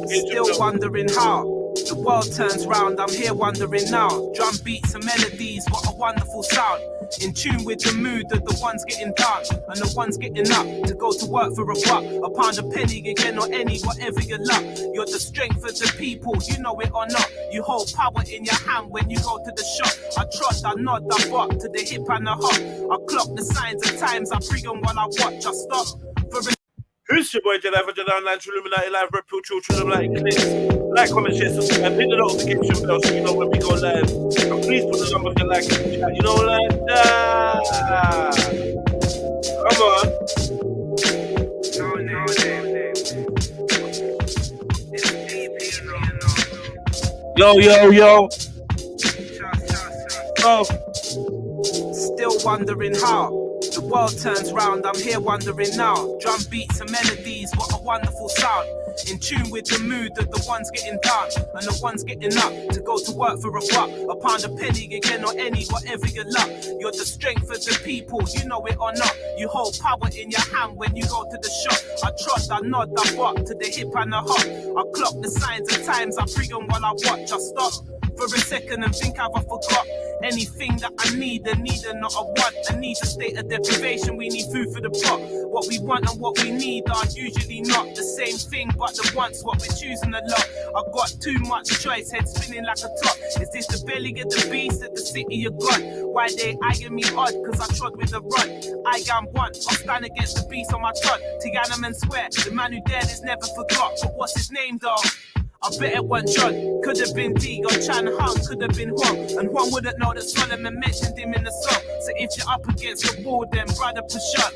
Still wondering how the world turns round, I'm here wondering now. Drum beats and melodies, what a wonderful sound. In tune with the mood of the ones getting down and the ones getting up to go to work for a buck, a pound, a penny again or any, whatever your luck. You're the strength of the people, you know it or not. You hold power in your hand when you go to the shop. I trot, I nod, I rock to the hip and the hop. I clock the signs of times, I pray on while I watch. I stop for a Who's your boy Jedi for Jedi Online Trilluminati Live Red Pill Trill Trilluminati Clips? Like, comment, share, subscribe, hit the notification bell so you know when we go live. And please put the number of your like in the chat. You know, like that. Come on. Yo. Oh. Still wondering how the world turns round, I'm here wondering now. Drum beats and melodies, what a wonderful sound. In tune with the mood of the ones getting down and the ones getting up to go to work for a buck, a pound, a penny again or any, whatever your luck. You're the strength of the people, you know it or not. You hold power in your hand when you go to the shop. I trot, I nod, I rock to the hip and the hop. I clock the signs of times, I pray on while I watch. I stop for a second and think have I forgot anything that I need and not a want. I need a state of deprivation, we need food for the pot. What we want and what we need are usually not the same thing, but the wants what we're choosing a lot. I've got too much choice, head spinning like a top. Is this the belly of the beast at the city of God? Why they eyeing me odd? Cause I trod with a rod. I am one, I'll stand against the beast on my trot. Tiananmen swear, the man who dared is never forgot. But what's his name though? I bet it wasn't John, could have been D, or Chan Hung, could have been Huang. And Huang wouldn't know that Solomon mentioned him in the song. So if you're up against the wall, then brother push up.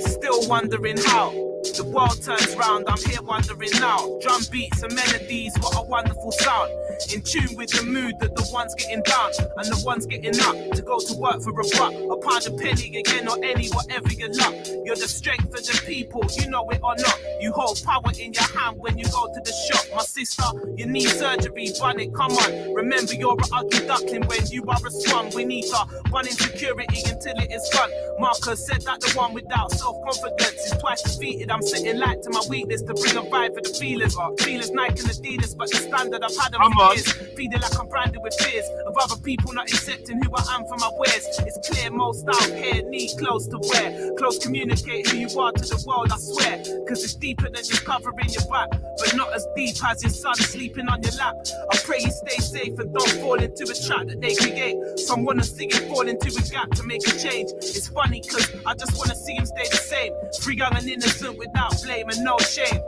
Still wondering how the world turns round, I'm here wondering now. Drum beats and melodies, what a wonderful sound. In tune with the mood of the ones getting down and the ones getting up to go to work for a buck, a pound, a penny again or any, whatever your luck. You're the strength of the people, you know it or not. You hold power in your hand when you go to the shop. My sister, you need surgery, bun it, come on. Remember you're an ugly duckling when you are a swan. We need to bun insecurity until it is gone. Marcus said that the one without self-confidence is twice defeated. I'm sitting light to my weakness to bring a vibe for the feelers. Feelers Nike and Adidas, but the standard I've had them for years. Feeling like I'm branded with fears of other people not accepting who I am for my wares. It's clear most out here need clothes to wear. Close communicate who you are to the world, I swear. Cause it's deeper than just covering your back, but not as deep as your son sleeping on your lap. I pray you stay safe and don't fall into a trap that they create. Some wanna see you fall into a gap to make a change. It's funny cause I just wanna see him stay the same. Free, young and innocent without blame and no shame.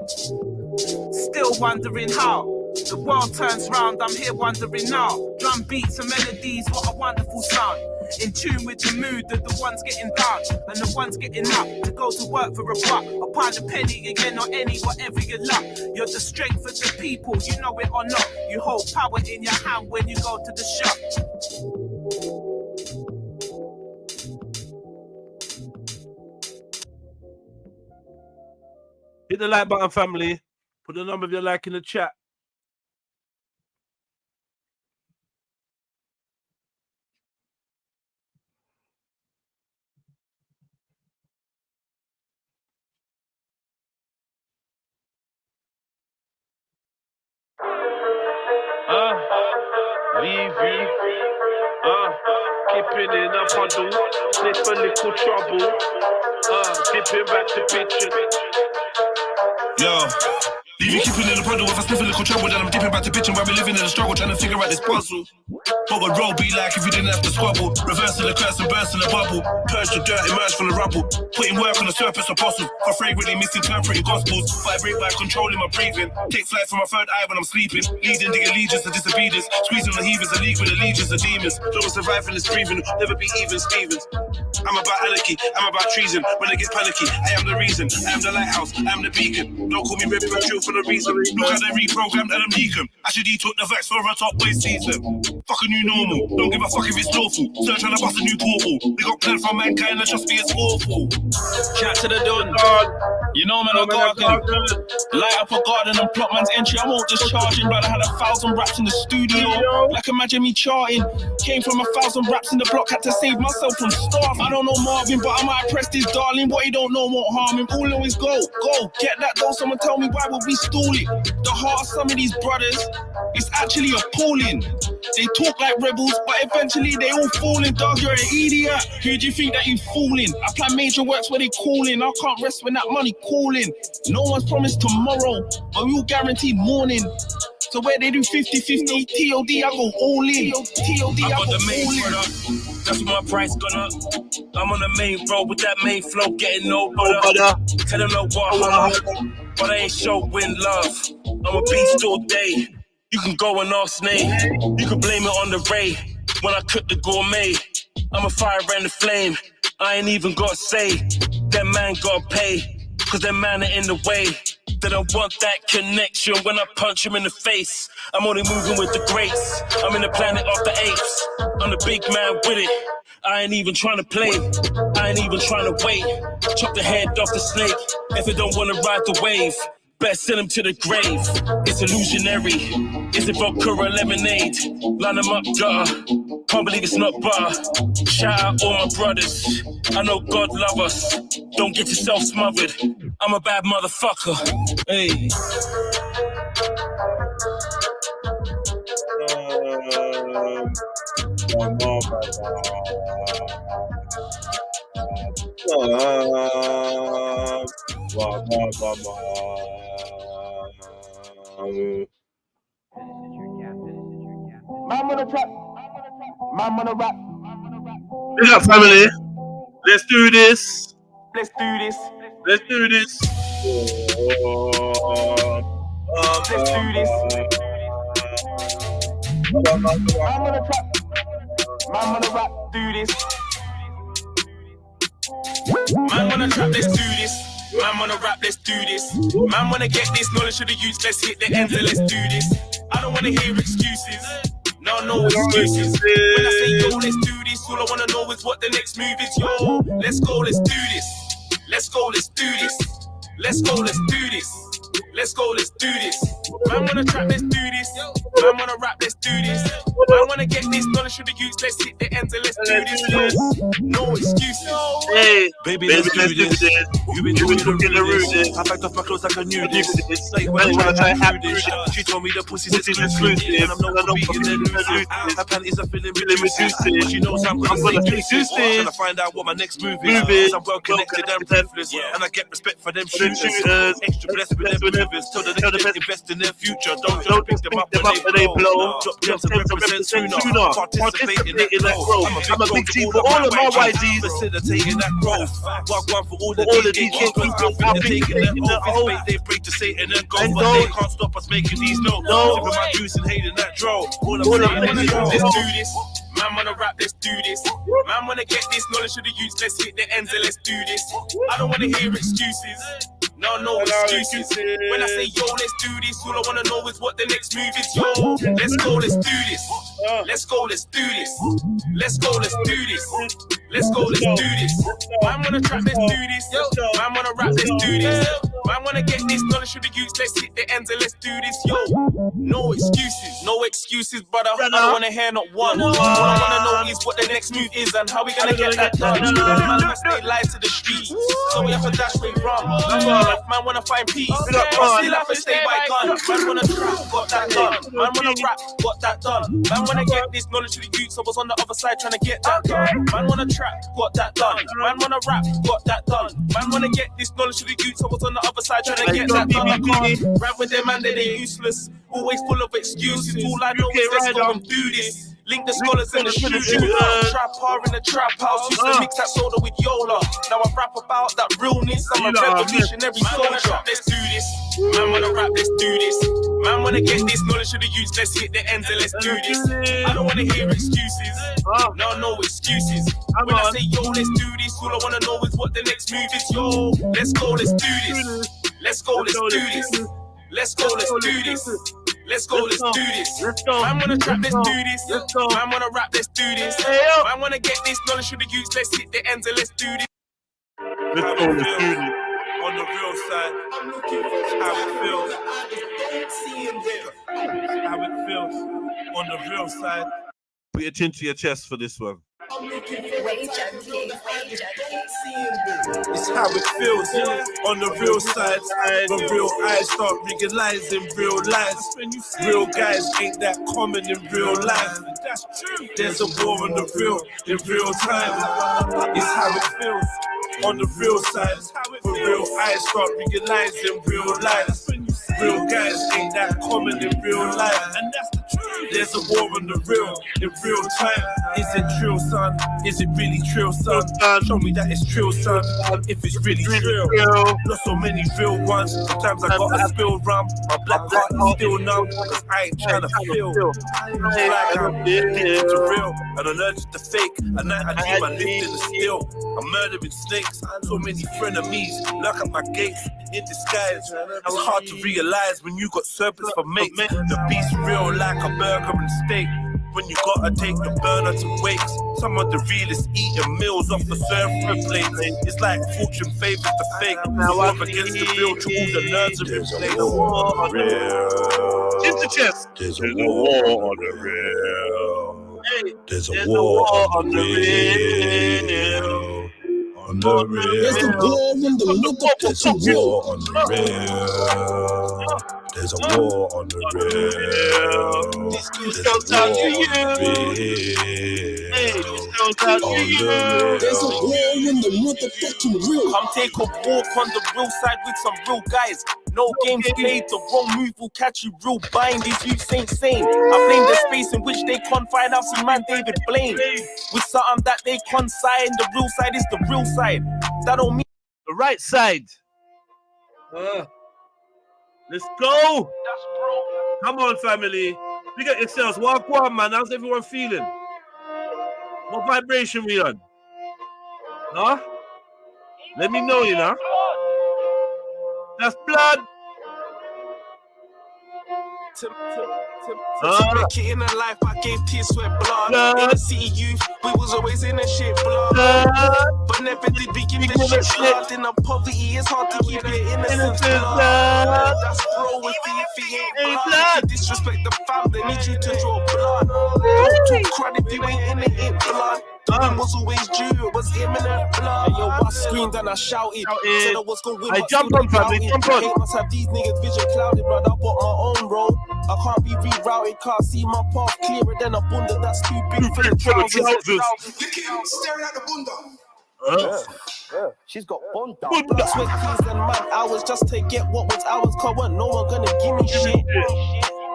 Still wondering how the world turns round, I'm here wondering now. Drum beats and melodies, what a wonderful sound. In tune with the mood of the ones getting down and the ones getting up to go to work for a buck, a pound, a penny again or any, whatever your luck. You're the strength of the people, you know it or not. You hold power in your hand when you go to the shop. Hit the like button, family. Put the number of your like in the chat. Keeping in a puddle, slip a little trouble. Dipping back to pitching. Yo. Leave you keeping in the puddle. If I sniff a little trouble, then I'm dipping back to pitching. While we living in a struggle, trying to figure out this puzzle. What would roll be like if you didn't have to squabble? Reversing the curse and bursting the bubble. Purge the dirt, emerge from the rubble. Putting work on the surface of apostles. For fragrantly misinterpreting gospels. Vibrate by controlling my breathing. Take flight from my third eye when I'm sleeping. Leading the allegiance to disobedience. Squeezing the heavers, a league with allegiance of demons. No one surviving this breathing. Never be even Stevens. I'm about anarchy, I'm about treason. When I get panicky, I am the reason. I am the lighthouse, I am the beacon. Don't call me Red Pill Trill for no reason. Look how they reprogrammed Adam Deacon. I should took the vax for a top boy season. Fuck a new normal, don't give a fuck if it's lawful. Search trying to bust a new portal. They got plans for mankind and trust me, it's awful. Shout to the Don. You know, man, I garden. Light up a garden and plot man's entry. I won't just charge him, but I had 1,000 raps in the studio. Like, imagine me charting. Came from 1,000 raps in the block, had to save myself from starving. I don't know Marvin, but I might press this darling. What he don't know won't harm him. All always go. Get that though, someone tell me why would we stall it? The heart of some of these brothers is actually appalling. They talk like rebels, but eventually they all fall in. Dog, you're an idiot. Who do you think that you fooling? I plan major works where they calling. I can't rest when that money calling. No one's promised tomorrow, but we all guaranteed morning. So where they do 50-50, TOD, I go all in. TOD, I got the main product. That's why my price gone up. I'm on the main road with that main flow, getting no butter. Tell them no what, but I ain't showing love. I'm a beast all day. You can go and ask Nate. You can blame it on the Ray. When I cook the gourmet, I'm a fire and the flame. I ain't even got to say, that man gotta pay. Cause that man are in the way. They don't want that connection when I punch him in the face. I'm only moving with the greats. I'm in the planet of the apes. I'm the big man with it. I ain't even trying to play. I ain't even trying to wait. Chop the head off the snake. If it don't wanna ride the wave, better send him to the grave. It's illusionary. Is it vodka or lemonade? Line them up, duh. Can't believe it's not butter. Shout out all my brothers. I know God love us. Don't get yourself smothered. I'm a bad motherfucker. Hey. Man on the trap. Man on the rap. Big up, family. Let's do this. Let's do this. Let's do this. Let's do this. Man on the trap. Man on the rap. Do this. Man wanna trap, let's do this. Man wanna rap, let's do this. Man wanna get this knowledge of the youth, let's hit the ends and let's do this. I don't wanna hear excuses. No excuses. When I say yo, let's do this, all I wanna know is what the next move is. Yo, let's go, let's do this. Let's go, let's do this. Let's go, let's do this. Let's go, let's do this. Man wanna trap, let's do this. Man wanna rap, let's do this. Man wanna get this knowledge of the youth, let's hit the ends and let's do this. No excuses. Hey, Baby, let's do this. You've been doing the rudest. I backed off my clothes like I knew this. Like when I try to do this. She told me the pussy's exclusive. And I'm not beating the losers. Her panties are feeling really reduced. She knows I'm gonna do this. Trying to find out what my next move is. I'm well connected and breathless. And I get respect for them shooters. Extra blessed with them movers. Tell the next invest in their future. Don't pick them up when they blow. Drop gems and represent sooner. Participate in that growth. I'm a big team for all of my YGs. Facilitating that growth. Walk one for all the these kids. I'm taking that oath. They break to Satan and go. But they can't stop us making these notes. Sipping my juice and hating that draw. All I'm saying is let's do this. Man wanna rap, let's do this. Man wanna get this knowledge of the youth, let's hit the ends and let's do this. I don't wanna hear excuses. No excuses. When I say yo, let's do this, all I wanna know is what the next move is. Yo, let's go, let's do this. Let's go, let's do this. Let's go, let's do this. Let's go, let's do this. Man wanna trap, let's do this. Man wanna rap, let's do this. Man wanna get this knowledge of the youth, let's hit the ends and let's do this. Yo, no excuses, brother. I don't wanna hear not one. All I wanna know is what the next move is and how we gonna get that done. Man must stay live to the streets, so we have to dash with rum. Man wanna find peace, still have to stay by gun. Man wanna trap, got that done. Man wanna rap, got that done. Man wanna get this knowledge of the youth, so I was on the other side trying to get that done. Man wanna trap, got that done. Man wanna rap, got that done. Man wanna get this knowledge of the youth, so I was on the other side trying to get that done. I can't rap with them and they're useless, always full of excuses. All I know is let's go and do this. Link the scholars and the shooters. Trap hard in the trap house. Used to mix that soda with Yola. Now I rap about that realness. I'm a revolutionary soldier. Let's do this. Man wanna rap, let's do this. Man wanna get this knowledge of the youth. Let's hit the ends and let's do this. I don't wanna hear excuses. No excuses. When I say yo, let's do this, all I wanna know is what the next move is. Yo, let's go, let's do this. Let's go, let's do this. Let's go, let's do this. Let's go, let's do this. Man wanna trap, let's do this. Man wanna rap, let's do this. Man wanna get this knowledge of the youth, let's hit the ends and let's do this. Let's go, let's do this. on the real side. How it feels. How it feels on the real side. Put your chin to your chest for this one. It's how it feels on the real side. When real eyes start realizing real lies. Real guys ain't that common in real life. There's a war on the real in real time. It's how it feels on the real side. When real eyes start realizing real lies. Real guys ain't that common in real life. And that's the truth. There's a war on the real in real time. Is it Trill, son? Is it really Trill, son? Show me that it's Trill, son. If it's really Trill. Lost so many real ones. Sometimes I gotta spill rum. My black heart is still numb. Cause I ain't tryna feel like I'm addicted to real. And allergic to fake. At night I dream I lived in the still. I'm murdering snakes. So many frenemies lock up my gates in disguise. It's hard to realize when you got serpents for mates. The beast real like a burger and steak. When you gotta take the burner to wakes. Some of the realest eating meals off the surface plate. It's like fortune favors the fake. Now I'm against the real to all the nerds are in play. The war on the real. In the chest. There's a war on the real. There's a war on the real. On the real. There's a war on the motherfucking war on the real. There's a war on the real. This goes out to you. There's a war on the motherfucking real. Come take a walk on the real side with some real guys. No games played, the wrong move will catch you real bind. These youths ain't sane. I blame the space in which they confine. I've seen man David Blaine with something that they consign. The real side is the real side. That don't mean the right side. Let's go. Come on, family. Pick up yourselves. Walk on, man. How's everyone feeling? What vibration we on? Huh? Let me know, you know. That's blood. To make it in a life, I gave tears, sweat, blood. In the city youth, we was always in the shit, blood. But never did we give the shit blood. In the poverty, it's hard to keep your innocence, blood. That's bro, if he ain't blood. If you disrespect the fam, they need you to draw blood. Don't talk crud if you ain't in it, blood. The win was always due, it was imminent blood. And yo, I screamed and I shouted. Said I was gonna win, I jump on, family, jump on. Hate must have these niggas vision clouded, but I bought my own road. I can't be rerouted, can't see my path clearer than a bunda that's too big for the trousers. Staring at the bunda. She's got bunda. Blood, sweat, tears and mad hours just to get what was ours. Cause weren't no one gonna give me shit.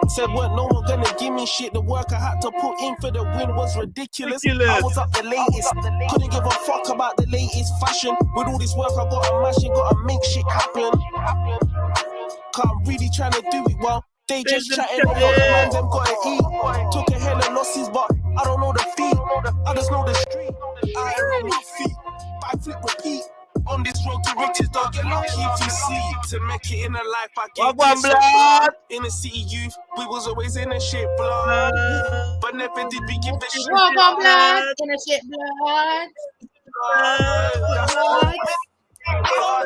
Said weren't no one gonna give me shit. The work I had to put in for the win was ridiculous. I was up the latest. Couldn't give a fuck about the latest fashion. With all this work I gotta mash it, gotta make shit happen. Cause I'm really trying to do it well. They just chatting, a lot of man them gotta eat. Took a hell of losses, but I don't know the feet. I just know the street. I ain't on my feet. Buy, flip, repeat. On this road to riches, don't get lucky if you see. To make it in a life, I gave this blood. In the city youth, we was always in the shit blood. But never did we give the shit blood. In the shit blood.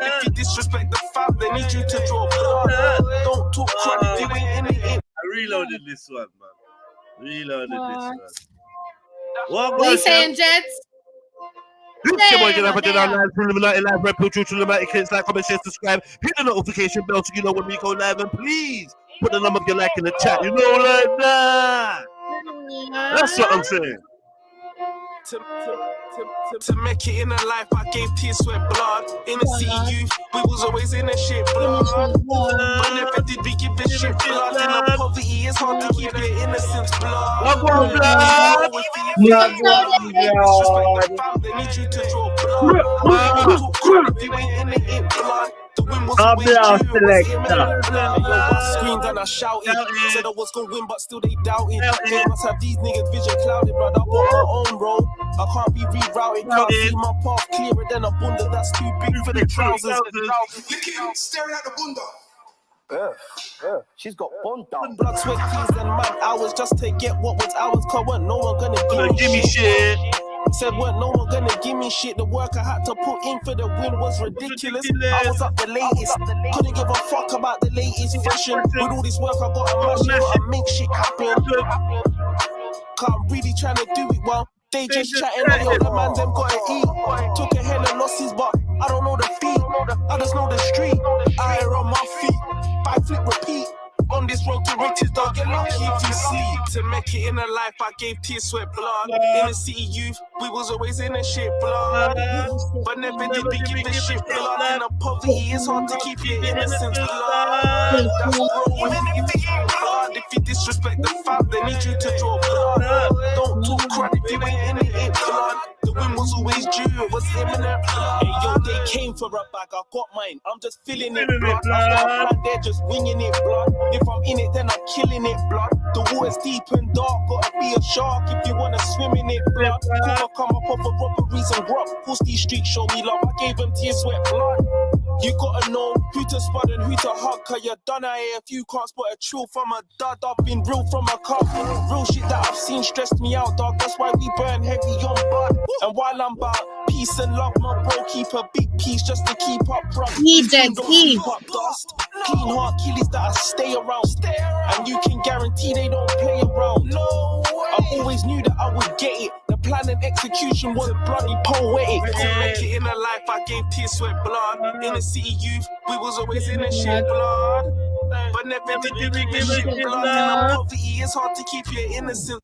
If you disrespect the fam, they need you to draw blood. Don't talk crud if you ain't in it. I reloaded this one, man. Reloaded this one. What are you saying, Jets? It's your boy, get up and down live, Trilluminati live, REDPILLTRILL, Trilluminati, kids, like, comment, share, subscribe, hit the notification bell so you know when we go live, and please put the number of your like in the chat, you know, like that. That's what I'm saying. To make it in a life, I gave tears, sweat, blood. In the city youth, we was always in the shit blood. But never did we give the shit blood. In the poverty, it's hard to keep your innocence blood. Blood. They need you to draw blood. Talk crud if you ain't in it, blood. The win was always due, it was imminent blood. I screamed and I shouted. Said I was gonna win, but still they doubted. They must have these niggas vision clouded, but I bought my own road. I can't be rerouted, can't see my path clearer than a bunda that's too big for the trousers. Staring at the bunda. She's got bunda. Blood, sweat, tears and mad hours just to get what was ours. Cause weren't no one gonna give me shit. Said weren't no one gonna give me shit. The work I had to put in for the win was ridiculous. I was up the latest, couldn't give a fuck about the latest fashion. With all this work I gotta make shit happen. Cause I'm really trying to do it well. They just chatting, all the other man them gotta eat. Took a hell of losses, but I don't know the feet. I just know the street. I hear on my feet. Back flip, repeat. On this road to riches, dog, get lucky if you sleep. To make it in a life, I gave tears, sweat, blood. In the city youth, we was always in a shit, blood. But never did we give a shit, blood. In a poverty, it's hard to keep your innocence, blood. That's growing, even if it ain't blood. If you disrespect the fam, they need you to draw blood. Don't talk crap if you ain't in it, blood. The win was always due, it was imminent, blood. Hey, yo, they came for a bag, I got mine. I'm just feeling it, blood. I'm blood, they're just winging it, blood. If I'm in it, then I'm killing it, blood. The water's deep and dark, gotta be a shark if you wanna swim in it, blood. Could I come up off of robberies and grub? Push these streets, show me love. I gave them tears, sweat, blood. You gotta know who to spot and who to hug, cause you're done out here if you can't spot a trill from a dud. I've been real from a cup. Real shit that I've seen stressed me out, dog. That's why we burn heavy on bud. And while I'm about peace and love, my bro, keep a big piece just to keep up, bro. Keep up dust. Clean heart killies that I stay around. And you can guarantee they don't play around. No way. I always knew that I would get it. The plan and execution was bloody poetic. To make it in a life, I gave tears, sweat, blood. In the city youth, we was always in a shit, blood. But never did we give a shit, blood. In a poverty, it's hard to keep your innocence.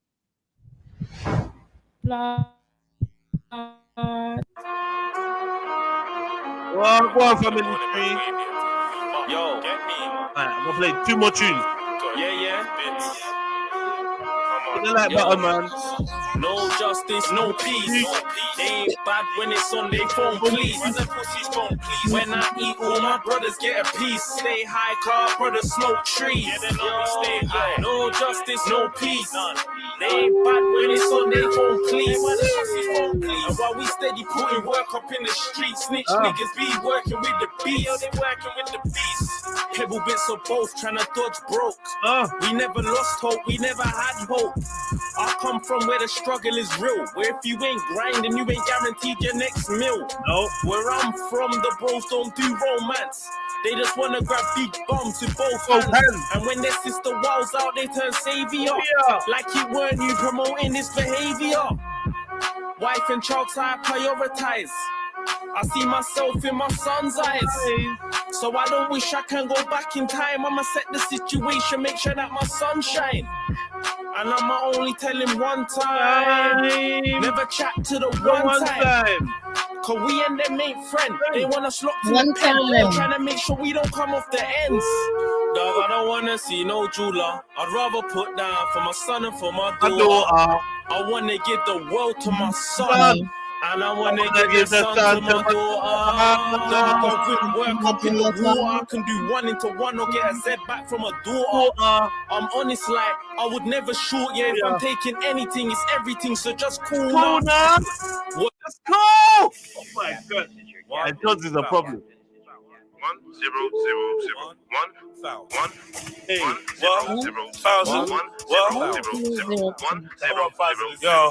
Well, go on, family tree. Yo, I'm gonna play 2 more tunes. yeah. Hit the like button, man. No justice, no peace. They ain't bad when it's on their phone, please. When I eat, all my brothers get a piece. Stay high, car brothers smoke trees. No justice, no peace. They ain't bad when it's on their phone, please. And while we steady putting work up in the streets, snitch niggas be working with the beats. They working with the beats. Pebble bits of both, trying to dodge broke. We never lost hope, we never had hope. I come from where the struggle is real. Where if you ain't grinding, you ain't guaranteed your next meal. No. Where I'm from, the bros don't do romance. They just wanna grab big bums with both hands. And when their sister walls out, they turn savior. Like it weren't you promoting this behavior. Wife and child I prioritize. I see myself in my son's eyes. So I don't wish I can go back in time. I'ma set the situation, make sure that my son shine. And I'ma only tell him one time. Never chat to the one time. Cause we and them ain't friend. They want us locked in the pen. They're trying to make sure we don't come off the ends. Dog, I don't wanna see no jeweler. I'd rather put down for my son and for my daughter. I wanna give the world to my son. And I wanna give the son to my daughter. I got work up in the water. I can do 1 into 1 or get a Z back from a daughter. I'm honest, like I would never shoot you if I'm taking anything. It's everything, so just cool now. Let's go! Oh my god! I thought this is a problem. 1 0 0 0 1 1 Hey, 1 0 0 1 0 Yo.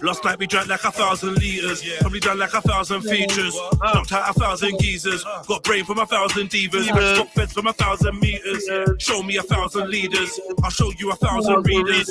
Last night we drank like 1,000 litres, probably done like 1,000 features, knocked out 1,000 geezers, got brain from 1,000 divas, got feds from 1,000 meters, show me 1,000 leaders, I'll show you 1,000 readers.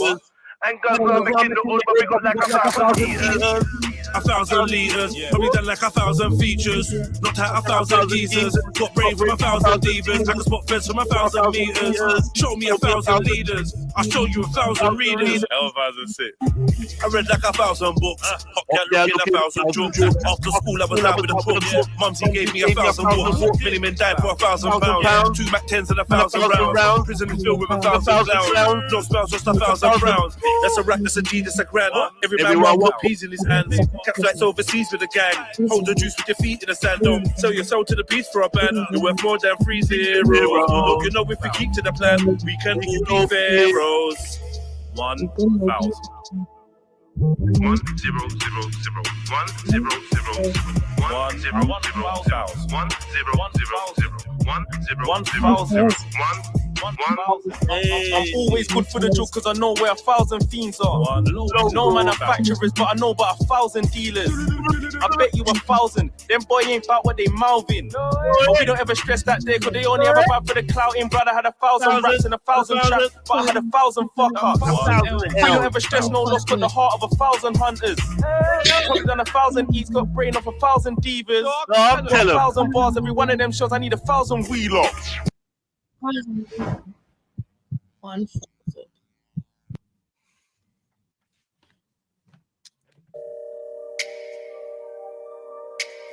And guns are making the old, but we got like 1,000 liters. 1,000 liters, probably done like 1,000 features. Knocked out 1,000 geezers, got brain from 1,000 divas. I can spot feds from 1,000 meters. Show me 1,000 leaders, I'll show you 1,000 readers. I read like 1,000 books, hot gal looking 1,000 jokes. After school I was out with the crooks. Mumsy gave me 1,000 books. Many men died for £1,000. 2 Mac 10s and 1,000 rounds. Prison is filled with 1,000 rounds. No spells, just 1,000 rounds. That's a rack, that's a G, that's a grand. Every man got peas in his hands. Catch flights overseas with a gang. Hold the juice with your feet in the sand. Don't sell your soul to the beast for a band. You're worth more than 3 zeros. Look, you know if we keep to the plan, we can all be pharaohs. 1,000. 1 0 0 0 1 0 0 1 0 0 1 0 0 0 1 0 0 1 I'm always good for the drill cause I know where 1,000 fiends are. No manufacturers, but I know about 1,000 dealers. I bet you 1,000. Them boy ain't about what they mouthing. But we don't ever stress that day cause they only have a vibe for the clouting. Brother had 1,000 raps and 1,000 traps, but I had 1,000 fuck ups. We don't ever stress no loss, got the heart of 1,000 hunters. Probably done 1,000 eats, got brain of 1,000 divas. 1,000 bars, every one of them shows I need 1,000 wheeler. 1,000.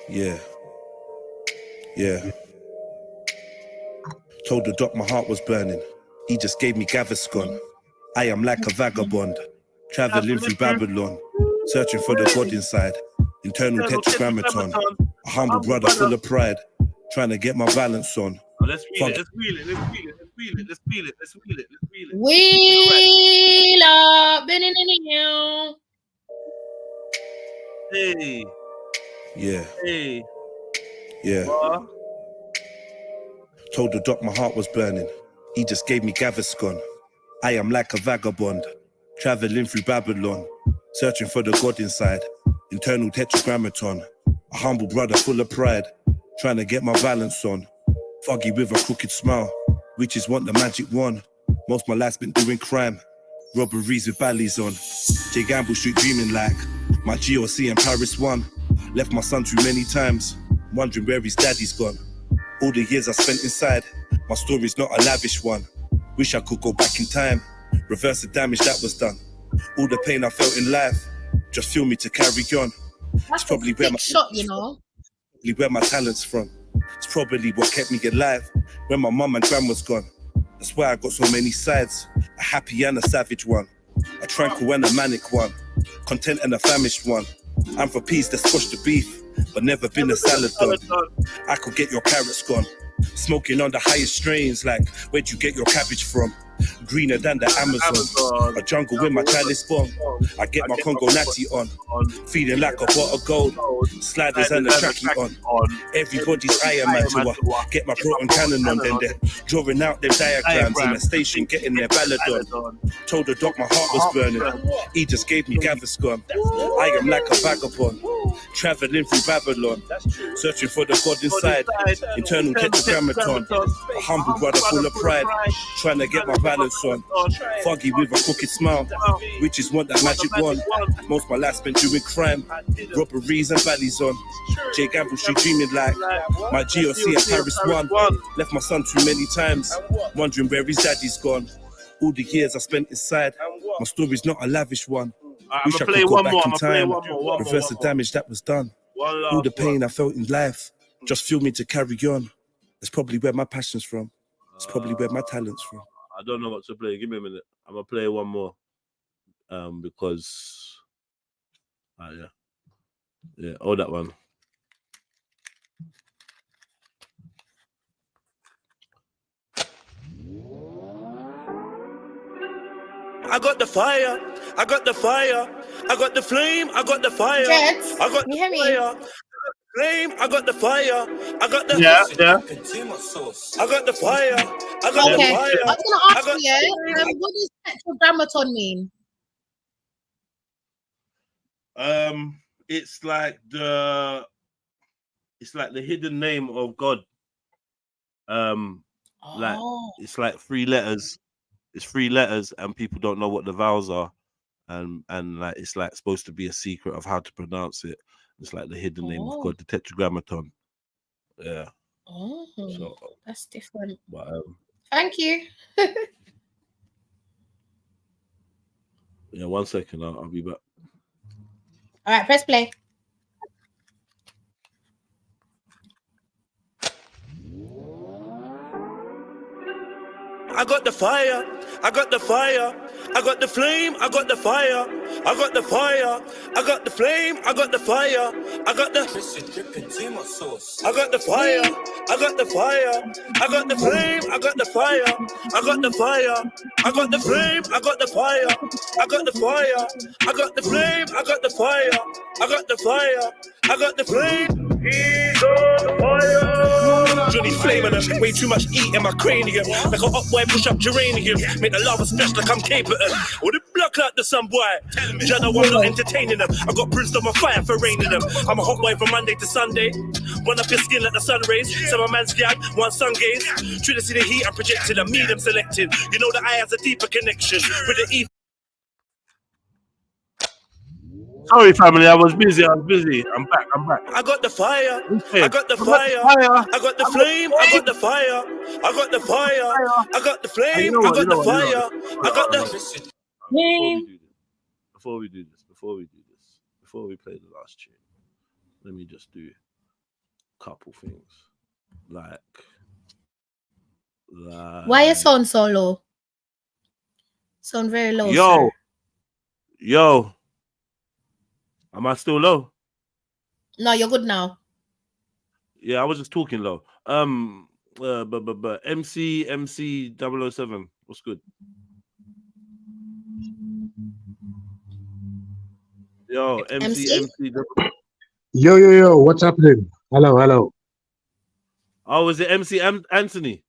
Yeah. Told the doc my heart was burning. He just gave me Gaviscon. I am like a vagabond, traveling through Babylon, searching for the God inside. Internal tetragrammaton. A humble brother full of pride, trying to get my balance on. Let's feel it. Wheel up, been in the Hey. Yeah. Told the doc my heart was burning. He just gave me Gaviscon. I am like a vagabond, traveling through Babylon, searching for the God inside. Internal tetragrammaton. A humble brother full of pride, trying to get my balance on. Foggy with a crooked smile, witches want the magic wand. Most my life's been doing crime, robberies with ballies on. J Gamble Street dreaming like my GOC in Paris 1. Left my son too many times, wondering where his daddy's gone. All the years I spent inside, my story's not a lavish one. Wish I could go back in time, reverse the damage that was done. All the pain I felt in life, just fuel me to carry on. That's probably where my shot, you know. Where my talent's from. It's probably what kept me alive when my mum and gran was gone. That's why I got so many sides, a happy and a savage one, a tranquil and a manic one, content and a famished one. I'm for peace, let's squash the beef, but never been a salad dog. I could get your carrots gone, smoking on the highest strains, like where'd you get your cabbage from? Greener than the Amazon, a jungle with my chalice bomb. I get my Congo natty on, feeling like a pot of gold, sliders and a tracky on. Everybody's Iron Man to get my proton cannon on. Then they're drawing out their diagrams in the station, getting their ballad on. Told the doc my heart was burning, he just gave me Gaviscon. I am like a vagabond, traveling through Babylon, searching for the God inside. Internal tetragrammaton, a humble brother full of pride, trying to get my balance on. Foggy with a crooked smile, witches want that magic wand. Most of my life spent doing crime, robberies and valleys on. J Gamble Street dreaming like my GOC at Paris 1. Left my son too many times, wondering where his daddy's gone. All the years I spent inside, my story's not a lavish one. Wish I could go back in time, reverse the damage that was done. All the pain I felt in life just fueled me to carry on. That's probably where my passion's from. It's probably where my talent's from. I don't know what to play. Give me a minute. I'm gonna play one more. Because yeah, oh, that one. I got the fire, I got the fire, I got the flame, I got the fire. Jets, I got can you hear me? Flame, I got the fire, I got the Yeah. I got the fire, I got the Okay, fire. I was gonna ask you, what does tetragrammaton mean? It's like the hidden name of God. Like it's like 3 letters. It's 3 letters, and people don't know what the vowels are, and like it's like supposed to be a secret of how to pronounce it. It's like the hidden name of God, the tetragrammaton. Yeah. Oh, so, that's different. But, thank you. yeah, 1 second. I'll be back. All right, press play. I got the fire, I got the fire, I got the flame, I got the fire, I got the fire, I got the flame, I got the fire, I got the I got the fire, I got the fire, I got the flame, I got the fire, I got the fire, I got the flame, I got the fire, I got the fire, I got the flame, I got the fire, I got the fire, I got the flame. He's on fire. Johnny flame and way too much eat in my cranium. Like a hot boy push up geranium. Make the lava splash like I'm Cape Town. Or the block like the sun boy. Jana, I'm not entertaining them. I got brimstone on fire for raining them. I'm a hot boy from Monday to Sunday. Run up your skin like the sun rays. So my man's gag, one sun gaze. Try to see the heat I'm projecting. I'm medium selected. You know the eye has a deeper connection with the E. Sorry, family, I was busy. I'm back. I got the fire. I got the fire. I got the flame. I got the fire. I got the fire. I got the flame. I got the fire. I got the. Before we do this, before we play the last tune, let me just do a couple things. Like Why you sound so low? Sound very low. Yo. Am I still low? No, you're good now. Yeah, I was just talking low. MC 007. What's good? Yo, MC. Yo, what's happening? Hello. Oh, is it MC Anthony?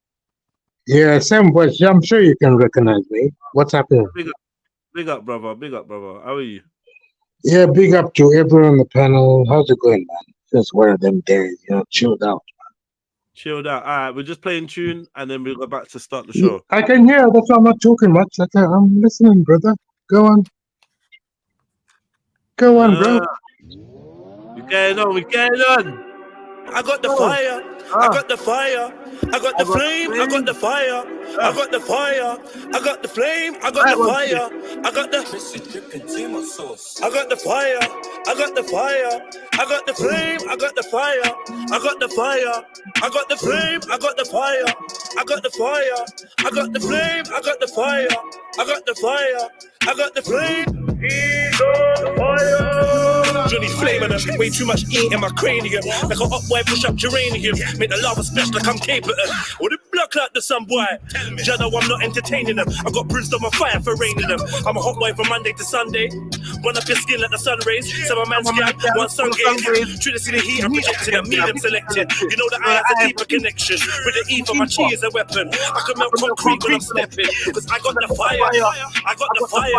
Yeah, same voice. I'm sure you can recognize me. What's happening? Big up, brother. How are you? Yeah, big up to everyone on the panel. How's it going, man? Just one of them days, chilled out. All right, we're just playing tune and then we'll go back to start the show. I can hear. That's why I'm not talking much. I'm listening, brother. Go on, bro. We getting on. I got the fire. I got the fire. I got the flame. I got the fire. I got the fire. I got the flame. I got the fire. I got the. I got the fire. I got the fire. I got the flame. I got the fire. I got the fire. I got the flame. I got the fire. I got the fire. I got the flame. I got the fire. I got the fire. I got the flame. He's on fire. Johnny flame and way too much eat in my cranium. Like a hot boy push up geranium. Make the lava splash like I'm Cape Town. Or the block like the sun boy. Jana, I'm not entertaining them. I got brimstone on fire for raining them. I'm a hot boy from Monday to Sunday. Run up your skin like the sun rays. So my man's gag, one sun gaze. Try to see the heat I'm projecting. I'm medium selected. You know the eye has a deeper connection with the E for my chi is a weapon. I can melt concrete when I'm stepping. Cause I got the fire. I got the fire.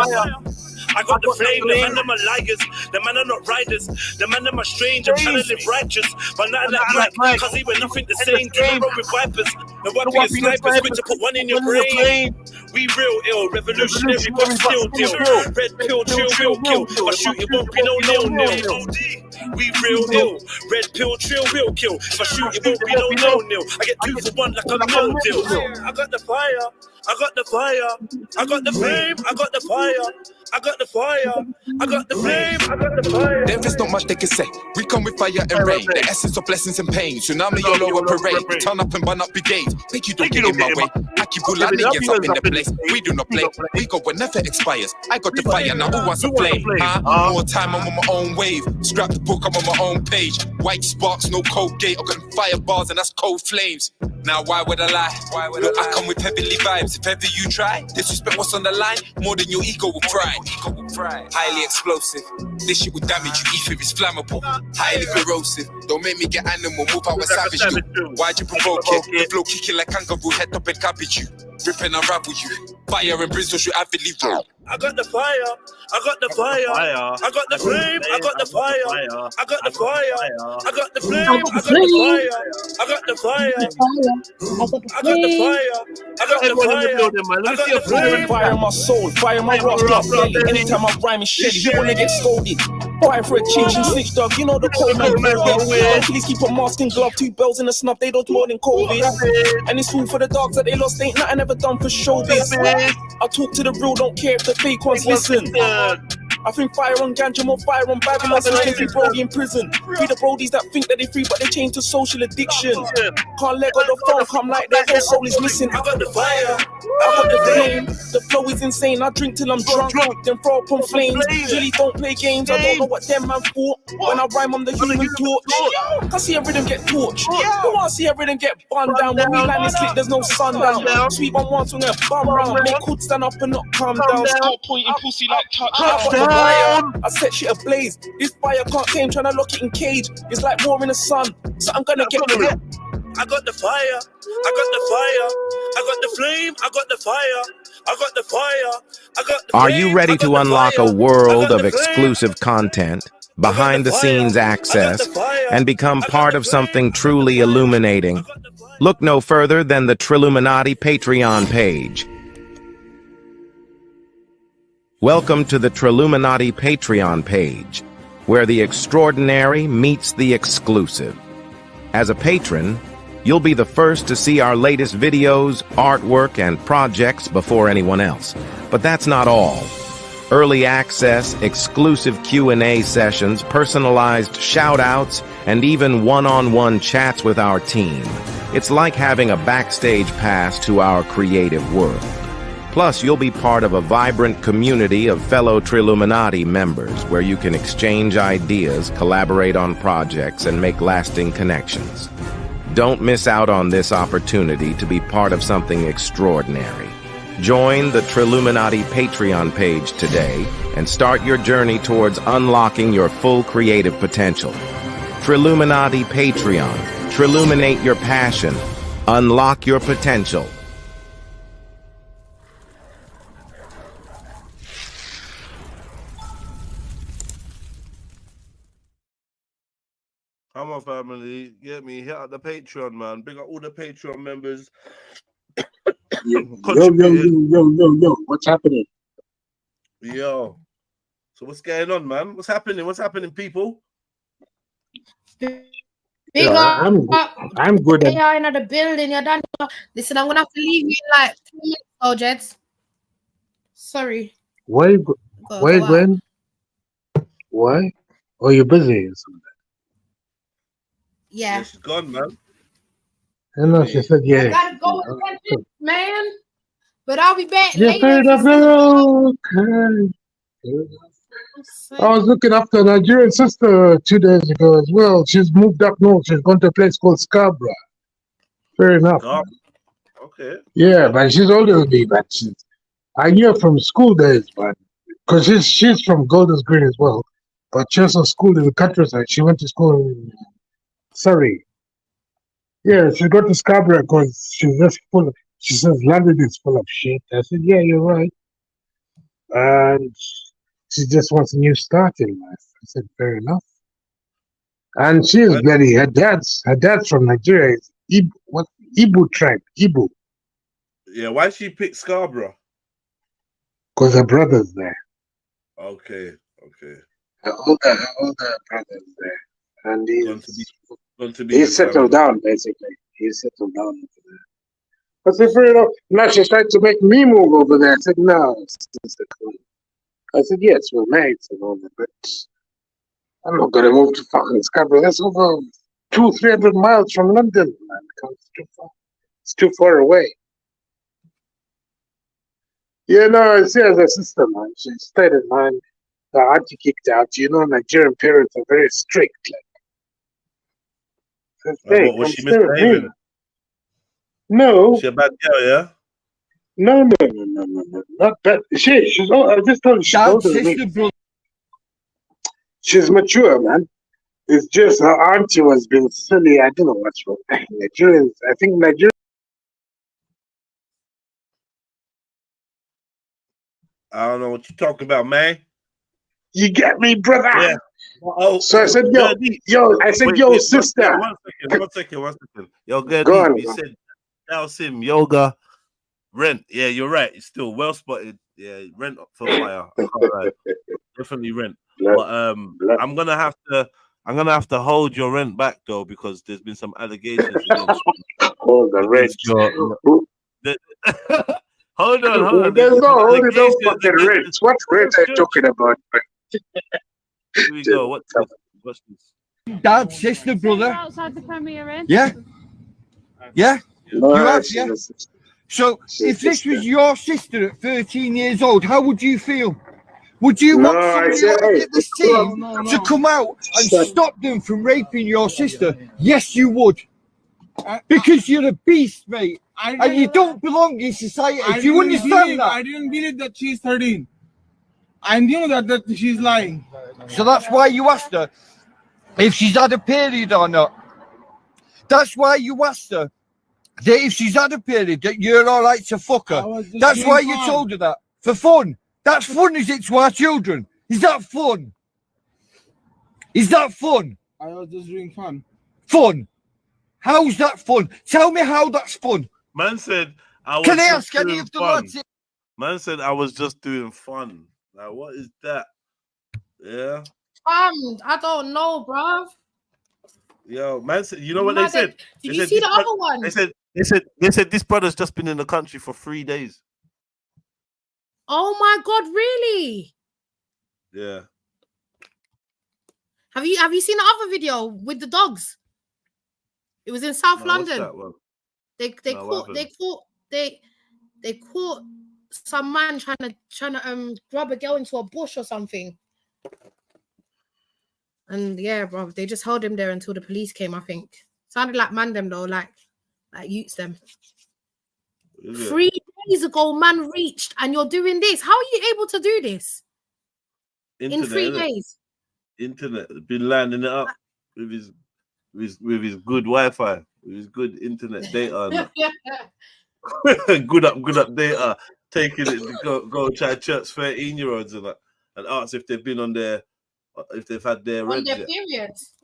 I got the flame, the man them are liars, the man are not riders, the man them are strange, I'm trying to live righteous, but not like Mike, cause he were nothing the same, do the road with vipers, the one thing is snipers, quick to put one in your brain. We real ill, revolutionary, but still deal. Red pill, trill, real kill, but shoot it won't be no nil. We real ill, red pill, trill, real kill, but shoot it won't be no nil. I get 2 for 1 like a no deal. I got the fire. I got the fire, I got the flame, I got the fire, I got the fire, I got the flame, I got the fire. There is not much they can say. We come with fire and rain, the essence of blessings and pain. Tsunami all over parade. Turn up and burn up brigades. Make you don't get in my way. Akibulani gets up in the place. We do not play. We go whenever expires. I got the fire, now who wants to play? More time, I'm on my own wave. Scrap the book, I'm on my own page. White sparks, no Colgate. I got fire bars and that's cold flames. Now why would I lie? Look, I come with heavenly vibes. If ever you try, disrespect what's on the line, more than your ego will cry. Highly explosive. This shit will damage you. Ether is flammable. Highly corrosive. Don't make me get animal. Move out with savage. Why'd you provoke it? The flow kicking like kangaroo. Head up and cabbage you. Rip and unravel you. Fire and brimstone should avidly roll. I got the fire, I got the fire, I got the flame, I got the fire, I got the fire, I got the flame, I got the fire, I got the fire, I got the fire, I got the fire, I got the flame. Fire in my soul, fire in my rock. Anytime I rhyme and shit, you wanna get scolded. Fire for a chinch and snitch dog, you know the code man. Please keep a mask and glove, 2 bells in a snub, they don't more than COVID. And it's food for the dogs that they lost, ain't nothing ever done for showbiz. I talk to the real, don't care if the fake ones listen. I think fire on ganja, more fire on Babylon, so can free Brody in prison. Free the Brodies that think that they free, but they change to social addiction. Can't let go the phone come like their whole soul is missing. I got the fire, I got the flame. The flow is insane, I drink till I'm drunk, then throw up on flames. Really don't play games, I don't know what them man for. When I rhyme, I'm the human torch. I see a rhythm get torched. Who wants to see a rhythm get bun down? When we land this clip, there's no sundown. Sweet one wants on their bum round. Make hood stand up and not calm down. Start pointing pussy like touch. I set shit ablaze. This fire can't tame, trying to lock it in cage. It's like war in the sun, so I'm gonna get rid. I got the fire. I got the fire. I got the flame. I got the fire. I got the fire. I got the Are you ready to unlock a world of exclusive content, behind the scenes access, and become part of something truly illuminating? Look no further than the Trilluminati Patreon page. Welcome to the Trilluminati Patreon page, where the extraordinary meets the exclusive. As a patron, you'll be the first to see our latest videos, artwork, and projects before anyone else. But that's not all. Early access, exclusive Q&A sessions, personalized shout-outs, and even one-on-one chats with our team. It's like having a backstage pass to our creative world. Plus, you'll be part of a vibrant community of fellow Trilluminati members where you can exchange ideas, collaborate on projects, and make lasting connections. Don't miss out on this opportunity to be part of something extraordinary. Join the Trilluminati Patreon page today and start your journey towards unlocking your full creative potential. Trilluminati Patreon. Trilluminate your passion. Unlock your potential. Come on, family. Get me. Hit up the Patreon, man. Big up all the Patreon members. Yo. What's happening? Yo. So what's going on, man? What's happening? What's happening, people? Big up. I'm good. They are in the building. You're done. Listen, I'm gonna have to leave you in like 2 minutes, oh, Jets. Sorry. Where you going? Why? Oh, you're busy or something? Yeah. She's gone, man. I know, she said, yeah. I gotta go and catch it, man. But I'll be back Yes, later. okay. I was looking after a Nigerian sister 2 days ago as well. She's moved up north. She's gone to a place called Scarborough. Fair enough. Okay. Yeah, but she's older than me, but I knew her from school days, but because she's from Golders Green as well. But she also schooled in the countryside. She went to school in Surrey. Yeah, she got to Scarborough because she's just full of, she says London is full of shit. I said, yeah, you're right. And she just wants a new start in life. I said, fair enough. And she is bloody, her dad's from Nigeria. It's Igbo tribe, Igbo. Yeah, why she pick Scarborough? Because her brother's there. Okay. Her older brother's there. And he's settled down, basically. He's settled down over there. I said, fair enough. Now she's trying to make me move over there. I said, no. I said, yes, we're mates and all that, but I'm not going to move to fucking Scarborough. That's over 200-300 miles from London, man. It's too far. It's too far away. Yeah, no, she has a sister, man. She stayed in mind. The auntie kicked out. You know, Nigerian parents are very strict. Like, was she misbehaving? No. She a bad girl, yeah? No. Not bad. She's I just told you she's older than me. She's mature, man. It's just her auntie was being silly. I don't know what's wrong. Nigerians, I think Nigerians. I don't know what you're talking about, man. You get me, brother? Yeah. So I said, yo, sister. One second. Yo, Gertie, you said now sim yoga rent. Yeah, you're right. It's still well spotted. Yeah, rent for fire. Right. Definitely rent. But I'm gonna have to hold your rent back though, because there's been some allegations against hold the rent. Hold on. There's no holding no fucking rent. What rent are you talking about? Here we go. What's this? Dad, sister, brother. Outside the Premier Inn. Yeah. No, you have, yeah. So, if this was your sister at 13 years old, how would you feel? Would you want somebody like this team to come out and stop them from raping your sister? Yes, you would. Because you're a beast, mate. And you don't belong in society. Do you understand that? I didn't believe that she's 13. I knew that she's lying. So that's why you asked her if she's had a period or not. That's why you asked her that if she's had a period, that you're all right to fuck her. That's why you told her that. For fun. That's fun, is it, to our children? Is that fun? Is that fun? I was just doing fun. Fun? How's that fun? Tell me how that's fun. Man said, I was Can I just ask any doing of the fun. lads? Man said, I was just doing fun. Like, what is that? Yeah. I don't know, bruv. Yo, man said, you know what they said? Did you see the other one? They said this brother's just been in the country for 3 days. Oh my God, really? Yeah. Have you seen the other video with the dogs? It was in South London. What's that one? They caught some man trying to grab a girl into a bush or something. And yeah, bro, they just held him there until the police came, I think. Sounded like man them though, like Utes them. 3 days ago, man reached, and you're doing this. How are you able to do this? Internet, in 3 days? Internet, been lining it up with his good Wi-Fi, with his good internet data. good up data. Taking it to go try to church 13-year-olds and ask if they've been on their, if they've had their on reds their yet. periods.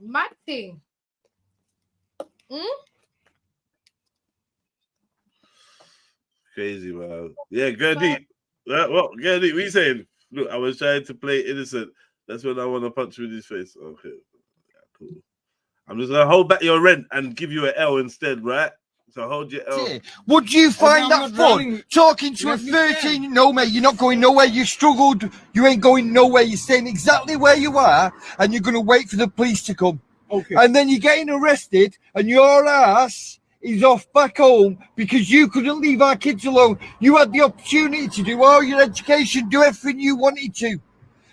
Mad thing. Crazy, man. Yeah, go deep. Well, go deep. What are you saying? Look, I was trying to play innocent. That's when I want to punch you in his face. Okay. Yeah, cool. I'm just going to hold back your rent and give you an L instead, right? So hold your L. Would you find that fun? Talking to a 13? No, mate, you're not going nowhere. You struggled. You ain't going nowhere. You're staying exactly where you are, and you're going to wait for the police to come. Okay. And then you're getting arrested, and your ass is off back home because you couldn't leave our kids alone. You had the opportunity to do all your education, do everything you wanted to.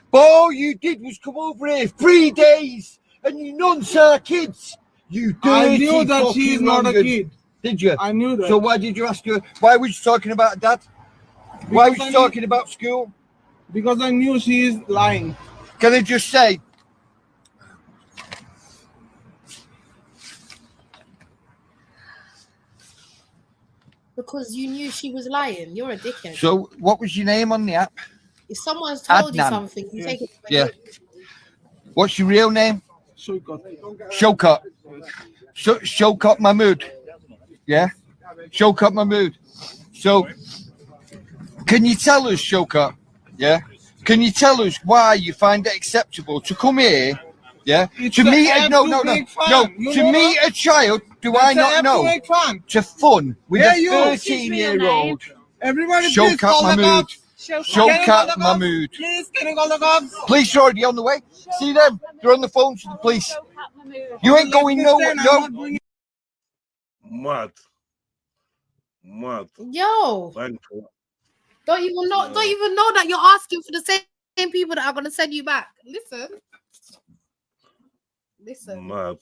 But all you did was come over here 3 days, and you nonce our kids. You dirty I knew that she is not a kid. Did you? I knew that. So why did you ask her? Why was you talking about that? Why was you talking about school? Because I knew she is lying. Can I just say? Because you knew she was lying. You're a dickhead. So what was your name on the app? If someone's told you Adnan. something, you take it. Yeah. What's your real name? Showcut. Showcut Mahmood. Yeah? Showcut Mahmood. So, can you tell us, Showcut? Yeah? Can you tell us why you find it acceptable to come here? Yeah? To meet a to meet a child, do I not know? To fun with a 13-year-old. Everybody Showcut Mahmood. Showcut Mahmood. Police are already on the way. See them? They're on the phone to the police. You ain't going nowhere. No. Mad. Yo. Don't even know that you're asking for the same people that are gonna send you back. Listen. Mad.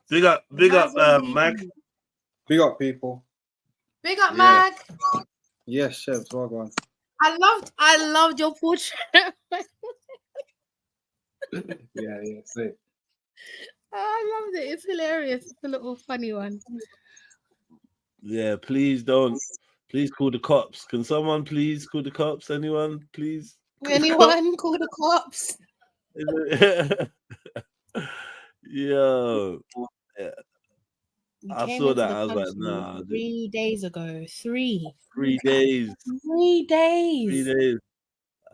Big up, Mag. Big up, people. Big up, Mag. Yes, chefs. Well done. I loved your portrait. yeah, see. I loved it. It's hilarious. It's a little funny one. Yeah, please don't. Please call the cops. Can someone please call the cops? Anyone, please? Anyone call the cops? Yo. Yeah. I saw that. I was like, nah. 3 days ago. 3 days. 3 days. 3 days.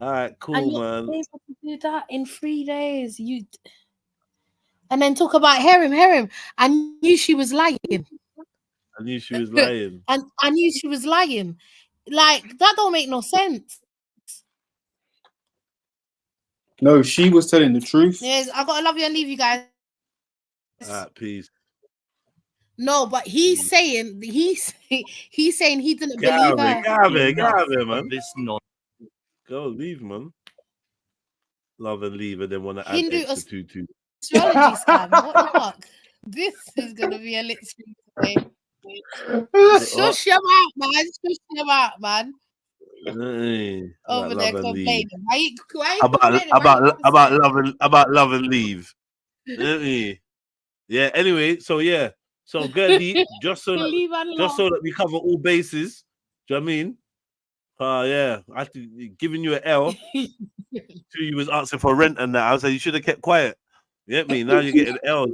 All right, cool, and you're man. able to do that in 3 days. And then talk about him. I knew she was lying. I knew she was lying. And I knew she was lying. Like, that don't make no sense. No, she was telling the truth. Yes, I gotta love you and leave you guys. All right, peace. No, but he's saying he didn't believe her. Get out of here, man. This not. Go leave, man. Love and leave, and then want to add Hindu extra tutu. Astrology scam. What the fuck? This is gonna be a lit stream today. Shush your mouth, man. Shush your mouth, man. Over there complaining. Why you About love and leave. Yeah. Anyway, so go deep, just so that we cover all bases. Do you know what I mean? Yeah, I giving you an L. You was asking for rent and that. I was like, you should have kept quiet. You get me? Now you're getting L.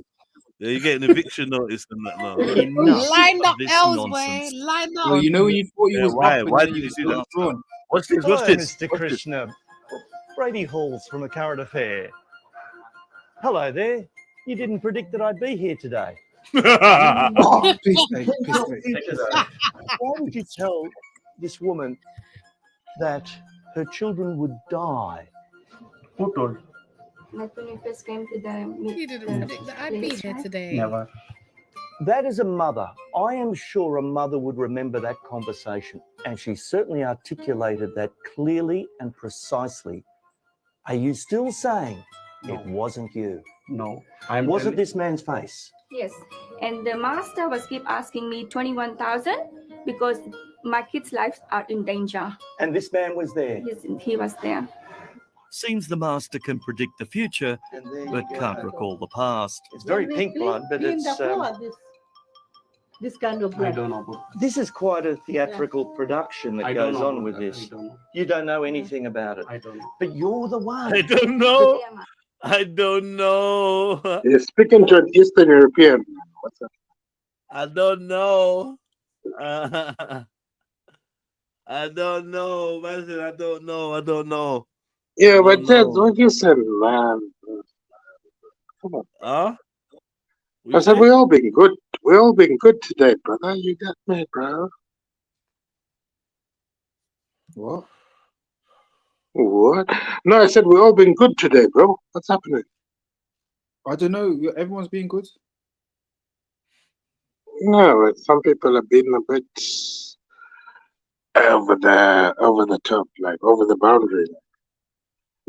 Yeah, you're getting eviction notice and that now. Line up L's, way. Line up. Well, you know, you thought you was why? up. Why did you do that? What's this? What's this? Mr. Krishna. Brady Halls from A Current Affair. Hello there. You didn't predict that I'd be here today. Why would you tell this woman that her children would die? Who told? Like when we first came to the You didn't predict that I'd be here today. Never. That is a mother. I am sure a mother would remember that conversation, and she certainly articulated that clearly and precisely. Are you still saying it wasn't you? No. Was it this man's face? Yes, and the master was keep asking me 21,000 because my kids' lives are in danger. And this man was there? Yes, he was there. Seems the master can predict the future, but can't recall the past. It's very pink blood, but it's... this kind of blood. I don't know. This is quite a theatrical production that goes on with this. You don't know anything about it. I don't know. But you're the one. I don't know. I don't know. You're speaking to an Eastern European. What's that? I don't know. I don't know. Man said, I don't know. I don't know. Yeah, but that's what you said, man. Come on. I said we all been good. We all been good today, brother. You got me, bro. What? What? No, I said we all been good today, bro. What's happening? I don't know. Everyone's being good. No, but some people have been a bit over the top, like over the boundary.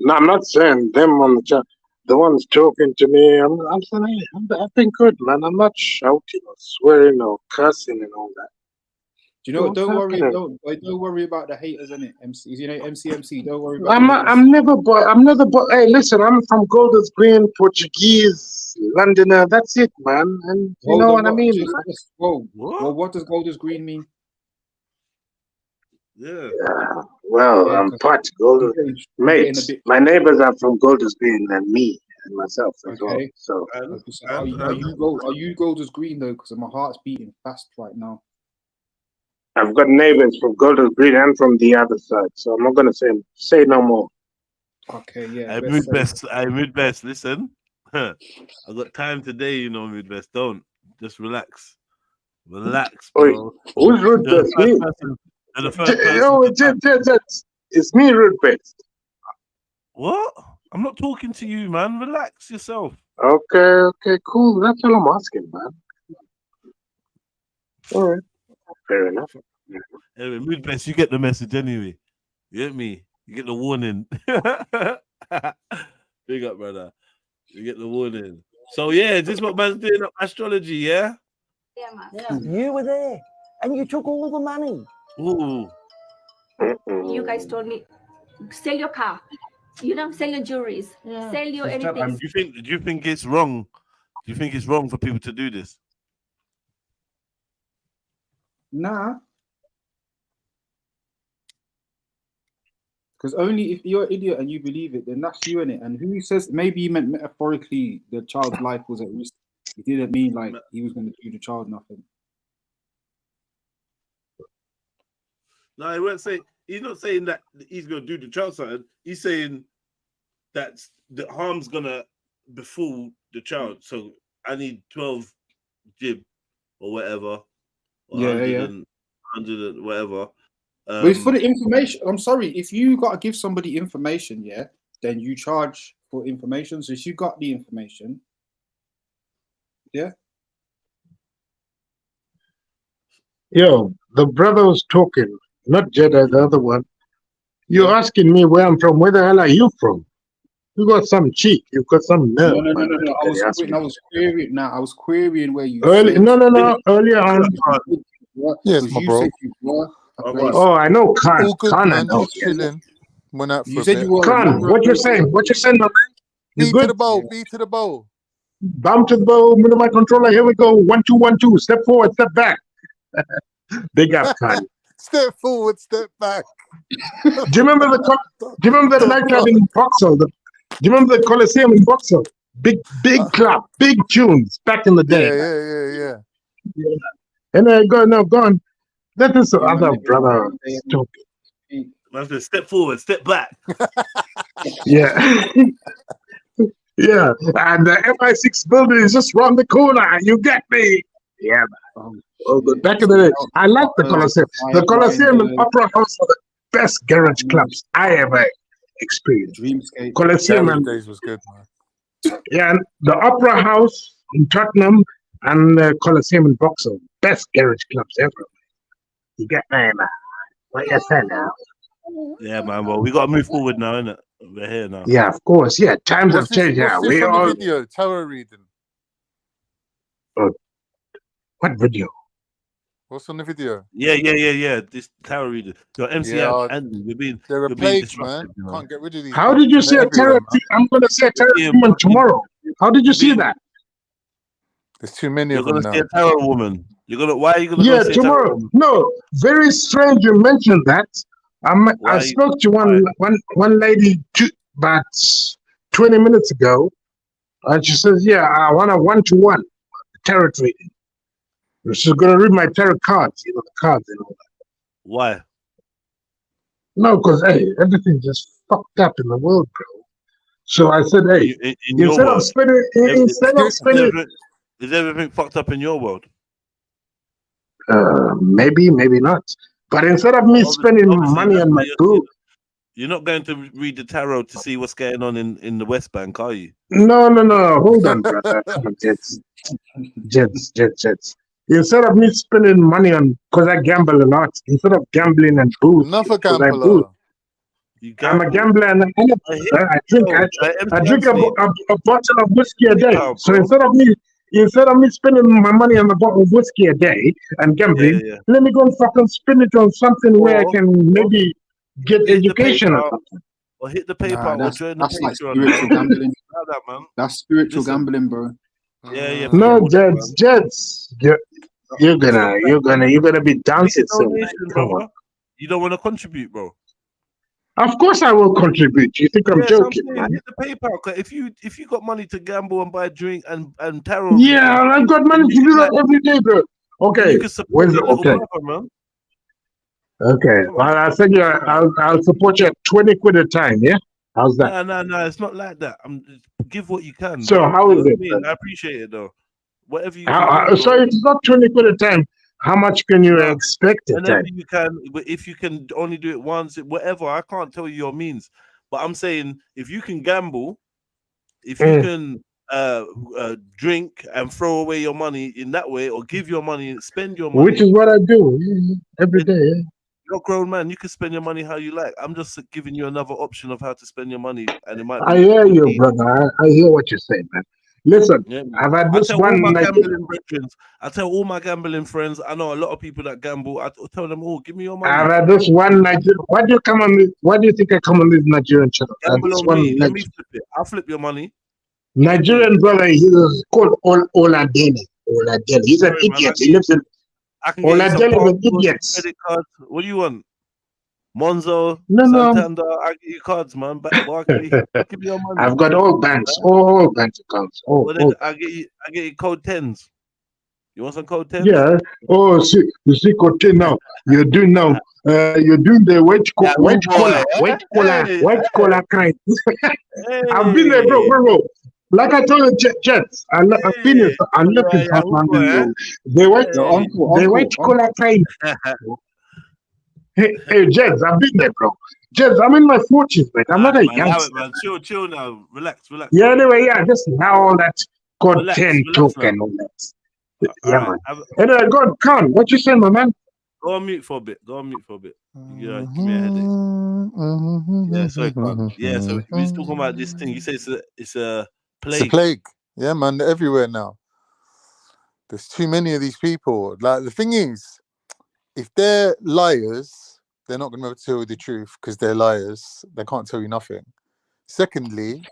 No, I'm not saying them on the chat. The ones talking to me, I'm saying, hey, I've been good, man. I'm not shouting or swearing or cursing and all that. Do you know what? Don't worry. Don't worry about the haters, innit? MCs, you know, MC. Don't worry about. I'm never. Hey, listen, I'm from Golders Green, Portuguese, Londoner. That's it, man. And you know what I mean. Whoa. Well, what does Golders Green mean? Yeah. Well, I'm part Golders. Mates, my neighbors are from Golders Green and me and myself as well. So, are you Golders Green though? Because my heart's beating fast right now. I've got neighbors from Golders Green and from the other side, so I'm not gonna say no more. Okay, yeah. I mood best. Listen, I've got time today, you know, mood best. Don't just relax, bro. Who's rude best? Me. It's me, rude best. What? I'm not talking to you, man. Relax yourself. Okay, cool. That's all I'm asking, man. All right, fair enough. Anyway, mood best, you get the message anyway. You get me? You get the warning. Big up, brother. You get the warning. So yeah, this is what man's doing up astrology, yeah? Yeah, man. You were there and you took all the money. Ooh. You guys told me, sell your car. You know, sell your jewelries. Sell your anything. Do you think it's wrong? Do you think it's wrong for people to do this? Nah. Because only if you're an idiot and you believe it, then that's you in it. And who says maybe he meant metaphorically the child's life was at risk. He didn't mean like he was going to do the child nothing. No, he won't say. He's not saying that he's going to do the child something. He's saying that the harm's going to befall the child. So I need 12 jib or whatever. Or 100 and whatever. But it's for the information. I'm sorry, if you got to give somebody information, then you charge for information. So if you got the information, Yo, the brother was talking, not Jedi, the other one. You're asking me where I'm from. Where the hell are you from? You got some cheek. You got some nerve. No. I was querying where you. Earlier on. Yes, my bro. Oh, I know Khan. All good, Khan, I man. know. Just chilling. Went out for You a said bit. you were. Khan, what you saying? What you saying, my man? You B to good? the bowl. B to the bowl. Bump to the bow, middle of my controller. Here we go. 1, 2, 1, 2. Step forward, step back. Big up, Khan. Step forward, step back. Do you remember the nightclub in Vauxhall? Do you remember the Coliseum in Vauxhall? Big club, big tunes back in the day. Yeah. And go on. That is the other brother. Man said, step forward, step back. Yeah. Yeah. And the MI6 building is just round the corner. You get me? Yeah, man. But back in the day, I like the Coliseum. The Coliseum and Opera House are the best garage clubs I ever experienced. Dreamscape. Coliseum and Days was good, man. yeah, and the Opera House in Tottenham and the Coliseum in Vauxhall, best garage clubs ever. You get me, man? What you say now? Yeah, man. Well, we got to move forward now, innit? We're here now. Yeah, of course. Yeah, times have changed. Yeah, What's we this on all. the video? Tarot reading. What video? What's on the video? Yeah. This tarot reader. Your MC and they're a being plague, disruptive, man. you know. Can't get rid of these. How did you see a tarot? I'm going to see a tarot woman tomorrow. How did you see that? There's too many You're of them gonna now. see a tarot woman. Why are you gonna Yeah, go see a tarot tomorrow. woman? No, very strange you mentioned that. I spoke to one lady about 20 minutes ago, and she says, "Yeah, I want a 1-to-1 tarot reading. She's gonna read my tarot cards, the cards and all that." Why? No, because hey, everything's just fucked up in the world, bro. So I said, hey, In your world, is everything fucked up in your world? Maybe not. But instead of me spending money on my booth, you're not going to read the tarot to see what's going on in the West Bank, are you? No. Hold on, brother. Come on, Jets. Instead of me spending money on, because I gamble a lot, instead of gambling and booze, enough a gambler. I'm a gambler and I drink a bottle of whiskey a day. So instead of me spending my money on a bottle of whiskey a day and gambling, let me go and fucking spend it on something where I can maybe get education or something. Or hit the PayPal or join the That's like Patreon. spiritual gambling. That, man. That's spiritual gambling, bro. Yeah. No, Jets. You're gonna be dancing soon. Come on. You don't want to contribute, bro. Of course I will contribute. You think I'm joking, man? Hit the PayPal. If you got money to gamble and buy a drink and tarot. Yeah, I've got money to do that every day, bro. Okay. You can support your little brother, man. Okay. Well, I said I'll support you at 20 quid a time, yeah? How's that? No, it's not like that. Give what you can. So bro. how is it? I appreciate it though. Whatever you so if it's not 20 quid a time, how much can you expect it? Whenever you can, if you can only do it once, whatever. I can't tell you your means, but I'm saying if you can gamble, if you can drink and throw away your money in that way, or give your money, spend your money, which is what I do every day. Yeah. You're a grown man. You can spend your money how you like. I'm just giving you another option of how to spend your money, and it might. I hear you, brother. I hear what you're saying, man. Listen, I've had this one. I tell all my gambling friends. I know a lot of people that gamble. I tell them all, give me your money. I've had this one Nigerian. Why do you think I come on this Nigerian channel? Gamble on me. Let me flip it. I'll flip your money. Nigerian brother, he's called Oladele. He's an idiot. He lives in. Oladele is an idiot. Credit cards. What do you want? Monzo, No. Santander, I get you cards, man. Barclays, give me your money. I've got all banks accounts. I get you code 10s. You want some code 10s? Yeah. Oh, you see code 10 now. You're doing the white collar kind. I've been there, bro. Like I told you, Jets, I've been there. I left this house, man. The white collar kind. Hey, Jeds, I've been there, bro. Jeds, I'm in my 40s, man. I'm not a youngster. Man. Chill now. Relax. Yeah, anyway, just now all that code 10 talk and all that. Man. Anyway, go on, Khan. What you saying, my man? Go on mute for a bit. Yeah, give me a headache. Yeah, sorry, Khan. Yeah, so we was talking about this thing. You say it's a plague. It's a plague. Yeah, man. They're everywhere now. There's too many of these people. Like, the thing is, if they're liars, they're not going to be able to tell you the truth because they're liars. They can't tell you nothing. Secondly,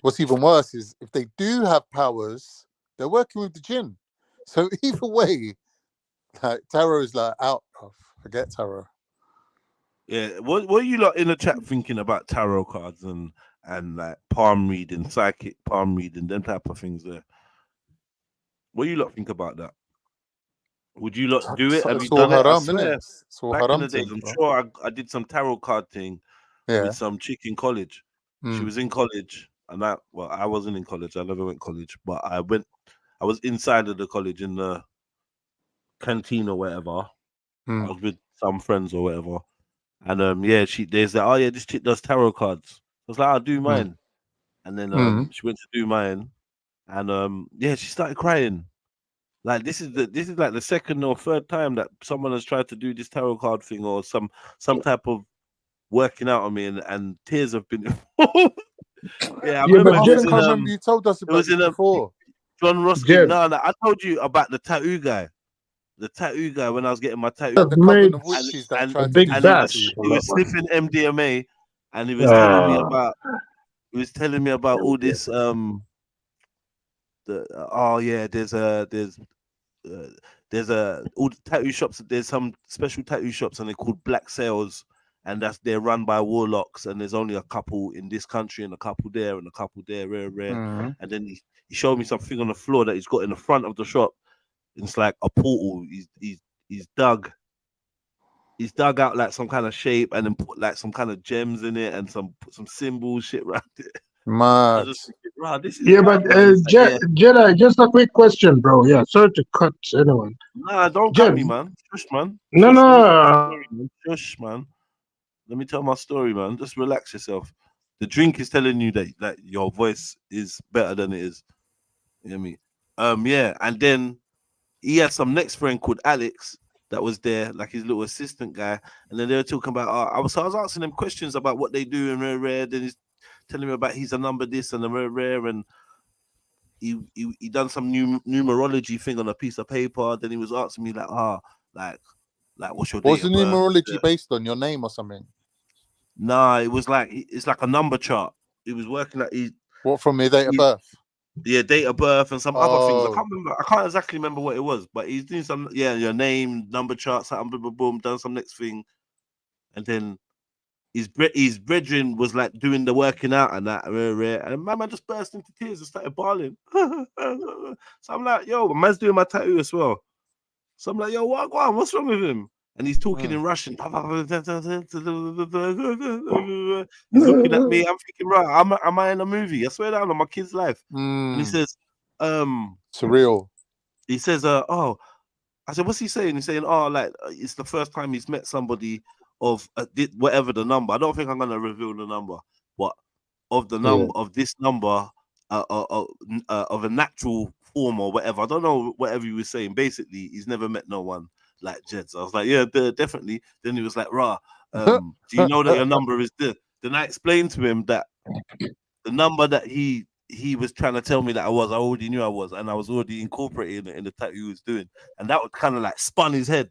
what's even worse is if they do have powers, they're working with the jinn. So either way, like tarot is like out of. Forget tarot. Yeah, what are you lot in the chat thinking about tarot cards and like palm reading, psychic palm reading, them type of things there? What do you lot think about that? Would you lot do it? Have you done it? I swear, back in the days, I'm sure I did some tarot card thing with some chick in college. She was in college, and I wasn't in college. I never went to college, but I was inside of the college in the canteen or whatever. I was with some friends or whatever. And there's that, oh yeah, this chick does tarot cards. I was like, I'll do mine. And then she went to do mine. And she started crying. Like this is like the second or third time that someone has tried to do this tarot card thing or some type of working out on me, and tears have been involved. I remember you told us about it before. John Ruskin. No, I told you about the tattoo guy. The tattoo guy when I was getting my tattoo. The big bash. He was sniffing MDMA, and he was telling me about all this. There's all the tattoo shops. There's some special tattoo shops, and they're called black sales, and they're run by warlocks. And there's only a couple in this country, and a couple there, and a couple there, rare. And then he showed me something on the floor that he's got in the front of the shop. It's like a portal. He's dug out like some kind of shape and then put like some kind of gems in it and some symbols shit around it. Mad. But Jedi, just a quick question, bro. Yeah, sorry to cut anyone. Nah, don't cut me, man. Shush, man. No. Shush, man. Let me tell my story, man. Just relax yourself. The drink is telling you that your voice is better than it is. You know what I mean? And then he had some next friend called Alex that was there, like his little assistant guy. And then they were talking about, I was asking them questions about what they do in rare. Then he's telling me about he's a number this and a rare. And he done some numerology thing on a piece of paper. Then he was asking me like what's your date? Was the numerology based on your name or something? Nah, it's like a number chart. He was working like what from your date of birth? Yeah, date of birth and some other things. I can't remember. I can't exactly remember what it was, but he's doing some. Yeah, your name, number chart, something, boom, boom, boom, done some next thing, and then his brethren was like doing the working out and that, and my man just burst into tears and started bawling. So I'm like, yo, my man's doing my tattoo as well. So I'm like, yo, what's wrong with him? And he's talking in Russian. He's looking at me. I'm thinking, right, am I in a movie? I swear down on my kid's life. And he says, surreal. He says, I said, what's he saying? He's saying, like it's the first time he's met somebody of whatever the number. I don't think I'm gonna reveal the number, but of the number of this number of a natural form or whatever. I don't know whatever he was saying. Basically, he's never met no one like Jeds. I was like, yeah, definitely. Then he was like, do you know that your number is this? Then I explained to him that the number that he was trying to tell me that I already knew I was, and I was already incorporating it in the tattoo he was doing, and that would kind of like spun his head.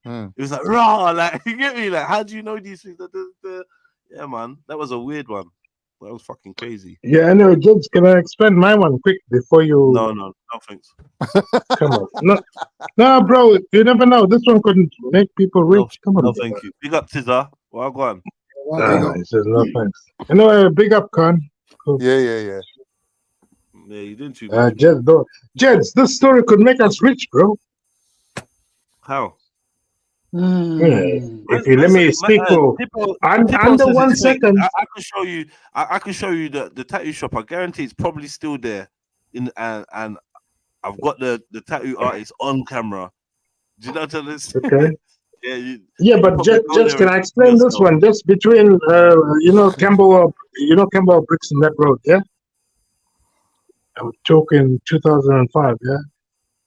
It was like, like, you get me? Like, how do you know these things? Yeah, man, that was a weird one. That was fucking crazy. Yeah, I know. Jens, can I explain my one quick before you? No, thanks. Come on, no, bro. You never know. This one couldn't make people rich. Come on. No, thank you. Big up, Tizza. Well, go on. He says no thanks. Anyway, big up, Khan. Cool. Yeah. Yeah, you didn't too much. Jens, this story could make us rich, bro. How? If you let me speak for under 1 second, I can show you the tattoo shop. I guarantee it's probably still there. And I've got the tattoo artist on camera. Do you know what I'm saying? Okay. But just can I explain this one? Just between Campbell Bricks and that road, yeah. I'm talking 2005, yeah.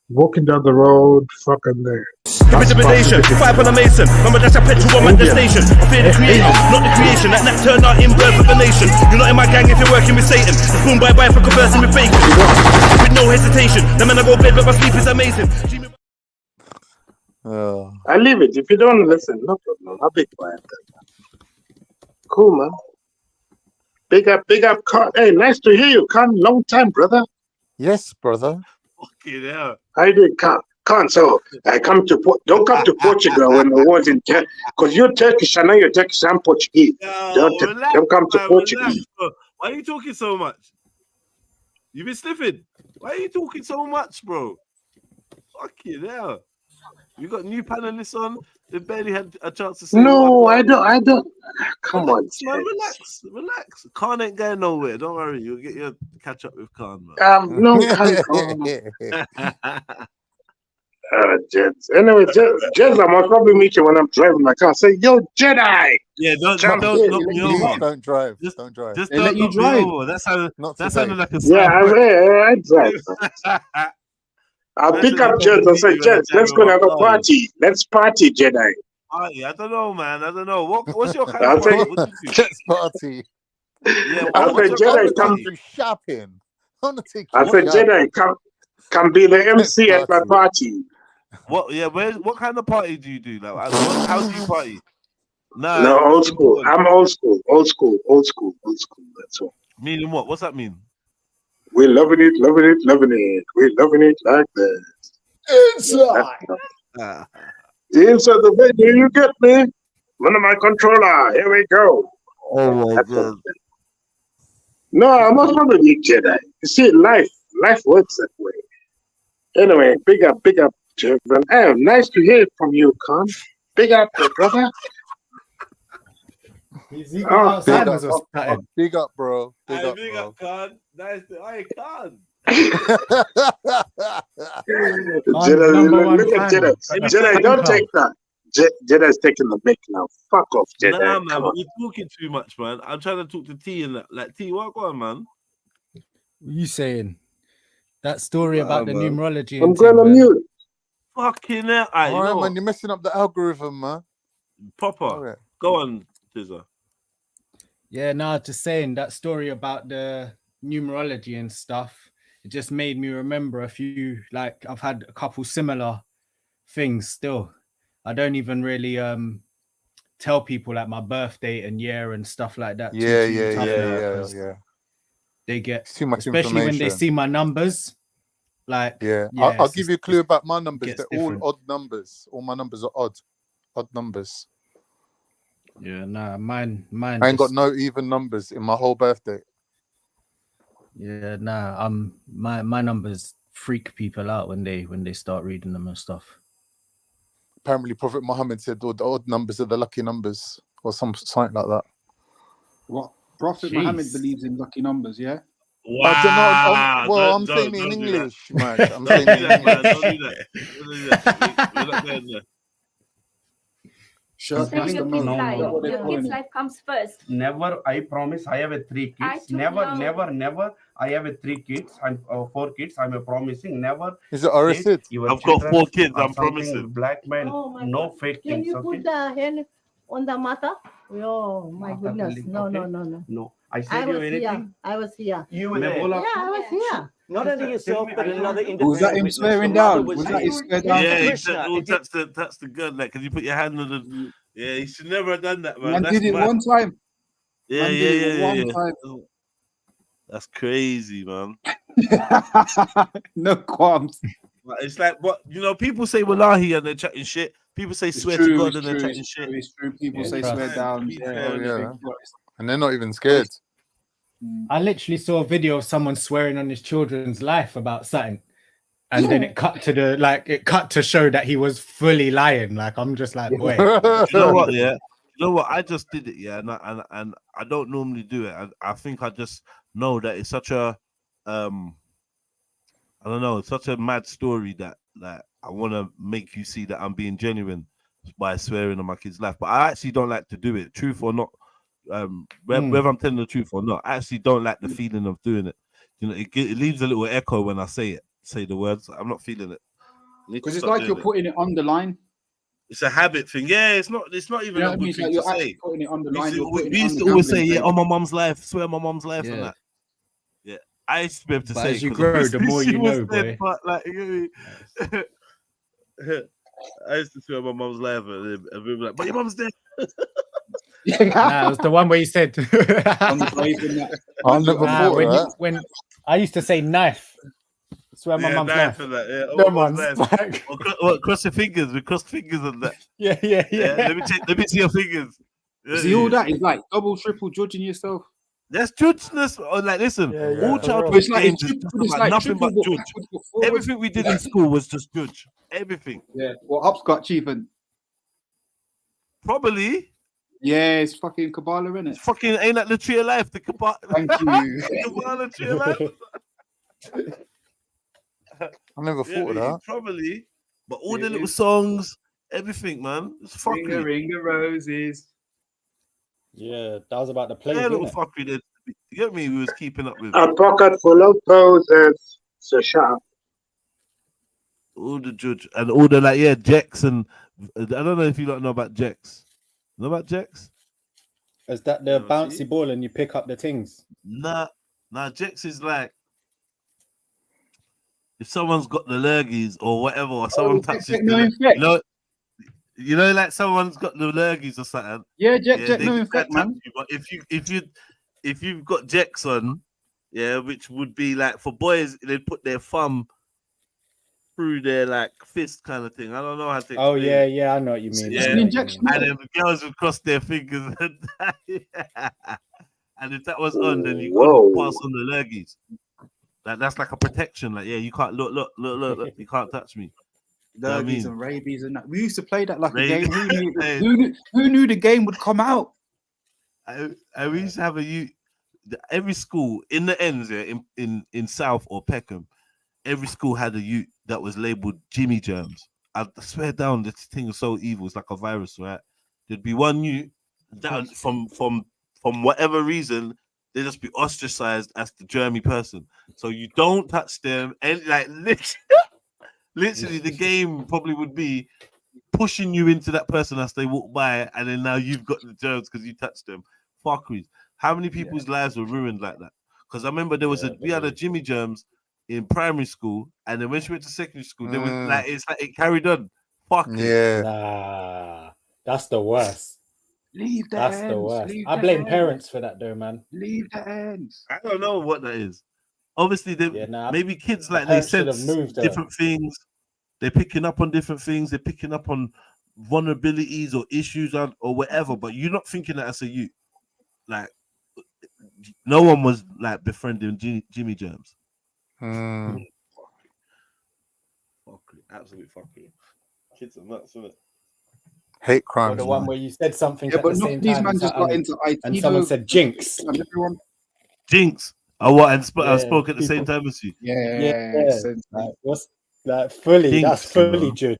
Walking down the road, fucking there. Intimidation, five on a mason. Remember that's a petrol I'm at the station. I fear the creator, not the creation. That turned out in birth of a nation. You're not in my gang if you're working with Satan. It's boom bye bye for conversing with bacon. With no hesitation. The man I go bed but my sleep is amazing. Oh. I leave it. If you don't listen, no problem. I'll be quiet. Cool, man. Big up, Con. Hey, nice to hear you, Con. Long time, brother. Yes, brother. Fucking hell. How you doing, Con? Con, so I come to don't come to Portugal when the war's in because you're Turkish, I know you're Turkish, I'm Portuguese. Don't come to Portugal. Relax, bro. Why are you talking so much? You been sniffing? Why are you talking so much, bro? Fucking hell. You got new panelists on. They barely had a chance to say. No, I don't. Come on, man. Relax. Khan ain't going nowhere. Don't worry. You'll get your catch up with Khan, man. No, Khan. Jeds. Anyway, Jeds, I must probably meet you when I'm driving my car. Say, yo, Jedi. Yeah, don't knock me over. Don't drive. Just don't drive. Just They don't let you knock me drive. over. That sounded like a Yeah, I drive. I'll pick up Jeds and say, Jeds, let's go have a party. Let's party, Jedi. Party? I don't know, man. I don't know. What's your kind I'll of party? take What do you do? Jets party. Yeah, I'll say, Jedi, come. You shopping. I want to take you I said, shopping. Jedi, come be the MC at my party. What? Yeah, what kind of party do you do? Like, how do you party? Nah, No, old school. I'm old school. Old school. That's all. Meaning what? What's that mean? We're loving it. We're loving it like that. Inside. Inside the venue, you get me? One of my controller. Here we go. Oh my God. No, I must not be Jedi. You see, life works that way. Anyway, big up, Jevon. Hey, nice to hear from you, Khan. Big up, brother. Big up, bro. Big up, Khan. Nice to Khan. Jedi, don't take that. Jedi's taking the mic now. Fuck off, Jedi. Nah, man, you're talking too much, man. I'm trying to talk to T and that. Like, T, what going on, man? What are you saying? That story about the numerology. I'm going on mute. Fucking hell. All right, man, you're messing up the algorithm, man. Proper. Okay. Go on, Tizza. Yeah, no, just saying that story about the numerology and stuff. It just made me remember a few, like I've had a couple similar things still. I don't even really tell people like my birthday and year and stuff like that. Yeah. They get too much especially when they see my numbers. Like I'll give you a clue about my numbers. They're all odd numbers. All my numbers are odd numbers. Yeah, nah, mine. I ain't got no even numbers in my whole birthday. Yeah, nah. My numbers freak people out when they start reading them and stuff. Apparently, Prophet Muhammad said all the odd numbers are the lucky numbers, or something like that. What? Prophet Muhammad believes in lucky numbers, yeah? Wow. I'm saying it in English, man. I'm saying it in English. Don't do that. We're not going there. Your kid's life comes first. Never, I promise. I have 3 kids. Never. I have 3 kids. I'm 4 kids. I'm promising. Never. Is it Arasid? I've got 4 kids. I'm promising. Black man, no fake Can things. you put the hand on the mata? Oh my goodness! No. No. I said you anything. I was here. You were there. Yeah, I was here. Not only yourself, but another individual. Was that him swearing down? Was that his swear down? Yeah, that's the gun. Like, can you put your hand on the? Yeah, he should never have done that, man. Man did it one time. Yeah. That's crazy, man. No qualms. It's like what people say wallahi and they're chatting shit. People say swear to God and they're chatting shit. It's true. People say swear down. And they're not even scared. I literally saw a video of someone swearing on his children's life about something, and then it cut to show that he was fully lying. Like, I'm just like, wait. You know what? Yeah, you know what? I just did it. Yeah, and I don't normally do it. I think I just know that it's such a I don't know, it's such a mad story that I want to make you see that I'm being genuine by swearing on my kid's life. But I actually don't like to do it, truth or not. Whether I'm telling the truth or not, I actually don't like the feeling of doing it. You know, it leaves a little echo when I say the words. I'm not feeling it because it's like you're putting it on the line. It's a habit thing. Yeah, it's not even a good thing to say. Putting it on the line. We used to always say, yeah, on my mom's life, swear on my mom's life, and that. Yeah, I used to be able to say. As you grow, the more you know, boy. I used to swear my mum's live and we were like, but your mum's dead. Nah, it was the one where you said. I never thought when, of that. when I used to say knife. Swear my mum's knife. And that, yeah. No Oh, one's nice. like... What, cross your fingers. We crossed fingers on that. Yeah. Let me see your fingers. See, all that is like double, triple judging yourself. That's judginess. Oh, like, listen, all childhood It's like, games it's is triple, it's about like nothing but triple, judge. Everything we did in school was just judge. Everything. Yeah. Well, hopscotch even. Probably. Yeah, it's fucking Kabbalah, innit? It's fucking ain't that the tree of life? The Kabbalah. Thank you. Kabbalah tree of life. I never thought of that. Probably. But all the little songs, everything, man. It's fucking. Ring of roses. Yeah, that was about the plays. Yeah, little fuckery that you get me. We was keeping up with A pocket full of poses. So shut up. all the judge and all the Jex and I don't know if you don't know about Jex. Know about Jex? Is that the bouncy ball and you pick up the things? Nah. Jex is like if someone's got the lurgies or whatever, or someone touches you know, like someone's got the lurgies or something. Yeah, Jex, no infect, man. But if you've got Jex on, yeah, which would be like for boys, they'd put their thumb through their like fist kind of thing. I don't know how to explain. Oh yeah, I know what you mean. Yeah, and then the girls would cross their fingers. And if that was on, then you couldn't pass on the lurgies. That's like a protection. Like, yeah, you can't look, you can't touch me. Lurgies and rabies and that. We used to play that like a game. Who knew the game would come out? We used to have every school in the ends, in South or Peckham, every school had a youth that was labeled Jimmy Germs. I swear down, this thing was so evil. It's like a virus, right? There'd be one youth that from whatever reason, they just be ostracized as the germy person. So you don't touch them, and like literally the game probably would be pushing you into that person as they walk by, and then now you've got the germs because you touched them. Fuckeries. How many people's lives were ruined like that? Because I remember we had a Jimmy Germs in primary school, and then when she went to secondary school, there was like it carried on. Fuck yeah. Nah, that's the worst. Leave the That's ends. the worst. Leave I the blame ends. parents for that, though, man. Leave the ends. I don't know what that is. Obviously, maybe kids like they sense different things. They're picking up on different things. They're picking up on vulnerabilities or issues or whatever. But you're not thinking that as a youth. Like, no one was like befriending Jimmy Germs. Fuckery. Absolute fuckery. Kids are nuts, isn't it? Hate Or crimes. the one where you said something Yeah, at but the not same these time man just got into IT. and someone said jinx. And everyone. Jinx. I what? And I Yeah, spoke at the same people- time as you. Yeah. Like, what's that fully? Jinx, That's fully bro. judge.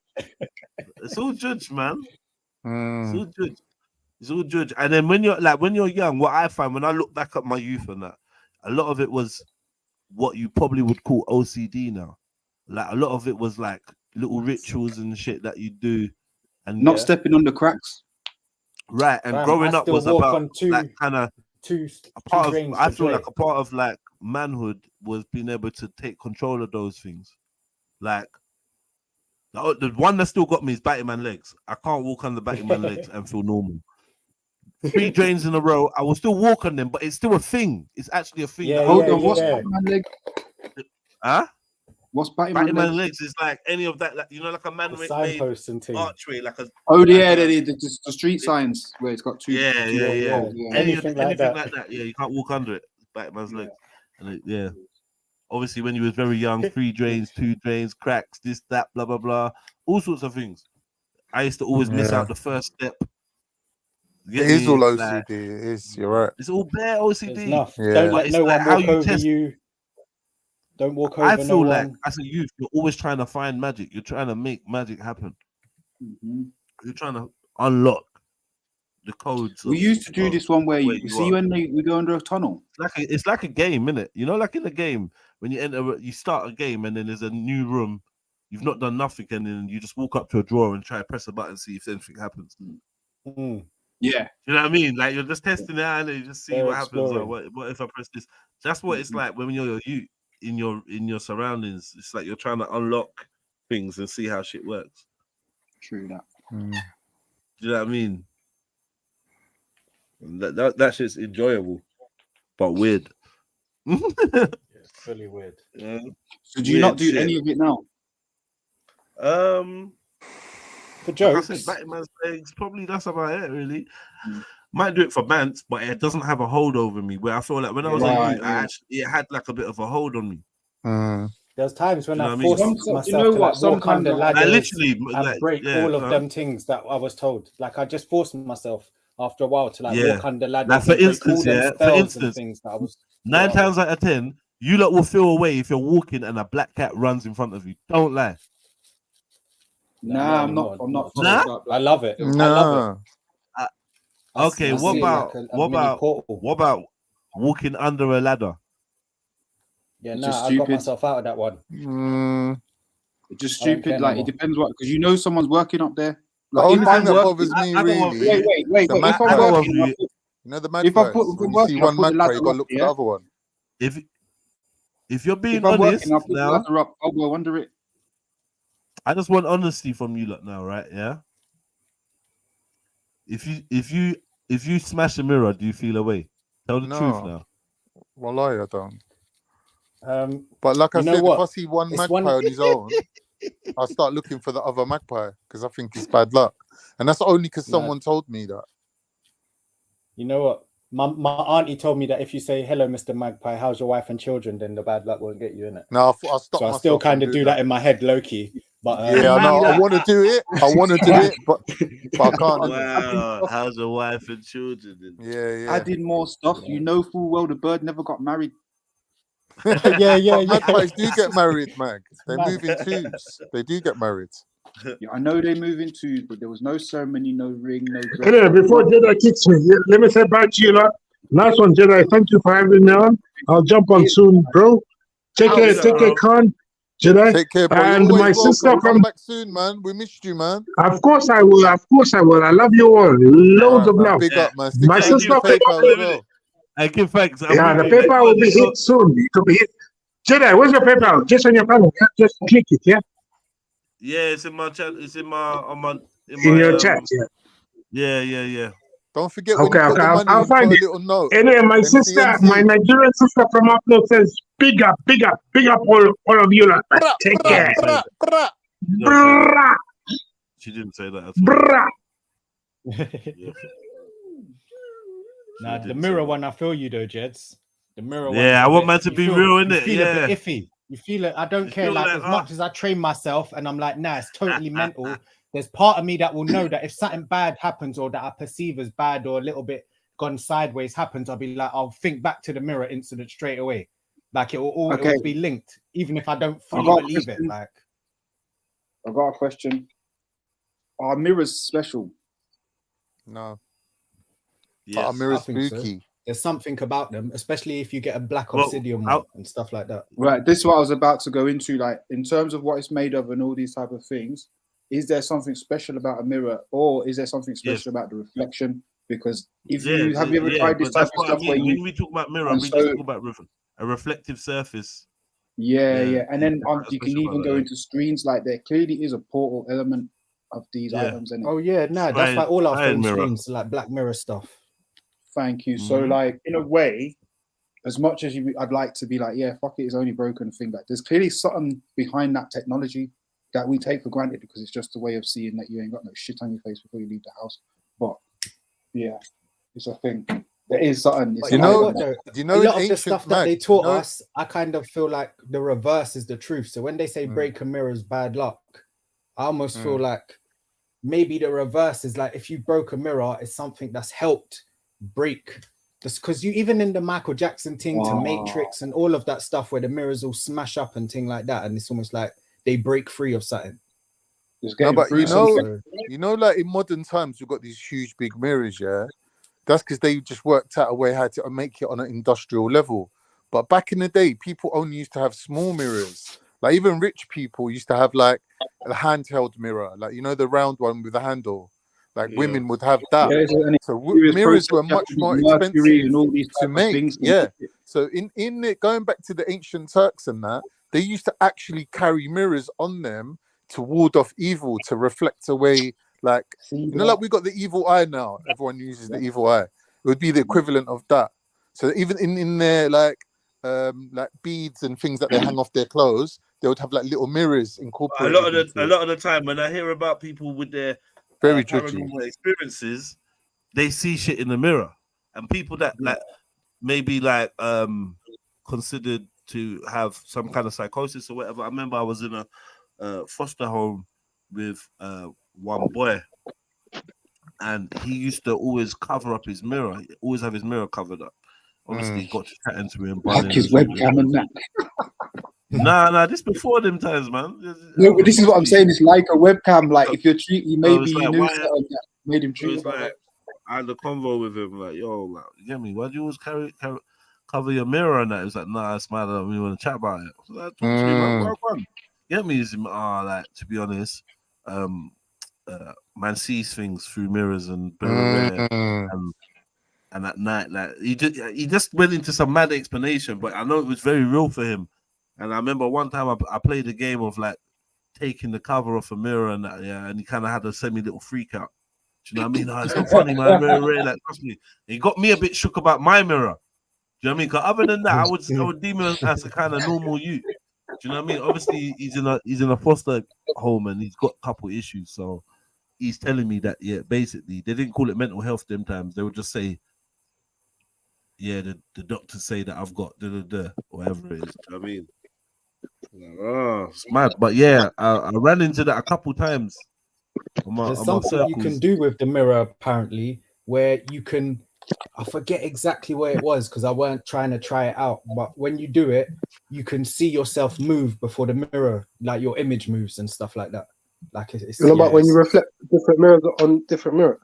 It's all judge, man. It's all judge. It's all judge. And then when you're young, what I find when I look back at my youth and that, a lot of it was what you probably would call OCD now. Like a lot of it was like little rituals and shit that you do, and Not stepping on the cracks. right. And Fam, growing I up still was walk about on two like kind of two a part of. drains I to feel play. like a part of like manhood was being able to take control of those things. Like the one that still got me is batting man legs. I can't walk on the batting man legs and feel normal. 3 drains in a row, I will still walk on them, but it's still a thing. It's actually a thing. Yeah, Hold on, yeah. what's batting man leg? Huh? What's batting Batting man man leg? legs is like any of that, like you know, like a man The made signposts and things. archway, like a Oh yeah, the street signs where it's got two. yeah. Anything Anything like like that. that. Yeah, you can't walk under it. Batting man's legs. And yeah. Obviously, when you was very young, 3 drains, 2 drains, cracks, this, that, blah, blah, blah, all sorts of things. I used to always miss out the first step. It is all OCD. It is. You're right. It's all bare OCD. There's enough. Yeah. Don't But let it's no like one how walk you over test. you. Don't walk over I feel no like one. as a youth, you're always trying to find magic. You're trying to make magic happen. You're trying to unlock the codes. We used to do this one where you see when we go under a tunnel. It's like a game, innit? You know, like in a game when you start a game and then there's a new room. You've not done nothing, and then you just walk up to a drawer and try to press a button and see if anything happens. Yeah, you know what I mean? Like you're just testing it out and you just see They're what happens. Or exploring. what if I press this? That's what it's like when you're in your surroundings. It's like you're trying to unlock things and see how shit works. True that. Mm. Do you know what I mean? That shit's enjoyable, but weird. It's fully weird. Yeah. So do you not do any of it now? For Like I jokes. said, Batman's legs, probably that's about it, really. Might do it for bants, but it doesn't have a hold over me. Where I feel like when I was a youth, it had like a bit of a hold on me. There's times when Do you know I what I mean? forced myself to like walk under ladders literally, and like, break yeah, all of them things that I was told. Like I just forced myself after a while to like walk under ladders Like for and break instance, all them for spells and instance, things that I was 9 times out of 10, you lot will feel away if you're walking and a black cat runs in front of you. Don't lie. Nah, I'm not. Nah? I love it. I love it. No. Okay, I what see it about like a mini portal. what about walking under a ladder? Yeah, It's no, just I got stupid. myself out of that one. It's just I don't care stupid. no Like more. it depends what, because you know someone's working up there. The Like only if thing I'm that working, bothers me I don't want really, wait. the If I'm magpies. working, You know the magpies. if I put When you see one magpie, you gotta look for the other one. If you're being if I'm honest working, I'll put the now, ladder up. I'll go under it. I just want honesty from you lot now, right? Yeah. If you smash a mirror, do you feel away? Tell the truth now. Wallahi, I don't. But like I you know said, what? if I see one It's magpie one- on his own, I'll start looking for the other magpie because I think it's bad luck. And that's only because Nah. someone told me that. You know what? My auntie told me that if you say hello, Mr. Magpie, how's your wife and children, then the bad luck won't get you in it. No, I'll stop So I myself still from kind of doing do that in my head, low key. But Yeah, I know. I want to do it. I want to do it, but I can't. Wow, how's your wife and children? Yeah. Adding more stuff. You know full well the bird never got married. But magpies do get married, Mag. They Mad. move in twos. They do get married. Yeah, I know they move in twos, but there was no ceremony, no ring, no dress. Anyway, before Jedi kicks me, let me say bye to you lot. Last one, Jedi. Thank you for having me on. I'll jump on soon, bro. Take care, Khan. Jedi. Take care, bro. And You're my always sister welcome. from. Come back soon, man. We missed you, man. Of course I will. Of course I will. I love you all. Loads Alright, of man. love. Big up, man. Stick My around to sister. the PayPal as well. I give thanks. Yeah, the PayPal will be hit soon. It will be hit. Jedi, where's your PayPal? Just on your panel. Yeah? Just click it. Yeah. Yeah, it's in my chat. It's in my In your chat. Yeah. Yeah. Don't forget Okay, when you put the money I'll in, find put it. a little note. Anyway, my sister, MCMC. my Nigerian sister from up north says, big up all of you lot. Take care. Brah. She didn't say that at all. Brah. Nah, the mirror one, I feel you though, Jeds. The mirror one. Yeah, I want man to you be feel- real, you innit? feel Yeah. a bit iffy. You feel it. I don't care. feel Like like, as much as I train myself, and I'm like, nah, it's totally mental. There's part of me that will know that if something bad happens or that I perceive as bad or a little bit gone sideways happens, I'll be like, I'll think back to the mirror incident straight away. Like it will all it Okay. will be linked, even if I don't I fully got a believe it. question. Like I got a question. Are mirrors special? No. Yes, Our mirror's I think so. spooky. There's something about them, especially if you get a black Well, obsidian one and stuff like that. Right, this is what I was about to go into. Like, in terms of what it's made of and all these type of things, is there something special about a mirror, or is there something special about the reflection? Because if you have you ever tried this but type that's of what I stuff mean. where you When we talk about mirror, and we so- just talk about a reflective surface. yeah, and then That's you can special even about go that. into screens. Like there clearly is a portal element of these Yeah. items in it. Oh yeah, no, that's Try why all our and phone mirror. screens are like Black Mirror stuff. Thank you. So, Mhm. like, in a way, as much as I'd like to be like, yeah, fuck it, it's only broken thing. Like, there's clearly something behind that technology that we take for granted because it's just a way of seeing that you ain't got no shit on your face before you leave the house. But yeah, it's a thing. There is something. It's But you know what, an though? Do you know a in lot of the ancient stuff that Mag, they you taught know- us, I kind of feel like the reverse is the truth. So when they say break a mirror is bad luck, I almost feel like maybe the reverse is like if you broke a mirror, it's something that's helped break. Because you even in the Michael Jackson thing to Matrix and all of that stuff where the mirrors all smash up and thing like that, and it's almost like they break free of something. No, but you something. know, like in modern times, we've got these huge big mirrors, yeah? That's because they just worked out a way how to make it on an industrial level. But back in the day, people only used to have small mirrors. Like even rich people used to have like a handheld mirror, like, you know, the round one with the handle. Like women would have that. Yeah, and So serious mirrors process, were you have much to use more mercury expensive and all these to type of make. things to Yeah. make it. So in it, going back to the ancient Turks and that, they used to actually carry mirrors on them to ward off evil, to reflect away, like like we got the evil eye now. Everyone uses the evil eye. It would be the equivalent of that. So even in their like beads and things that they hang off their clothes, they would have like little mirrors incorporated. A lot of the time when I hear about people with their very paranormal experiences, they see shit in the mirror, and people that like maybe like considered to have some kind of psychosis or whatever. I remember I was in a foster home with one boy, and he used to always cover up his mirror. He always have his mirror covered up. Obviously, he got to chatting to him. Like his webcam and that. Nah, this before them times, man. No, but this is what I'm saying. It's like a webcam. Like if you're treating, maybe like, you knew something that made him treat. Like, I had a convo with him, like, yo, like, you get me? Why do you always cover your mirror and that? He was like, nah, it's mad. We want to chat about it. I was like, talk to me, man. Go on. Get me? Like, to be honest, man sees things through mirrors and and at night, like he just went into some mad explanation, but I know it was very real for him. And I remember one time I played a game of like taking the cover off a mirror and that, yeah, and he kind of had a little freak out. Do you know what I mean? Oh, it's not funny, man. Very, like, trust me. He got me a bit shook about my mirror. Do you know what I mean? Because other than that, I would deem him as a kind of normal youth. Do you know what I mean? Obviously, he's in a foster home and he's got a couple issues. So he's telling me that, yeah, basically they didn't call it mental health them times. They would just say, yeah, the doctors say that I've got whatever it is. Do you know what I mean? Oh, it's mad. But yeah, I ran into that a couple times. There's something you can do with the mirror, apparently, where you can. I forget exactly where it was because I weren't trying to try it out. But when you do it, you can see yourself move before the mirror, like your image moves and stuff like that. Like it's. You know about when you reflect different mirrors on different mirror?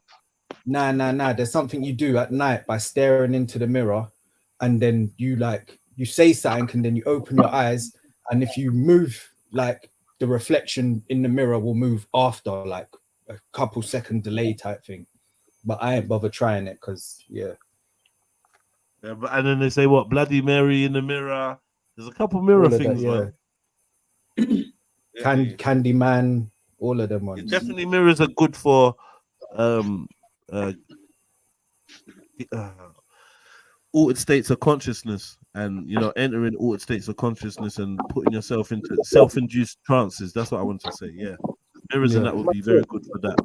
Nah. There's something you do at night by staring into the mirror, and then you say something, and then you open your eyes, and if you move, like the reflection in the mirror will move after, like a couple second delay type thing. But I ain't bother trying it because yeah. But and then they say what Bloody Mary in the mirror. There's a couple mirror things, that, yeah. Candyman, all of them ones. Definitely mirrors are good for altered states of consciousness, and entering altered states of consciousness and putting yourself into self-induced trances. That's what I want to say. Yeah, mirrors and that would be very good for that.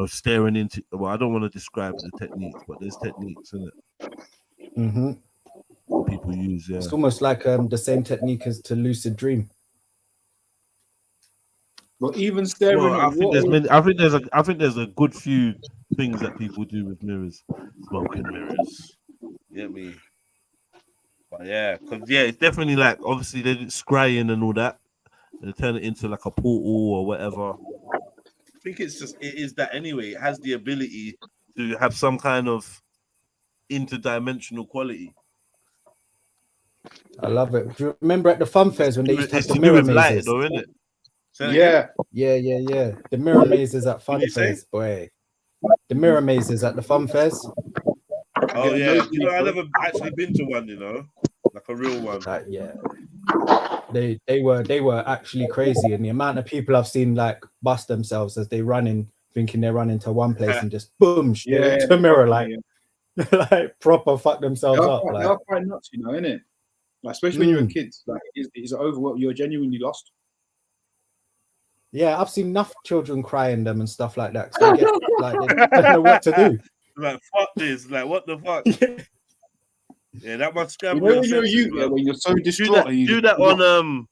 Staring into. Well, I don't want to describe the techniques, but there's techniques in it. Mm-hmm. People use. Yeah, it's almost like the same technique as to lucid dream. But even staring. Well, I think there's a good few things that people do with mirrors, smoking mirrors. You get me? But yeah, because it's definitely like obviously they did scrying and all that. They turn it into like a portal or whatever. I think it is that anyway. It has the ability to have some kind of interdimensional quality. I love it. Do you remember at the fun fairs when they used to have the mirror mazes? Light, though, isn't it? Yeah. The mirror mazes at fun fairs, boy. The mirror mazes at the fun fairs. Oh yeah, I've never actually been to one. Like a real one. Yeah. They were actually crazy, and the amount of people I've seen like bust themselves as they run in, thinking they're running to one place and just boom, straight to the mirror, like proper fuck themselves up. They are quite nuts, isn't it? Like, especially when you're kids, like it's overwhelmed. You're genuinely lost. Yeah, I've seen enough children cry in them and stuff like that. They get, they don't know what to do. Like fuck this, like what the fuck? Yeah, that must scare me. When you're so distraught, do that on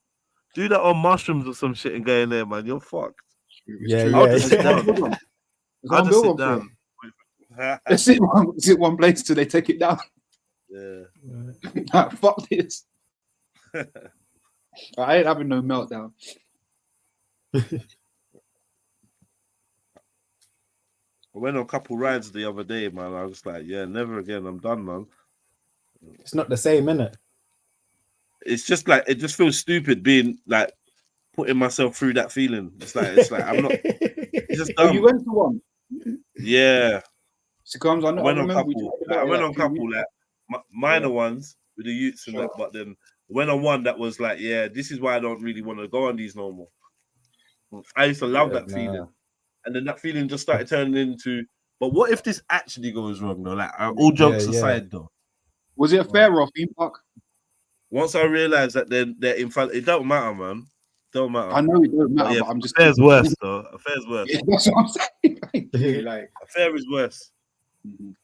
mushrooms or some shit and go in there, man. You're fucked. I'll just sit down. Let's sit one place till they take it down. Yeah. Fuck this. I ain't having no meltdown. I went on a couple rides the other day, man. I was like, yeah, never again. I'm done, man. It's not the same, innit? It's just like it just feels stupid being like putting myself through that feeling. It's like I'm not. It's just dumb. Oh, you went to one? Yeah. So comes, I went on a couple like minor ones with the youths and that, but then went on one that was like, yeah, this is why I don't really want to go on these no more. I used to love that feeling, and then that feeling just started turning into. But what if this actually goes wrong though? Like all jokes aside, though, was it a fair or theme park? Once I realized that they're in front, it don't matter, man. Don't matter. I know it don't matter, but but I'm just. Affair's worse, though. Affair's worse. Yeah, that's what I'm saying. Thank you. Like affair is worse.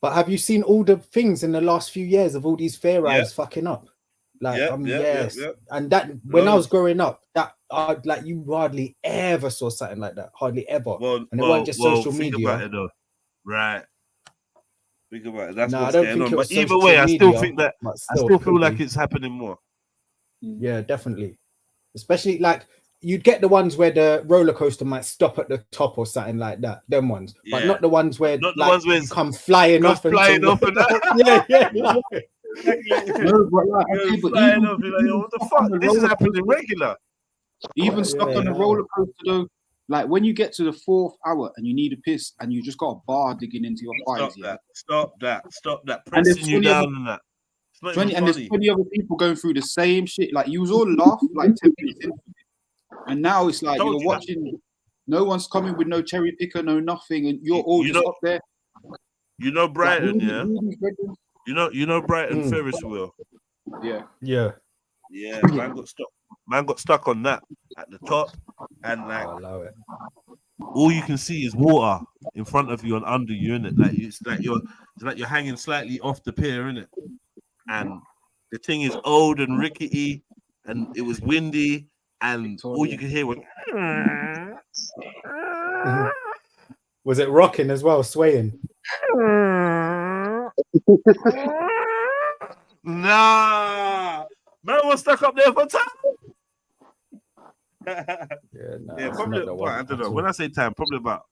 But have you seen all the things in the last few years of all these fair rides fucking up? Like, yes. And that when I was growing up, that like you hardly ever saw something like that. Hardly ever. And it wasn't just social think media. About it, though. Right. Think about it. That's No, what's I don't going think on. it But was either social way, I still media, think that but I still feel could like be. it's happening more. Yeah, definitely. Especially like you'd get the ones where the roller coaster might stop at the top or something like that. Them ones, but not the ones where Not the like ones where you come flying off and flying off and yeah. No, but like, okay, but flying even, off, you're like, yo, what the fuck? This is happening regular. Even stuck on the roller coaster though, like when you get to the 4th hour and you need a piss and you just got a bar digging into your thighs. Stop that. And there's Pressing you 20 down other, and that. It's not 20 even and funny. there's 20 other people going through the same shit. Like you was all laugh like 10 minutes in. And now it's like you're watching, no one's coming with no cherry picker, no nothing, and you're all just up there. You know Brighton, Like, yeah? You know Brighton Ferris wheel. Yeah. Yeah. Yeah, man got stuck on that at the top, and like all you can see is water in front of you and under you, innit? Like it's like you're hanging slightly off the pier, innit? And the thing is old and rickety, and it was windy, and all you could hear was. Was it rocking as well, swaying? Nah, man was stuck up there for time. Probably. I don't know. When I say time, probably about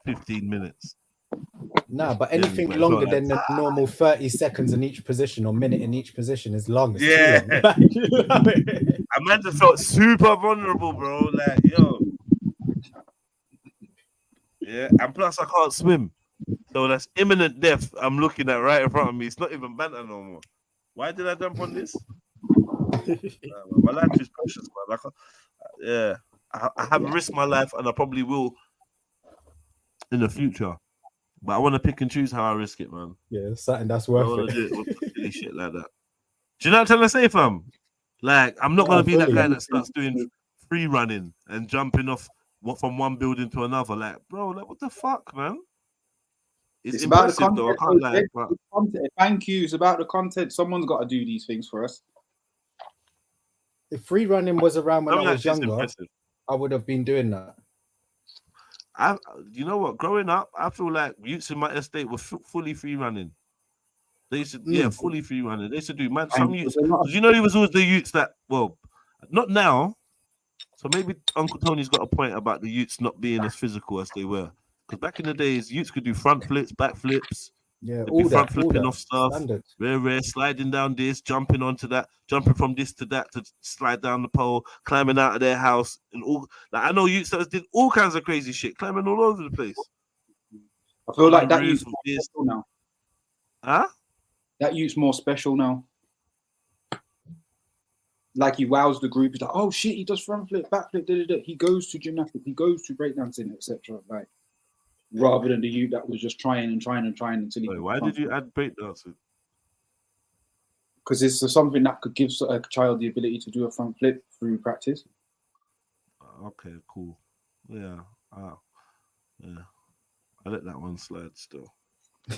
15 minutes. No, but anything longer than the normal 30 seconds in each position or minute in each position is long. It's too long. Amanda felt super vulnerable, bro. Like, yo. Yeah, and plus I can't swim. So that's imminent death I'm looking at right in front of me. It's not even banter no more. Why did I jump on this? My life is precious, man. I have risked my life and I probably will in the future. But I want to pick and choose how I risk it, man. Yeah, something that's worth I want it. to do it with silly shit like that. Do you know what I'm trying to say, fam? Like, I'm not going to be that guy that starts doing free running and jumping off from one building to another. Like, bro, like, what the fuck, man? It's about the impressive, though. I can't lie. But... Thank you. It's about the content. Someone's got to do these things for us. If free running was around when I was younger, impressive. I would have been doing that. You know what? Growing up, I feel like youths in my estate were fully free running. They used to, fully free running. They used to do, man, some youths. You know, he was always the youths that, well, not now. So maybe Uncle Tony's got a point about the youths not being as physical as they were. Because back in the days, youths could do front flips, back flips. Yeah, all be front flipping off stuff. Rare, sliding down this, jumping onto that, jumping from this to that to slide down the pole, climbing out of their house, and all. Like I know youths that did all kinds of crazy shit, climbing all over the place. I feel like that youth's more special now. Huh? That youth's more special now. Like he wows the group. He's like, oh shit, he does front flip, back flip, He goes to gymnastics, he goes to breakdancing, etc. Like. Rather than the youth that was just trying until he. Why did you add breakdancing? Because it's something that could give a child the ability to do a front flip through practice. Okay, cool. Yeah, yeah. I let that one slide still.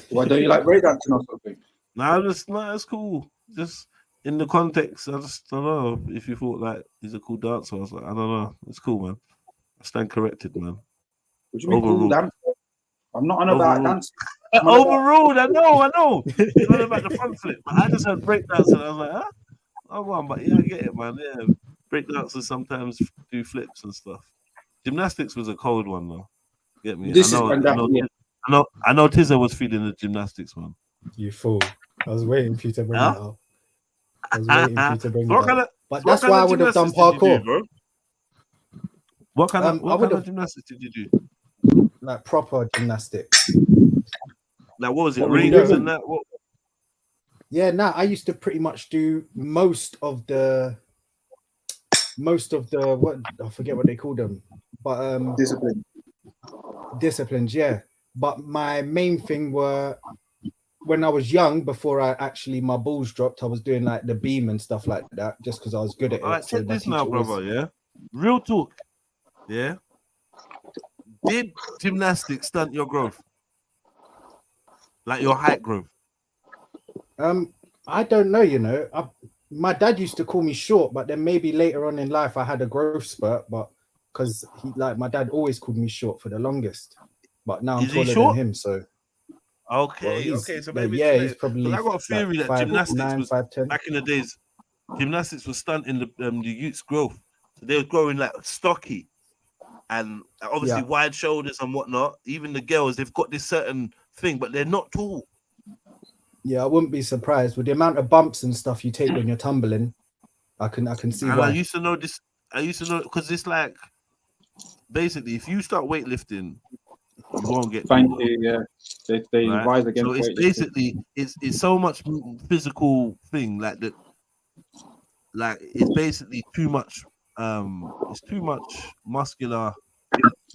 Why don't you like breakdancing or something? It's cool. Just in the context, I don't know if you thought like he's a cool dancer. I was like, I don't know. It's cool, man. I stand corrected, man. What do you mean cool dancer? I'm not on about dance. Overruled, I know. You're not about the front flip, but I just heard breakdance and I was like, huh? Oh, well, but yeah, I get it, man. Yeah, breakdancers sometimes do flips and stuff. Gymnastics was a cold one, though. Get me? I know Tizza was feeling the gymnastics one. You fool. I was waiting for you to bring that up. I was waiting for you to bring that up. But that's why I would have done parkour. What kind of gymnastics did you do? Like proper gymnastics. Like what was it? Rings and that? What? Yeah, I used to pretty much do most of the most of the what I forget what they call them, but disciplines, yeah. But my main thing were when I was young, before I actually my balls dropped, I was doing like the beam and stuff like that, just because I was good at it. All right, So check my this now, teacher was- brother. Yeah, real talk. Yeah, did gymnastics stunt your growth, like your height growth? I don't know. You know, my dad used to call me short, but then maybe later on in life I had a growth spurt, but because he like my dad always called me short for the longest, but now I'm Is he taller short? than him, so. Okay, Well, he's, okay. So like, maybe yeah, it's he's probably because I got a theory like that gymnastics 5'9", was 5'10". back in the days. Gymnastics was stunting the youth's growth, so they were growing like stocky, and obviously Yeah. wide shoulders and whatnot. Even the girls, they've got this certain thing, but they're not tall. Yeah, I wouldn't be surprised with the amount of bumps and stuff you take when you're tumbling. I can see And why. I used to know this. I used to know because it's like basically if you start weightlifting, you won't get Thank taller. you. Yeah, they Right? advise against So it's weightlifting. basically it's so much physical thing like that. Like it's basically too much. It's too much muscular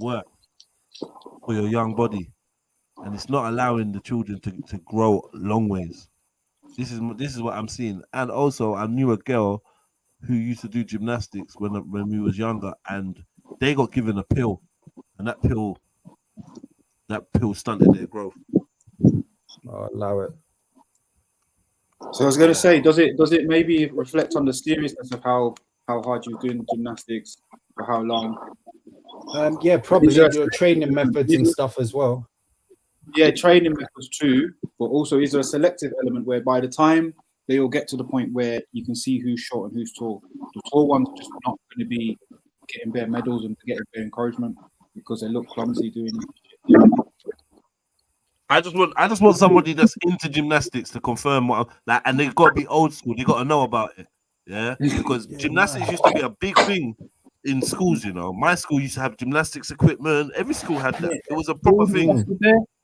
work for your young body, and it's not allowing the children to grow long ways. This is what I'm seeing. And also, I knew a girl who used to do gymnastics when we was younger, and they got given a pill, and that pill stunted their growth. I'll allow it. So I was going to say, does it maybe reflect on the seriousness of how hard you're doing gymnastics for how long? Yeah, probably your training methods and stuff as well. Yeah, training methods too, but also is there a selective element where by the time they all get to the point where you can see who's short and who's tall, the tall ones are just not going to be getting bare medals and getting bare encouragement because they look clumsy doing it. I just want somebody that's into gymnastics to confirm what like, and they got to be old school. They got to know about it, yeah. Because gymnastics used to be a big thing in schools. You know, my school used to have gymnastics equipment. Every school had that. It was a proper thing.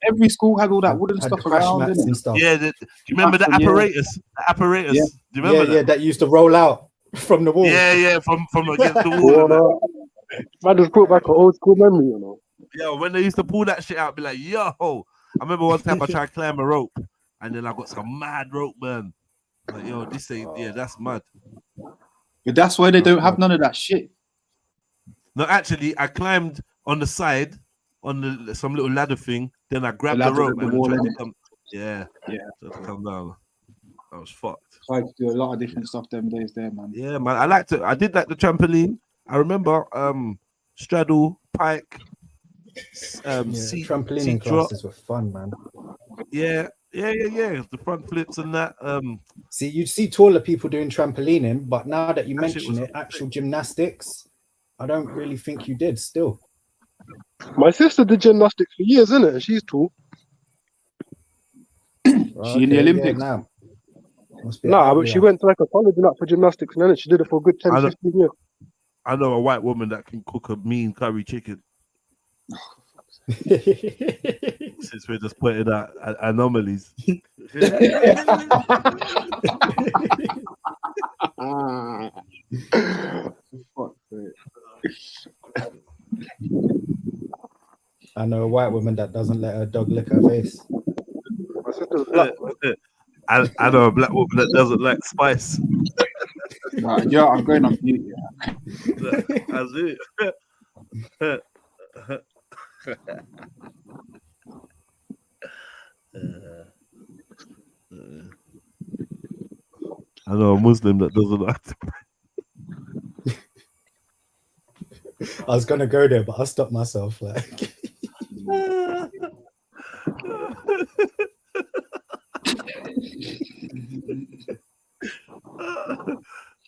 Every school had all that wooden stuff around and stuff. Yeah, do you remember the apparatus? The apparatus. Yeah. Do you remember that? Yeah, that used to roll out from the wall. Yeah, from against the wall. I just brought back an old school memory, you know. Yeah, when they used to pull that shit out, be like, yo. I remember one time I tried to climb a rope, and then I got some mad rope burn. Like, yo, this ain't, yeah, that's mad. But that's why they don't have none of that shit. No, actually, I climbed on the side on some little ladder thing. Then I grabbed the rope and I tried to come. Yeah, tried to come down. I was fucked. Tried to do a lot of different stuff them days, there, man. Yeah, man. I did like the trampoline. I remember straddle, pike. Trampolining classes were fun, man. Yeah. The front flips and that. See, you'd see taller people doing trampolining, but now that you mention it, actual gymnastics, I don't really think you did. Still, my sister did gymnastics for years, isn't it? She's tall. She in the Olympics now. Nah, but she went to like a college and that for gymnastics, and then she did it for a good 10, 15 years. I know a white woman that can cook a mean curry chicken. Since we're just pointing out anomalies. I know a white woman that doesn't let her dog lick her face. My sister's black. I know a black woman that doesn't like spice. Yeah, I'm going on mute. That's it. I know a Muslim that doesn't like to pray. I was gonna go there, but I stopped myself. Like,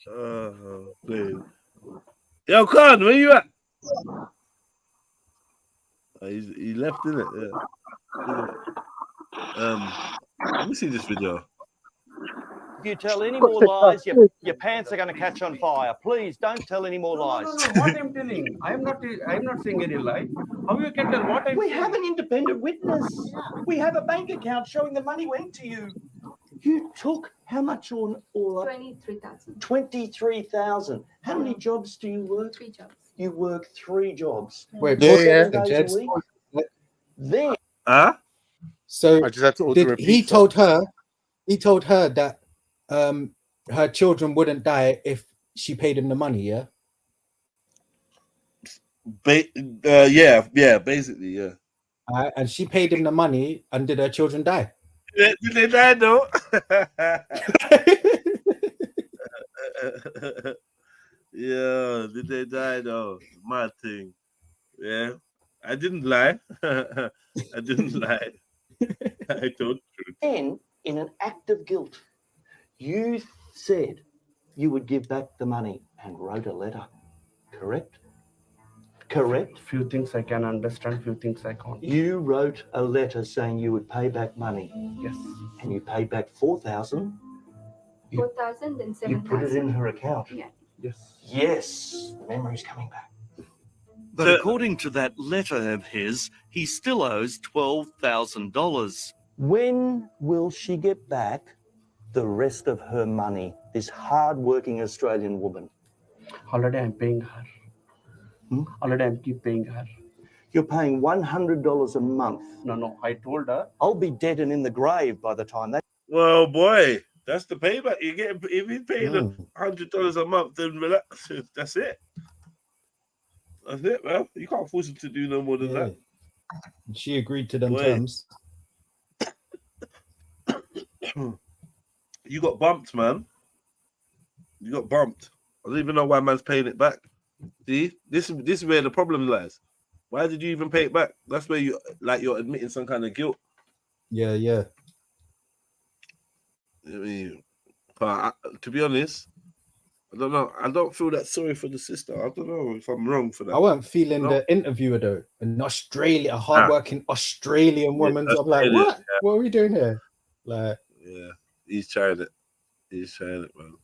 oh, man. Yo, Khan, where you at? He left, innit? Yeah. Let me see this video. If you tell any more lies, your pants are going to catch on fire. Please don't tell any more lies. No, what I'm telling, I'm not saying any lie. How you can tell what I'm saying? We have an independent witness. We have a bank account showing the money went to you. You took how much on all up? 23,000. 23,000. How many jobs do you work? 3 jobs. You work 3 jobs. Wait, Yeah, pause yeah. a second, 7 days Jed. a week. Then Huh? So I just had to order a he pizza. told her that her children wouldn't die if she paid him the money, yeah? Yeah, basically, yeah. And she paid him the money, and did her children die? Did they die though? Yeah, did they die though? My thing. Yeah, I didn't lie. I didn't lie. I told the truth. Then, in an act of guilt, you said you would give back the money and wrote a letter. Correct? Correct? Few things I can understand, few things I can't. You wrote a letter saying you would pay back money. Yes. And you paid back 4,000. 4,000 and You put it in her account. Yeah. Yes. Yes. The memory's coming back. But according to that letter of his, he still owes $12,000. When will she get back the rest of her money, this hard-working Australian woman? Already I'm paying her. Already I'm keep paying her. You're paying $100 a month. No, I told her. I'll be dead and in the grave by the time that... Well, boy, that's the payback. You get if you pay the $100 a month, then relax. That's it. That's it, man. You can't force him to do no more than that. She agreed to them Boy. terms. You got bumped, man. You got bumped. I don't even know why man's paying it back. See, this is where the problem lies. Why did you even pay it back? That's where you're admitting some kind of guilt. Yeah. I mean, to be honest, I don't know. I don't feel that sorry for the sister. I don't know if I'm wrong for that. I wasn't feeling the interviewer though. An Australia, a hardworking Australian woman. I'm like, what? Yeah. What are we doing here? Like, yeah, he's trying it. He's trying it, man.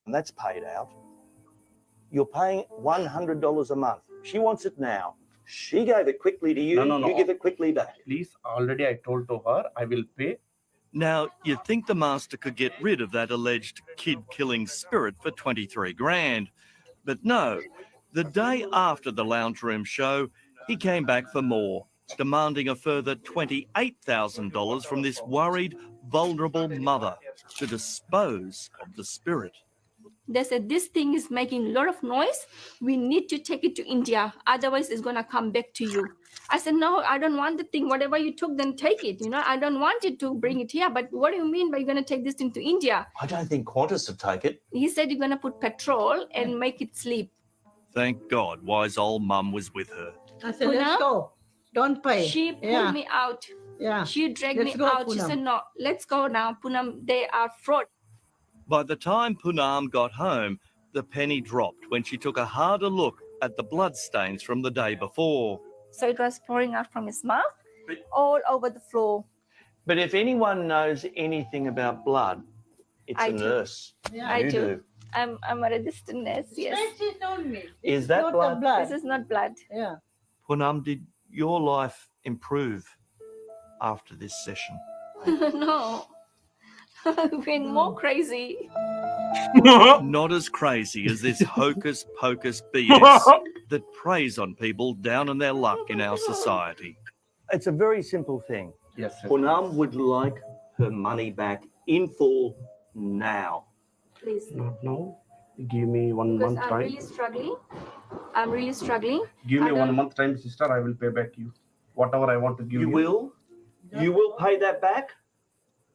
And that's paid out. You're paying $100 a month. She wants it now. She gave it quickly to you. No. You give it quickly back. Please, already I told to her I will pay. Now, you'd think the master could get rid of that alleged kid-killing spirit for 23 grand. But no, the day after the lounge room show, he came back for more, demanding a further $28,000 from this worried, vulnerable mother to dispose of the spirit. They said, this thing is making a lot of noise. We need to take it to India. Otherwise, it's going to come back to you. I said, no, I don't want the thing. Whatever you took, then take it. I don't want it to bring it here. But what do you mean by you're going to take this thing to India? I don't think Qantas would take it. He said you're going to put petrol and make it sleep. Thank God wise old mum was with her. I said, let's go. Don't pay. She pulled me out. Yeah. She dragged Let's me go, out. She Poonam. said, no, let's go now. Poonam, they are fraud. By the time Poonam got home, the penny dropped when she took a harder look at the bloodstains from the day before. So it was pouring out from his mouth all over the floor. But if anyone knows anything about blood, it's I a do. nurse. Yeah. I You do. I'm a registered nurse, yes. She told me. Is that blood? This is not blood. Yeah. Poonam, did your life improve after this session? No. I've been more crazy. Not as crazy as this hocus pocus BS that preys on people down on their luck in our society. It's a very simple thing. Yes, sir. Poonam would like her money back in full now. Please. Not now. Give me 1 Because month I'm time. really struggling. I'm really struggling. Give me I 1 don't- month time, sister. I will pay back you. Whatever I want to give you. You will? You will pay that back?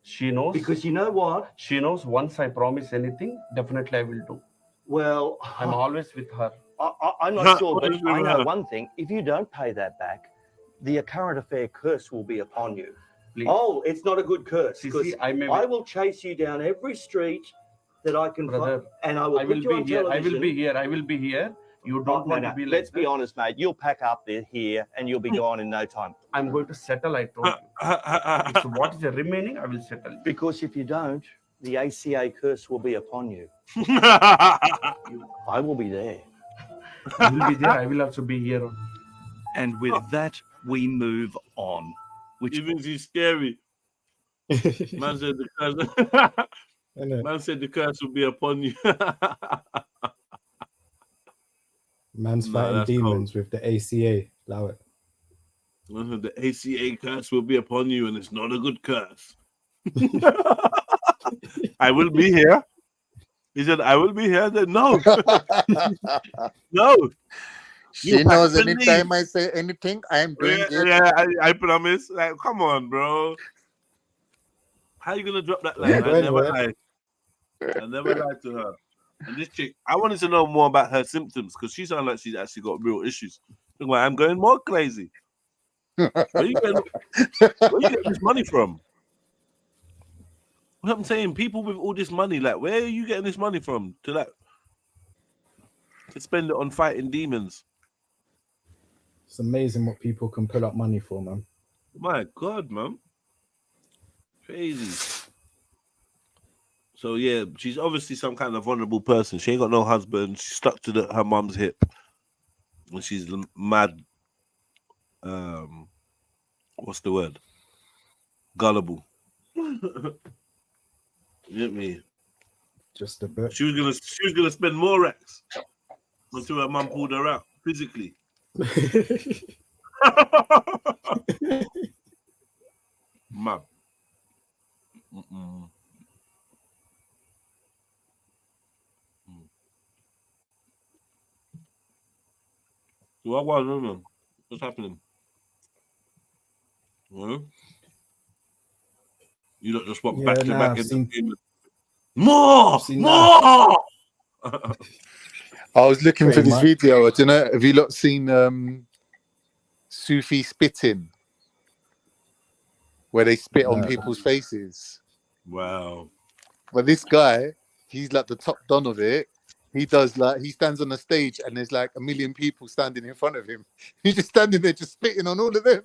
She knows. Because you know what? She knows once I promise anything, definitely I will do. Well, I'm always with her. I'm not sure, but I know one thing. If you don't pay that back, the current affair curse will be upon you. Please. Oh, it's not a good curse. See, Because I may I will chase you down every street that I can Brother, find, and I will put you on be here. I television. will be here. I will be here. You don't want to be like Let's be that. honest, mate. You'll pack up there here, and you'll be gone in no time. I'm going to settle, I told you. So what is the remaining, I will settle. Because if you don't, the ACA curse will be upon you. I will be there. I will be there. I will also be here. And with that, we move on. Which He thinks he's scary. Man said the curse. Man said the curse will be upon you. Man's Nah, fighting that's demons with the ACA. Allow it. The ACA curse will be upon you, and it's not a good curse. I will be here. He said, I will be here. I said, no. No. She knows anytime I say anything, I am doing it. Yeah, I promise. Like, come on, bro. How you gonna drop that line? Yeah, I go never anywhere. lied. I never lied to her. And this chick, I wanted to know more about her symptoms because she sounded like she's actually got real issues. Look, I'm going more crazy. Where you getting this money from? What I'm saying, people with all this money, like, where are you getting this money from to spend it on fighting demons? It's amazing what people can pull up money for, man. My God, man. Crazy. So yeah, she's obviously some kind of vulnerable person. She ain't got no husband. She's stuck to her mum's hip, and she's mad. What's the word? Gullible. You get me? Just a bit. She was gonna spend more racks until her mum pulled her out physically. Mad. What was what's happening? Well, you don't just walk back to back into the game. More. I was looking for Pretty this much. video. I don't know. Have you lot seen Sufi spitting, where they spit on people's faces? Wow. But this guy, he's like the top don of it. He does he stands on the stage and there's like 1 million people standing in front of him. He's just standing there, just spitting on all of them,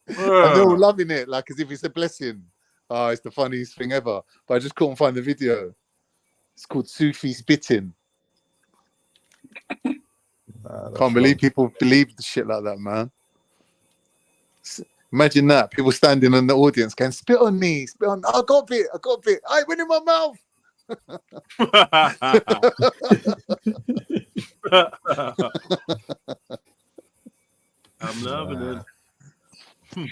and they're all loving it, like as if it's a blessing. Oh, it's the funniest thing ever. But I just couldn't find the video. It's called Sufi spitting. Can't believe people believe the shit like that, man. Imagine that. People standing in the audience can spit on me, spit on. I got a bit. I went in my mouth. I'm loving it.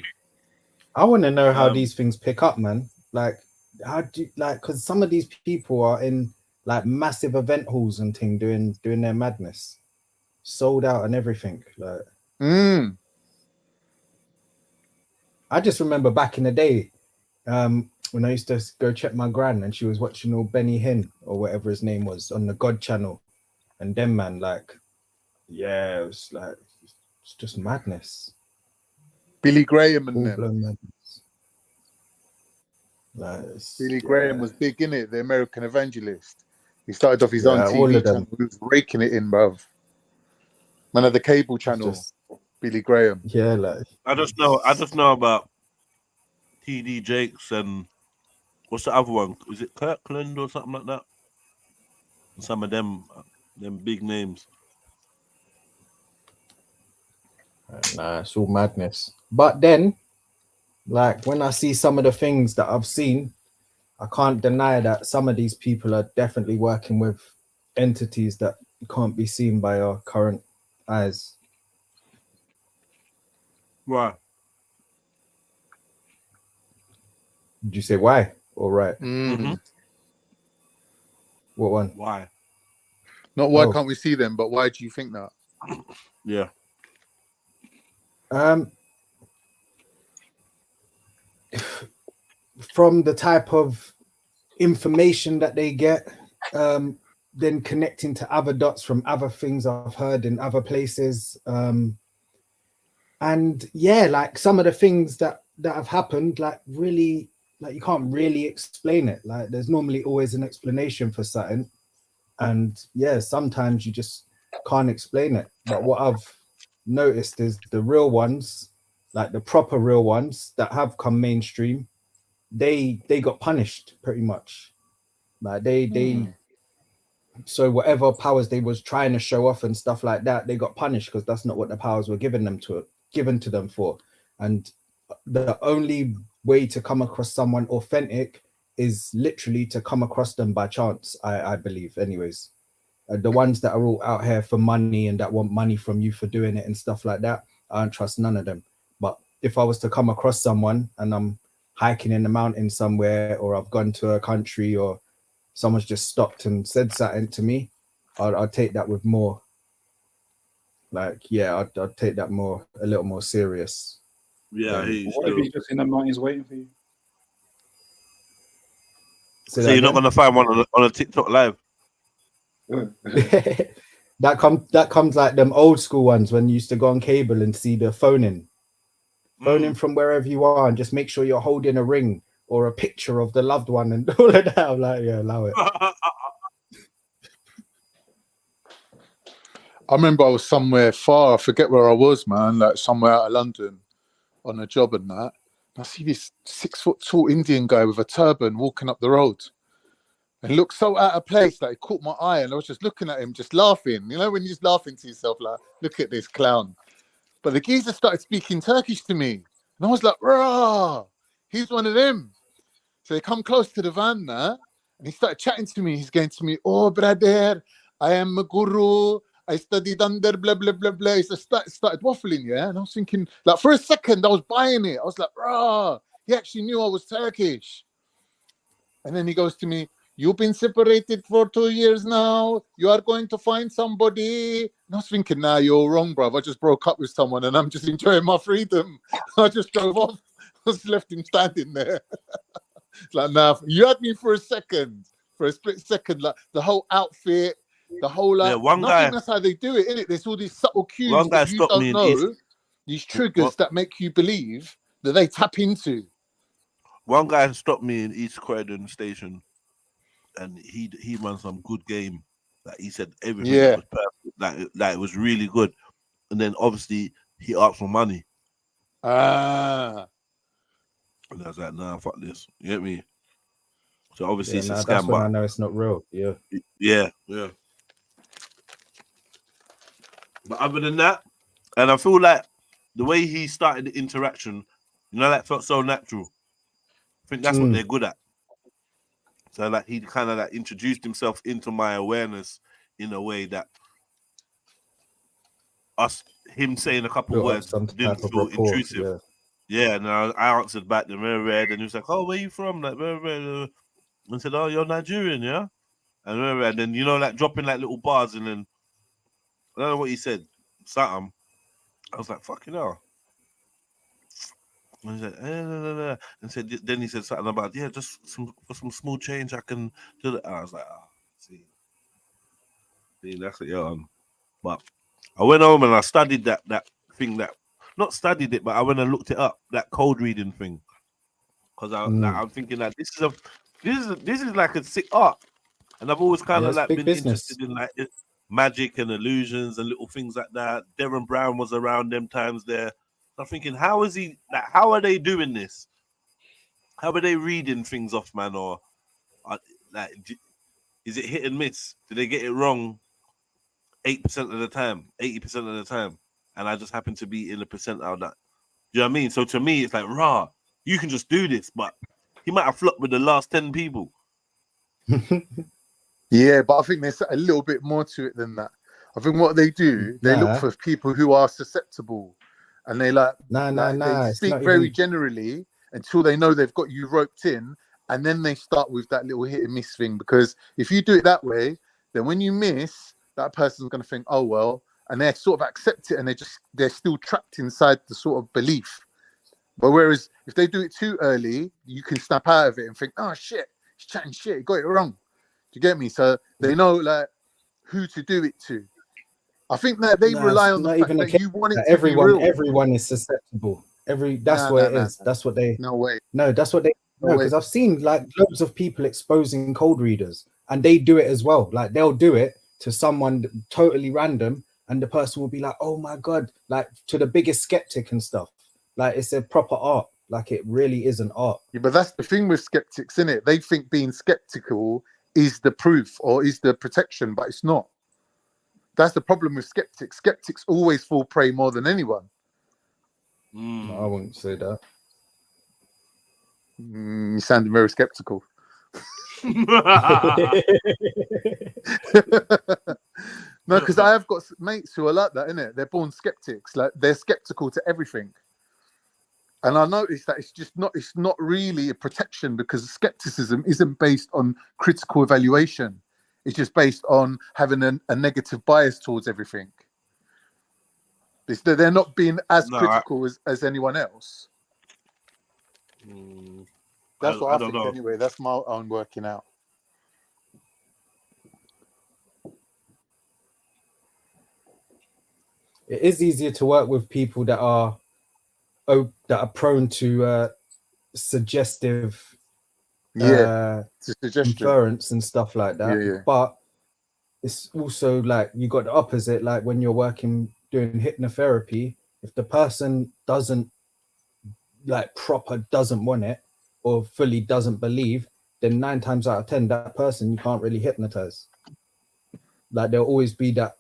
I want to know how these things pick up, man. Like, how do because some of these people are in like massive event halls and thing doing their madness, sold out and everything. Like, I just remember back in the day, when I used to go check my gran and she was watching all Benny Hinn or whatever his name was on the God channel, and them man, like, yeah, it was like it's just madness. Billy Graham and them. Madness. Like, Billy Graham was big in it, the American evangelist. He started off his own TV channel. He was raking it in, bruv. Man of the cable channel, Billy Graham. Yeah, like I just know about TD Jakes and what's the other one? Is it Kirkland or something like that? Some of them big names. Nah, it's all madness. But then, like, when I see some of the things that I've seen, I can't deny that some of these people are definitely working with entities that can't be seen by our current eyes. Why? Did you say why or right? Mm-hmm. What one? Why? Not why can't we see them, but why do you think that? Yeah. From the type of information that they get, then connecting to other dots from other things I've heard in other places. And yeah, like some of the things that have happened, like really, like you can't really explain it. Like there's normally always an explanation for something. And yeah, sometimes you just can't explain it. But what I've noticed is the real ones, like the proper real ones that have come mainstream, they got punished pretty much. Like so whatever powers they was trying to show off and stuff like that, they got punished because that's not what the powers were given to them for. And the only way to come across someone authentic is literally to come across them by chance, I believe, anyways. The ones that are all out here for money and that want money from you for doing it and stuff like that, I don't trust none of them. But if I was to come across someone and I'm hiking in the mountain somewhere, or I've gone to a country, or someone's just stopped and said something to me, I'd take that with more, like, yeah, I'd take that a little more serious. Yeah, what if he's just in the mountains waiting for you? So you're not gonna find one on a TikTok live. that comes like them old school ones when you used to go on cable and see the phone in from wherever you are, and just make sure you're holding a ring or a picture of the loved one and all of that. I'm like, yeah, allow it. I remember I was somewhere far, I forget where I was, man, like somewhere out of London on a job and that. I see this 6 foot tall Indian guy with a turban walking up the road. And looked so out of place, like it caught my eye, and I was just looking at him, just laughing. You know, when you're just laughing to yourself, like, look at this clown. But the geezer started speaking Turkish to me. And I was like, rah, he's one of them. So they come close to the van now, and he started chatting to me. He's going to me, oh, brother, I am a guru. I studied under blah, blah, blah, blah. He started waffling, yeah? And I was thinking, like, for a second, I was buying it. I was like, rah, he actually knew I was Turkish. And then he goes to me, you've been separated for 2 years now. You are going to find somebody. And I was thinking, nah, you're wrong, bruv. I just broke up with someone and I'm just enjoying my freedom. I just drove off. I just left him standing there. It's like, nah, you had me for a second, for a split second. Like the whole outfit, the whole, like, one I guy, think that's how they do it, innit? There's all these subtle cues one guy that you stopped don't me in know, these triggers that make you believe that they tap into. One guy stopped me in East Croydon station, and he ran some good game. Like, he said everything that was perfect, like it was really good. And then obviously he asked for money. Ah. And I was like, nah, fuck this. You get me? So obviously it's a scam. That's when I know it's not real. Yeah. Yeah. But other than that, and I feel like the way he started the interaction, you know, that felt so natural. I think that's what they're good at. So like he kind of like introduced himself into my awareness in a way that him saying a couple words didn't feel intrusive. Yeah, and I answered back the red, and he was like, "Oh, where you from?" Like, and I said, "Oh, you're Nigerian, yeah." And then, you know, like dropping like little bars, and then I don't know what he said, something. I was like, "Fucking hell." And he said, and then he said something about, yeah, just for some small change, I can do that. I was like, see, that's what you're on. But I went home and I studied that thing, that not studied it, but I went and looked it up, that code reading thing, because I'm thinking that this is like a sick art, and I've always kind of like been interested in like magic and illusions and little things like that. Darren Brown was around them times there. I'm thinking, how is he? Like, how are they doing this? How are they reading things off, man? Or like, is it hit and miss? Do they get it wrong 8% of the time, 80% of the time? And I just happen to be in the percentile that. Do you know what I mean? So to me, it's like, rah, you can just do this, but he might have flopped with the last 10 people. Yeah, but I think there's a little bit more to it than that. I think what they do, they look for people who are susceptible. And they they speak very generally until they know they've got you roped in, and then they start with that little hit and miss thing. Because if you do it that way, then when you miss, that person's going to think, oh well, and they sort of accept it, and they're still trapped inside the sort of belief. But whereas if they do it too early, you can snap out of it and think, oh shit, he's chatting shit, he got it wrong. Do you get me? So they know like who to do it to. I think that they rely on the fact that you want it to be real. Everyone is susceptible. That's what it is. That's what they. No way. No, that's what they. No, because I've seen like loads of people exposing cold readers, and they do it as well. Like they'll do it to someone totally random, and the person will be like, "Oh my god!" Like to the biggest skeptic and stuff. Like it's a proper art. Like it really is an art. Yeah, but that's the thing with skeptics, isn't it? They think being skeptical is the proof or is the protection, but it's not. That's the problem with skeptics. Skeptics always fall prey more than anyone. I wouldn't say that. You sounded very skeptical. No, because I have got mates who are like that, innit? They're born skeptics. Like they're skeptical to everything. And I noticed that it's not really a protection, because skepticism isn't based on critical evaluation. It's just based on having a negative bias towards everything. They're not being as critical as anyone else. That's what I think know. anyway. That's my own working out. It is easier to work with people that are prone to suggestive inference and stuff like that. Yeah. But it's also like you got the opposite, like when you're doing hypnotherapy, if the person doesn't want it or fully doesn't believe, then 9 times out of 10 that person you can't really hypnotize. Like there'll always be that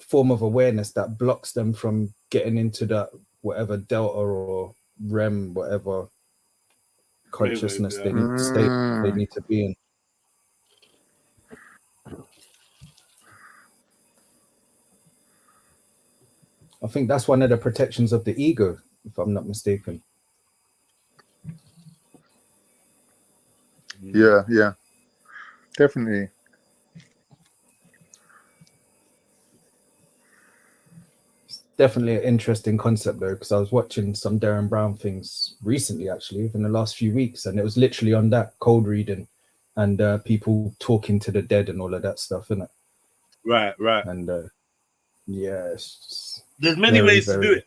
form of awareness that blocks them from getting into that whatever delta or REM, whatever consciousness they need to be in. I think that's one of the protections of the ego, if I'm not mistaken. Yeah, definitely. It's definitely an interesting concept though, because I was watching some Darren Brown things recently, actually, within the last few weeks, and it was literally on that cold reading and people talking to the dead and all of that stuff, isn't it? Right. And yeah, it's just there's many ways to do it.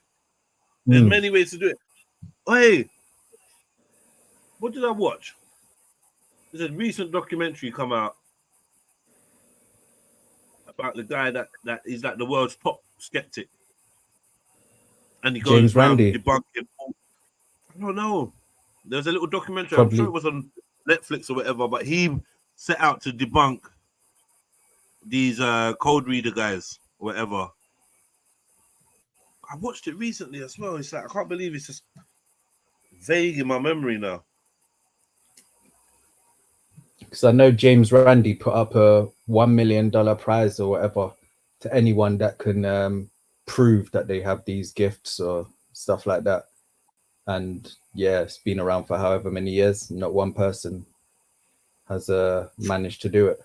There's many ways to do it. Hey, what did I watch? There's a recent documentary come out about the guy that is like the world's top skeptic, and he goes James Randi debunking. I don't know. There's a little documentary. Probably. I'm sure it was on Netflix or whatever, but he set out to debunk these code reader guys or whatever. I watched it recently as well. It's like, I can't believe it's just vague in my memory now. Because I know James Randi put up a $1 million prize or whatever to anyone that can prove that they have these gifts or stuff like that. And yeah, it's been around for however many years. Not one person has managed to do it.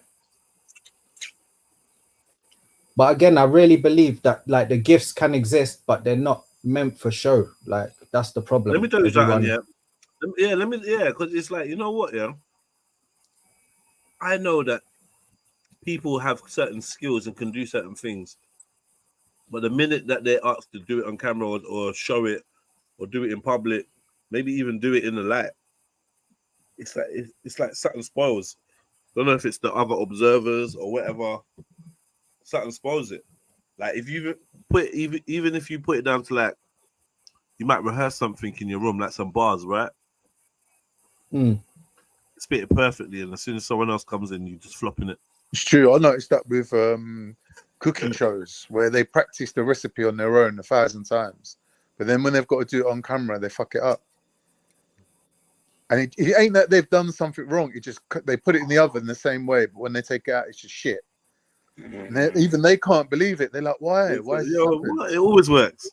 But again, I really believe that like the gifts can exist, but they're not meant for show. Like that's the problem. Let me tell you something, because it's like, you know what, I know that people have certain skills and can do certain things, but the minute that they're asked to do it on camera or show it or do it in public, maybe even do it in the light, it's like something spoils. Don't know if it's the other observers or whatever. Something spoils it. Like if you put even if you put it down to like, you might rehearse something in your room, like some bars, right? Spit it perfectly, and as soon as someone else comes in, you just flopping it. It's true. I noticed that with cooking shows where they practice the recipe on their own 1,000 times, but then when they've got to do it on camera, they fuck it up. And it ain't that they've done something wrong. It just they put it in the oven the same way, but when they take it out, it's just shit. And even they can't believe it. They're like, "Why? Why is it always works?"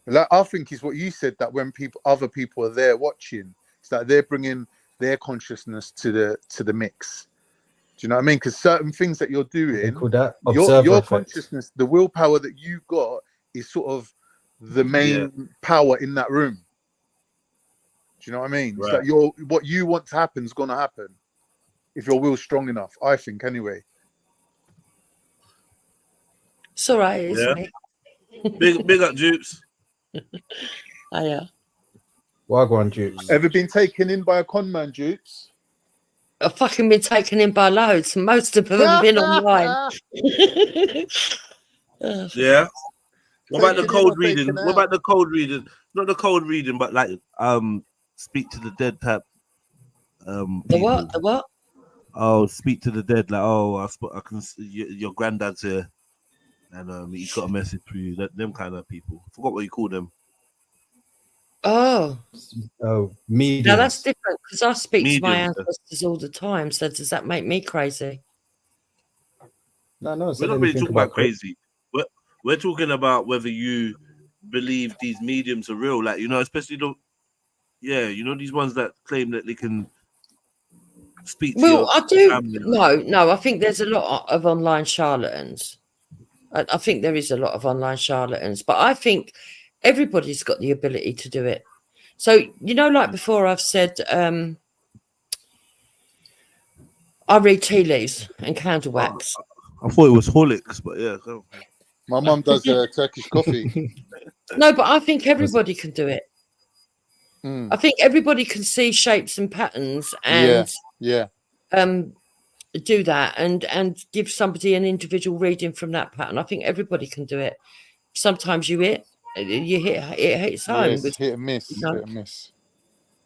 Like I think is what you said, that when other people are there watching, it's like they're bringing their consciousness to the mix. Do you know what I mean? Because certain things that you're doing, your consciousness, the willpower that you've got, is sort of the main power in that room. Do you know what I mean? Right. It's like what you want to happen is going to happen if your will's strong enough. I think anyway. It's all right, isn't it? Big up, Dupes. Oh yeah. Wagwan, Dupes. Ever been taken in by a con man, Dupes? I've fucking been taken in by loads, and most of them have been online. Yeah. What about the code reading? What about the code reading? Not the code reading, but like speak to the dead type. The what? The what? Oh, speak to the dead. Like, I can see your granddad's here, and he's got a message for you. Them kind of people. I forgot what you call them. Oh, mediums. now that's different because I speak to my Mediums, ancestors all the time. So does that make me crazy? No, no. We're not really talking about crazy. We're talking about whether you believe these mediums are real, like, you know, especially these ones that claim that they can speak to Well, your I do. family. No. I think there's a lot of online charlatans. I think there is a lot of online charlatans, but I think everybody's got the ability to do it. So, you know, like before I've said, I read tea leaves and candle wax. I thought it was Horlicks, but yeah. My mum does Turkish coffee. No, but I think everybody can do it. Mm. I think everybody can see shapes and patterns and do that and give somebody an individual reading from that pattern. I think everybody can do it. Sometimes it hits home. Yes, hit and miss, you know. hit and miss.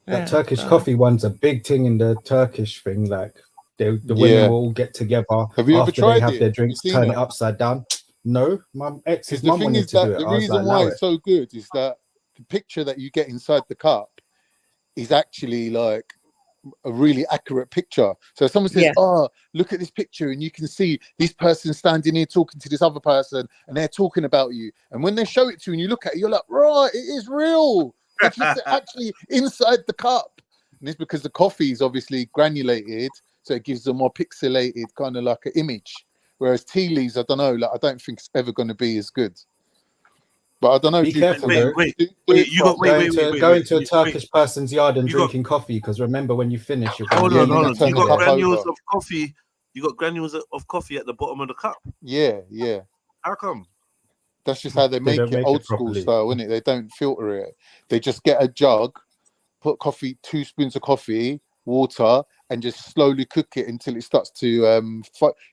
That Turkish coffee one's a big thing in the Turkish thing. Like the women will all get together. Have you ever after tried they have it? their drinks, Have you seen turn it? it upside down. No, my ex's The mum thing wanted is to do that it. the I was reason like, why allow it's it. so good is that the picture that you get inside the cup is actually like a really accurate picture. So if someone says, "Oh, look at this picture," and you can see this person standing here talking to this other person, and they're talking about you. And when they show it to you, and you look at it, you're like, "Right, it is real. It's just actually inside the cup." And it's because the coffee is obviously granulated, so it gives a more pixelated kind of like an image. Whereas tea leaves, I don't know, like I don't think it's ever going to be as good. But I don't know. Be careful, though. Going to a Turkish person's yard and drinking coffee, because remember, when you finish, you're Hold going on. to You got granules of coffee. You got granules of coffee at the bottom of the cup. Yeah. How come? That's just how they make don't it, make old it school properly. style, isn't it? They don't filter it. They just get a jug, put 2 spoons of coffee, water, and just slowly cook it until it starts to,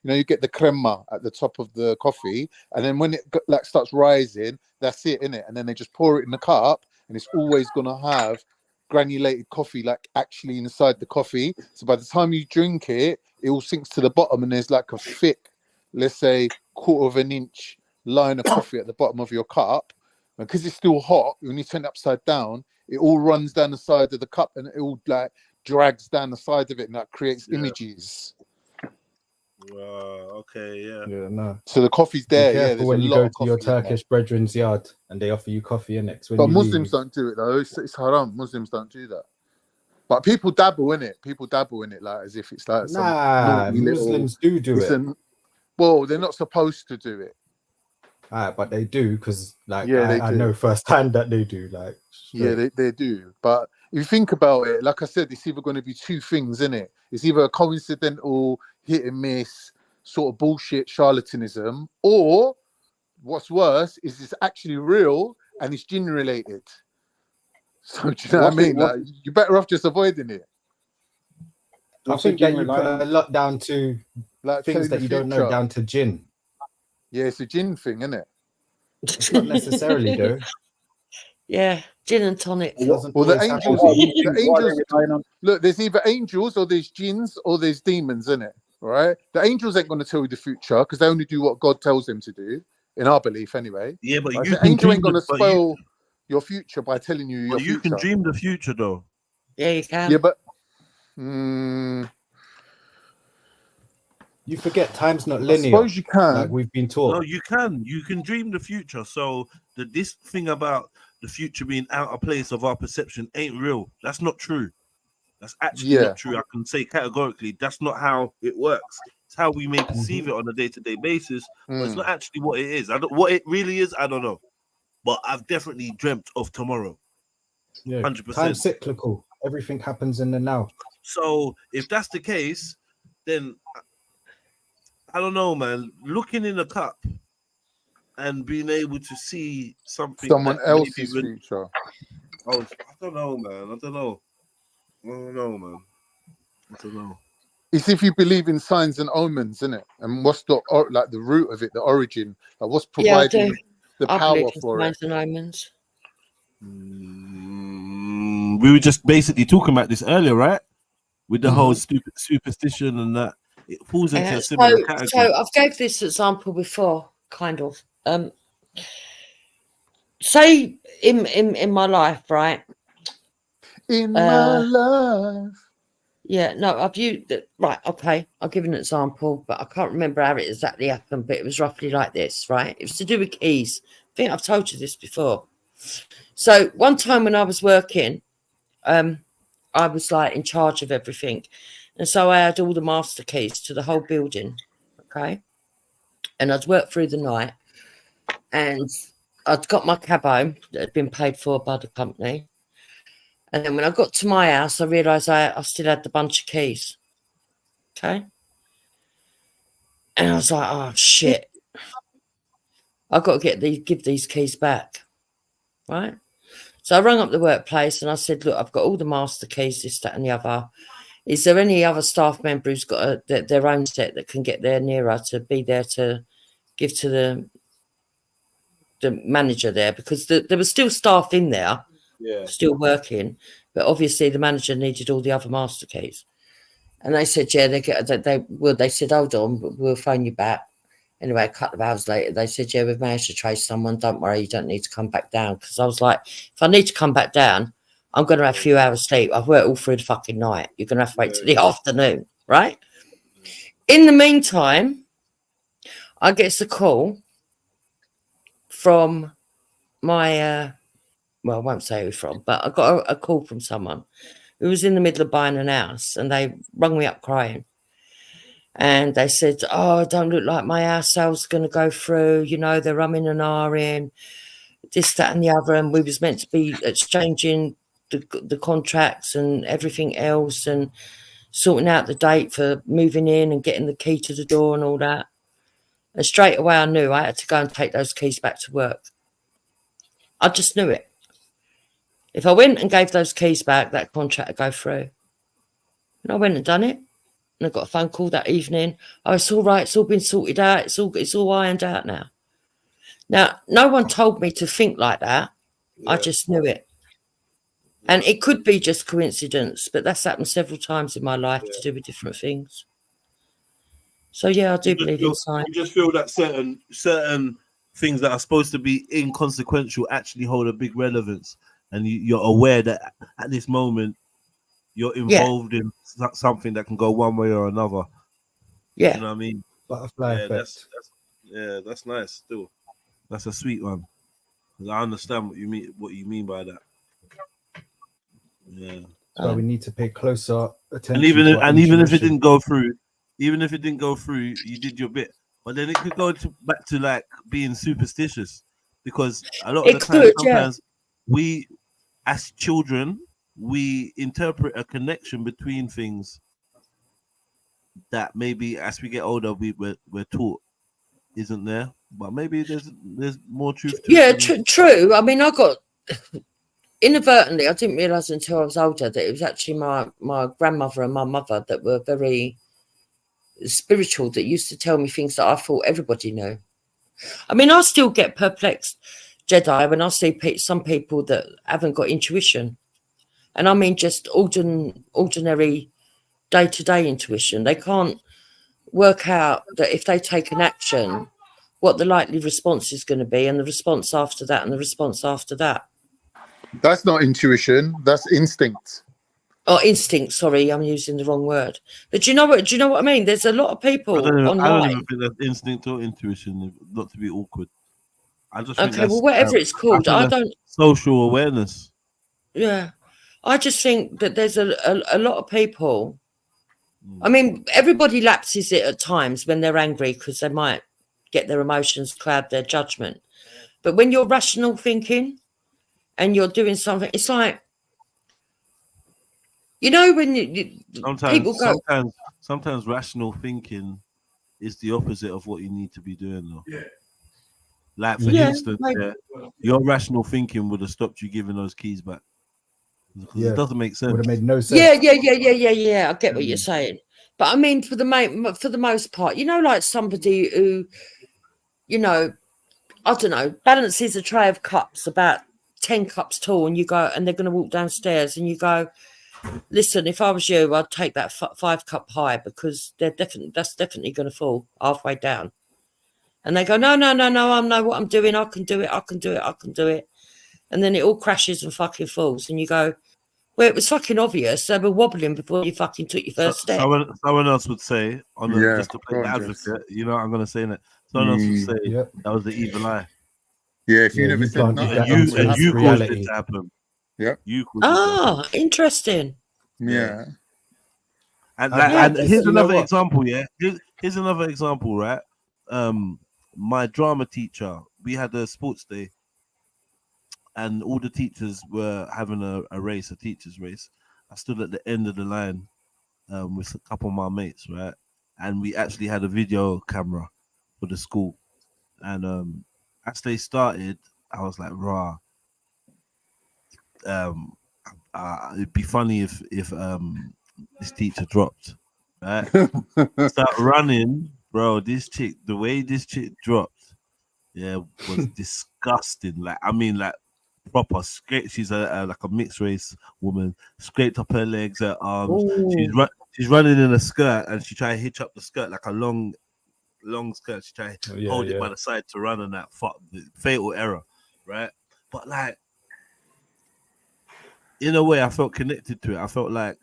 you get the crema at the top of the coffee, and then when it starts rising, that's it, innit? And then they just pour it in the cup, and it's always gonna have granulated coffee, like actually inside the coffee. So by the time you drink it, it all sinks to the bottom, and there's like a thick, let's say, 1/4 of an inch line of coffee at the bottom of your cup. And because it's still hot, when you turn it upside down, it all runs down the side of the cup, and it all like drags down the side of it, and that creates images. Okay, yeah. Yeah, no. So the coffee's Be there. careful There's when a you lot go of to your coffee in there. Turkish brethren's yard and they offer you coffee in it. But Muslims don't do it though. It's haram. Muslims don't do that. But people dabble in it. Like as if it's like some naughty Muslims do it. Well, they're not supposed to do it. But they do, because like they I do. know firsthand that they do. Like they do. But if you think about it, like I said, it's either going to be two things, isn't it? It's either a coincidental hit and miss sort of bullshit charlatanism, or what's worse is it's actually real and it's jinn related. So do you know what I mean? Like, you're better off just avoiding it. I think that you put a lot down to like things that you don't know down to jinn. Yeah, it's a jinn thing, isn't it? It's not necessarily though. Yeah, gin and tonic. Well, the angels. Look, there's either angels or there's jinns or there's demons, in it. Right? The angels ain't going to tell you the future because they only do what God tells them to do, in our belief, anyway. Yeah, but right? you The angel ain't going to spoil your future by telling you your future. You can dream the future, though. Yeah, you can. Yeah, but you forget time's not linear. I suppose you can. Like we've been taught. No, you can. You can dream the future. So this thing about the future being out of place of our perception ain't real. That's not true. That's actually not true. I can say categorically that's not how it works. It's how we may perceive it on a day-to-day basis, but it's not actually what it is. What it really is, I don't know. But I've definitely dreamt of tomorrow. Yeah, 100%. Time's cyclical. Everything happens in the now. So if that's the case, then I don't know, man. Looking in a cup and being able to see someone else's future. Oh, I don't know, man. I don't know, man. It's if you believe in signs and omens, isn't it? And what's the root of it, the origin? Like what's providing the power for it? Signs and omens. We were just basically talking about this earlier, right? With the whole superstition and that. It falls into a similar category. So I've gave this example before, kind of. Say in my life, right? in my life. Yeah, no, I've used it. Right, okay, I'll give an example, but I can't remember how it exactly happened, but it was roughly like this, right? It was to do with keys. I think I've told you this before. So one time when I was working, I was like in charge of everything. And so I had all the master keys to the whole building, okay? And I'd worked through the night, and I'd got my cab home that had been paid for by the company. And then when I got to my house, I realised I still had the bunch of keys. Okay. And I was like, oh, shit. I've got to give these keys back. Right. So I rang up the workplace and I said, look, I've got all the master keys, this, that, and the other. Is there any other staff member who's got their own set that can get there nearer to be there to give to the manager there? Because there was still staff in there. Yeah. Still working, but obviously the manager needed all the other master keys. And they said, yeah, they said, hold on, we'll phone you back. Anyway, a couple of hours later, they said, yeah, we've managed to trace someone. Don't worry, you don't need to come back down. Because I was like, if I need to come back down, I'm going to have a few hours sleep. I've worked all through the fucking night. You're going to have to wait till the afternoon, right? In the meantime, I get a call from my well, I won't say who from, but I got a call from someone who was in the middle of buying an house, and they rung me up crying. And they said, oh, it don't look like my house sale's going to go through. You know, they're umming and ahhing, this, that, and the other. And we was meant to be exchanging the contracts and everything else and sorting out the date for moving in and getting the key to the door and all that. And straight away I knew I had to go and take those keys back to work. I just knew it. If I went and gave those keys back, that contract would go through. And I went and done it. And I got a phone call that evening. Oh, it's all right. It's all been sorted out. It's all ironed out now. Now, no one told me to think like that. Yeah. I just knew it. And it could be just coincidence, but that's happened several times in my life to do with different things. So, yeah, I do believe in science. You just feel that certain things that are supposed to be inconsequential actually hold a big relevance. And you're aware that at this moment you're involved in something that can go one way or another. Yeah, you know what I mean. Butterfly effect. That's nice. Still, that's a sweet one. Because I understand what you mean by that. Yeah. So we need to pay closer attention. And even if it didn't go through, you did your bit. But then it could go back to like being superstitious, because a lot of the time, sometimes we, as children, we interpret a connection between things that maybe as we get older we're taught isn't there, but maybe there's more truth to it. Yeah, true. I mean, I got inadvertently, I didn't realise until I was older that it was actually my grandmother and my mother that were very spiritual, that used to tell me things that I thought everybody knew. I mean, I still get perplexed, Jedi, when I see some people that haven't got intuition. And I mean just ordinary day-to-day intuition. They can't work out that if they take an action, what the likely response is going to be, and the response after that, and the response after that. That's not intuition. That's instinct. Oh, instinct. Sorry, I'm using the wrong word. But do you know what I mean? There's a lot of people online. I don't even think that's instinct or intuition. Not to be awkward. I just think that's, whatever it's called. I don't. Social awareness. Yeah, I just think that there's a lot of people. I mean, everybody lapses it at times when they're angry because they might get their emotions cloud their judgment. But when you're rational thinking and you're doing something, it's like, you know, when people go. Sometimes rational thinking is the opposite of what you need to be doing, though. Yeah. Like, for instance, your rational thinking would have stopped you giving those keys back. Because it doesn't make sense. Would have made no sense. Yeah. I get what you're saying. But I mean, for the most part, you know, like somebody who, you know, I don't know, balances a tray of cups about 10 cups tall, and you go, and they're going to walk downstairs, and you go, listen, if I was you, I'd take that 5 cup high, because that's definitely going to fall halfway down. And they go, no, I know what I'm doing. I can do it. And then it all crashes and fucking falls. And you go, Well, it was fucking obvious. They were wobbling before you fucking took your first step. Someone else would say, on the, just to play go the on, advocate, you know what I'm going to say in it. Someone else would say that was the evil eye. Yeah, if you Yeah, never you said planted nothing, that You into and his you caused reality. it to happen. Yeah. You caused it to happen. Ah, interesting. Yeah. And I've like, and had- here's you know another what? example. Yeah, here's another example. Right, my drama teacher. We had a sports day, and all the teachers were having a race, a teachers' race. I stood at the end of the line with a couple of my mates, right, and we actually had a video camera for the school. And as they started, I was like, "Rah, it'd be funny if this teacher dropped." Right, start running, bro. This chick, the way this chick dropped, yeah, was disgusting. Like, I mean, like proper scrape. She's like a mixed race woman. Scraped up her legs, her arms. She's running in a skirt, and she tried to hitch up the skirt like a long skirt. She tried to hold it by the side to run on that fatal error, right? But like, in a way, I felt connected to it. I felt like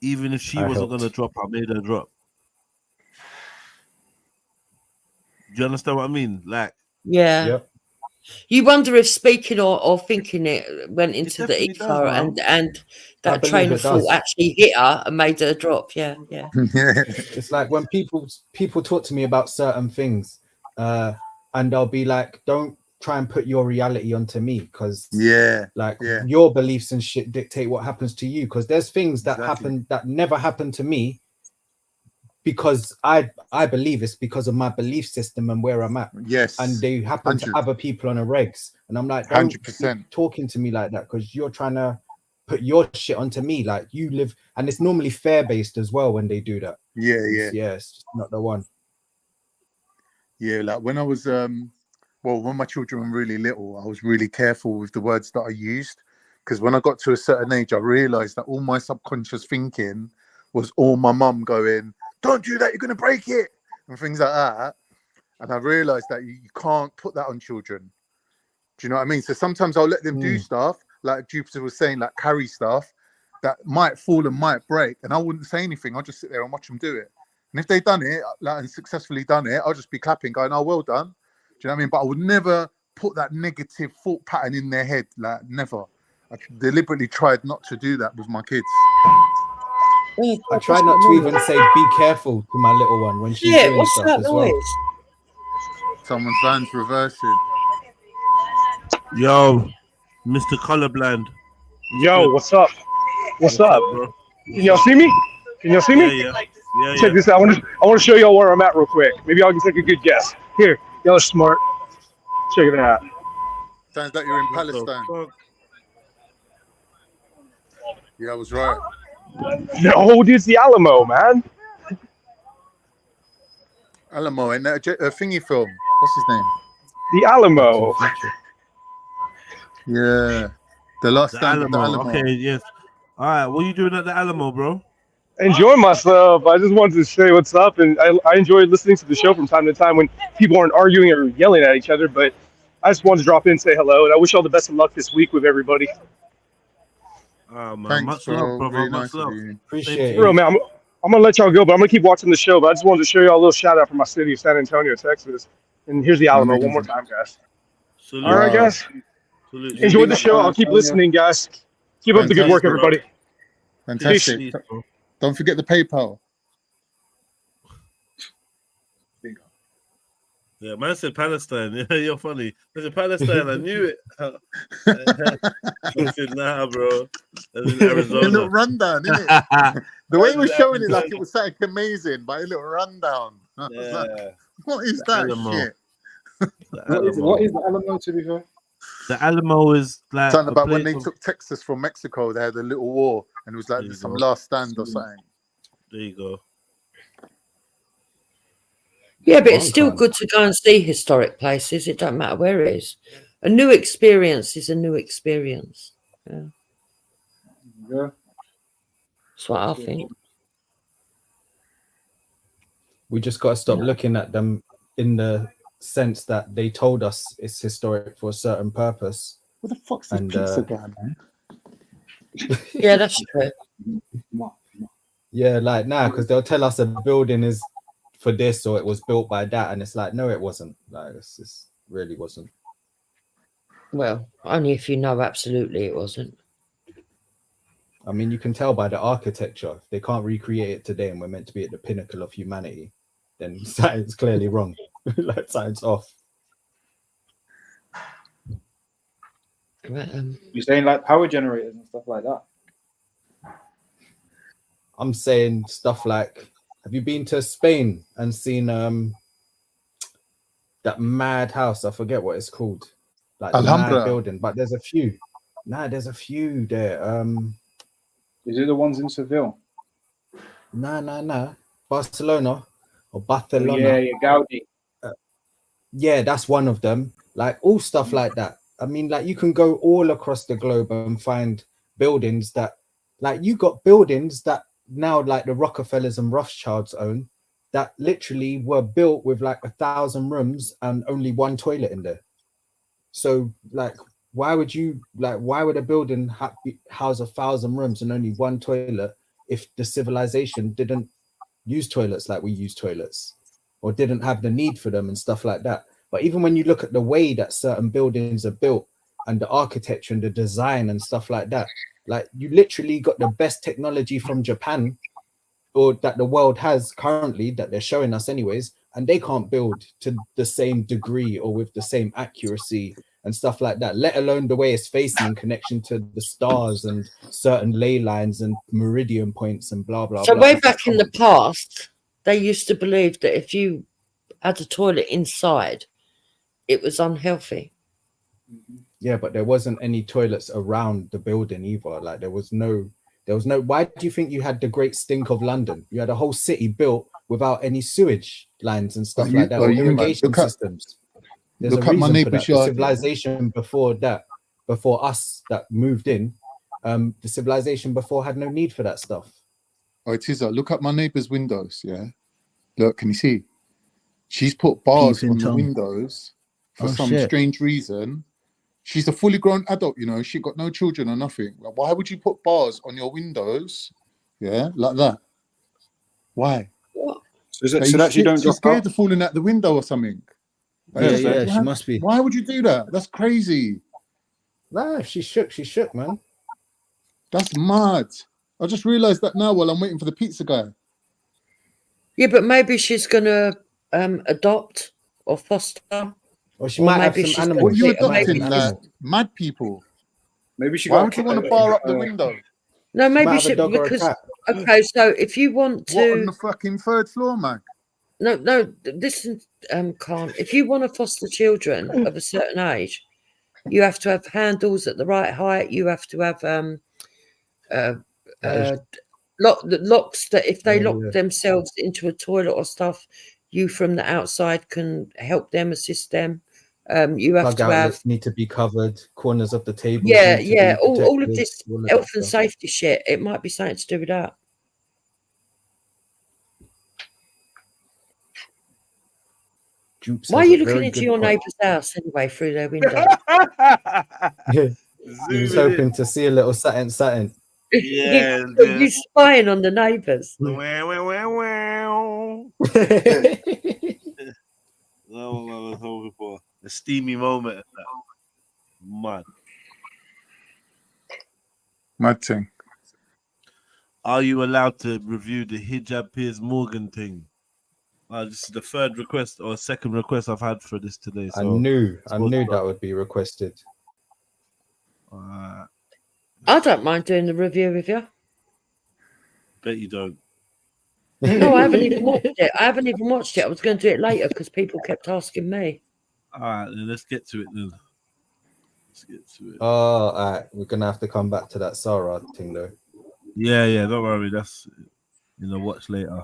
even if she wasn't gonna drop, I made her drop. Do you understand what I mean? Like, Yeah. Yep. You wonder if speaking or thinking it went into the definitely does, ether, man. and I that believe train it of thought does. actually hit her and made her drop. Yeah, yeah. It's like when people talk to me about certain things, and they'll be like, "Don't try and put your reality onto me, because your beliefs and shit dictate what happens to you. Because there's things that happen that never happened to me, because I believe it's because of my belief system and where I'm at. Yes, and they happen 100. to other people on a regs, and I'm like, don't 100%. keep talking to me like that, because you're trying to put your shit onto me. Like, you live, and it's normally fear based as well when they do that. Yeah, It's just not the one. Yeah, like when I was when my children were really little, I was really careful with the words that I used, because when I got to a certain age, I realized that all my subconscious thinking was all my mum going, "Don't do that, you're gonna break it," and things like that. And I realized that you can't put that on children. Do you know what I mean? So sometimes I'll let them do stuff, like Jupiter was saying, like carry stuff that might fall and might break, and I wouldn't say anything. I'll just sit there and watch them do it. And if they've done it, like, and successfully done it, I'll just be clapping, going, "Oh, well done." Do you know what I mean? But I would never put that negative thought pattern in their head, like never. I deliberately tried not to do that with my kids. I try not to even say "be careful" to my little one when she's doing what's stuff that as noise? well. Someone's van's reversing. Yo, Mr. Colorblind. Yo, what's up? What's up? Bro? Can y'all see me? Can y'all see me? Yeah. Check this out. I want to show y'all where I'm at real quick. Maybe y'all can take a good guess. Here, y'all are smart. Check it out. Sounds like you're in Palestine. Yeah, I was right. No, dude, it's the Alamo, man. Alamo, and a thingy film. What's his name? The Alamo. Yeah, the last stand of the Alamo. Okay, yes. All right, what are you doing at the Alamo, bro? Enjoying myself. I just wanted to say what's up, and I enjoy listening to the show from time to time when people aren't arguing or yelling at each other. But I just wanted to drop in and say hello, and I wish y'all the best of luck this week with everybody. Man, Thanks, much bro. love, brother. Really Much nice love. of you. Appreciate Bro, man, I'm gonna let y'all go, but I'm gonna keep watching the show. But I just wanted to show y'all a little shout out from my city of San Antonio, Texas. And here's the Alamo one more time, guys. Salute. All right, guys. Salute. Enjoy the show. I'll keep listening, guys. Keep up the good work, Fantastic, everybody. Fantastic. Peace, bro. Don't forget the PayPal. Yeah, man said Palestine. Yeah, you're funny. I said Palestine. I knew it. I said, nah, bro. That's in Arizona. A little rundown, isn't it? The way he was showing it, like it was something amazing, but a little rundown. I was like, what is that Alamo. shit? What is the Alamo, to be fair? The Alamo is like Something a about when place they of- took Texas from Mexico, they had a little war, and it was like There you some go. last stand or something. There you go. Yeah, but it's still good to go and see historic places. It don't matter where it is. A new experience is a new experience. Yeah. That's what I think. We just got to stop looking at them in the sense that they told us it's historic for a certain purpose. What the fuck's this pizza guy, man? Yeah, that's true. Yeah, like because they'll tell us a building is for this or it was built by that, and it's like, no, it wasn't. Like this really wasn't. Well, only if you know absolutely it wasn't. I mean, you can tell by the architecture. If they can't recreate it today and we're meant to be at the pinnacle of humanity, then something's clearly wrong. Like something's off. You're saying like power generators and stuff like that? I'm saying stuff like, have you been to Spain and seen that mad house? I forget what it's called. Like the Alhambra. mad building, but there's a few. Nah, there's a few there. Is it the ones in Seville? Nah. Barcelona or Barcelona. Oh, yeah, Gaudi. Yeah, that's one of them. Like all stuff like that. I mean, like you can go all across the globe and find buildings that, like you got buildings that now like the Rockefellers and Rothschilds own that literally were built with like 1,000 rooms and only one toilet in there. So like, why would a building house 1,000 rooms and only one toilet if the civilization didn't use toilets like we use toilets or didn't have the need for them and stuff like that? But even when you look at the way that certain buildings are built and the architecture and the design and stuff like that, like you literally got the best technology from Japan or that the world has currently that they're showing us anyways, and they can't build to the same degree or with the same accuracy and stuff like that, let alone the way it's facing in connection to the stars and certain ley lines and meridian points and blah, blah, So blah. way back in the past, they used to believe that if you had a toilet inside, it was unhealthy. Yeah, but there wasn't any toilets around the building either. Like there was no, why do you think you had the Great Stink of London? You had a whole city built without any sewage lines and stuff like that, or irrigation systems. There's a reason for that. The civilization before that, before us that moved in, the civilization before had no need for that stuff. Oh, it is. Look at my neighbour's windows. Yeah, look. Can you see? She's put bars on the windows for some strange reason. She's a fully grown adult, you know. She got no children or nothing. Why would you put bars on your windows? Yeah, like that. Why? So that you don't. She's scared of falling out the window or something. Yeah, she must be. Why would you do that? That's crazy. Nah, if she shook, man. That's mad. I just realised that now while I'm waiting for the pizza guy. Yeah, but maybe she's gonna adopt or foster. Or she might have some animals. What are you adopting? Like mad people. Maybe she. Why would you want to bar up the window? No, maybe she because okay. So if you want to, what on the fucking third floor, man? No. Listen, Khan. If you want to foster children of a certain age, you have to have handles at the right height. You have to have locks that if they lock themselves into a toilet or stuff, you from the outside can help them, assist them. You have to have need to be covered, corners of the table. Yeah. All of this health and safety shit. It might be something to do with that. Why are you looking into your neighbour's house anyway through their window? He was hoping to see a little something. Yeah, you spying on the neighbours. That was what I was hoping for. A steamy moment. Mad thing. Are you allowed to review the Hijab Piers Morgan thing? This is the third request or second request I've had for this today. So I knew that would be requested. I don't mind doing the review with you. Bet you don't. No, I haven't even watched it. I was going to do it later because people kept asking me. All right, then let's get to it then. Oh, all right. We're gonna have to come back to that Sarah thing though. Yeah, don't worry. That's watch later.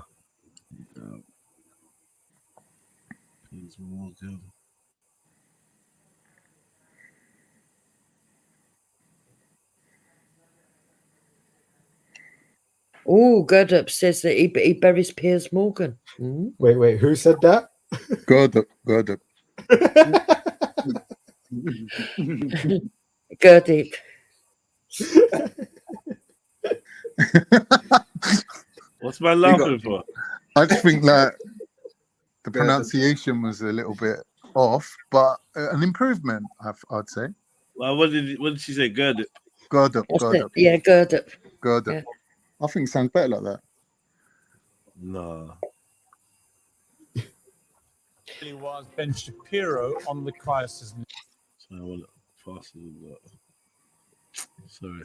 Piers Morgan. Oh, Gerdup says that he buries Piers Morgan. Mm. Wait, who said that? Gerdup. Gerdup. What's man laughing for? I just think that the pronunciation was a little bit off, but an improvement, I'd say. Well, what did she say? Gird it. Gird up. Yeah, gird up. Gird up. Yeah. I think it sounds better like that. No. Really was Ben Shapiro on the crisis. Sorry, I want it faster than that. Sorry.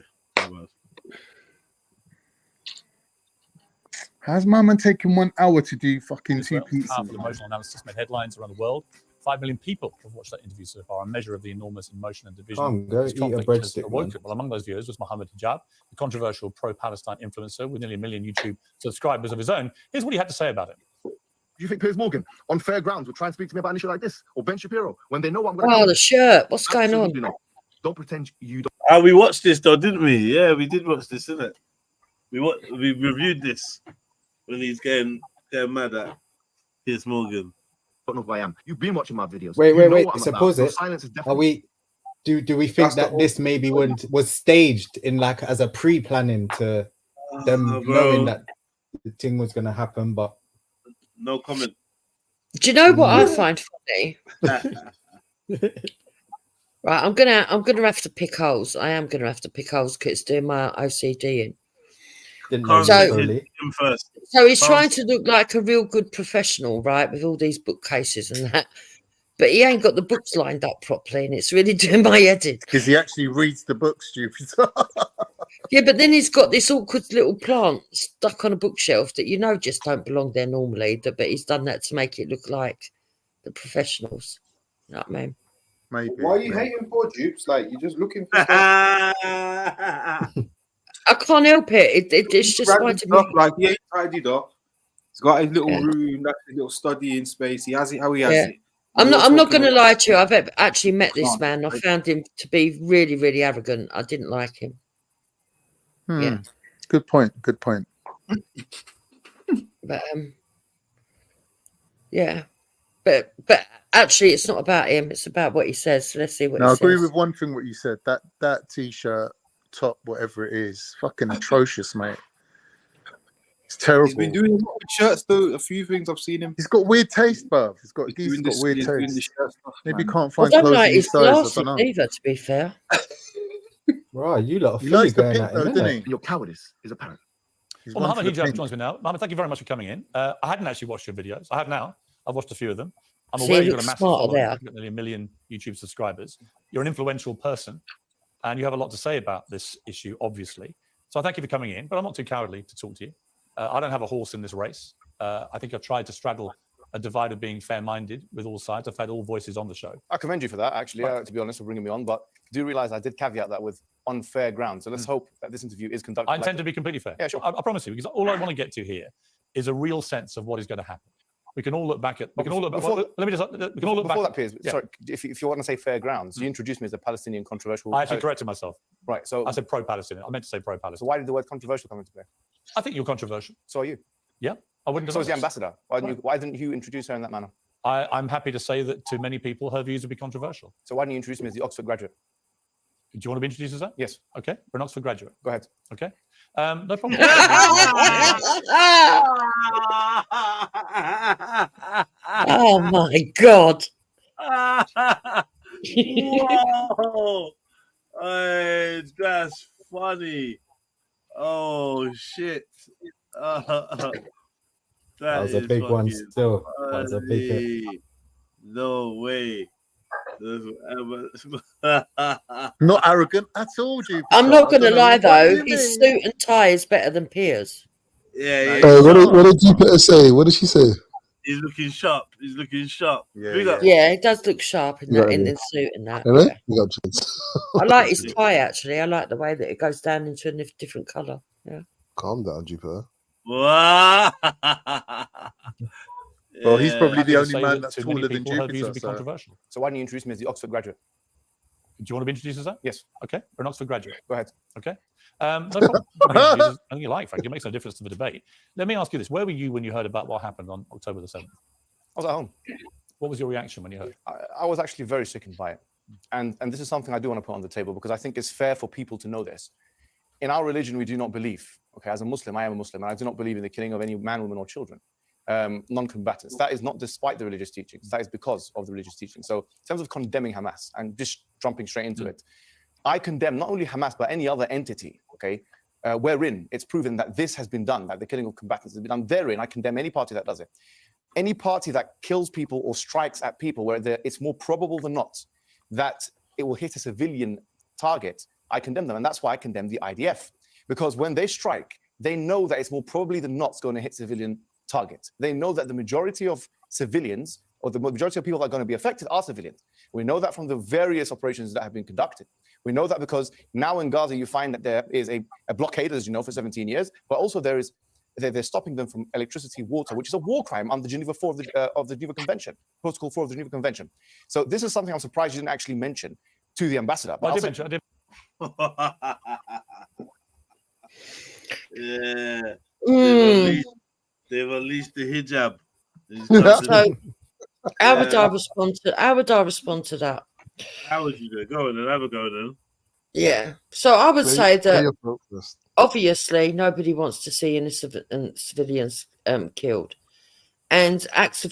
How's Mama taking 1 hour to do fucking two Powerful pizzas? emotional analysis made headlines around the world. 5 million people have watched that interview so far, a measure of the enormous emotion and division Go this eat a conflict has breadstick, awoken. man. Well, among those viewers was Mohammed Hijab, the controversial pro-Palestine influencer with nearly 1 million YouTube subscribers of his own. Here's what he had to say about it. Do you think Piers Morgan, on fair grounds, would try and speak to me about an issue like this? Or Ben Shapiro, when they know what I'm going to Oh, the shirt. What's going on? Not. Don't pretend you don't. We watched this though, didn't we? Yeah, we did watch this, didn't it? We reviewed this when he's getting mad at Piers Morgan. Don't know who I am. You've been watching my videos. Wait. You know what I'm Suppose about. it. So silence is Are definitely. we? Do we think that this maybe was staged in like as a pre-planning to them knowing that the thing was going to happen? But no comment. Do you know what I find funny? Right, I'm gonna have to pick holes. I am gonna have to pick holes because it's doing my OCD in. So he's trying to look like a real good professional, right, with all these bookcases and that. But he ain't got the books lined up properly, and it's really doing my head in. Because he actually reads the book, stupid. Yeah, but then he's got this awkward little plant stuck on a bookshelf that just don't belong there normally. But he's done that to make it look like the professionals. You know what I mean? Maybe. Why are you hating for Dupes? Like, you're just looking for stuff. I can't help it. It's just Random stuff, like he ain't tidied up. He's got his little room, that's his little studying space. He has it how he has it. I'm not going to lie to you. I've actually met this man. I found him to be really, really arrogant. I didn't like him. Yeah. Good point. But yeah. But actually, it's not about him. It's about what he says. So let's see what he I says. agree with one thing what you said. That t-shirt, top, whatever it is, fucking atrocious, mate. It's terrible. He's been doing shirts though. A few things I've seen him. He's got weird taste, bruv. He's got weird taste. Maybe you can't find I don't clothes like in his his size. I glasses don't know. either, to be fair. Right, you lot are He fully likes the going pink at though, him, didn't innit? he? Your cowardice is apparent. Well, Mohammed Hijab joins me now. Mohammed, thank you very much for coming in. I hadn't actually watched your videos. I have now. I've watched a few of them. I'm See, aware he you've got a looks massive smarter following. there. You've got nearly 1 million YouTube subscribers. You're an influential person, and you have a lot to say about this issue, obviously. So I thank you for coming in, but I'm not too cowardly to talk to you. I don't have a horse in this race. I think I've tried to straddle a divide of being fair-minded with all sides. I've had all voices on the show. I commend you for that, actually, to be honest, for bringing me on. But do realize I did caveat that with on fair ground. So let's hope that this interview is conducted. I intend to be completely fair. Yeah, sure. I promise you, because all I want to get to here is a real sense of what is going to happen. We can all look back at. We can all look back. Before, Let me just. We can all look before back. that, Piers. Yeah. Sorry, if you want to say fair grounds, you introduced me as a Palestinian controversial. I actually corrected myself. Right. So I said pro-Palestinian. I meant to say So pro-Palestinian. why did the word controversial come into play? I think you're controversial. So are you? Yeah, I wouldn't. So is the deny this. ambassador. Why didn't you introduce her in that manner? I'm happy to say that to many people, her views would be controversial. So why didn't you introduce me as the Oxford graduate? Do you want to be introduced as that? Yes. Okay, for an Oxford graduate. Go ahead. Okay, no problem. Oh my God. Whoa! Hey, that's funny. Oh shit! That was a big one still. That was a big hit. funny. No way. Not arrogant at all, Jupiter. I'm not going to lie, What do though. you His mean? suit and tie is better than Piers. Yeah, What did Jupiter say? What did she say? he's looking sharp. He's looking sharp. Yeah, it does look sharp in that in the suit and that. Really? Yeah. Big up, gents. I like his tie, actually. I like the way that it goes down into a different colour. Yeah. Calm down, Jupiter. Wow. Well, he's probably Happy the to only say man that that's to many taller than people, her views Jupiter. would be So. controversial. So why didn't you introduce me as the Oxford graduate? Do you want to be introduced as that? Yes. Okay, for an Oxford graduate. Go ahead. Okay. No problem. I think you like, Frank. It makes no difference to the debate. Let me ask you this: where were you when you heard about what happened on October the 7th? I was at home. What was your reaction when you heard? I was actually very sickened by it. And this is something I do want to put on the table because I think it's fair for people to know this. in our religion, we do not believe, okay, as a Muslim, I am a Muslim, and I do not believe in the killing of any man, woman, or children, non-combatants. That is not despite the religious teachings. That is because of the religious teachings. So in terms of condemning Hamas and just jumping straight into it, I condemn not only Hamas, but any other entity, okay, wherein it's proven that this has been done, that the killing of combatants has been done. Therein, I condemn any party that does it. Any party that kills people or strikes at people where it's more probable than not that it will hit a civilian target, I condemn them. And that's why I condemn the IDF. Because when they strike, they know that it's more probably than not going to hit civilian targets. They know that the majority of civilians, or the majority of people that are going to be affected, are civilians. We know that from the various operations that have been conducted. We know that because now in Gaza, you find that there is a blockade, as you know, for 17 years, but also they're stopping them from electricity, water, which is a war crime under Geneva 4 of the Geneva Convention, Protocol 4 of the Geneva Convention. So this is something I'm surprised you didn't actually mention to the ambassador. But I did mention. Yeah. Mm. They've unleashed the hijab. So, how would I respond to? How would I respond to that? How would you do? Go on then. Have a go then. Yeah. So I would say that obviously nobody wants to see innocent civilians killed, and acts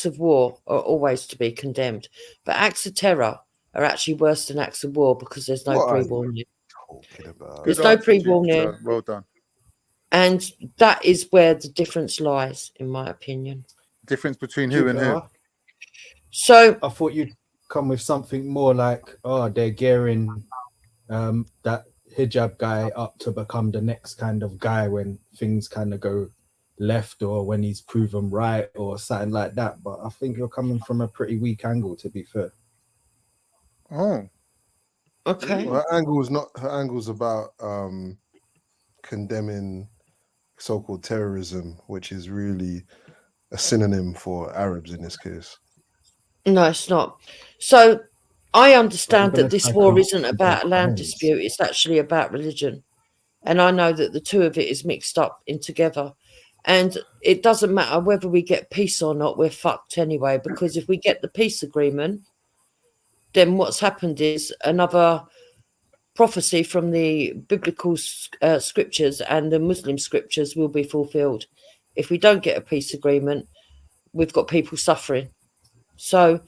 of war are always to be condemned. But acts of terror are actually worse than acts of war because there's no pre-warning. There's no pre-warning. Well done. And that is where the difference lies, in my opinion. Difference between who and who? So I thought you'd come with something more like, oh, they're gearing that hijab guy up to become the next kind of guy when things kind of go left or when he's proven right or something like that. But I think you're coming from a pretty weak angle, to be fair. Oh, okay. Well, her angle's about condemning so-called terrorism, which is really a synonym for Arabs in this case. No, it's not. So I understand that this war isn't about a land dispute. It's actually about religion. And I know that the two of it is mixed up in together. And it doesn't matter whether we get peace or not, we're fucked anyway, because if we get the peace agreement, then what's happened is another prophecy from the biblical scriptures and the Muslim scriptures will be fulfilled. If we don't get a peace agreement, we've got people suffering. So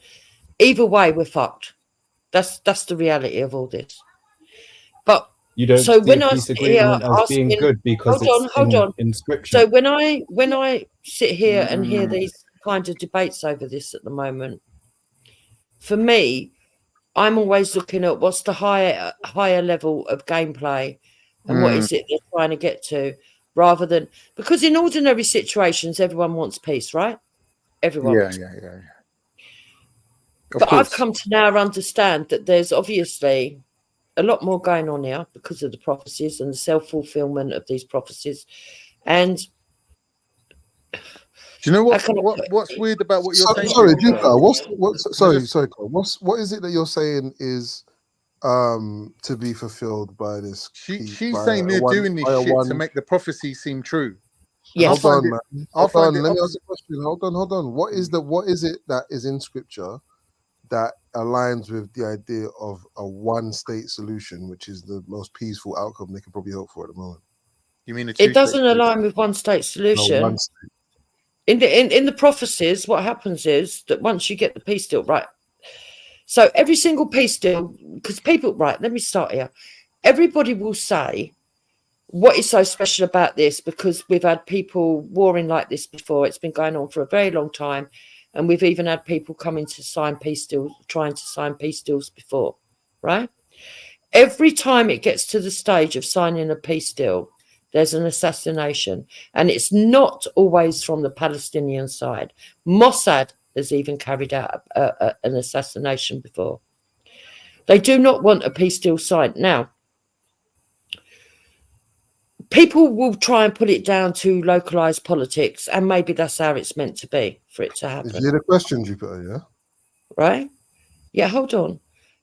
either way, we're fucked. That's the reality of all this. But you don't so see when a I peace sit here agreement as asking, being good because hold on. in scripture. So when I sit here and hear these kind of debates over this at the moment, for me, I'm always looking at what's the higher level of gameplay and what is it they're trying to get to, rather than, because in ordinary situations everyone wants peace, right? Everyone. Yeah. But I've come to now understand that there's obviously a lot more going on here because of the prophecies and the self-fulfillment of these prophecies. And do you know what's weird about what you're saying? Sorry, Duca, what is it that you're saying is to be fulfilled by this? She's saying they're doing this shit to make the prophecy seem true. Yes. Hold on, man. Hold on. Let me ask a question. Hold on. What is it that is in scripture that aligns with the idea of a one-state solution, which is the most peaceful outcome they can probably hope for at the moment? You mean it doesn't align with one-state solution? No, one state. In the prophecies, what happens is that once you get the peace deal, right? So every single peace deal, because people, right? Let me start here. Everybody will say, what is so special about this? Because we've had people warring like this before. It's been going on for a very long time. And we've even had people coming to sign peace deals, trying to sign peace deals before, right? Every time it gets to the stage of signing a peace deal, there's an assassination. And it's not always from the Palestinian side. Mossad has even carried out an assassination before. They do not want a peace deal signed. Now, people will try and put it down to localized politics, and maybe that's how it's meant to be for it to happen. Is the question, Jupiter? Yeah. Right? Yeah, hold on.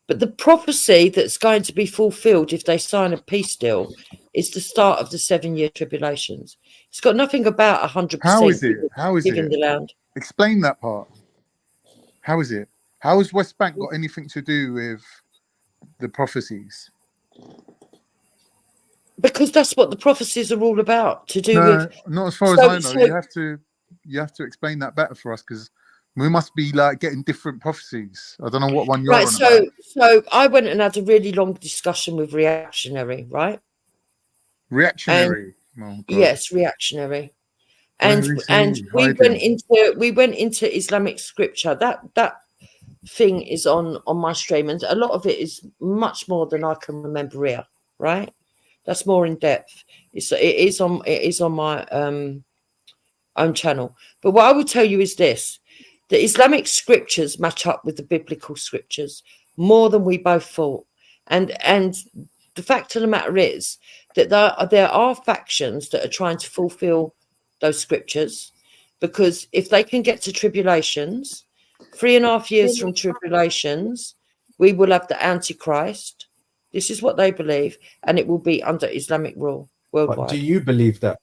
But the prophecy that's going to be fulfilled if they sign a peace deal is the start of the 7-year tribulations. It's got nothing about 100%. How is it? How is giving it? the land. Explain that part. How is it? How has West Bank got anything to do with the prophecies? Because that's what the prophecies are all about, to do No, with. not as far as I know. You have to explain that better for us, because we must be like getting different prophecies. I don't know what one you're Right, on so about. so I went and had a really long discussion with Reactionary, right? Reactionary. Oh, God. Yes, Reactionary. Where And is he we hiding? went into Islamic scripture. That thing is on my stream, and a lot of it is much more than I can remember here, right? That's more in depth. It is on my own channel. But what I will tell you is this: the Islamic scriptures match up with the biblical scriptures more than we both thought. And the fact of the matter is that there are factions that are trying to fulfill those scriptures, because if they can get to tribulations, 3.5 years from tribulations, we will have the Antichrist. This is what they believe, and it will be under Islamic rule worldwide. But do you believe that?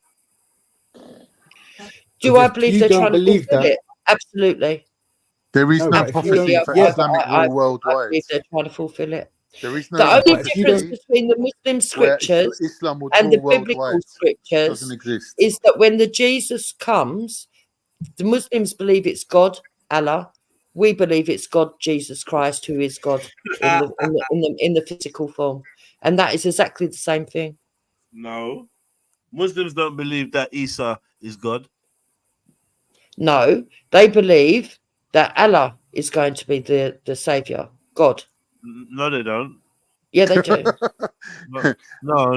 Do I If believe you they're don't trying to believe fulfill that, it? Absolutely. There is no but if you don't- prophecy for yeah, Islamic I rule worldwide. believe they're trying to fulfill it. There is The no only But if you difference prophecy between the Muslim where scriptures Islam would and the rule biblical worldwide. scriptures Doesn't exist. is that when the Jesus comes, the Muslims believe it's God, Allah. We believe it's God, Jesus Christ, who is God in the physical form, and that is exactly the same thing. No, Muslims don't believe that Isa is God. No, they believe that Allah is going to be the savior, God. No, they don't. Yeah, they do. No,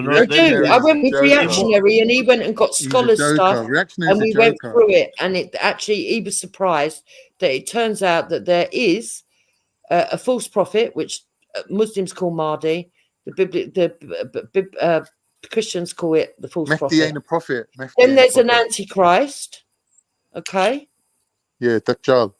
They do. I went with Reactionary, and he went and got He's a scholar joker. stuff, Reactionary's and a we went joker. through it. And it actually, he was surprised that it turns out that there is a false prophet, which Muslims call Mahdi. The Christians call it the false Mehdi prophet. ain't a prophet. Mehdi Then ain't there's a an prophet. Antichrist. Okay. Yeah, Dajjal.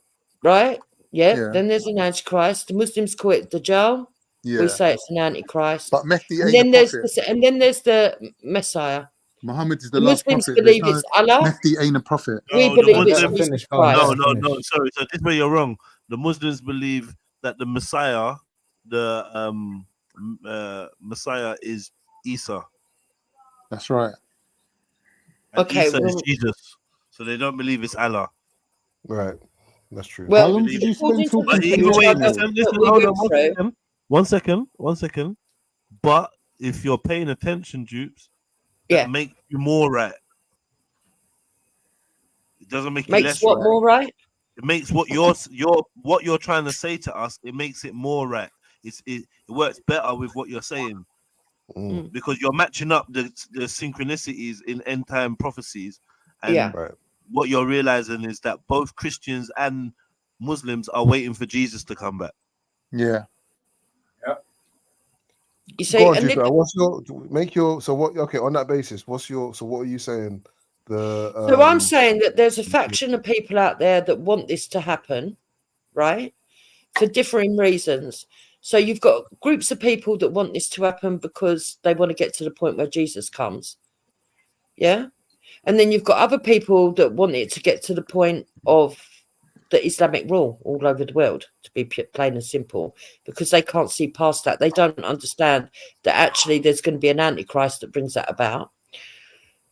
Right. Yeah. Yeah. Then there's an Antichrist. The Muslims call it Dajjal. Yeah. We say it's an Antichrist. But Mehdi And ain't then a prophet. then there's the Messiah. Muhammad is the The last Muslims prophet. believe it's Allah. Mehdi ain't a prophet. We No, believe it's Muslims, Jesus Christ. no. Sorry, so this way you're wrong. The Muslims believe that the Messiah, Messiah is Isa. That's right. And Okay, Isa is well- Jesus. So they don't believe it's Allah. Right. That's true. Well, How long did you spend talking But to either these way, people? listen, hold on one second. But if you're paying attention, dupes, that makes you more right. It doesn't make you Makes less what right. more right? It makes what you're trying to say to us, it makes it more right. It works better with what you're saying. Because you're matching up the synchronicities in end time prophecies, and what you're realizing is that both Christians and Muslims are waiting for Jesus to come back. Yeah. You see, Go on, and Jupiter. What's your so what? Okay, on that basis, what are you saying? So I'm saying that there's a faction of people out there that want this to happen, right? For differing reasons. So you've got groups of people that want this to happen because they want to get to the point where Jesus comes. Yeah. And then you've got other people that want it to get to the point of the Islamic rule all over the world, to be plain and simple, because they can't see past that. They don't understand that actually there's going to be an Antichrist that brings that about.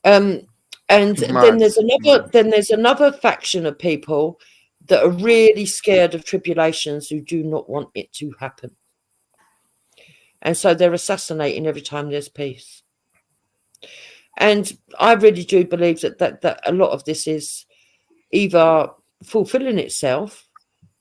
And then there's another faction of people that are really scared of tribulations, who do not want it to happen. And so they're assassinating every time there's peace. And I really do believe that a lot of this is either fulfilling itself,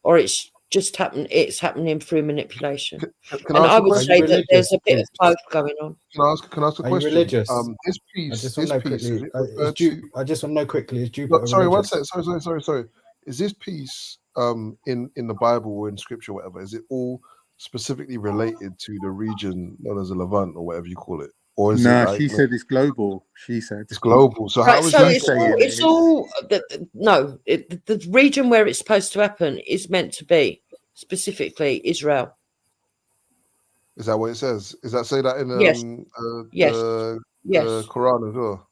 or it's just happening through manipulation. Can And I ask I a would question? say that there's a bit of both going on. Can I ask a Are you question? religious? This piece, I just this want to know piece, is quickly. it referred to? I just want to know quickly. Is Jupiter Sorry, one religious? second. Sorry. Is this piece in the Bible or in Scripture, whatever? Is it all specifically related to the region known as the Levant or whatever you call it, or is it Nah, like she said it's global. She said it's global? So Right, how is so that? the region where it's supposed to happen is meant to be specifically Israel. Is that what it says? Is that say that in Yes. Yes. Yes. the Quran as well?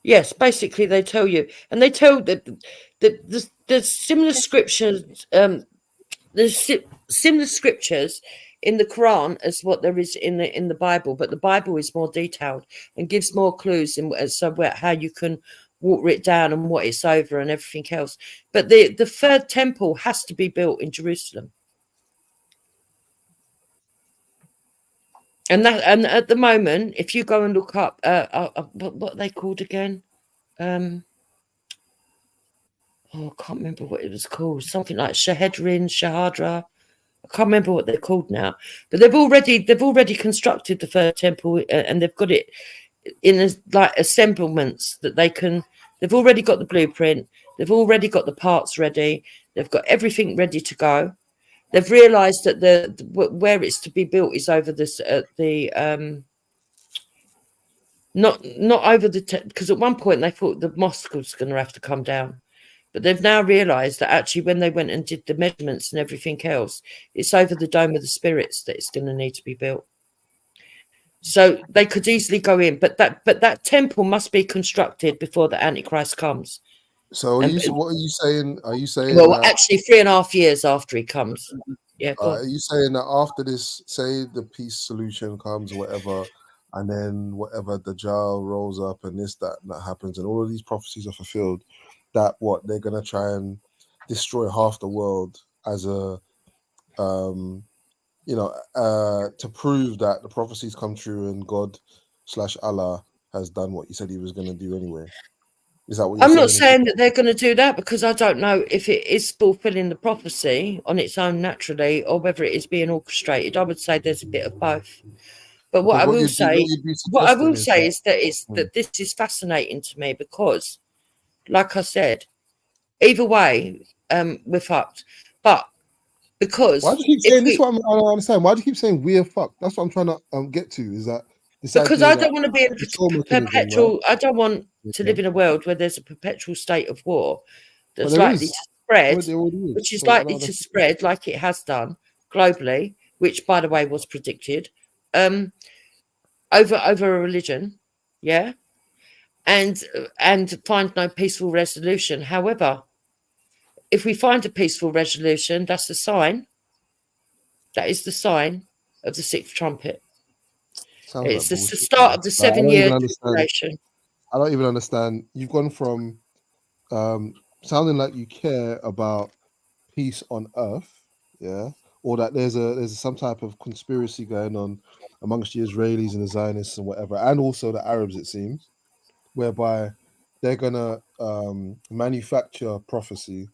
Yes, basically they tell you, and they tell that the similar scriptures, similar scriptures in the Quran as what there is in the Bible, but the Bible is more detailed and gives more clues in how you can water it down and what it's over and everything else. But the third temple has to be built in Jerusalem. And at the moment, if you go and look up what are they called again? I can't remember what it was called. Something like Shahadra. I can't remember what they're called now. But they've already constructed the third temple, and they've got it in assemblements that they can. They've already got the blueprint. They've already got the parts ready. They've got everything ready to go. They've realised that where it's to be built is over this not over because at one point they thought the mosque was going to have to come down, but they've now realised that actually when they went and did the measurements and everything else, it's over the Dome of the Spirits that it's going to need to be built. So they could easily go in, but that temple must be constructed before the Antichrist comes. So what are you saying? Are you saying well, that, actually 3.5 years after he comes? Yeah. are you saying that after this, say the peace solution comes, or whatever, and then whatever Dajjal rolls up and that happens, and all of these prophecies are fulfilled, that what they're gonna try and destroy half the world as a to prove that the prophecies come true and God/Allah has done what he said he was going to do anyway? Is that what you're I'm saying? not saying that they're going to do that, because I don't know if it is fulfilling the prophecy on its own naturally or whether it is being orchestrated. I would say there's a bit of both. But what I will say is that this is fascinating to me, because, like I said, either way, we're fucked. But because why do you keep saying this? One I don't understand. Why do you keep saying we're fucked? That's what I'm trying to get to. Is that because I don't want to be in a perpetual. Right? I don't want to live in a world where there's a perpetual state of war that's likely to spread, which is likely to spread like it has done globally, which, by the way, was predicted, over a religion, yeah, and find no peaceful resolution. However, if we find a peaceful resolution, that's a sign. That is the sign of the sixth trumpet. It's the start of the 7-year tribulation. I don't even understand. You've gone from sounding like you care about peace on earth, yeah, or that there's some type of conspiracy going on amongst the Israelis and the Zionists and whatever, and also the Arabs, it seems, whereby they're gonna manufacture prophecy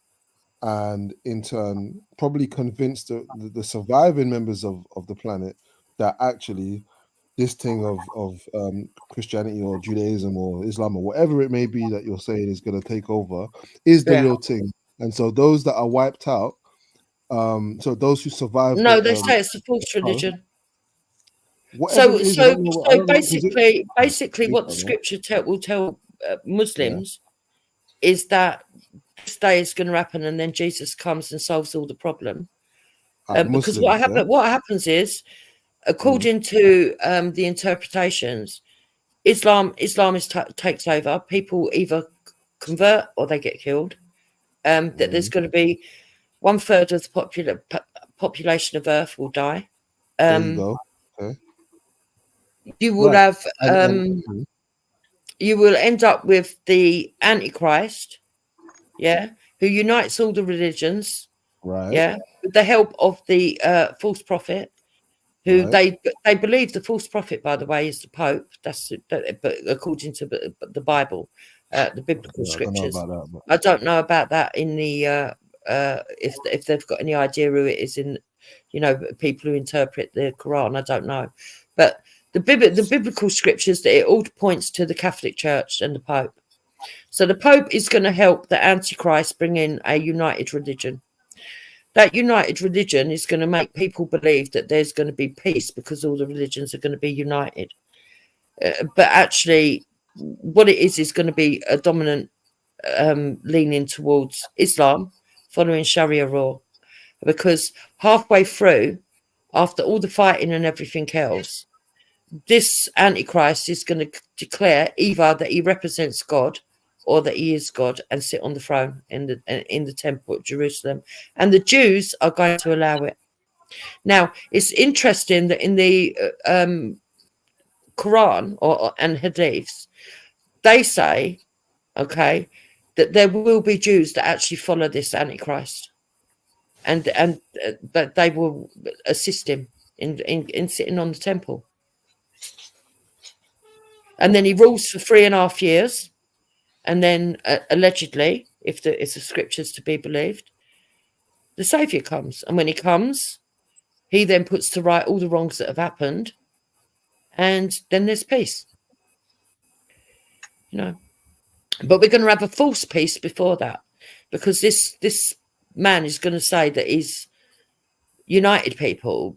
and in turn probably convince the surviving members of the planet that actually this thing of Christianity or Judaism or Islam or whatever it may be that you're saying is going to take over is the real thing. And so those that are wiped out, so those who survive, no, they say it's a false religion. So basically what the scripture will tell Muslims is that this day is going to happen, and then Jesus comes and solves all the problem. Because what happens is, according to the interpretations, Islam takes over. People either convert or they get killed. That there's going to be 1/3 of the population of Earth will die. There you go. Okay. You will have you will end up with the Antichrist, who unites all the religions, with the help of the false prophet, who they believe the false prophet, by the way, is the Pope. But according to the Bible, the biblical scriptures. I don't know about that in the if they've got any idea who it is in, people who interpret the Quran. I don't know, but the biblical scriptures, that it all points to the Catholic Church and the Pope. So the Pope is going to help the Antichrist bring in a united religion. That united religion is going to make people believe that there's going to be peace because all the religions are going to be united. But actually, what it is going to be a dominant leaning towards Islam, following Sharia law. Because halfway through, after all the fighting and everything else, this Antichrist is going to declare either that he represents God or that he is God and sit on the throne in the temple at Jerusalem. And the Jews are going to allow it. Now, it's interesting that in the Quran and Hadiths, they say, okay, that there will be Jews that actually follow this Antichrist, and that they will assist him in sitting on the temple. And then he rules for 3.5 years, and then allegedly, if the scriptures to be believed, the Savior comes. And when he comes, he then puts to right all the wrongs that have happened, and then there's peace. You know, but we're going to have a false peace before that, because this man is going to say that he's united people,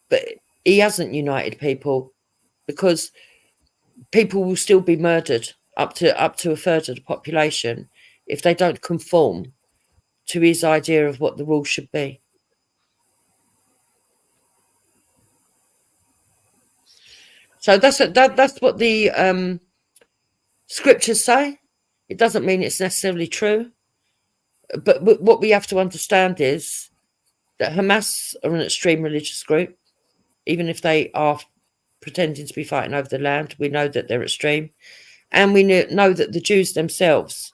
but he hasn't united people, because people will still be murdered, up to a third of the population, if they don't conform to his idea of what the rules should be. So that's what the scriptures say. It doesn't mean it's necessarily true, but what we have to understand is that Hamas are an extreme religious group. Even if they are pretending to be fighting over the land, we know that they're extreme. And we know that the Jews themselves,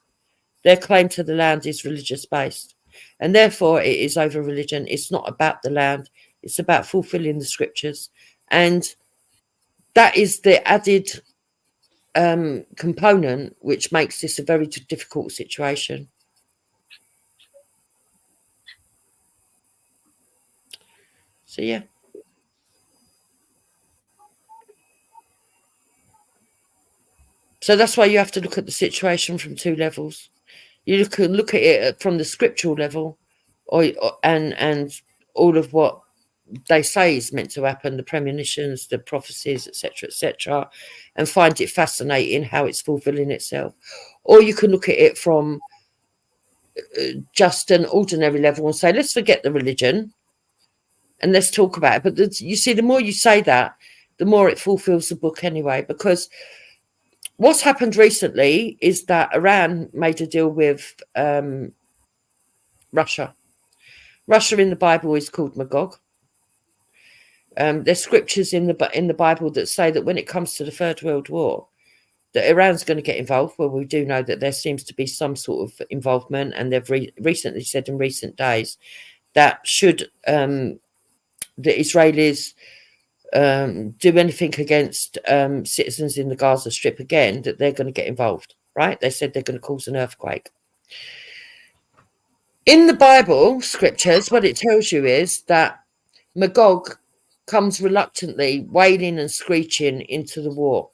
their claim to the land is religious based. And therefore it is over religion. It's not about the land. It's about fulfilling the scriptures. And that is the added component which makes this a very difficult situation. So, yeah. So that's why you have to look at the situation from two levels. You can look at it from the scriptural level, and all of what they say is meant to happen, the premonitions, the prophecies, etc., and find it fascinating how it's fulfilling itself. Or you can look at it from just an ordinary level and say, let's forget the religion and let's talk about it. But you see, the more you say that, the more it fulfills the book anyway, because what's happened recently is that Iran made a deal with Russia. Russia in the Bible is called Magog. There's scriptures in the Bible that say that when it comes to the Third World War, that Iran's going to get involved. Well, we do know that there seems to be some sort of involvement, and they've recently said in recent days that should the Israelis do anything against citizens in the Gaza Strip again, that they're going to get involved, right? They said they're going to cause an earthquake. In the Bible scriptures, what it tells you is that Magog comes reluctantly, wailing and screeching into the war.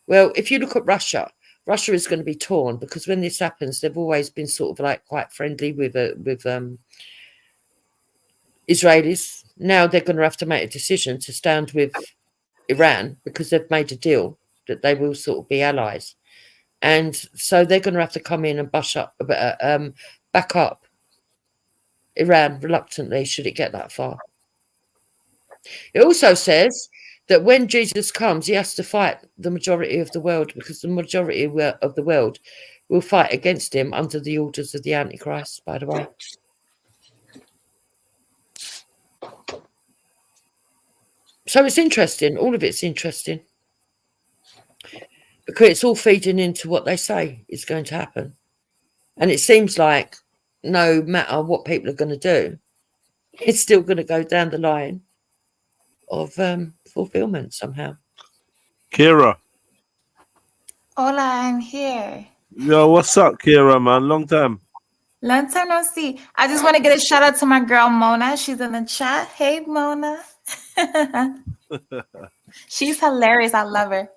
Well, if you look at Russia, Russia is going to be torn, because when this happens, they've always been sort of like quite friendly with Israelis. Now they're going to have to make a decision to stand with Iran, because they've made a deal that they will sort of be allies. And so they're going to have to come in and back up Iran reluctantly, should it get that far. It also says that when Jesus comes, he has to fight the majority of the world, because the majority of the world will fight against him under the orders of the Antichrist, by the way. So it's interesting. All of it's interesting, because it's all feeding into what they say is going to happen. And it seems like no matter what people are going to do, it's still going to go down the line of fulfillment somehow. Kira. Hola, I'm here. Yo, what's up, Kira, man? Long time. Long time no see. I just want to get a shout out to my girl Mona. She's in the chat. Hey, Mona. She's hilarious. I love her.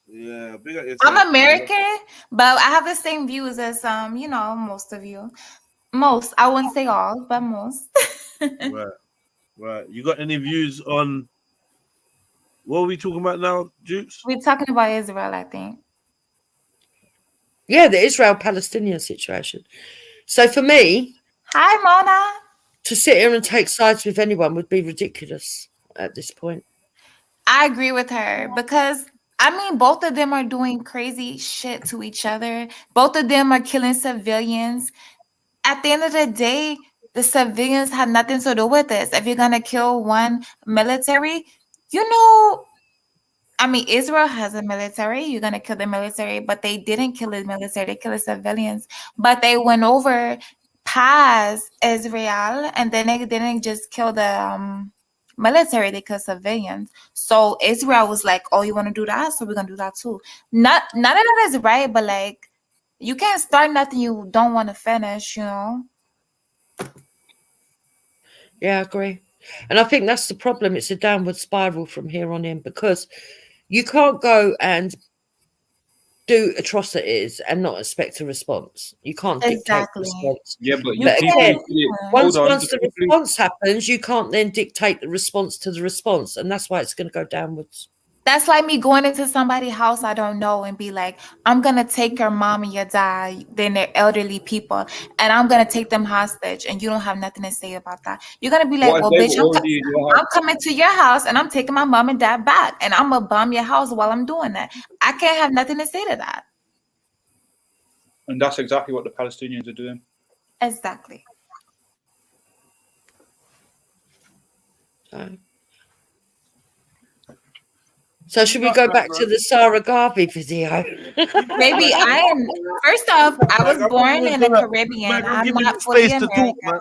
Yeah, big up yourself. I'm American, but I have the same views as most of you. Most, I wouldn't say all, but most. Right. You got any views on what are we talking about now, Jukes? We're talking about Israel, I think. Yeah, the Israel-Palestinian situation. So for me, hi, Mona, to sit here and take sides with anyone would be ridiculous at this point. I agree with her, because both of them are doing crazy shit to each other. Both of them are killing civilians. At the end of the day, the civilians had nothing to do with this. If you're gonna kill one military, you know, I mean, Israel has a military. You're gonna kill the military, but they didn't kill the military. They killed the civilians. But they went over past Israel, and then they didn't just kill the military. They killed civilians. So Israel was like, "Oh, you want to do that? So we're gonna do that too." Not none of that is right, but like, you can't start nothing you don't want to finish. You know. Yeah, I agree. And I think that's the problem. It's a downward spiral from here on in, because you can't go and do atrocities and not expect a response. You can't dictate the Exactly. response. Yeah, but You the people Again, who did it, once hold on, the the people who, response happens, you can't then dictate the response to the response, and that's why it's going to go downwards. That's like me going into somebody's house I don't know and be like, I'm gonna take your mom and your dad, then they're elderly people, and I'm gonna take them hostage, and you don't have nothing to say about that. You're gonna be like, what if well, they bitch, were already in your I'm house? coming to your house and I'm taking my mom and dad back, and I'm gonna bomb your house while I'm doing that. I can't have nothing to say to that. And that's exactly what the Palestinians are doing. Exactly. So should we go back to the Sarah Garvey video? Maybe I am. First off, I was born in the Caribbean. Mag, I'm I'm giving you not fully space to talk, American. man.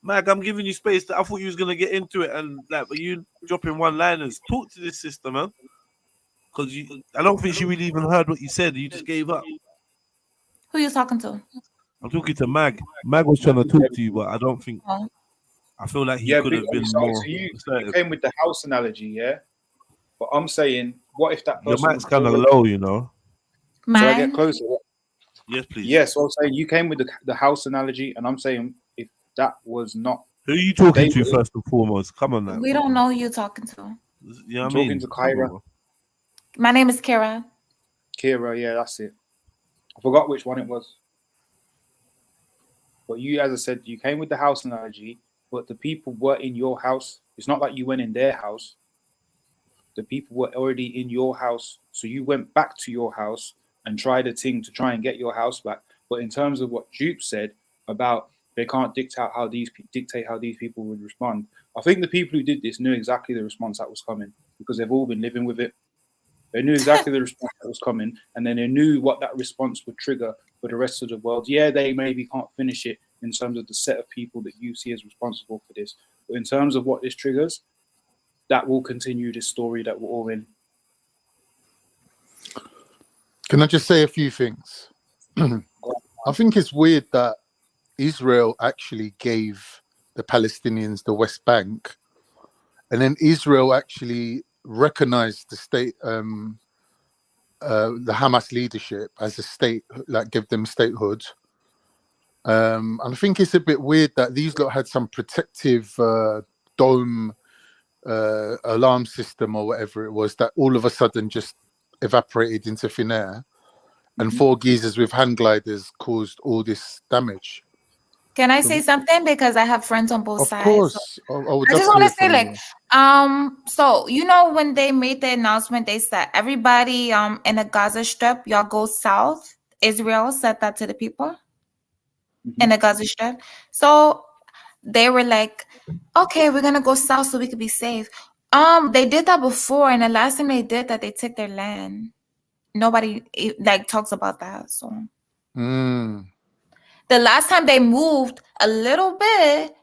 Mag, I'm giving you space. I thought you was gonna get into it, and like, but you dropping one-liners. Talk to this sister, man. Because I don't think she really even heard what you said. You just gave up. Who you talking to? I'm talking to Mag. Mag was trying to talk to you, but I don't think. Oh. I feel like he Yeah, could have been so more. you came with the house analogy, yeah? But I'm saying, what if that Your person mic's kind of low, you know. Shall I get closer? Yes, please. Yeah, so I'm saying you came with the house analogy, and I'm saying if that was not Who are you talking to David- first and foremost? Come on now. We don't know who you're talking to. You know what I talking mean? to Kyra. My name is Kira. Kira, yeah, that's it. I forgot which one it was. But you, as I said, you came with the house analogy, but the people were in your house. It's not like you went in their house. The people were already in your house. So you went back to your house and tried a thing to try and get your house back. But in terms of what Jupe said about they can't dictate how these people would respond, I think the people who did this knew exactly the response that was coming because they've all been living with it. They knew exactly the response that was coming, and then they knew what that response would trigger for the rest of the world. Yeah, they maybe can't finish it in terms of the set of people that you see as responsible for this, but in terms of what this triggers, that will continue this story that we're all in. Can I just say a few things? I think it's weird that Israel actually gave the Palestinians the West Bank, and then Israel actually recognized the state, the Hamas leadership as a state, like give them statehood. And I think it's a bit weird that these lot had some protective dome alarm system or whatever it was that all of a sudden just evaporated into thin air, and 4 geezers with hand gliders caused all this damage. Can I say something? Because I have friends on both Of sides. course, I would I love just to want hear to say, from like, you. so you know when they made the announcement, they said everybody in the Gaza Strip, y'all go south. Israel said that to the people in the Gaza Strip. So they were like, okay, we're gonna go south so we could be safe. They did that before, and the last time they did that, they took their land. Nobody like talks about that. So the last time they moved a little bit,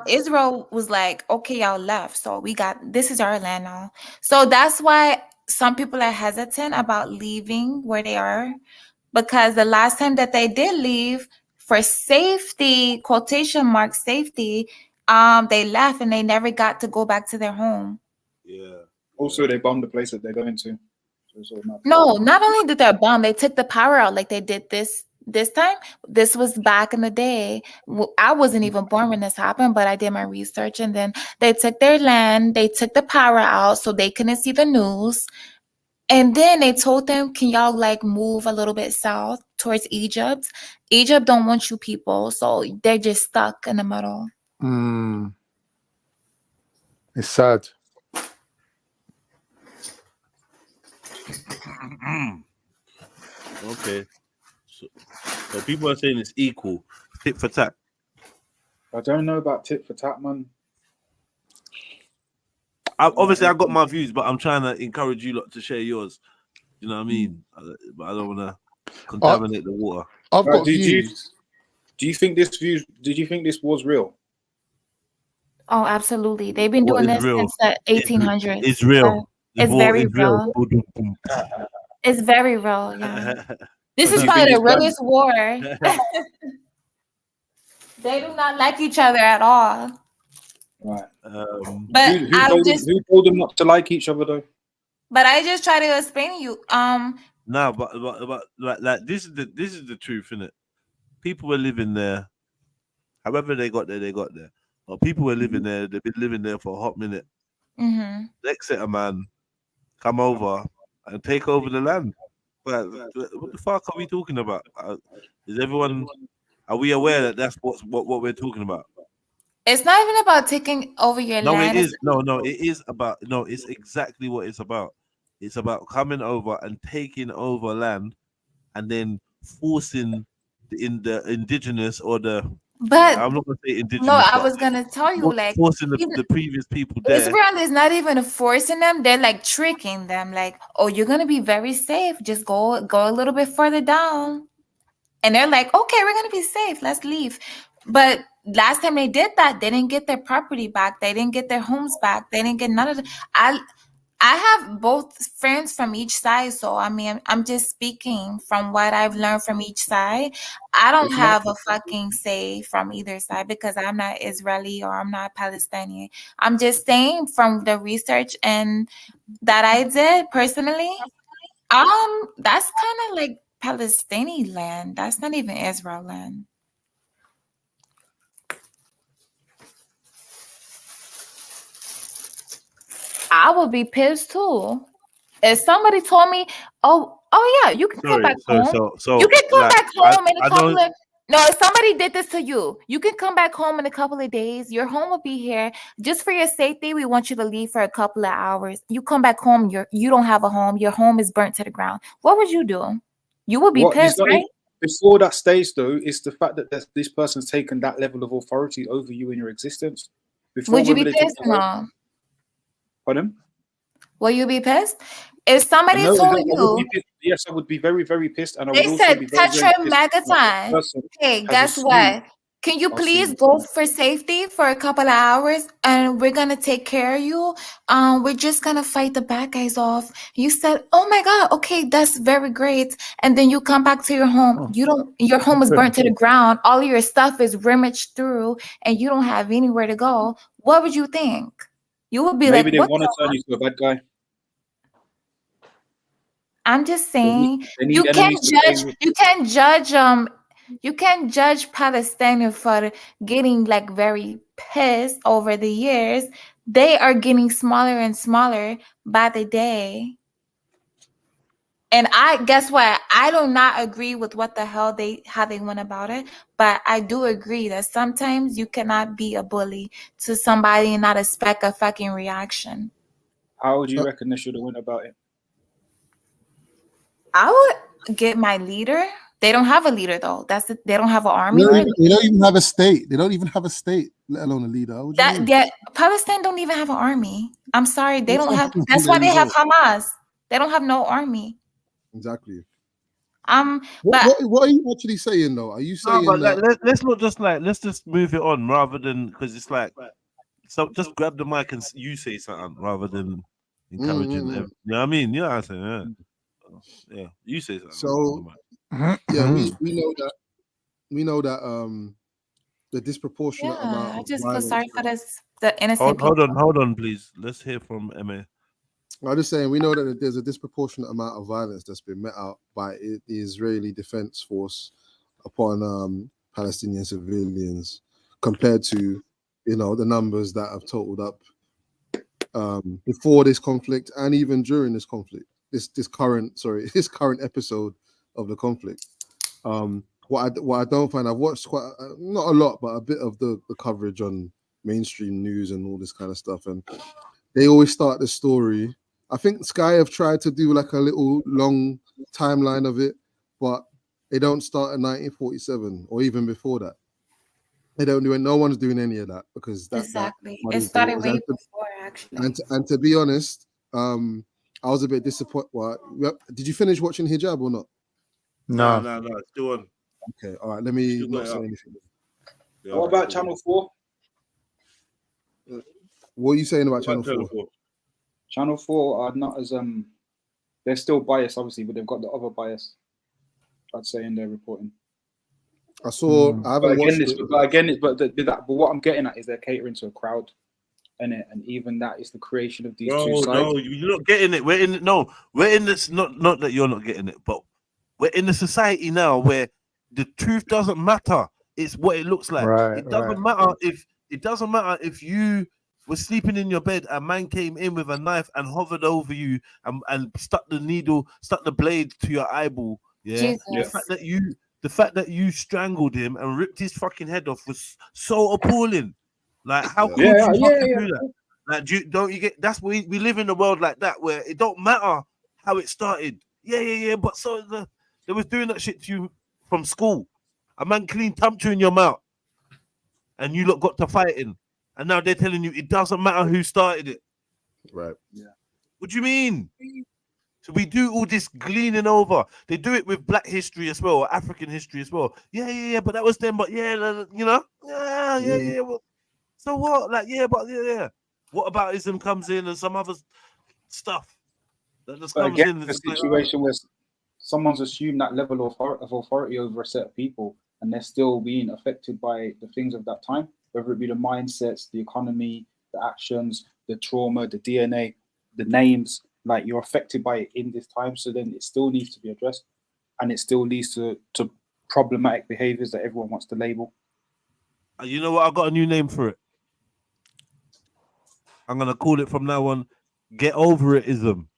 Israel was like, okay, y'all left, so this is our land now. So that's why some people are hesitant about leaving where they are, because the last time that they did leave for safety, quotation mark safety, they left and they never got to go back to their home. Yeah. Also, they bombed the place that they're going to. No, not only did they bomb, they took the power out like they did this time. This was back in the day. I wasn't even born when this happened, but I did my research, and then they took their land, they took the power out so they couldn't see the news. And then they told them, can y'all like move a little bit south towards Egypt? Egypt don't want you people, so they're just stuck in the middle. It's sad. Okay. So people are saying it's equal, tit for tat. I don't know about tit for tat, man. Obviously, I got my views, but I'm trying to encourage you lot to share yours. You know what I mean? But I don't want to contaminate the water. I've got views. Do you think this view? Did you think this was real? Oh, absolutely. They've been What doing is this real? since the 1800s. It's real. So it's very real. It's very real. Yeah. This Do is you probably think the it's realest war. They do not like each other at all. Right. But who told them not to like each other though? But I just try to explain to you. No, but like this is the truth, innit? People were living there. However they got there, they got there. But people were living there. They've been living there for a hot minute. Mm-hmm. Next set of man come over and take over the land. But what the fuck are we talking about? Is everyone? Are we aware that that's what we're talking about? It's not even about taking over your No, land. it is. No, it is about. No, it's exactly what it's about. It's about coming over and taking over land, and then forcing the indigenous or the. But I'm not gonna say indigenous. no, I but was gonna tell you, like, forcing the previous people there. Israel is not even forcing them; they're like tricking them. Like, oh, you're gonna be very safe. Just go a little bit further down, and they're like, okay, we're gonna be safe. Let's leave. But last time they did that, they didn't get their property back. They didn't get their homes back. They didn't get none of it. I have both friends from each side, so I mean, I'm just speaking from what I've learned from each side. I don't have a fucking say from either side because I'm not Israeli or I'm not Palestinian. I'm just saying from the research and that I did personally, that's kind of like Palestinian land. That's not even Israel land. I would be pissed too. If somebody told me, oh yeah, you can come back home. You can come back home in a couple of. No, if somebody did this to you, you can come back home in a couple of days. Your home will be here. Just for your safety, we want you to leave for a couple of hours. You come back home, you don't have a home. Your home is burnt to the ground. What would you do? You would be pissed, right? Before that stage, though, is the fact that this person's taken that level of authority over you in your existence. Would you be pissed or not? Pardon? Will you be pissed? If somebody told you, yes, I would be very, very pissed, and I they would also said be very, very Tetramagatine. Hey, guess what? Can you please go for safety for a couple of hours, and we're gonna take care of you? We're just gonna fight the bad guys off. You said, "Oh my God, okay, that's very great," and then you come back to your home. Your home is burnt to the ground. All of your stuff is rummaged through, and you don't have anywhere to go. What would you think? You would be maybe like, they want to turn you to a bad guy. I'm just saying you can't judge Palestinians for getting like very pissed over the years. They are getting smaller and smaller by the day. And guess what? I do not agree with what the hell how they went about it, but I do agree that sometimes you cannot be a bully to somebody and not expect a fucking reaction. How would you reckon they should have went about it? I would get my leader. They don't have a leader though. They don't have an army. They don't even have a state. They don't even have a state, let alone a leader. Palestine don't even have an army. I'm sorry, they don't have. That's why they have Hamas. They don't have no army. Exactly. What are you actually saying though? Are you saying that? Let's not just let's just move it on rather than because it's like so just grab the mic and you say something rather than encouraging them. You know what I mean? You know what I'm saying? Yeah, you say something. So yeah, we know that the disproportionate amount. I just feel sorry for the innocent people. Hold on, please. Let's hear from Emma. I'm just saying we know that there's a disproportionate amount of violence that's been met out by the Israeli Defense Force upon Palestinian civilians compared to the numbers that have totaled up before this conflict and even during this conflict. This current episode of the conflict. What I don't find, I've watched quite not a lot, but a bit of the coverage on mainstream news and all this kind of stuff, and they always start the story. I think Sky have tried to do like a little long timeline of it, but they don't start in 1947 or even before that. They don't do it. No one's doing any of that because Exactly. It muddies the started waters. way before, actually. And to be honest, I was a bit disappointed. Did you finish watching Hijab or not? No, still on. Okay, all right. Let me Still got not it say up. anything. Yeah, What about Channel 4? What are you saying about Channel 4? Channel 4 are not as they're still biased, obviously, but they've got the other bias, I'd say, in their reporting. I saw. I haven't watched it. But what I'm getting at is they're catering to a crowd, and even that is the creation of these two sides. No, you're not getting it. We're in this. Not that you're not getting it, but we're in a society now where the truth doesn't matter. It's what it looks like. It doesn't matter if you were sleeping in your bed, a man came in with a knife and hovered over you and stuck the blade to your eyeball. Yeah. Jesus. The fact that you strangled him and ripped his fucking head off was so appalling. Like, how could you fucking do that? Like, don't you get? That's we live in a world like that where it don't matter how it started. Yeah. But so they was doing that shit to you from school. A man clean thumped you in your mouth, and you lot got to fighting, and now they're telling you it doesn't matter who started it. Right. Yeah. What do you mean? So we do all this gleaning over. They do it with Black history as well, or African history as well. Yeah. But that was them. But yeah, you know. Yeah. Well, so what? Like, yeah. What about ism comes in and some other stuff that just But comes again, in? the situation where someone's assumed that level of authority over a set of people, and they're still being affected by the things of that time, whether it be the mindsets, the economy, the actions, the trauma, the DNA, the names. Like, you're affected by it in this time, so then it still needs to be addressed, and it still leads to problematic behaviors that everyone wants to label. You know what? I got a new name for it. I'm gonna call it from now on. Get over it-ism.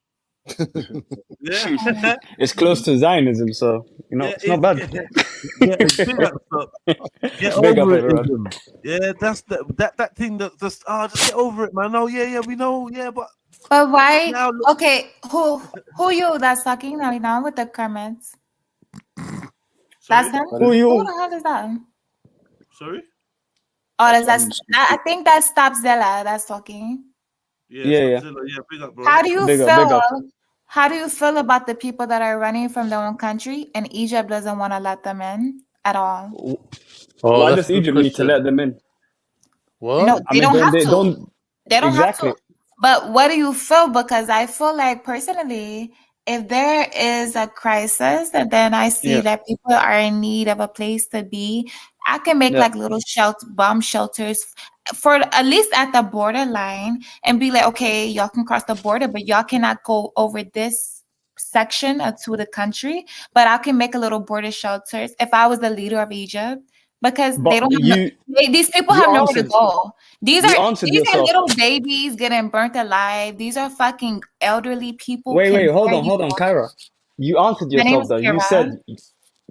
Yeah. It's close to Zionism, so it's not bad. Get Big up, over everyone. it-ism. Yeah, that's that thing that just just get over it, man. Oh yeah, we know, but why? Now, Okay, who you that's talking now with the comments? That's him. Who you? Who the hell is that? Sorry. Oh, I think that's Stop Zella that's talking. Yeah. Big up, bro. How do you Big feel? up. How do you feel about the people that are running from their own country and Egypt doesn't want to let them in at all? Why does Egypt need to let them in? What? No, they don't have to. They don't exactly. have to. But what do you feel? Because I feel like personally, if there is a crisis and then I see that people are in need of a place to be, I can make like little bomb shelters for at least at the borderline and be like, okay, y'all can cross the border, but y'all cannot go over this section to the country. But I can make a little border shelters if I was the leader of Egypt. Because they don't have these people have nowhere to go. These are little babies getting burnt alive. These are fucking elderly people. Wait, hold on, Kyra. You answered yourself though. You said,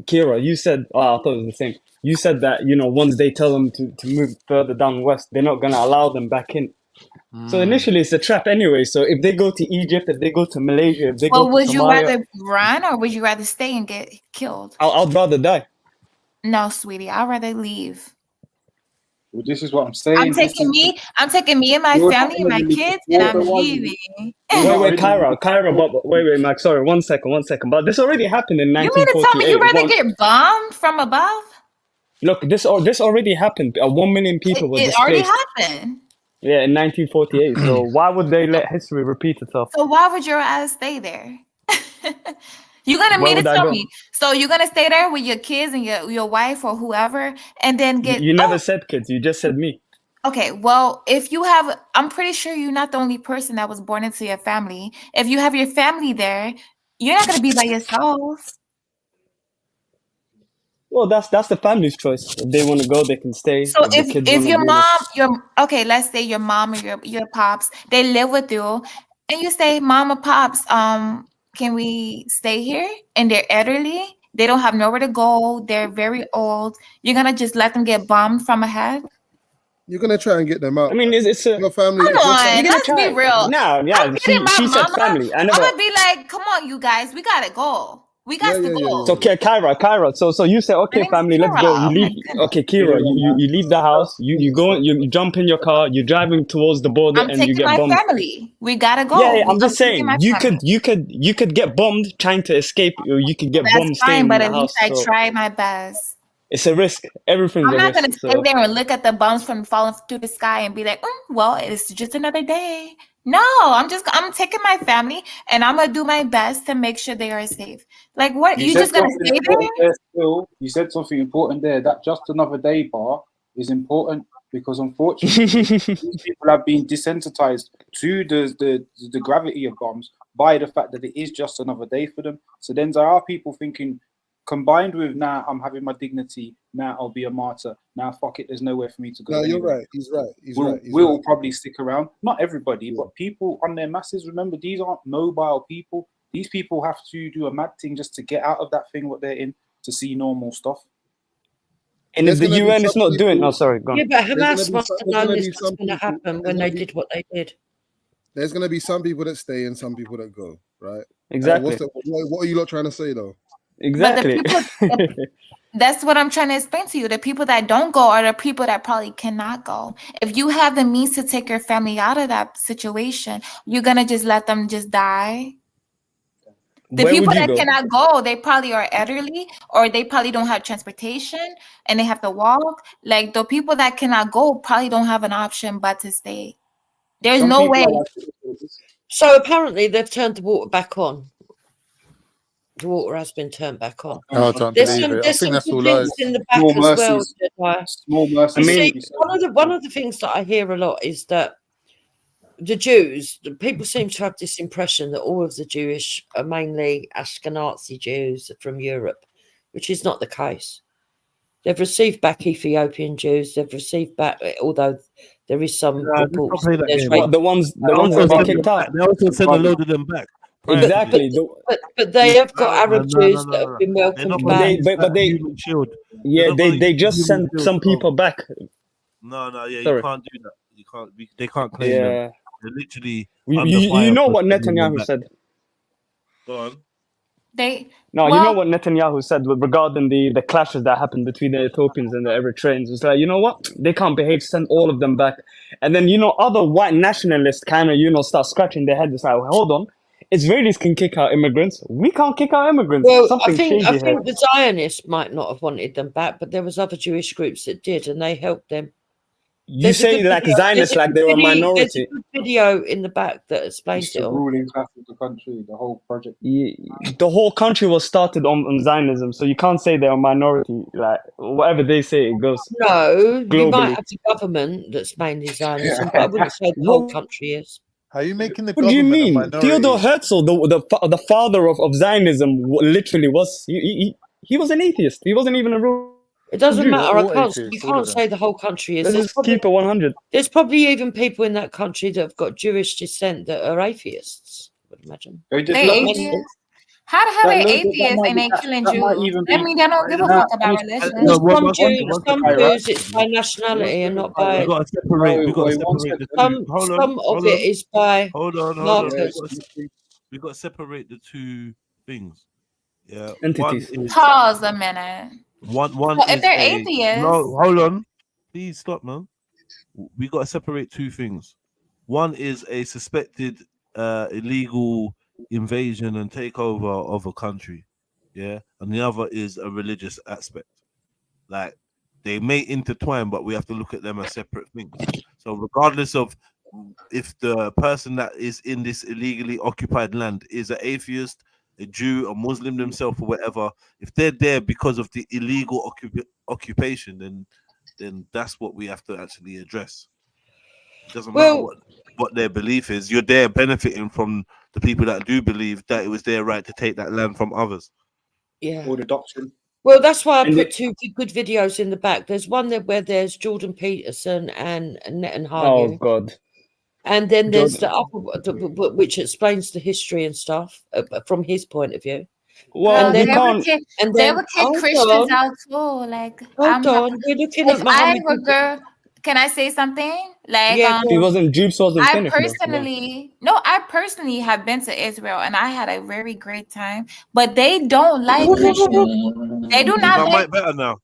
Kira, I thought it was the same. You said that, once they tell them to move further down west, they're not going to allow them back in. So initially it's a trap anyway. So if they go to Egypt, if they go to Malaysia, if they go to Somalia... would you rather run or would you rather stay and get killed? I'd rather die. No, sweetie, I'd rather leave. Well, this is what I'm saying. I'm taking me and my family and my kids, and I'm leaving. Wait, Kyra, wait, Max. Sorry, one second. But this already happened in 1948. You mean to tell me you rather get bombed from above? Look, this already happened. 1 million people were displaced. It already happened. Yeah, in 1948. So why would they let history repeat itself? So why would your ass stay there? You're gonna mean to tell me. So you're gonna stay there with your kids and your wife or whoever, and then get. You never said kids. You just said me. Okay, well, if you have, I'm pretty sure you're not the only person that was born into your family. If you have your family there, you're not gonna be by yourself. Well, that's the family's choice. If they want to go, they can stay. So if your mom, let's say your mom or your pops, they live with you, and you say, "Mom or pops, can we stay here?" And they're elderly, they don't have nowhere to go, they're very old. You're gonna just let them get bombed from ahead? You're gonna try and get them out. I mean, it's your family. Come on, let's be real. Nah, yeah, she said family. I'm gonna be like, come on, you guys, we gotta go. We got to go. So Kyra. So you say, okay, family, let's go. You leave. Okay, Kira, you leave the house. You go. You jump in your car. You're driving towards the border, I'm and you taking get my bombed. family. We gotta go. Yeah, I'm just taking saying. my family. You could get bombed trying to escape, or you could get That's bombed staying fine, in but the at least house. I So tried my best. it's a risk. Everything's I'm a not risk. gonna stay So there and look at the bombs from falling through the sky and be like, well, it's just another day. No, I'm taking my family and I'm gonna do my best to make sure they are safe. Like, what? You said just gonna something stay important there? there, Phil. You said something important there. That just another day bar is important because unfortunately these people have been desensitized to the gravity of bombs by the fact that it is just another day for them. So then there are people thinking, combined with now I'm having my dignity, now I'll be a martyr. Now fuck it, there's nowhere for me to go. No, you're anyway. right. He's right. He's we'll, right. He's we'll right. probably stick around. Not everybody, but people on their masses. Remember, these aren't mobile people. These people have to do a mad thing just to get out of that thing what they're in to see normal stuff. and if the UN is not doing, no, sorry, go on. Yeah, but Hamas must have known gonna this be was some going to people- happen there's when gonna they be- did what they did. There's going to be some people that stay and some people that go, right? Exactly. What are you lot trying to say, though? Exactly. But the people, that's what I'm trying to explain to you. The people that don't go are the people that probably cannot go. If you have the means to take your family out of that situation, you're gonna just let them just die. The Where people would you that go? cannot go, they probably are elderly or they probably don't have transportation and they have to walk. Like the people that cannot go probably don't have an option but to stay. There's Some no people way. are like, So apparently they've turned the water back on. The water has been turned back on. I don't There's believe some, it. I there's think some that's good all links lies. in the back Small as well. mercies. Jedi. Small mercies. You I see, mean, one of the things that I hear a lot is that the Jews, people seem to have this impression that all of the Jewish are mainly Ashkenazi Jews from Europe, which is not the case. They've received back Ethiopian Jews. They've received back, although there is some reports. play that There's game. rape. What, the ones They that also they sent kicked them out? back. They also sent a load of them back. Exactly. But they have got Arab Jews that No. have been They're welcomed not But going to back. they, use but that they, human shield. yeah, not gonna they use the just human sent shield some people back. No, yeah, you Sorry. can't do that. You can't. They can't claim them. Yeah. They're literally You, under you fire know for what sending them Netanyahu back. said? Go on. No, you know Well, what Netanyahu said regarding the clashes that happened between the Ethiopians and the Eritreans. It's like, you know what? They can't behave, send all of them back. And then, other white nationalists kind of, start scratching their heads. It's like, hold on. Israelis can kick out immigrants. We can't kick out immigrants. Well, Something I shady here. think the Zionists might not have wanted them back, but there was other Jewish groups that did, and they helped them. You say like Zionists like they're a There's a minority. good video in the back that explains it's it the all. ruling class of the country, the whole project. The whole country was started on Zionism, so you can't say they're a minority. Like, whatever they say, it goes No, you might globally. have the government that's mainly Zionism, but I wouldn't say the whole country is. How are you making the What do you government a mean? minority? Theodor Herzl, the father of Zionism, literally was he was an atheist. He wasn't even a real It doesn't Jew. matter. You can't say the whole country is. Let's just keep it 100. There's probably even people in that country that have got Jewish descent that are atheists. I would imagine. they atheists. How the hell That they load- that atheists might and be- they killing that might Jews? even I be- mean, they don't give a Nah, fuck about it's- religion. Some Kyra. Jews, it's by nationality and not by. We got to separate. We got to separate the two. Some of it is by Hold on. markers. We got to separate the two things. Yeah. Entities. One is Pause a minute. one. So if is they're a- atheists, No, hold on. Please stop, man. We got to separate two things. One is a suspected illegal invasion and takeover of a country, yeah, and the other is a religious aspect. Like, they may intertwine, but we have to look at them as separate things. So regardless of if the person that is in this illegally occupied land is an atheist, a Jew, a Muslim themselves, or whatever, if they're there because of the illegal occupation, then that's what we have to actually address. It doesn't matter what their belief is. You're there benefiting from the people that do believe that it was their right to take that land from others. Yeah. Or the doctrine. Well, that's why I put two good videos in the back. There's one where there's Jordan Peterson and Netanyahu. Oh God. And then there's the other, which explains the history and stuff from his point of view. Well, and then, they would kick Christians out too. Like, hold on, we're looking if at Muhammad. Can I say something? Like, Yeah, He wasn't. Jupes wasn't I finished. personally have been to Israel and I had a very great time. But they don't like Christians. They do Is not my like. mic better now?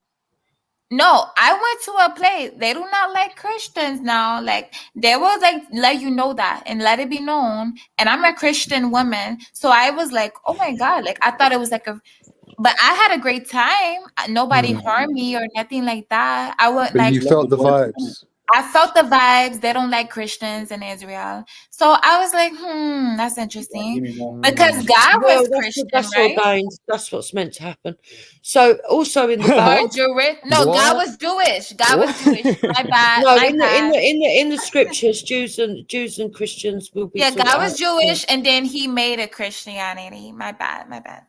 No, I went to a place. They do not like Christians now. Like they will like let you know that and let it be known. And I'm a Christian woman, so I was like, oh my God, like I thought it was like a. But I had a great time. Nobody harmed me or nothing like that. I would But like. you felt the vibes. I felt the vibes. They don't like Christians in Israel. So I was like, that's interesting. Because God Well, was Christian, that's right? ordained. That's what's meant to happen. So also in the Or back, Jewish. No, What? God was Jewish. God was Jewish. My bad. no, My bad. in the scriptures, Jews and Christians will be Yeah, sought God out. was Jewish and then he made a Christianity. My bad. My bad.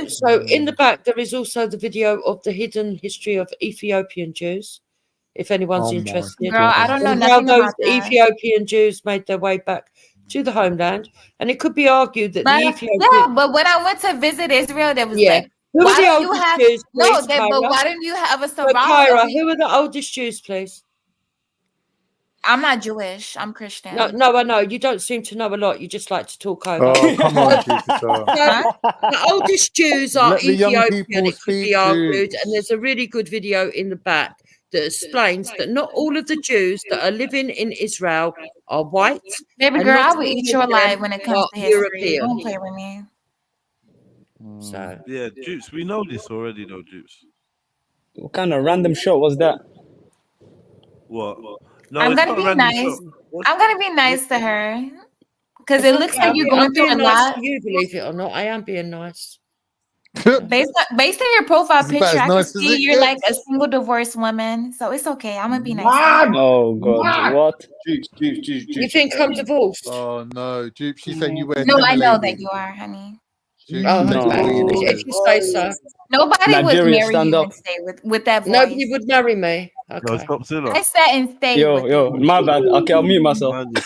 So in the back there is also the video of the hidden history of Ethiopian Jews. If anyone's Oh my interested, Girl, I don't know and how nothing those about that. Ethiopian Jews made their way back to the homeland, and it could be argued that But the Ethiopian, yeah, but when I went to visit Israel, there was yeah, like, who are why the don't you oldest have Jews, no? please, But Kyra? why don't you have a So, sorority? Kyra, who are the oldest Jews, please? I'm not Jewish. I'm Christian. No, I know you don't seem to know a lot. You just like to talk over. Oh, come on, Jupiter. Huh? The oldest Jews are Let the young Ethiopian. people It could speak, be argued, Jupes. and there's a really good video in the back that explains that not all of the Jews that are living in Israel are white, Baby and girl, not I will all eat of you them alive when it comes are to history. European. Don't play with me. So Yeah, Dupes. We know this already, though, Dupes. What kind of random shot was that? What? No, I'm it's gonna not a be random nice. shot. I'm gonna be nice to her because it's it looks okay. like you're I'm going through being a nice lot. to you, believe it or not. I am being nice. Based on your profile It's about picture, as I can nice as see it you're like a gets. single divorced woman, so it's okay. I'm gonna be nice to her. Oh God, what? You think I'm divorced? Oh no, Jupes, she's saying you wear No, I Tema know lady. that you are, honey. Jupes, Oh, she's saying you wear your okay. knickers. If you say so. Nobody would Nigeria, marry stand you up. and stay with that voice. Nobody would marry me. No, Okay. stop Zilla. I sat and stayed Yo, with yo, you. my bad. Okay, I'll mute myself. It's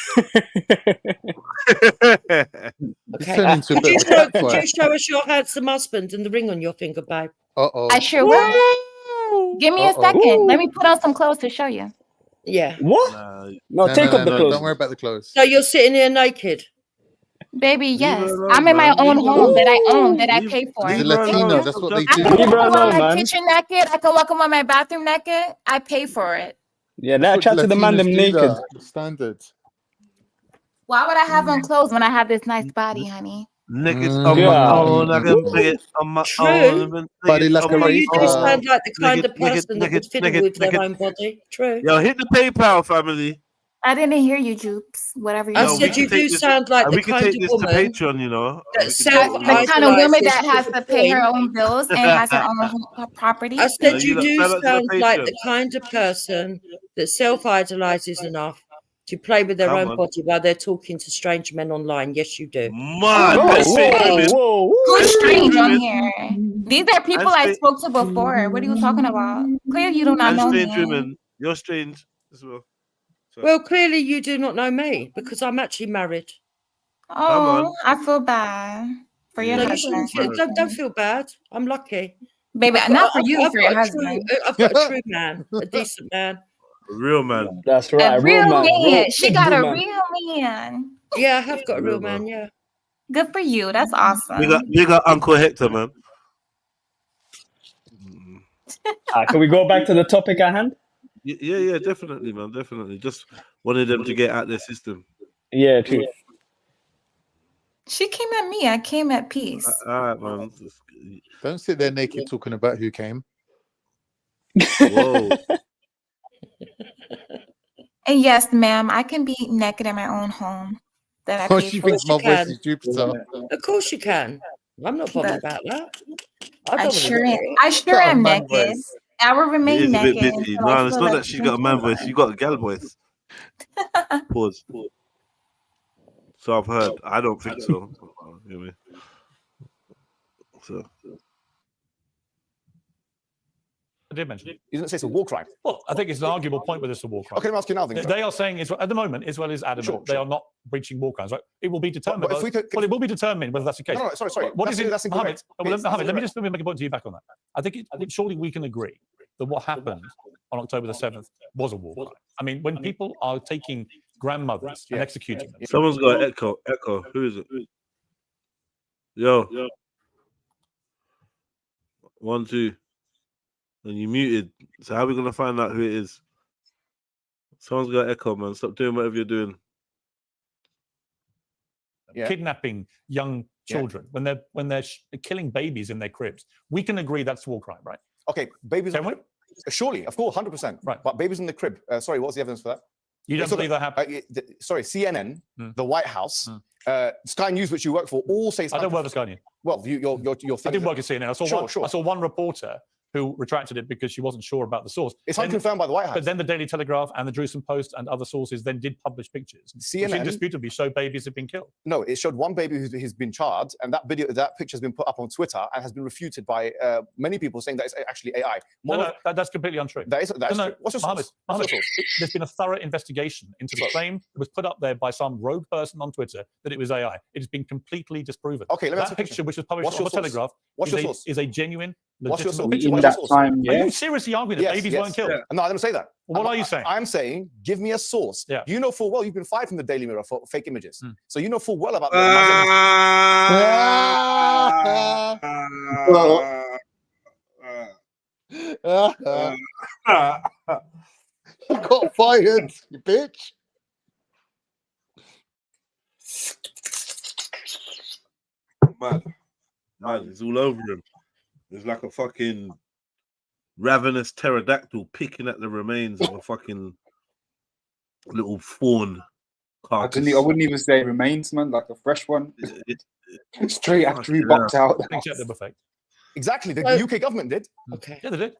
Okay. turning into a Could bit you of a cat could you fight. show us your handsome husband and the ring on your finger, babe? Uh-oh. I sure will. Give me a Uh-oh. second. Let me put on some clothes to show you. Yeah. What? Nah, No, take off the Don't clothes. worry about the clothes. So you're sitting here naked. Baby, leave her yes. alone, I'm in my man. own Leave her home alone. that I own, that I Leave, pay for. She's a leave her Thank Latina. alone. you. That's what Stop they I do. can Leave her walk around alone, my man. kitchen naked. I can walk around my bathroom naked. I pay for it. Yeah, That's let what chat to the man Latinas them do naked. that. Standard. Why would I have on clothes when I have this nice body, honey? Niggas on my Yeah. own. I can make it on my True. own. Make Body it like on a my True, you do racer. own. sound like the kind of Nigga, person that would fiddle with their own body. True. Yo, hit the PayPal, family. I didn't hear you, Jupes. Whatever I you're Yo, we said can you take do this. sound like the We can kind take of this to woman Patreon, you know. that We can do it. the kind of woman that self-idolizes has to to the pay her point. own bills and has her own property. I Yeah, said you you lot do sign up to the sound like Patreon. the kind of person that self-idolizes enough to play with their Come own on. body while they're talking to strange men online. Yes, you do. Man, Whoa, and straight whoa, women. whoa. Who's And straight strange on women. here? These are people And I straight, spoke to before. What are you talking about? Clearly, you do not and know strange me. women. You're strange as well. So, Well, clearly you do not know me because I'm actually married. come Oh, on. I feel bad for your No, Yeah, you she's shouldn't husband. feel, don't feel bad. I'm lucky. Baby, I've not got, for you, I've for your got a true, husband. I've got a true man, a decent man. a real man. That's A right, real real man, man. She got real a man. real man. Yeah, I have got a Real real man. man. Yeah. Good for you. That's We awesome. got Uncle Hector, man. Can we go back to the topic at hand? Yeah, definitely, man, definitely. Just wanted them to get out their system. Yeah, true. She came at me. I came at peace. All right, man. Don't sit there naked talking about who came. Whoa. And yes, ma'am, I can be naked in my own home that I Oh, pay she for. thinks my voice is Jupiter. Of course you can. I'm not bothered about that. I sure am Man naked. voice. I will It remain is a bit naked bitty. until I No, it's feel not like that she got a man voice. You got a gal voice. Pause. So I've heard. I don't think so. You know what I mean? So. I did mention it. You didn't say it's a war crime. Well, I think it's an arguable point whether it's a war crime. Okay, let me ask you now then. They are saying Israel, at the moment, Israel is adamant they are not breaching war crimes. Right? It will be determined. But if we could, well, it will be determined whether that's the case. No, sorry. What is it? That's Mohammed, incorrect. Mohammed, let me incorrect. just make a point to you back on that. I think surely we can agree that what happened on October the 7th was a war crime. I mean, when people are taking grandmothers and executing them. Someone's got echo. Who is it? Yo. 1, 2. And you muted. So how are we gonna find out who it is? Someone's got echo, man. Stop doing whatever you're doing. Kidnapping young children when they're killing babies in their cribs. We can agree that's war crime, right? Okay, babies. Can we? Surely, of course, 100%. Right. But babies in the crib. Sorry, what's the evidence for that? You don't believe that happened? Sorry, CNN, the White House, Sky News, which you work for, all say. I don't work for Sky News. Well, your I didn't work at CNN. I saw one reporter who retracted it because she wasn't sure about the source. It's unconfirmed by the White House. But then the Daily Telegraph and the Jerusalem Post and other sources then did publish pictures, which indisputably show babies have been killed. No, it showed one baby who's been charged, and that picture has been put up on Twitter and has been refuted by many people saying that it's actually AI. That's completely untrue. That's true. What's your source? There's been a thorough investigation into the claim that was put up there by some rogue person on Twitter that it was AI. It has been completely disproven. Okay, let me ask that you a picture, question. which was published What's on your the Telegraph, source? is a genuine, What's your legitimate source? picture. In that time, Are you seriously arguing that babies weren't killed? No, I didn't say that. What are you saying? I'm saying, give me a source. Yeah. You know full well you've been fired from the Daily Mirror for fake images. So you know full well about You got fired, you bitch. Man, it's all over him. It's like a fucking ravenous pterodactyl picking at the remains of a fucking little fawn carcass. I wouldn't even say remains, man, like a fresh one. Straight after he bopped out. Exactly, the UK government did. Okay. Yeah, they did.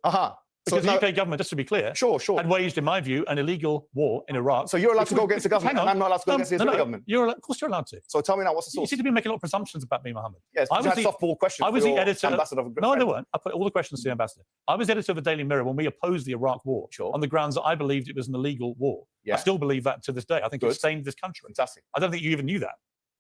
So Because the UK government, just to be clear, had waged, in my view, an illegal war in Iraq. So you're allowed to go against the government, and I'm not allowed to go against the Israeli government. Of course you're allowed to. So tell me now, what's the source? You seem to be making a lot of presumptions about me, Mohammed. Yes, I was a softball question. I was the editor. Ambassador of No, they weren't. I put all the questions to the ambassador. I was editor of the Daily Mirror when we opposed the Iraq war on the grounds that I believed it was an illegal war. I still believe that to this day. I think it stained this country. Fantastic. I don't think you even knew that.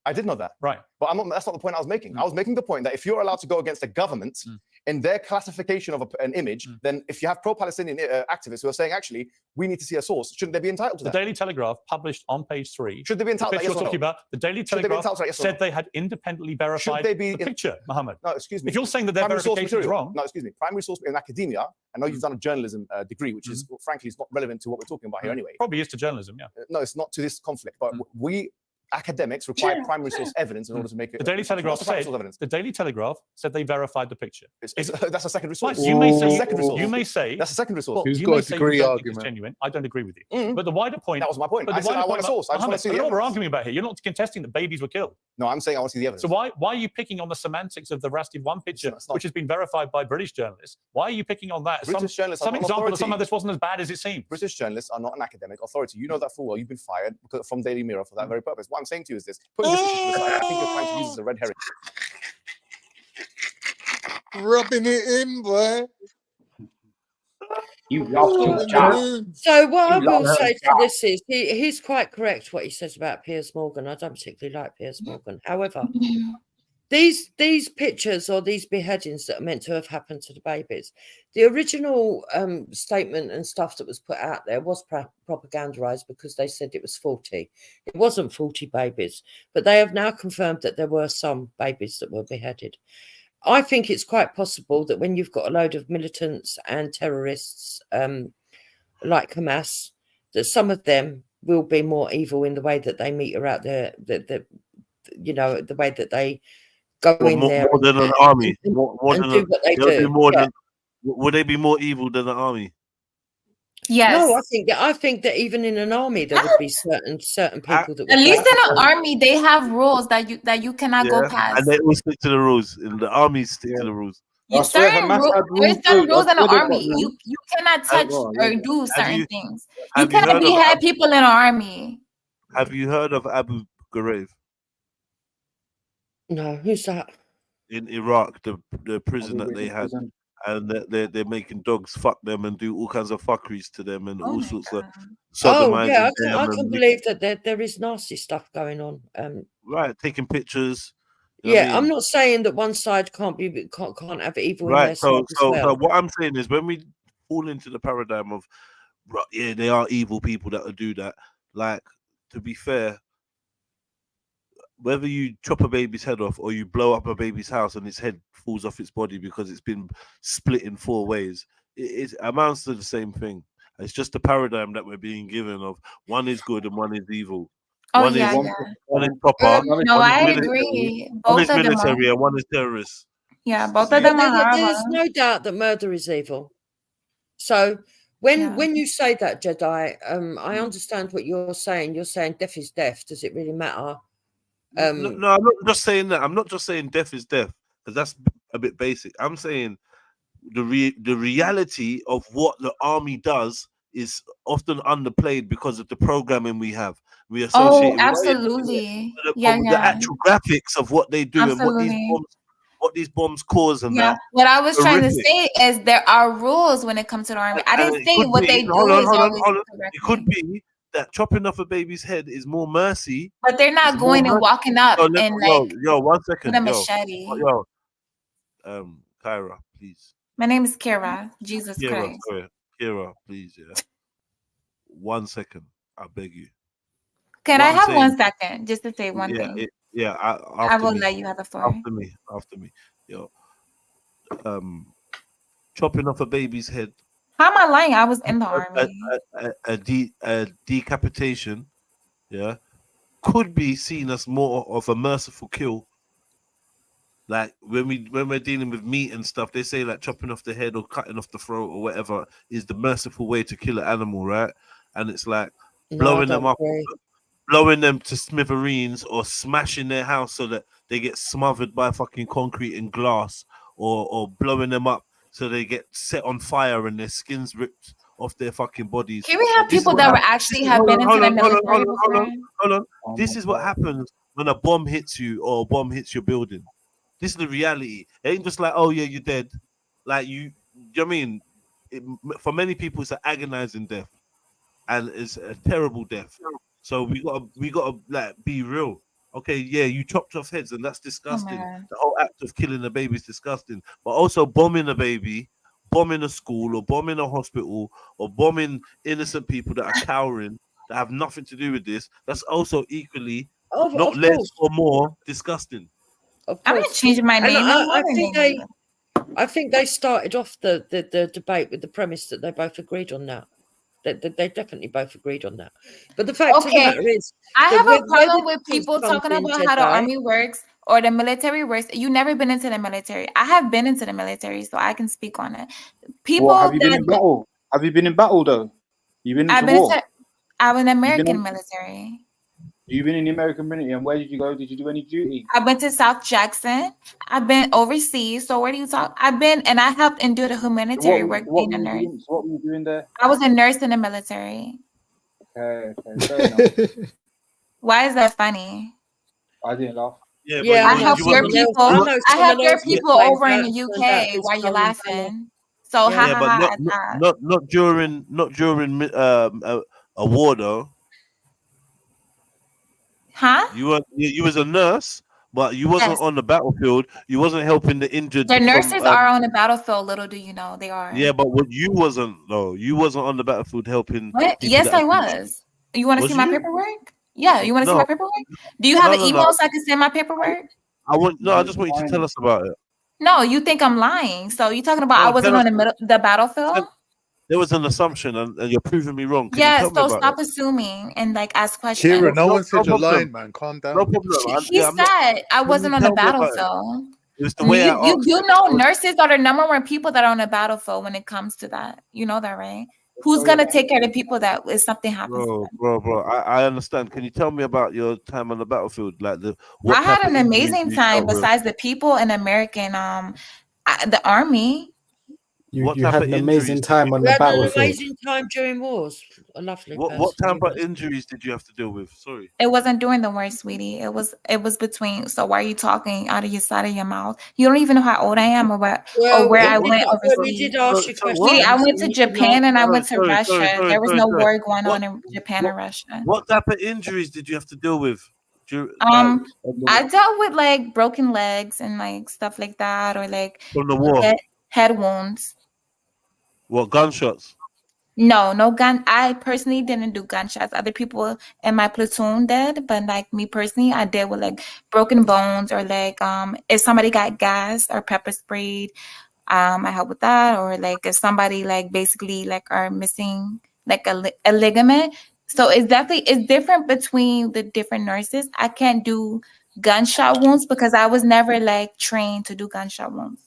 I did know that. Right. But that's not the point I was making. I was making the point that if you're allowed to go against the government in their classification of an image, then if you have pro-Palestinian activists who are saying, actually, we need to see a source, shouldn't they be entitled to that? The Daily Telegraph published on page 3. Should they be entitled to that? You're talking about the Daily Telegraph said they had independently verified the picture, Mohammed. No, excuse me. If you're saying that their verification is wrong. No, excuse me. Primary source in academia, I know you've done a journalism degree, which is, frankly, is not relevant to what we're talking about here anyway. Probably is to journalism, yeah. No, it's not to this conflict, but we academics require primary source evidence in order to make it. The Daily Telegraph said they verified the picture. That's a secondary source. You may say secondary source. You may say that's a secondary source. Who's got a degree argument? It's genuine. I don't agree with you. But the wider point. That was my point. But I said I want a source. I just want to see the evidence. evidence. We're arguing about here. You're not contesting that babies were killed. No, I'm saying I want to see the evidence. So why are you picking on the semantics of the Rastiv 1 picture, which has been verified by British journalists? Why are you picking on that? British journalists some are not example authority. that somehow this wasn't as bad as it seemed. British journalists are not an academic authority. You know that full well. You've been fired from Daily Mirror for that very purpose. What I'm saying to you is this: putting this issue to the side, I think you're trying to use this as a red herring. Rubbing it in, boy. You love your job. So what I will say to this is he's quite correct what he says about Piers Morgan. I don't particularly like Piers Morgan. However, these pictures or these beheadings that are meant to have happened to the babies, the original statement and stuff that was put out there was propagandized because they said it was 40. It wasn't 40 babies, but they have now confirmed that there were some babies that were beheaded. I think it's quite possible that when you've got a load of militants and terrorists like Hamas, that some of them will be more evil in the way that they meter out the way that they go in there. More than an army. And do what they do. Would they be more evil than an army? Yes. No, I think that even in an army there would be certain people that would at least in an army they have rules that you cannot go past. And they all stick to the rules. In the army, stick to the rules. There's certain rules in the army. You cannot touch or do certain things. You cannot behead people in an army. Have you heard of Abu Ghraib? No, who's that? In Iraq, the prison that they had. And they're making dogs fuck them and do all kinds of fuckeries to them and all sorts of sodomizing. I can believe that there is nasty stuff going on. Right, taking pictures. I'm not saying that one side can't have evil. Right. In their So what I'm saying is, when we fall into the paradigm of, yeah, they are evil people that will do that. Like, to be fair, whether you chop a baby's head off or you blow up a baby's house and its head falls off its body because it's been split in 4 ways, it amounts to the same thing. It's just a paradigm that we're being given of one is good and one is evil. Oh, one yeah, is yeah. one is proper. No, one is I military, agree. One Both is of them are. military and one is terrorist. Yeah, both See? of them are There's horrible. no doubt that murder is evil. So when you say that, Jedi, I understand what you're saying. You're saying death is death. Does it really matter? No, I'm not just saying that. I'm not just saying death is death, because that's a bit basic. I'm saying the reality of what the army does is often underplayed because of the programming we have. We associate Oh, absolutely. Yeah, the yeah. actual graphics of what they do and Absolutely. what these bombs cause and Yeah. that. What I was trying to Horrific. say is there are rules when it comes to the army. I And didn't it say could what be, they do hold on, is hold on, always hold on. correct. It could be that chopping off a baby's head is more mercy. But they're not It's more going and mercy. walking up and like Yo, 1 with second, a machete. Kyra, please. My name is Kira. Jesus Christ. Kira, please, yeah. 1 second, I beg you. Can What I I'm have saying- 1 second just to say one Yeah, thing? I I will let you have the floor. After me. Yo, chopping off a baby's head. How am I lying? I was in the army. A decapitation, yeah, could be seen as more of a merciful kill. Like when we're dealing with meat and stuff, they say like chopping off the head or cutting off the throat or whatever is the merciful way to kill an animal, right? And it's like blowing them up, blowing them to smithereens or smashing their house so that they get smothered by fucking concrete and glass, or blowing them up so they get set on fire and their skins ripped off their fucking bodies. Here we have people that were actually have been into the military before. Hold on. This is what happens when a bomb hits you or a bomb hits your building. This is the reality. It ain't just like, oh yeah, you're dead. Like do you know what I mean? For many people, it's an agonizing death, and it's a terrible death. So we gotta like be real. Okay, yeah, you chopped off heads, and that's disgusting. The whole act of killing a baby is disgusting. But also bombing a baby, bombing a school, or bombing a hospital, or bombing innocent people that are cowering, that have nothing to do with this. That's also equally, not less or more, disgusting. I'm gonna change my name. I think they started off the debate with the premise that they both agreed on that. They definitely both agreed on that. But the fact of the matter is, I have a where problem the with difference people comes talking in, about how the Jedi, army works or the military works. You never been into the military. I have been into the military, so I can speak on it. People What, have you been in battle? Have you been in battle though? You've been into war. I'm an American military. You've been in the American military, and where did you go? Did you do any duty? I went to South Jackson. I've been overseas. So where do you talk? I've been and I helped and do the humanitarian work being a nurse. What were you doing there? I was a nurse in the military. Okay, fair enough. Why is that funny? I didn't laugh. Yeah, I help your people. I help your people over in the UK. Why you laughing? So yeah, but not during a war though. Huh? You was a nurse, but you wasn't on the battlefield. You wasn't helping the injured. The nurses are on the battlefield. Little do you know, they are. Yeah, but what you wasn't though. You wasn't on the battlefield helping. What? Yes, I was. You want to see my paperwork? Yeah, you want to see my paperwork? Do you have an email so I can send my paperwork? I just want you to tell us about it. No, you think I'm lying. So you talking about I wasn't on the battlefield? There was an assumption, and you're proving me wrong. Can Yeah, you tell me so about stop assuming and like ask questions. Kira, no one said you're lying, man. Calm down. No problem. He said I wasn't on the battlefield. It was the way you do know nurses are the number one people that are on the battlefield when it comes to that. You know that, right? Who's gonna take care of the people that if something happens? Bro. I understand. Can you tell me about your time on the battlefield? Like I had an amazing time. Besides the people in American, the army. You had an amazing time on the battlefield. An amazing time during wars. A lovely. What type of injuries did you have to deal with? Sorry. It wasn't during the war, sweetie. It was between. So why are you talking out of your side of your mouth? You don't even know how old I am or where I went overseas. We did ask you questions. Sweetie, I went to Japan and I went to Russia. There was no war going on in Japan or Russia. What type of injuries did you have to deal with? I dealt with like broken legs and like stuff like that, or like from the war, head wounds. What, gunshots? No gun. I personally didn't do gunshots. Other people in my platoon did, but like me personally, I did with like broken bones or like if somebody got gas or pepper sprayed, I help with that. Or like if somebody like basically like are missing like a ligament. So it's different between the different nurses. I can't do gunshot wounds because I was never like trained to do gunshot wounds.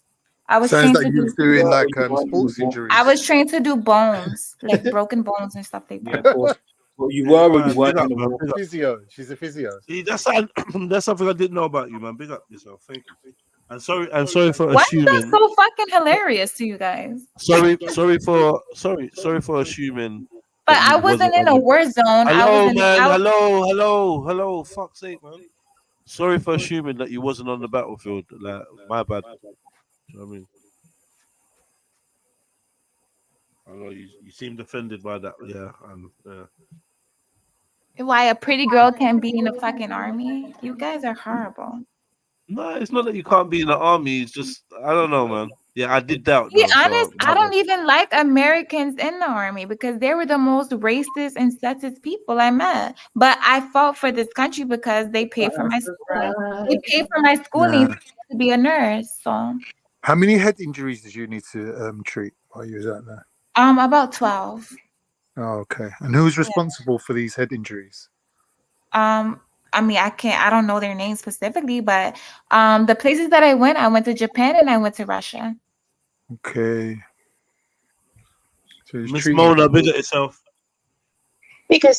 I was Sounds trained like to you was do doing like sports injuries. I was trained to do bones, like broken bones and stuff like Yeah, that. of course. Well, you Yeah, were when you man, big weren't up, in the man. war. Big up. Physio. She's a physio. See, that's something I didn't know about you, man. Big up yourself. Thank you. And sorry for Why is that assuming. so fucking hilarious to you guys? Sorry for assuming But that I you wasn't wasn't in on a the. war zone. I was Hello, in man. out. Hello. Fuck's sake, man. Sorry for assuming that you wasn't on the battlefield. Like, my bad. You know what I mean? I know you seemed offended by that. Yeah, Why a pretty girl can't be in the fucking army? You guys are horrible. No, it's not that you can't be in the army. It's just I don't know, man. Yeah, I did doubt To be though. honest, So I my don't bad. even like Americans in the army because they were the most racist and sexist people I met. But I fought for this country because they paid for my schooling. They paid for my schooling Nah. to be a nurse. So How many head injuries did you need to treat while you was out there? about 12. Oh, okay. And who was Yeah. responsible for these head injuries? I mean, I don't know their names specifically, but the places that I went to Japan and I went to Russia. Okay. So he's Miss treating Mona, people. big at yourself. Big up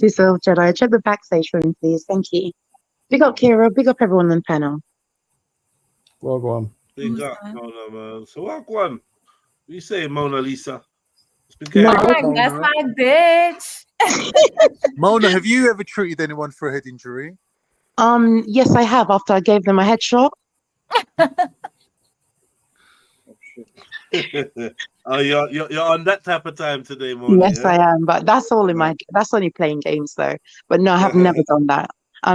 yourself, Jedi. Check the backstage room, please. Thank you. Big up Kira. Big up everyone on the panel. Well, go on. Big up, Mona, man. So what one? You say Mona Lisa? It's been No, getting That's my bitch. Mona, have you ever treated anyone for a head injury? yes, I have. After I gave them a headshot. Oh, you're on that type of time today, Mona. Yes, Yeah? I am. But that's all in my. That's only playing games though. But no, I have never done that.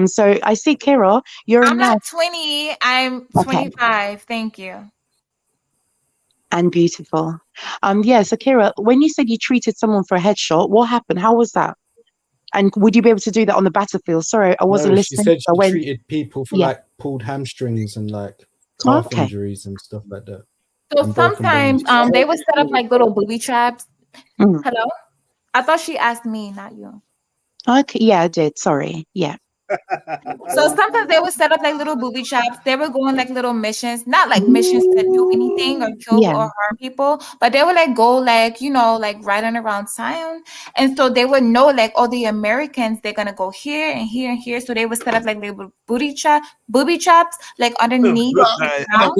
So I see, Kira, you're a I'm nurse. not 20. I'm 25. Thank you. And beautiful. Yeah, so Kira, when you said you treated someone for a headshot, what happened? How was that? And would you be able to do that on the battlefield? Sorry, I wasn't No, she listening. said So she treated people for yeah. like pulled hamstrings and like calf injuries and stuff like that. So And broken sometimes bones. they would set up like little booby traps. Mm. Hello? I thought she asked me, not you. Okay, yeah, I did. Sorry. Yeah. So sometimes they would set up like little booby traps. They would go on like little missions, not like missions to do anything or kill Yeah. or harm people, but they would like go like, like riding around town. And so they would know like all the Americans, they're gonna go here and here and here. So they would set up like little booby traps like underneath the ground.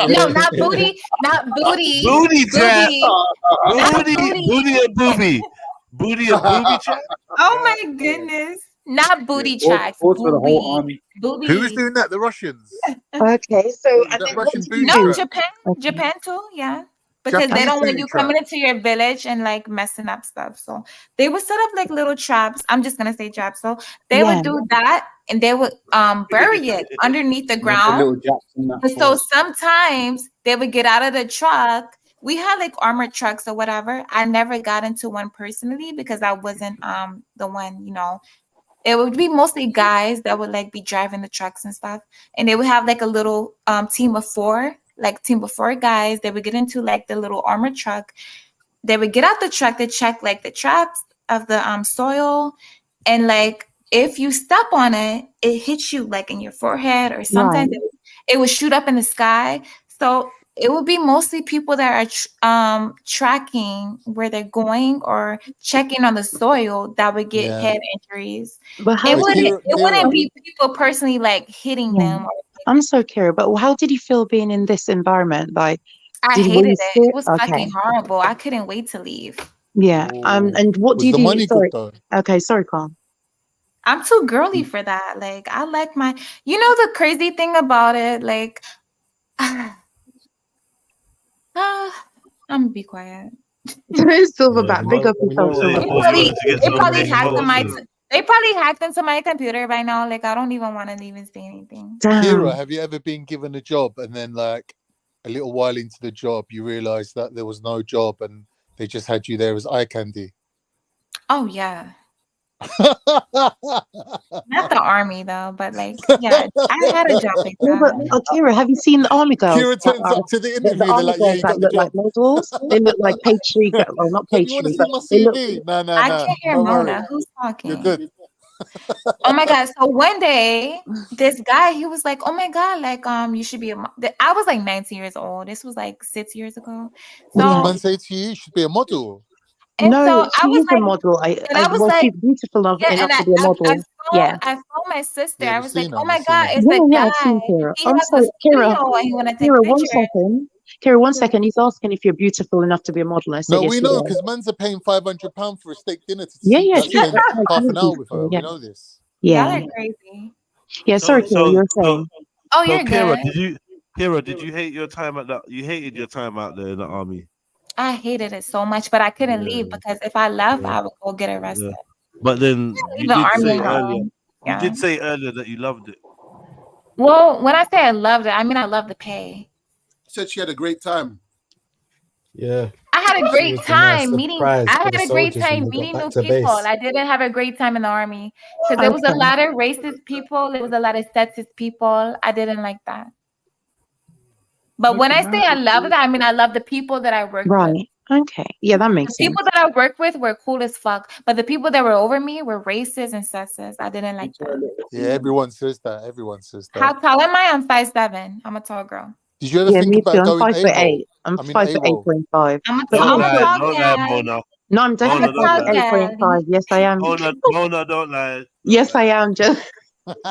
No, not booty, not booty. Booty trap. Not Booty and booby. Booty and booby trap. Oh my goodness. Not booty Yeah, tracks. for the whole Booby. army. Booby. Who was doing that? The Russians. Okay, so and That then what Russian did you booty No, trap. Japan too, yeah. Because they Japanese don't want booty you trap. coming into your village and like messing up stuff. So they would set up like little traps. I'm just gonna say traps. So they Yeah. would do that and they would bury it underneath the And then the ground. little jacks and that. And so sometimes they would get out of the truck. We had like armored trucks or whatever. I never got into one personally because I wasn't the one, It would be mostly guys that would like be driving the trucks and stuff. And they would have like a little team of four guys. They would get into like the little armored truck. They would get out the truck to check like the traps of the soil. And like if you step on it, it hits you like in your forehead or sometimes Right. it would shoot up in the sky. So it would be mostly people that are tracking where they're going or checking on the soil that would get Yeah. head injuries. But how It did wouldn't you it wouldn't be people personally like hitting Yeah. them. I'm so curious, but how did you feel being in this environment? Like, I were hated you it. scared? It was Okay. fucking horrible. I couldn't wait to leave. Yeah. And what Was do you the do? money good Sorry. though? Okay, sorry, Carl. I'm too girly for that. Like I like my the crazy thing about it, like I'm gonna be quiet. Silverback, big up We know yourself, what They you're Silverback. probably, they probably emotional. hacked they probably hacked into my computer by now. Like I don't even want to even say anything. Kira, Damn. have you ever been given a job and then like a little while into the job, you realised that there was no job and they just had you there as eye candy? Oh yeah. Not the army though, but like, yeah, I had a job like No, that. but Kira, have you seen the army girls? Kira turns up to the The interview, they're army like, yeah, girls you that got the look like job. models. They look like pastry, well, not You want to pastry, see but my they look. CV? No, no, I no. can't hear Don't worry. Mona. Who's You're talking? good. Oh my god! So one day, this guy, he was like, "Oh my god, like you should be a." I was like 19 years old. This was like 6 years ago. What did So man say to you? You should be a model. and No, so I she was is a like, model. and I was Well, like, she's beautiful yeah, enough and to be a model. Yeah. I phoned my sister. Yeah, I we've was like, seen her. "Oh my We've seen god, her. it's Yeah, a yeah, I've guy. seen Kira. He I'm has sorry, a Kira. studio and he want to take Kira, one pictures." second. Kira, 1 second. He's asking if you're beautiful enough to be a model. I said No, yes, we you know are. because man's are paying £500 for a steak dinner to Yeah, see yeah, to she spend that's half really an hour with her. beautiful. We Yeah, know this. Y'all yeah, are crazy. yeah. Sorry, Kira, you were saying. Oh, So you're Kira, good. did you hate your time at that? You hated your time out there in the army. I hated it so much, but I couldn't Yeah, leave because if I left, yeah, I would go get yeah. arrested. But then Leave you the did army say earlier. alone. You Yeah. did say earlier that you loved it. Well, when I say I loved it, I mean I love the pay. Said she had a great time. Yeah. I had a She great was the nice time meeting. surprise I for the had a great soldiers when time they got meeting back new to people. base. I didn't have a great time in the army because there was a Okay. lot of racist people. There was a lot of sexist people. I didn't like that. But when I say I love it, I mean I love the people that I worked with. Right. Okay. Yeah, that The makes sense. people that I worked with were cool as fuck, but the people that were over me were racist and sexist. I didn't like that. Yeah, everyone says that. Everyone says that. How tall am I? I'm 5'7". I'm a tall girl. Did you ever Yeah, think me too. about I'm going 5'8". AWOL? I'm I mean 5'8.5". I'm a But tall, you Don't know lie, what? don't lie, Mona. No, I'm I'm a definitely Mona, don't tall lie. gal. 5'8.5". Yes, I am. Mona, don't lie. Yes, I am. Just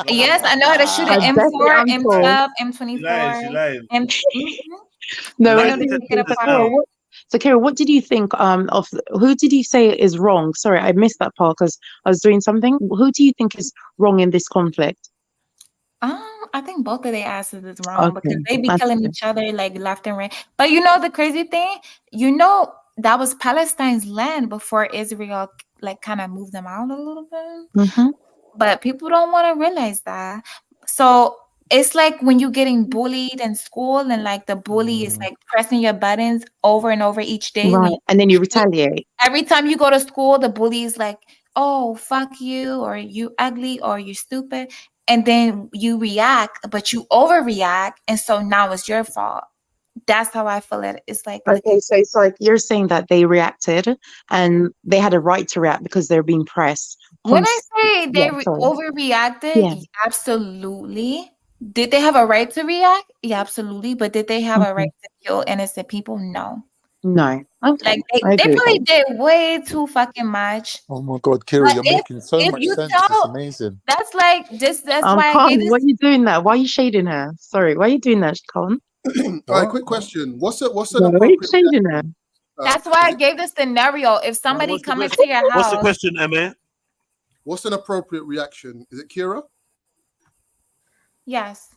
Yes, I know how to shoot I an definitely M4, am tall. M12, She lying, she M24, lying. No, I Lie know to pick it detected apart. now. Kira, what did you think of who did you say is wrong? Sorry, I missed that part because I was doing something. Who do you think is wrong in this conflict? I think both of their asses is wrong because Okay, they be that's killing good. each other like left and right. But you know the crazy thing, you know that was Palestine's land before Israel like kind of moved them out a little bit. Mm-hmm. But people don't want to realize that. So it's like when you're getting bullied in school and like the bully is like pressing your buttons over and over each day. Right, and then you retaliate. Every time you go to school, the bully is like, "Oh, fuck you," or "You ugly," or "You stupid," and then you react, but you overreact, and so now it's your fault. That's how I feel it. It's like, Okay, so it's like you're saying that they reacted and they had a right to react because they're being pressed. when I say they Yeah, sorry. overreacted, Yeah. absolutely. Did they have a right to react? Yeah, absolutely. But did they have a right Okay. to kill innocent people? No. No. Okay. Like I they agree with probably that. did way too fucking much. Oh my God, Kira, But you're making so if much you sense. It's tell, amazing. that's like just that's why I Colin, gave this. why are you doing that? Why are you shading her? Sorry, why are you doing that, Colin? All right, quick question. What's an Why are you appropriate shading her? reaction? That's why I gave this scenario. If somebody What's the come question? into your What's the house, question, Emma? What's an appropriate reaction? Is it Kira? yes,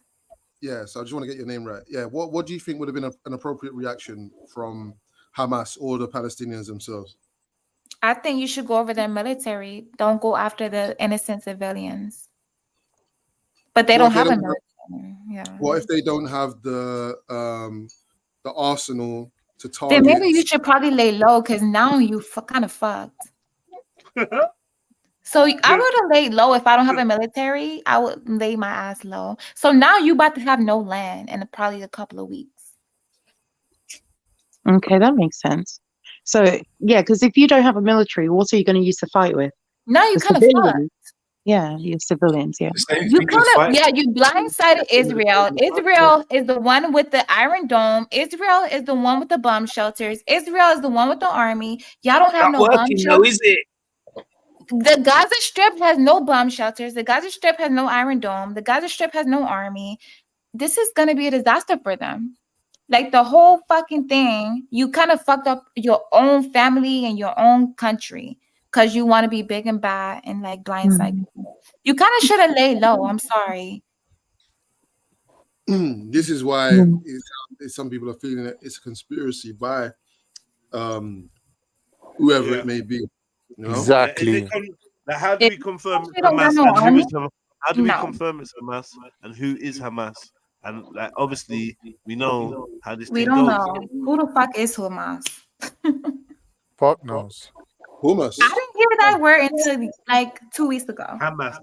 Yeah, so I just want to get your name right. Yeah, what do you think would have been an appropriate reaction from Hamas or the Palestinians themselves? I think you should go over their military. Don't go after the innocent civilians. But they What don't if they have a don't military. Yeah. What if they don't have the arsenal to Then target? maybe you should probably lay low because now you kind of fucked. So I would have laid low if I don't have a military. I would lay my ass low. So now you about to have no land in probably a couple of weeks. Okay, that makes sense. So yeah, because if you don't have a military, what are you going to use to fight with? Now you The kind of fucked. civilians. Yeah, you're civilians. Yeah. You kind of, yeah, you blindsided Israel. Israel is the one with the Iron Dome. Israel is the one with the bomb shelters. Israel is the one with the army. Y'all don't have Not no bomb working though, shelters. is it? The Gaza Strip has no bomb shelters. The Gaza Strip has no Iron Dome. The Gaza Strip has no army. This is going to be a disaster for them. Like the whole fucking thing, you kind of fucked up your own family and your own country because you want to be big and bad and like blindside people. You kind of should have laid low. I'm sorry. This is why some people are feeling that it's a conspiracy by whoever it may be. You know? Exactly. Now, how do we confirm it's don't have Hamas no and who army? is Hamas? How do we No. confirm it's Hamas and who is Hamas? And like obviously we know how this We thing don't goes. know who the fuck is Hamas. Fuck knows. Hummus. I didn't hear that word until like 2 weeks ago. Hamas.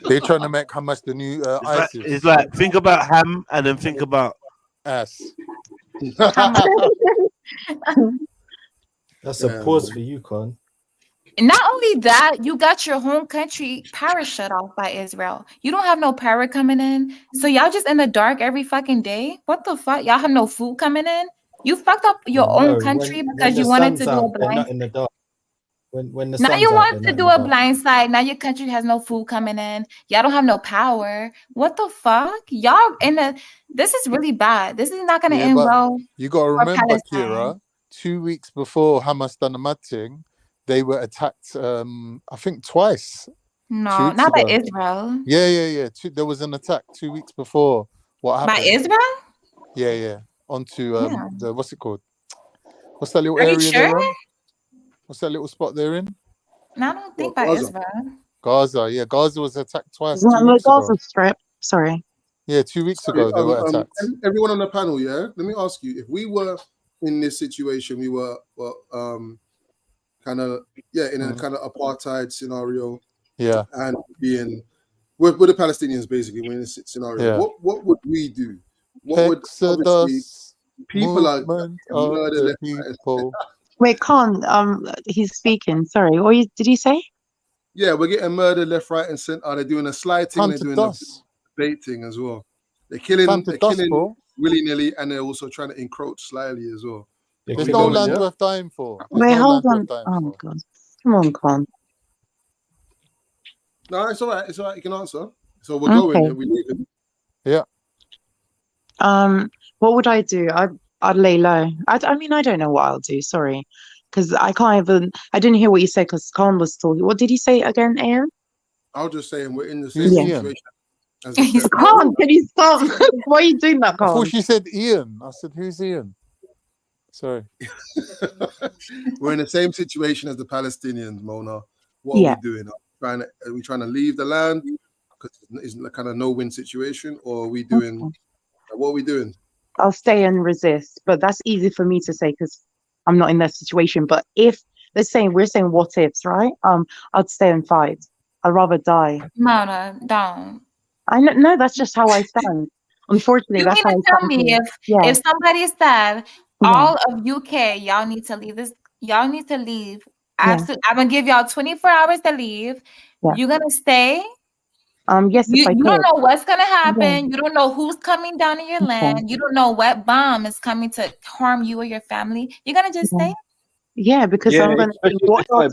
They're trying to make Hamas the new ISIS. It's like think about ham and then think about ass. That's a pause for you, Con. Not only that, you got your home country power shut off by Israel. You don't have no power coming in. So y'all just in the dark every fucking day? What the fuck? Y'all have no food coming in? You fucked up your own country because you wanted to do a they're blind. not in the dark. When the Now sun's you out, want they're to not do in a the dark. blind side. Now your country has no food coming in. Y'all don't have no power. What the fuck? Y'all in the this is really bad. This is not gonna end but well. you got to for remember, Palestine. Kira, 2 weeks before Hamas done the mad thing, they were attacked, I think twice. 2 No, weeks not by ago. Israel. Yeah. There was an attack 2 weeks before. What happened? By Israel? Yeah. Onto Yeah. the what's it called? What's that little Are you area sure? they're on? What's that little spot they're in? No, I don't think by Israel. Gaza. Yeah, Gaza was attacked twice Isn't that 2 the weeks ago. Gaza Strip? Sorry. Yeah, 2 weeks ago they were attacked. Everyone on the panel, yeah. Let me ask you: if we were in this situation, we were kind of in a kind of apartheid scenario, Yeah. and being with the Palestinians, basically, we're in this scenario. Yeah. What would we do? What would obviously people are murder left, right, and center. Wait, Khan, he's speaking. Sorry. Did you say? Yeah, we're getting murdered left, right, and center. They're doing a slide thing. Time They're to doing dust. the bait thing as well. They're killing. Time to They're dust, killing bro. willy-nilly, and they're also trying to encroach slyly as well. There's no land worth dying for. There's Wait, no hold land worth on. dying Oh for. God. Come on, Khan. No, it's all right. It's all right. You can answer. So we're going. Okay. And we're leaving. Yeah. What would I do? I'd lay low. I mean, I don't know what I'll do. Sorry, because I can't even. I didn't hear what you said because Khan was talking. What did he say again, Ian? I was just saying we're in the same Yeah. situation. As the Khan, can you stop? Why are you doing that, I Khan? thought she said Ian. I said, who's Ian? Sorry. We're in the same situation as the Palestinians, Mona. What are we doing? Are we trying to leave the land because it's a kind of no-win situation, or are we doing? What are we doing? I'll stay and resist, but that's easy for me to say because I'm not in that situation. But if we're saying what ifs, right? I'd stay and fight. I'd rather die. Mona, don't. I know, no, that's just how I stand. Unfortunately, You that's mean how to I tell stand. me if somebody said all of UK, y'all need to leave this, y'all need to leave. Absolutely, I'm gonna give y'all 24 hours to leave. You're gonna stay. Yes, if I You could. don't know what's gonna Yeah. happen. You don't know who's coming down in your land. You don't know what bomb is coming to harm you or your family. You're gonna just stay. Yeah, because I'm gonna think, what else?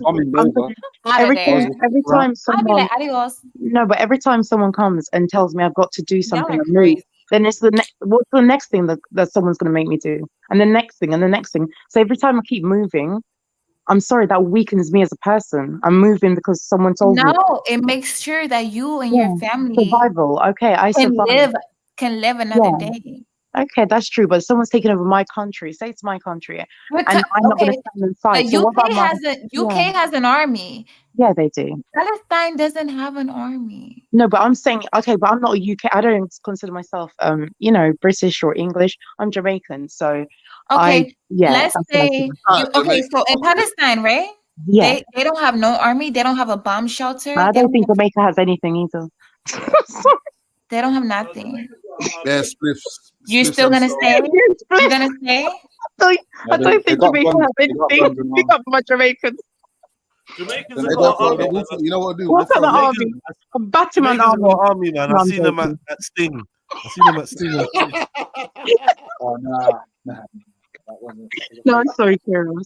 Every time I'll be someone like, adios. no, but every time someone comes and tells me I've got to do something are and move, then it's what's the next thing that someone's gonna make me do, and the next thing, and the next thing. So every time I keep moving, I'm sorry, that weakens me as a person. I'm moving because someone told me. No, it makes sure that you and your family Survival. Okay, I survive. Can live another day. Okay, that's true. But someone's taking over my country. Say it's my country, and I'm not going to stand and fight. The So what about UK has an army. Yeah, they do. Palestine doesn't have an army. No, but I'm saying, okay, but I'm not a UK. I don't consider myself, British or English. I'm Jamaican, so Okay, let's that's what I say think. so in Palestine, right? Yeah. They don't have no army. They don't have a bomb shelter. I don't think Jamaica has anything either. They don't have nothing. Yes, You're still gonna stay? You're gonna stay? I don't think Jamaica has anything. Pick up my Jamaicans. Jamaicans They have got got army. you know what, dude? What kind of army? A Batman Jamaicans have army. got army, man. No, I've I'm seen them joking. at Sting. I've seen them at Sting. Oh nah. No, I'm sorry, Karen. I'm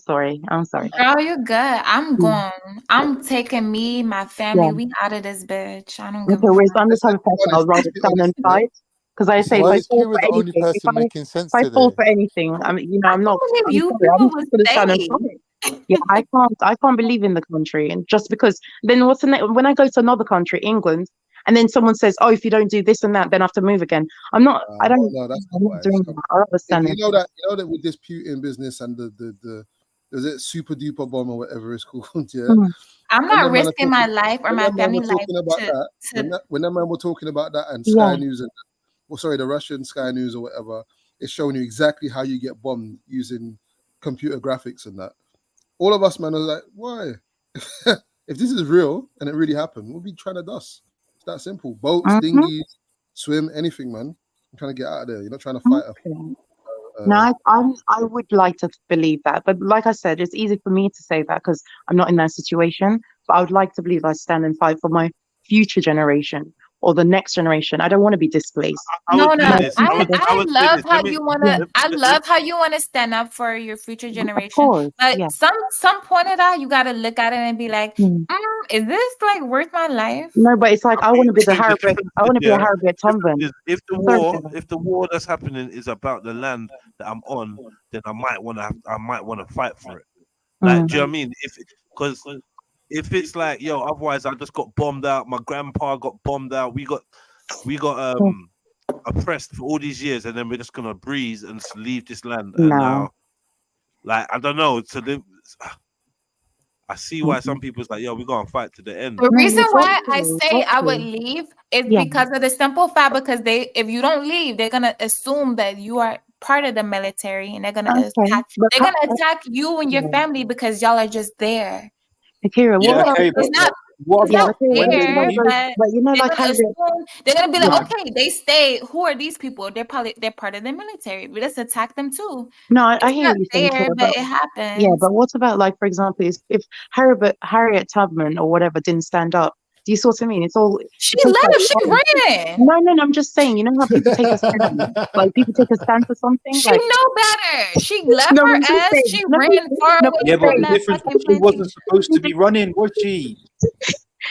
sorry. Girl, you're good. I'm gone. I'm taking me, my family. We out of this bitch. I don't give Okay, whereas I'm the type of person I'd rather stand and fight. Because I say, if Why I is fall Kira for the only anything, person making sense if I fall today? for anything, I'm not. believe I'm you sorry, I'm people just would going to stand and stay. fight. Yeah, I can't believe in the country, and just because then what's the next? When I go to another country, England, and then someone says, "Oh, if you don't do this and that, then I have to move again." I'm not. No, that's I'm not doing that. I rather stand. You know that with this Putin business and the is it super duper bomb or whatever it's called? Yeah. I'm When not them man are risking my talking, life or when my them man family were life talking about that, when that man were talking about that and Sky News and well, sorry, the Russian Sky News or whatever, it's showing you exactly how you get bombed using computer graphics and that. All of us, man, are like, why? If this is real and it really happened, we'll be trying to dust. It's that simple. Boats, dinghies, swim, anything, man. I'm trying to get out of there. You're not trying to fight No, I would like to believe that, but like I said, it's easy for me to say that because I'm not in that situation. But I would like to believe I stand and fight for my future generation or the next generation. I don't want to be displaced. No, no. I I would say love this. how Let me, you wanna. let- I let- love how you wanna stand up for your future Of generation. course, But yeah. some point of that, you gotta look at it and be like, is this like worth my life? No, but it's like I want to be the the Harriet. difference I want to be a yeah, Harriet Tubman. is if the Sorry, war, Sarah. if the war that's happening is about the land that I'm on, then I might want to fight for it. Like, do you know what I mean? Because if it's like, yo, otherwise I just got bombed out. My grandpa got bombed out. We got oppressed for all these years, and then we're just gonna breeze and leave this land. And No. now, like, I don't know. I see why some people's like, yo, we're gonna fight to the end. The reason why I exactly, say I would exactly. leave is Yeah. because of the simple fact because if you don't leave, they're gonna assume that you are part of the military and they're gonna Okay, but attack you and your family because y'all are just there. Akira, Yeah, what about okay, It's not what yeah, about Akira, when what they about leave? those, but you know, they're like gonna Harriet, assume they're gonna be yeah. like, okay, they stay. Who are these people? They're part of the military. We just attack them too. No, I It's hear not what you're saying, fair, Kira, but but it happens. yeah, but what about like, for example, if Harriet Tubman or whatever didn't stand up? Do you see what I mean? She It takes left. She like ran. no, I'm just saying, you know how people take a stand, like people take a stand for something, She like know better. She left no, her I'm just ass. saying, She no, ran far no, away Yeah, but from the that difference fucking was she wasn't plantation. supposed to be running, was she?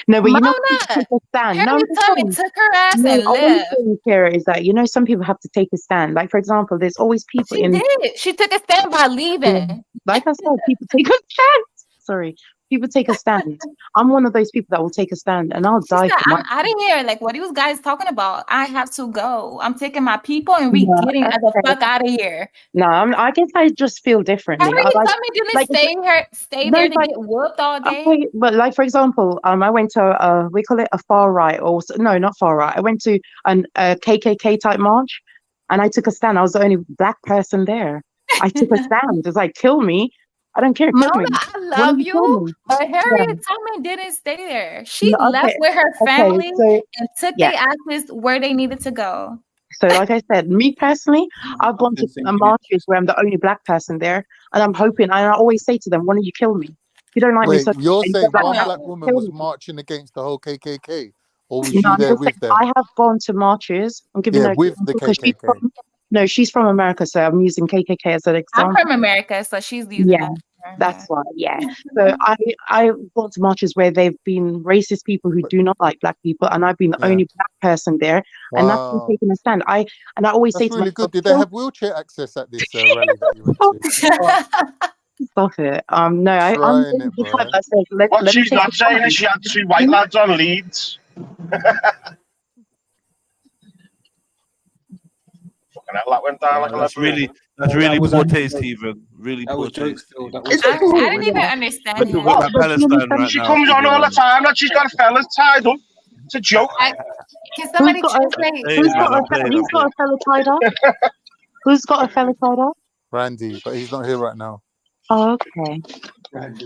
no, but you know, people Mona, take a stand. No, I'm Harriet just Tubman saying. took her ass No, and all I'm left. saying, Kira, is that you know some people have to take a stand. Like for example, there's always people She in. did. She took a stand by leaving. Like I said, people take a stand. Sorry, people take a stand. I'm one of those people that will take a stand, and I'll She die said, for my. I'm out of here. Like, what are you guys talking about? I have to go. I'm taking my people and we No, getting the okay. fuck out of here. No, I guess I just feel differently. Harriet I Tubman didn't like stay no, there it's to like get whooped all day. okay, but like for example, I went to we call it a far right or no, not far right. I went to a KKK type march, and I took a stand. I was the only black person there. I took a stand. It's like kill me. I don't care. Kill Mona, me. I Why don't love you kill you, me? but Yeah. Harriet Tubman didn't stay there. She No, left okay. with her Okay. family So and took yeah. their asses where they needed to go. So like I said, me personally, I've gone to been thinking it. marches where I'm the only black person there, and I'm hoping. And I always say to them, "Why don't you kill me? If you don't like me, Wait, so you're and saying black one person, black woman kill was me." marching against the whole KKK, or was No, you I'm there just with saying, them? I have gone to marches. I'm giving Yeah, her with the because she's KKK. from. No, she's from America, so I'm using KKK as an I'm example. from America, so she's using Yeah, that. that's why. Yeah. So I've gone to marches where they've been racist people who do not like black people, and I've been the Yeah. only black person there, and that's been Wow, taking a stand. I always say that's to really myself, good. Did they have wheelchair access at this rally that you went to? stop it. No, I'm Trying the it, type boy. that says, What let me she's take not a saying stand. is she had two white lads on leads. Fucking hell, that went down like a That's lead balloon. really was poor actually taste, jokes. even. Really That poor was jokes, taste. Phil. Even. That was I jokes. didn't even understand We're talking him. about Palestine right She now. comes on all the time that she's got fellas tied up. It's a joke. Can Who's somebody got a translate? Hey, man, I'm playing. who's got a fellow tied up? Who's got a fellow tied up? Randy, but he's not here right now. Oh, okay.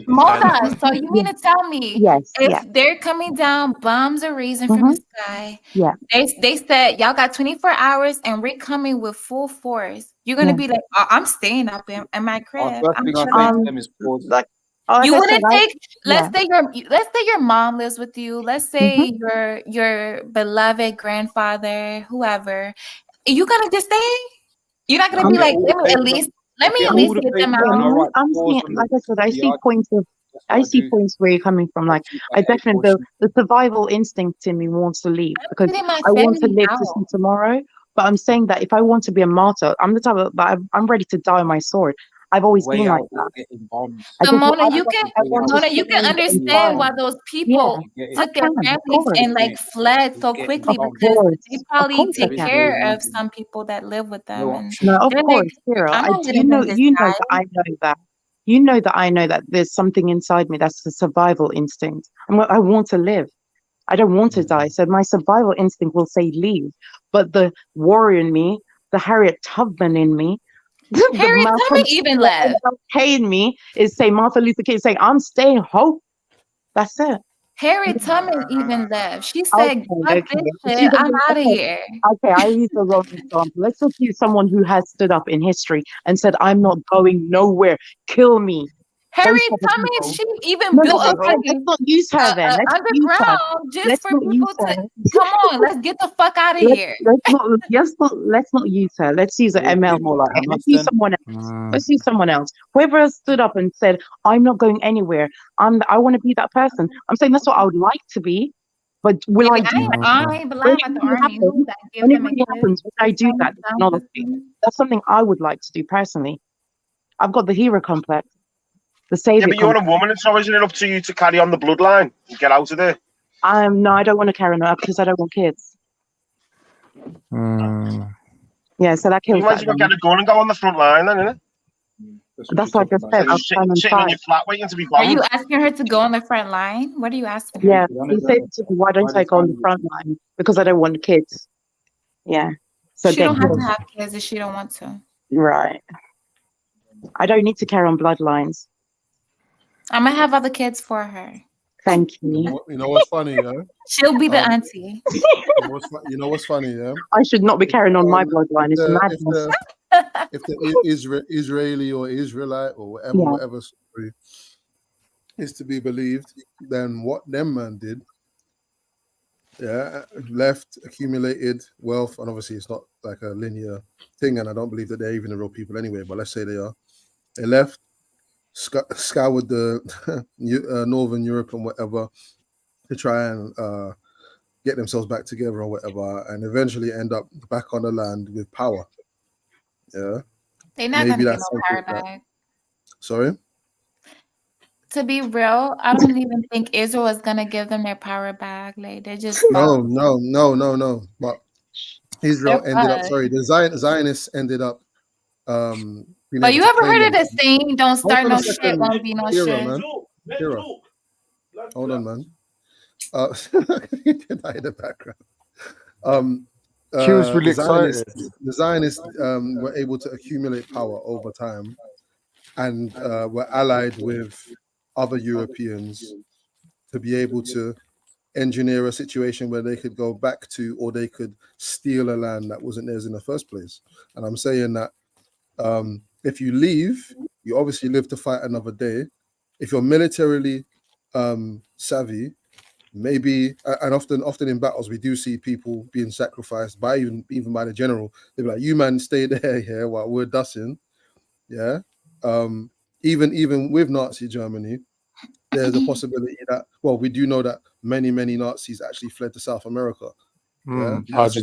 Mona, so you mean to tell me Yes. if Yeah. they're coming down bombs are raising from the sky, Yeah. they said y'all got 24 hours and we're coming with full force. You're gonna Yeah. be like, oh, I'm staying up in my crib. First I'm thing I say chilling. to them is pause. Like You I said, wouldn't take. yeah. Let's say your mom lives with you. Let's say your beloved grandfather, whoever. Are you gonna just stay? You're not gonna I'll be get like, all the papers. let me Get at all least the get them papers and out. I'll write I'm pause seeing, on like I said, I the see argument. points of, That's what I I see do. points where you're coming from. Like, I definitely, the survival instinct in me wants to leave because Getting my I want to family live to out. see tomorrow. But I'm saying that if I want to be a martyr, I'm the type of, that I'm ready to die on my sword. I've always Way been like out that. is getting bombs. I So just, Mona, I you want to stand and understand fight. why those Yeah, people I took their can, of families course. and like fled so quickly because they Of probably course I take can. care of some people that live with them, and No, of they're like, course, Kira. I'm not You letting know, them just you know die. that I know that. You know that there's something inside me that's the survival instinct. I want to live. I don't want to die. So my survival instinct will say leave. But the warrior in me, the Harriet Tubman in me, the Harriet Tubman even left. MLK in me is saying, Martin Luther King saying, I'm staying home. That's it. Harriet Tubman even left. She said, "Fuck this See, shit. I'm out of here." Okay, I use the wrong example. Let's just use someone who has stood up in history and said, I'm not going nowhere. Kill me. Harriet Those type of Tubman, people. she even No, built a let's fucking not use her then. Let's not use her. underground just Let's for not people use to her. come on. Let's get the fuck out of here. Let's not use her. Let's use an ML more like her. Let's use someone else. Mm. Let's use someone else. Whoever has stood up and said, I'm not going anywhere. I want to be that person. I'm saying that's what I would like to be. But will I do that? I ain't When lying it about the really army. happens, Who that give when it him a really kiss? happens, when I do that technology, that's something I would like to do personally. I've got the hero complex, the Yeah, savior but you're a complex. woman, and so isn't it up to you to carry on the bloodline and get out of there? No, I don't want to carry on because I don't want kids. Yeah, so that You kills might that. as well get a gun and go on the front line, then, innit? That's what I just said. Instead I'll of stand and sitting on fight. your flat waiting to be Are you bombed. asking her to go on the front line? What are you asking her? Yeah, he said to me, why don't I go on the front line? Because I don't want kids. Yeah. So She get don't have to killed. have kids if she don't want to. Right. I don't need to carry on bloodlines. I'm gonna have other kids for her. Thank you. You know what's funny, yeah? She'll be the auntie. You know what's funny, yeah? I should not be carrying on my bloodline. It's madness. If the Israeli or Israelite or whatever story is to be believed, then what them man did, left, accumulated wealth, and obviously it's not like a linear thing, and I don't believe that they're even the real people anyway, but let's say they are. They left, scoured the Northern Europe and whatever to try and get themselves back together or whatever, and eventually end up back on the land with power. Yeah. They're not Maybe gonna get that's no power something back. Sorry? To be real, I don't even think Israel is gonna give them their power back. Like they just No. But Israel They're ended up, fucked. the Zionists ended up being But able you to ever claim heard of them. this saying, don't Hold start on no a shit, second, won't be no Kira, shit? man. Kira. Hold on, man. In the background. She was really the Zionists were able to accumulate power over time and were allied with other Europeans to be able to engineer a situation where they could go back to, or they could steal a land that wasn't theirs in the first place. And I'm saying that if you leave, you obviously live to fight another day. If you're militarily savvy, maybe, and often in battles we do see people being sacrificed by even by the general. They're like, you man stay there here while we're dusting. Yeah. Even with Nazi Germany, there's a possibility that, well, we do know that many Nazis actually fled to South America. Yeah, because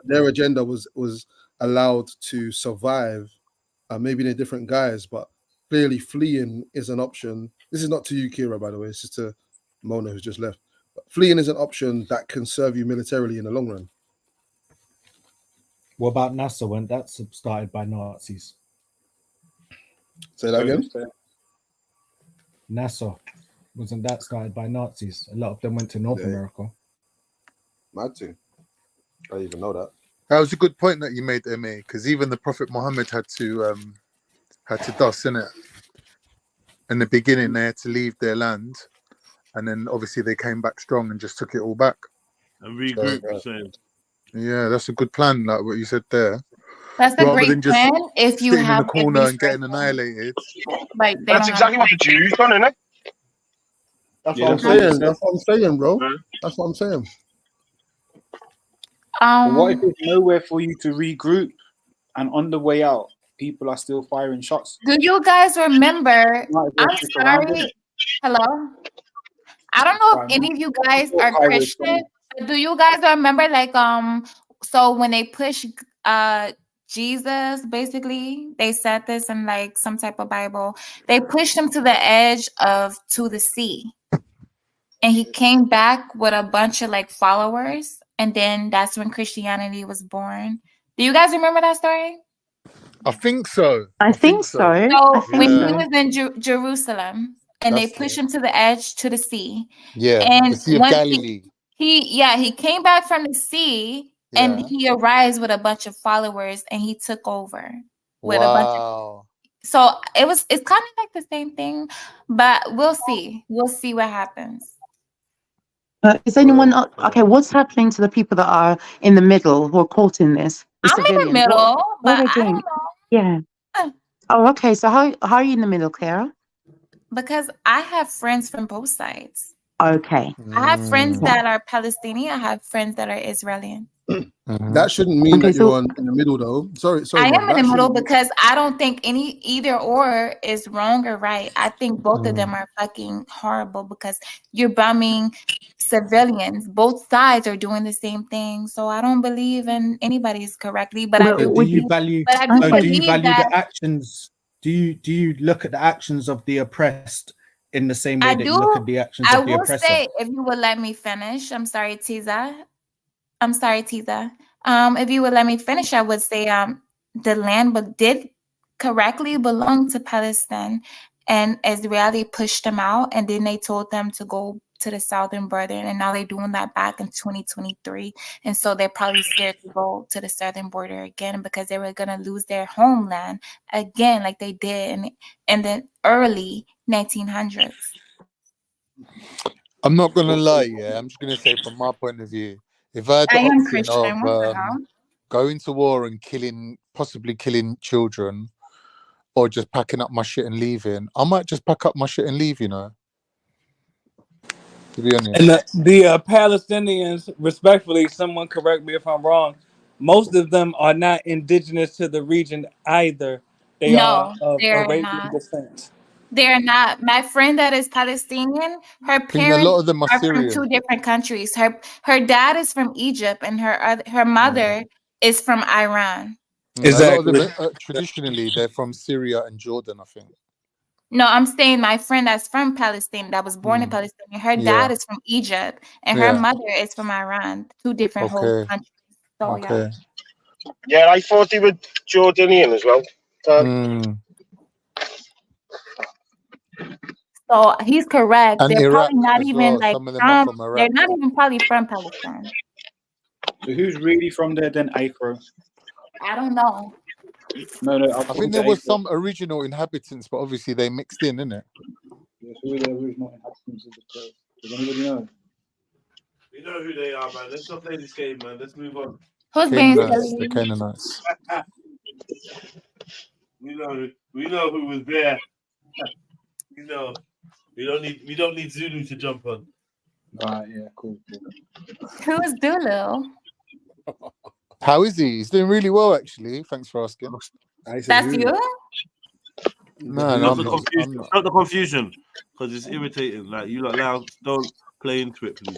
their agenda was allowed to survive, maybe in different guise, but clearly fleeing is an option. This is not to you, Kira, by the way. This is to Mona, who's just left. But fleeing is an option that can serve you militarily in the long run. What about NASA when that's started by Nazis? Say that again. NASA, wasn't that started by Nazis? A lot of them went to North America. Mad too. I didn't even know that. That was a good point that you made there, mate. Because even the Prophet Muhammad had to dust, innit? In the beginning, they had to leave their land, and then obviously they came back strong and just took it all back. And regroup, saying. Yeah, that's a good plan, like what you said there. That's a Rather great than just plan if you sitting in have the corner and getting annihilated. Like That's exactly what the Jews done, isn't it? That's what I'm saying. That's what I'm saying, bro. That's what I'm saying. But what if there's nowhere for you to regroup, and on the way out, people are still firing shots? Do you guys remember? I'm stick around, sorry. innit? Hello. I don't know if any of you guys are Christian. But do you guys remember, like, so when they push Jesus, basically, they said this in like some type of Bible. They pushed him to the sea, and he came back with a bunch of like followers, and then that's when Christianity was born. Do you guys remember that story? I think so. I think so. I So think when he so. was in Jerusalem and they That's pushed it. him to the edge to the sea, Yeah, the and Sea of once Galilee. he came back from the sea and Yeah. he arrived with a bunch of followers and he took over with a bunch of. Wow. So it's kind of like the same thing, but we'll see. We'll see what happens. Is anyone okay? What's happening to the people that are in the middle who are caught in this? The I'm in the civilians. middle, What are but they I doing? don't know. Yeah. Oh, okay. So how are you in the middle, Clara? Because I have friends from both sides. Okay. I have friends Mm. that are Palestinian. I have friends that are Israeli. That shouldn't mean Okay, that you're so in the middle, though. Sorry, I Mom. am in the That middle shouldn't. because I don't think either or is wrong or right. I think both of Mm. them are fucking horrible because you're bombing civilians. Both sides are doing the same thing. So I don't believe in anybody's correctly, but I well, do Do you believe, value? but I do No, do you believe value that the actions? Do you look at the actions of the oppressed in the same way I that you do. look at the actions I of the will oppressor? say, if you would let me finish, I'm sorry, Tiza. I'm sorry, Tiza. If you would let me finish, I would say the land did correctly belong to Palestine, and Israeli pushed them out, and then they told them to go to the southern border, and now they're doing that back in 2023, and so they're probably scared to go to the southern border again because they were gonna lose their homeland again, like they did in the early 1900s. I'm not gonna lie, yeah. I'm just gonna say from my point of view, if I had I the am option Christian. of What the hell? going to war and possibly killing children, or just packing up my shit and leaving, I might just pack up my shit and leave. You know, to be honest. And the Palestinians, respectfully, someone correct me if I'm wrong, most of them are not indigenous to the region either. They are No, of they're Arabian not. descent. They're not. My friend that is Palestinian, her I think a lot parents of them are are from two Syrian. different countries. Her dad is from Egypt, and her mother is from Iran. A lot of Exactly. them traditionally they're from Syria and Jordan. I think. No, I'm saying my friend that's from Palestine, that was born in Mm. Palestine. Her Yeah. dad is from Egypt, and her Yeah. mother is from Iran. Two different whole Okay. countries. So yeah. Okay. Yeah, I thought they were Jordanian as well. Mm. So he's correct. And They're Iraq probably not as even well. like Some of them are from. from They're Iraq. not even probably from Palestine. So who's really from there then, Afro? I don't know. No, I according think to there was Afro. some original inhabitants, but obviously they mixed in, innit? Yes, who are the original inhabitants of the place? Does anybody know? We know who they are, man. Let's not play this game, man. Let's move on. Who's being Canaanites. The silly? Canaanites. We know who was there. You know, we don't need Zulu to jump on. Right, yeah, cool. Who is Dulu? How is he? He's doing really well, actually. Thanks for asking. That's you? No, Stop I'm the not. confusion. I'm not. Stop the confusion, because it's irritating. Like you lot loud, don't play into it, please.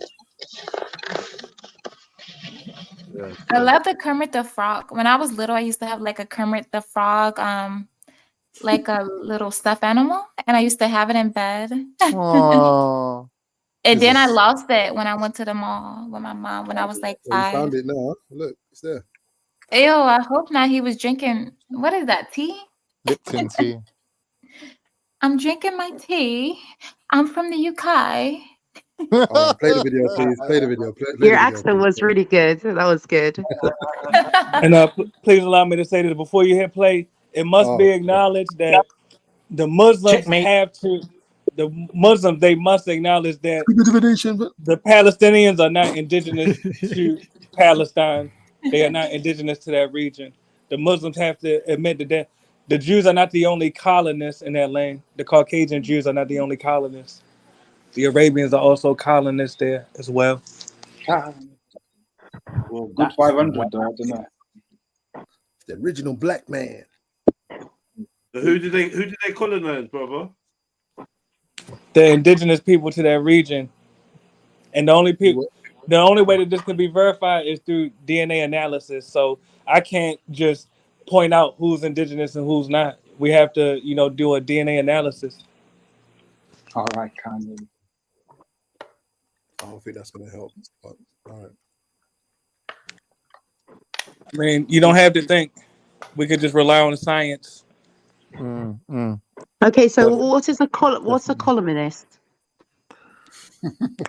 Yeah, I love the Kermit the Frog. When I was little, I used to have like a Kermit the Frog, like a little stuffed animal, and I used to have it in bed. Aww. And then I lost it when I went to the mall with my mom when I was like Well, you 5. found it now. Look, it's there. Ew, I hope not. He was drinking, what is that, tea? Lipton tea. I'm drinking my tea. I'm from the UK. All right, play the video, please. Play the video. Play Your the video, accent was really good. That was good. And please allow me to say this before you hit play. It must be acknowledged that the Muslims they must acknowledge that the Palestinians are not indigenous to Palestine. They are not indigenous to that region. The Muslims have to admit that the Jews are not the only colonists in that land. The Caucasian Jews are not the only colonists. The Arabians are also colonists there as well. Well, good 500 though, I don't know. It's the original black man. So who did they colonize, brother? The indigenous people to that region. And the only way that this can be verified is through DNA analysis. So I can't just point out who's indigenous and who's not. We have to, do a DNA analysis. All right, Kanye. I don't think that's gonna help. But all right. I mean, you don't have to think. We could just rely on the science. Okay, so what's a columnist?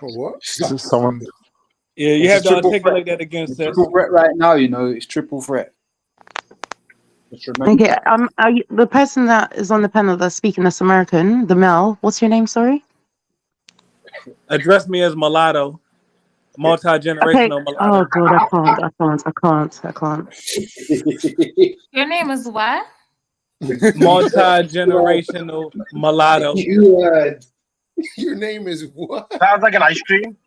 What? Someone. Yeah, you It's have a to triple articulate threat. that against It's us. triple threat right now, you know, it's triple threat. Just remember. Okay, are you, the person that is on the panel that's speaking that's American, the male, what's your name, sorry? Address me as mulatto, Okay. multi-generational Oh mulatto. god, I can't. Your name is what? Multi-generational mulatto. Your name is what? Sounds like an ice cream.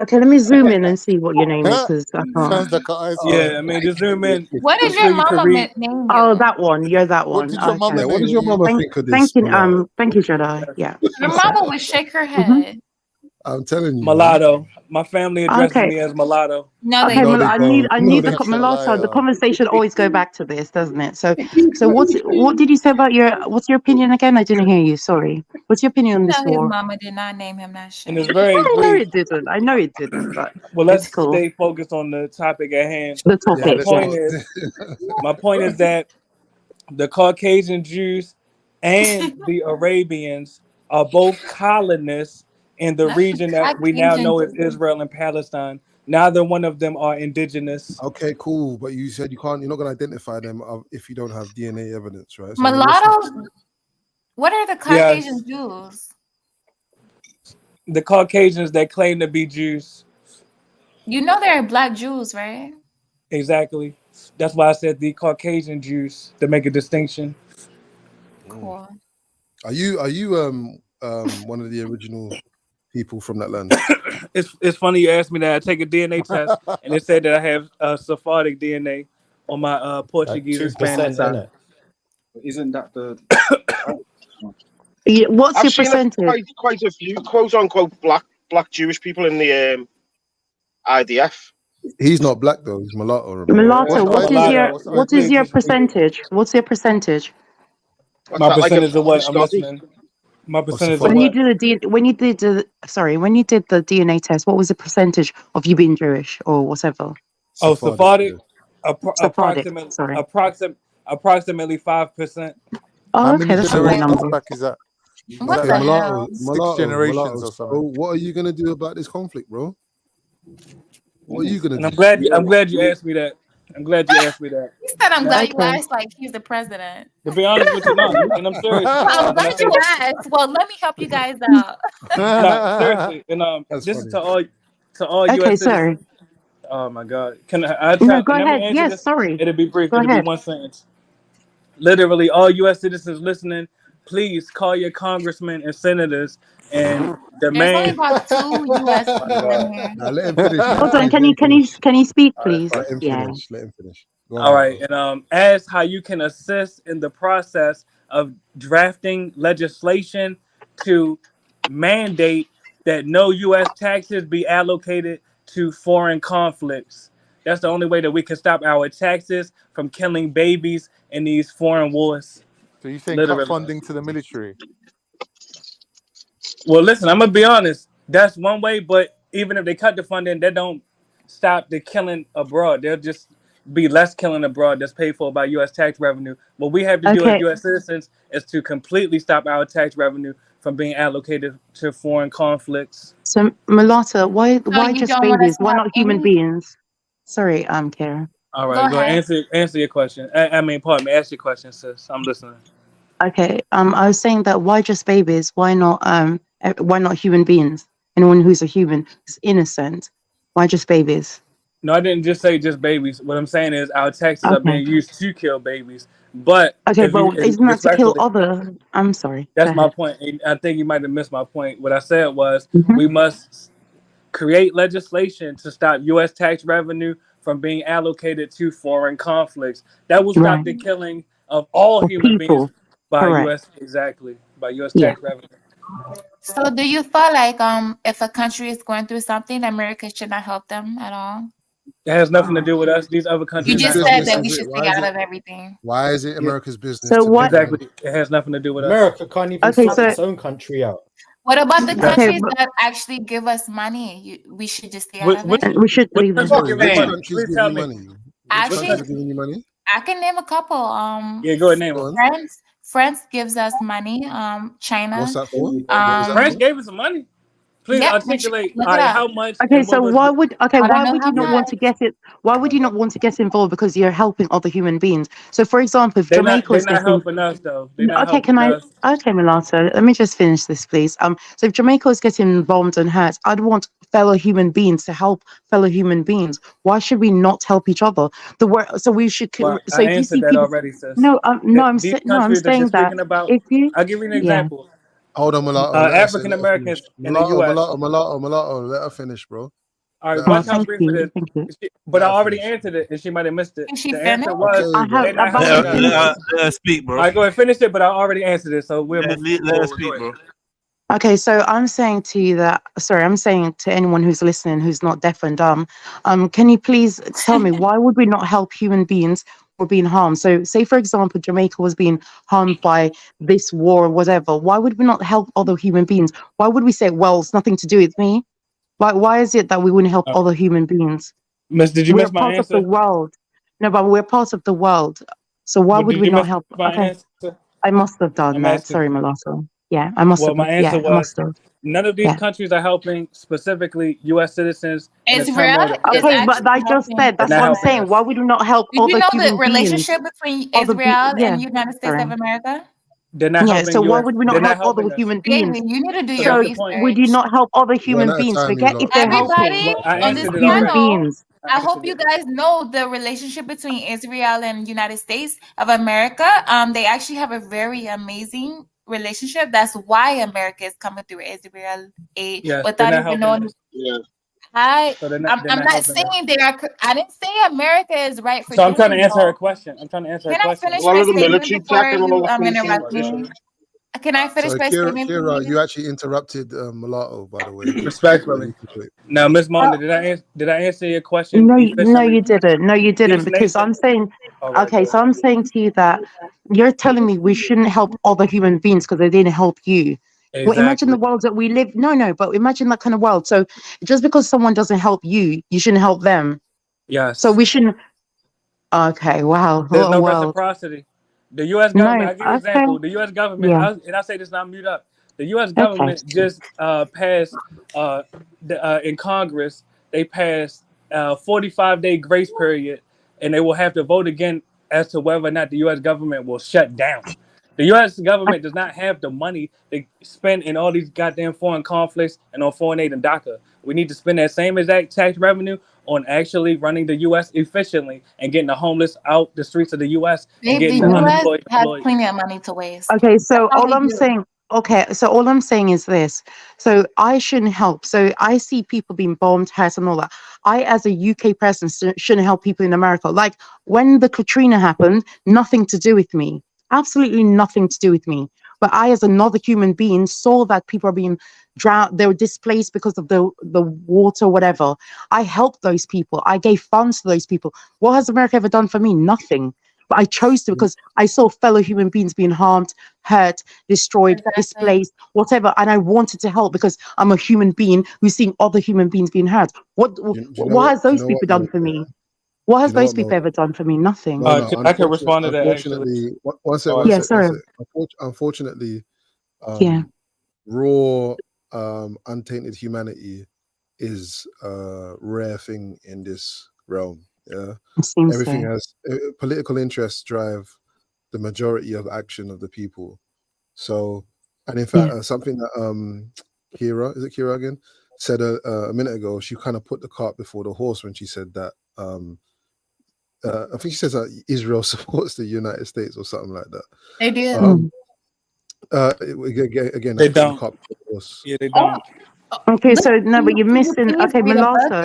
Okay, let me zoom in and see what your name is because I Sounds can't. like an ice Yeah, cream. I mean, just zoom in What is so your you can mama read. name Oh, you? that one. You're that What one. did your mama Okay. Yeah, what name does your you? mama think of this? Malak? Thank you, Jedi. Yeah. Your That's it. mama would shake her head. I'm telling you, man. Mulatto. My family addresses Okay. me as mulatto. No, they Okay, No, don't. they I don't. No, need they the That's a Mulatto. The liar. conversation always go back to this, doesn't it? So what did you say about what's your opinion again? I didn't hear you. Sorry. What's your opinion on this No, his war? mama did not name him that And shit. it's very I know brief. it didn't. I know it didn't, but Well, it's let's cool. stay focused on the topic at hand. The Yeah, My topic, let's yeah. point not. is that the Caucasian Jews and the Arabians are both colonists in the Not the region that we now Caucasian know as Jews. Israel and Palestine. Neither one of them are indigenous. Okay, cool. But you said you're not going to identify them if you don't have DNA evidence, right? So Mulattoes? What are the Yes, Caucasian Jews? the Caucasians that claim to be Jews. You know there are black Jews, right? Exactly. That's why I said the Caucasian Jews to make a distinction. Cool. Are you one of the original people from that land? It's funny you asked me that. I take a DNA test and it said that I have Sephardic DNA on my Portuguese and Spanish 2%, side. innit? Isn't that the Yeah, what's I've your seen percentage? quite a few quote unquote black Jewish people in the IDF. He's not black though. He's mulatto. Remember? Mulatto, What's Mulatto. what is your percentage? What's your percentage? What's My that, like percentage of what? I'm Mustafi? listening. My Of percentage of When Sephardic. you what? did when you did the DNA test, what was the percentage of you being Jewish or whatever? Oh, Sephardic. Sephardic. Sephardic, sorry. Approximately 5%. How Oh, many okay, that's a good generations number. back is that? What Okay, the mulatto, hell? Six generations or So something. what are you gonna do about this conflict, bro? What are you gonna And do? I'm glad you asked me that. I'm glad you asked me that. He said, I'm glad you Okay. asked like he's the president. To be honest with you, no, and I'm serious. I'm And I glad say you asked. Well, let me help you guys out. no, seriously. And That's this is funny. to all Okay, U.S. sorry. citizens. Oh my God! Can I No, try? go Let me ahead. answer Yes, this. sorry. It'll be brief. Go It'll be ahead. one sentence. Literally, all U.S. citizens listening, please call your congressmen and senators and There's only demand. about 2 US My people in God. here. Now let him finish. Let him Hold on, finish. Let him finish. can you speak, All right, please? Let him Yeah. finish. Let him finish. Go on, all right, Mulatto. and ask how you can assist in the process of drafting legislation to mandate that no U.S. taxes be allocated to foreign conflicts. That's the only way that we can stop our taxes from killing babies in these foreign wars. So you saying cut Literally. funding to the military? Well, listen, I'm gonna be honest. That's one way, but even if they cut the funding, that don't stop the killing abroad. There'll just be less killing abroad that's paid for by U.S. tax revenue. What we have to do as Okay. U.S. citizens is to completely stop our tax revenue from being allocated to foreign conflicts. So Mulatto, why So you just don't want us babies? to Why have not human any? beings? Sorry, Kara. All Go right, go ahead. ahead. Answer your question. I mean, pardon me. Ask your question, sis. I'm listening. Okay. I was saying that why just babies? Why not human beings? Anyone who's a human is innocent. Why just babies? No, I didn't just say just babies. What I'm saying is our taxes are Okay. being used to kill babies. But Okay, if but isn't that to kill respectfully, other? I'm sorry. Go that's my ahead. point. And I think you might have missed my point. What I said was Mhm. we must create legislation to stop U.S. tax revenue from being allocated to foreign conflicts. That will stop Right. the killing of all Of human beings people. by Correct. U.S. exactly by U.S. Yeah. tax revenue. So do you feel like if a country is going through something, America should not help them at all? It has nothing to do with us. These other You countries Whose not just said helping business that us. we is it? should stay Why is out it? of everything. Why is it Yeah, America's business So to what? demand? exactly. It has nothing to do with us. America can't even Okay, sort so its own country out. What about the okay, countries that actually give us money? We should just stay out of Which it. we should which leave them. countries Sorry, give you which money? Spain. countries Please give tell you me. money? Which Which countries Actually, are country? giving you money? I can name a couple. Yeah, go ahead, name Go them. on. France gives us money. China. What's that for? What is that France for? gave us some money. Please Yep. articulate Look it up. how much Okay, and what so goes. why would I don't why know would how you not want to much. get it? Why would you not want to get involved? Because you're helping other human beings. So, for example, if Jamaica They're is not getting helping us though. They're not okay, can helping I? us. Okay, Milata, let me just finish this, please. So if Jamaica is getting bombed and hurt, I'd want fellow human beings to help fellow human beings. Why should we not help each other? So we should. Well, So I if you answered see that people, already, sis. no, These I'm countries that you're saying that speaking about, if you, I'll give you an yeah, example. Hold on, Mulatto. Let her say. African Let her finish. Americans in the U.S. Mulatto. Let her finish, bro. All right, Let her watch how finish. thank brief it you, is. thank you. But Let I her already finish. answered it, and she might have missed it. Can she The finish? answer was Okay, I bro. have, they're not but helping if us. you, Let her speak, bro. All right, go ahead, finish it. But I already answered it, so we'll move Let her forward. speak, Go bro. ahead. okay, so I'm saying to you that, sorry, I'm saying to anyone who's listening who's not deaf and dumb, can you please tell me why would we not help human beings who are being harmed? So, say for example, Jamaica was being harmed by this war or whatever. Why would we not help other human beings? Why would we say, well, it's nothing to do with me? Like, why is it that we wouldn't help other human beings? Miss, did you We're miss my part of the answer? world. No, but we're part of the world. So why Well, would did we you not miss help? my Okay, answer? I must have done I'm that. asking. Sorry, Mulatto. Yeah, I must Well, have. my Yeah, answer I must was have. none of these Yeah. countries are helping specifically U.S. citizens in the Israel turmoil that we're is going Okay, through. but actually I just helping said They're that's not what I'm Israel. helping saying. us. Why would we not help Did you other know the human beings? relationship between Other Israel yeah, and United States sorry. of America? They're not Yeah, helping so why U.S. would we They're not not help other helping us. human beings? David, you need to do So your that's So the point. would you research. not help other One human at a beings? time, you Forget lot. if they're helping Everybody I on this answered it human already. panel, beings. I I hope answered you it. guys know the relationship between Israel and United States of America. They actually have a very amazing relationship. That's why America is coming through Israel aid Yes, they're without not even helping knowing. us. Yeah. So they're I'm not not helping us. saying they are. I didn't say America is right for So I'm trying to doing answer her so. question. I'm trying to answer her Can I question. finish A lot my of the statement military tech before and all you that comes from interrupt Israel. me? Can I finish So my statement, Kira, please? you actually interrupted Mulatto, by the way. Just Respectfully. really quick. Now, Miss Monda, did I answer your question No, no, efficiently? you didn't. No, you didn't. These Because I'm nations. saying, All right, okay, good. so I'm saying to you that you're telling me we shouldn't help other human beings because they didn't help you. Well, imagine Exactly. the world that we live. No, but imagine that kind of world. So just because someone doesn't help you, you shouldn't help them. So Yes. we shouldn't. Okay, wow, There's what a no world. reciprocity. The U.S. government, No, I'll give you an okay, example. The U.S. government, yeah, and I say this now, mute up. The U.S. okay. government just passed, in Congress, they passed a 45-day grace period, and they will have to vote again as to whether or not the U.S. government will shut down. The U.S. government does not have the money to spend in all these goddamn foreign conflicts and on foreign aid and DACA. We need to spend that same exact tax revenue on actually running the U.S. efficiently and getting the homeless out the streets of the U.S. and Babe, the getting the Mm. U.S. unemployed has employed. plenty of money to waste. Okay, That's so how all we I'm do. saying, okay, so all I'm saying is this. So I shouldn't help. So I see people being bombed, hurt, and all that. I, as a UK person, shouldn't help people in America. Like when the Katrina happened, nothing to do with me. Absolutely nothing to do with me. But I, as another human being, saw that people are being drowned. They were displaced because of the water, whatever. I helped those people. I gave funds to those people. What has America ever done for me? Nothing. But I chose to because I saw fellow human beings being harmed, hurt, destroyed, Exactly. displaced, whatever. And I wanted to help because I'm a human being who's seeing other human beings being hurt. What has Do you those know what, people Mo? done for me? What Do has you know those what, people Mo? ever done for me? Nothing. No. I can respond to that actually. Unfortunately, one sec, All one right. Yeah, sec, one sorry. sec. Unfortunately, Yeah, raw, untainted humanity is a rare thing in this realm. Yeah, it seems everything so. has political interests drive the majority of action of the people. So, and in fact, Yeah. something that Kira, is it Kira again, said a minute ago, she kind of put the cart before the horse when she said that. I think she says that Israel supports the United States or something like that. They do. Um, again, that's They putting the don't. cart before the horse. Yeah, they Oh, don't. Okay, look, so no, but you're can you missing. please Okay, read a book? Mulatto.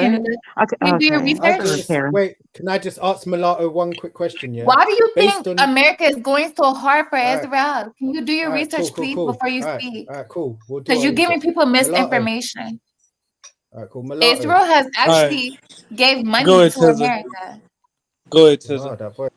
Okay, You do your okay. research? Sorry, Karen. Wait, can I just ask Mulatto one quick question? Yeah, Why do you based think on America is going so hard for all right, Israel? Can you do your cool, research, please, before you speak? all right, cool. We'll do Because our you're giving research. people Mulatto, misinformation. all right, cool. Mulatto. Israel has All right. actually gave Go money ahead, to Tizza. America. Go ahead, Wow, Tizza. that voice.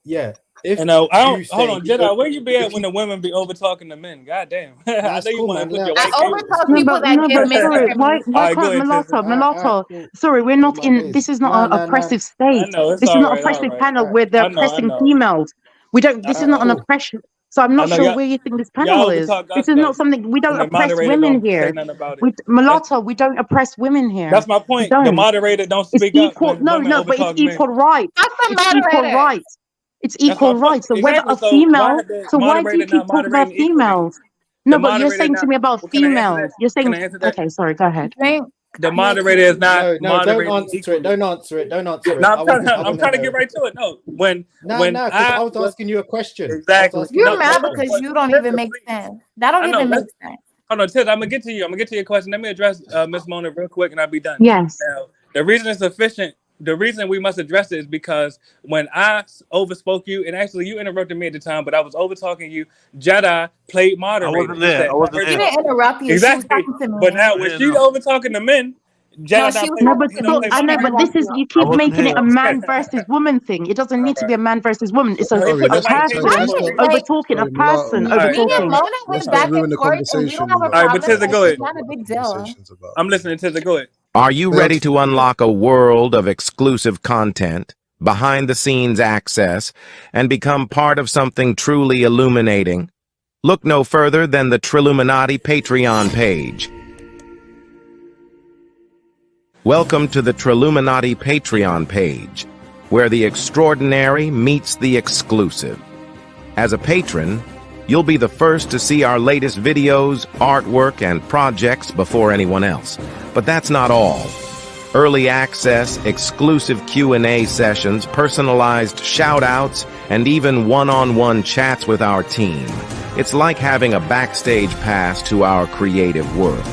Yeah. If I don't you hold say on, you Jedi. don't, Where you be at if when you, the women be over talking the men? God damn. I that's know you cool, want to man. put your It's I white cool. cape. It's overtalk No, cool. people but that no, give but sorry. miscarriages. Why All right, go can't ahead, Tizzy. Mulatto? Cool. Sorry, we're Cool, not my in. days. This is not Nah, an nah, nah. oppressive I state. know it's This is all not right, all oppressive right. panel Alright, where they're I know, I oppressing know, females. We don't. This is not alright, an cool. oppression. So I'm I not know. sure where you think this Y'all panel is. overtalk This us is though, not something. We don't and the oppress moderator women don't say here. nothing about it. With Mulatto, we don't oppress women here. That's my We point. The don't. moderator don't It's speak up equal. when No, women no, but it's overtalk men. equal rights. That's the It's equal moderator. rights. It's That's my equal point. rights. So whether Exactly. a So why female, the so why do you moderator keep not talking about moderating equally? females? The No, but you're moderator saying to not. me about Well, can I answer that? females. You're Can saying, I answer that? okay, sorry, go ahead. Drink. The Yes. moderator is not No, don't moderating answer it. equally. Don't answer it. Don't answer No, it. I want I'm to trying to get know. right to it. No, when Nah, nah, because I I was was asking you a question. I was exactly asking you You're a no, mad hold on, question. because but you don't even Tessa, make please. sense. That don't I know. even make sense. Hold on, Tiz, I'm gonna get to you. I'm gonna get to your question. Let me address Miss Mona real quick, and I'll be done. Yes. Now, the reason it's sufficient, the reason we must address it is because when I overspoke you, and actually you interrupted me at the time, but I was over talking you. Jedi played I moderator. wasn't He there. said, I "Let wasn't her She there. talk." didn't interrupt you. She was Exactly. talking to But me. now I'm when here she's now. over talking the men, No, Jedi she was play. No, talking but He to don't me. look, play I She know, didn't but moderator. this interrupt is, you. you I keep wasn't making it here. a man versus woman thing. It doesn't All need to be right. a man versus woman. It's a, No, he Sorry, put the a let's white not. cape Sorry, person let's on. not. Like overtalking a Sorry, person, mulatto. All right. me and overtalking. Mulatto. Mona Let's went not back and ruin the forth, and we don't conversation, have a All right, mulatto. but problem. Tizza, Like go That's it's ahead. not not a what the big deal. conversation's about. I'm listening. Tizza, go ahead. Are you Stay on ready topic. to unlock a world of exclusive content, behind-the-scenes access, and become part of something truly illuminating? Look no further than the Trilluminati Patreon page. Welcome to the Trilluminati Patreon page, where the extraordinary meets the exclusive. As a patron, you'll be the first to see our latest videos, artwork, and projects before anyone else. But that's not all. Early access, exclusive Q&A sessions, personalized shout-outs, and even one-on-one chats with our team. It's like having a backstage pass to our creative world.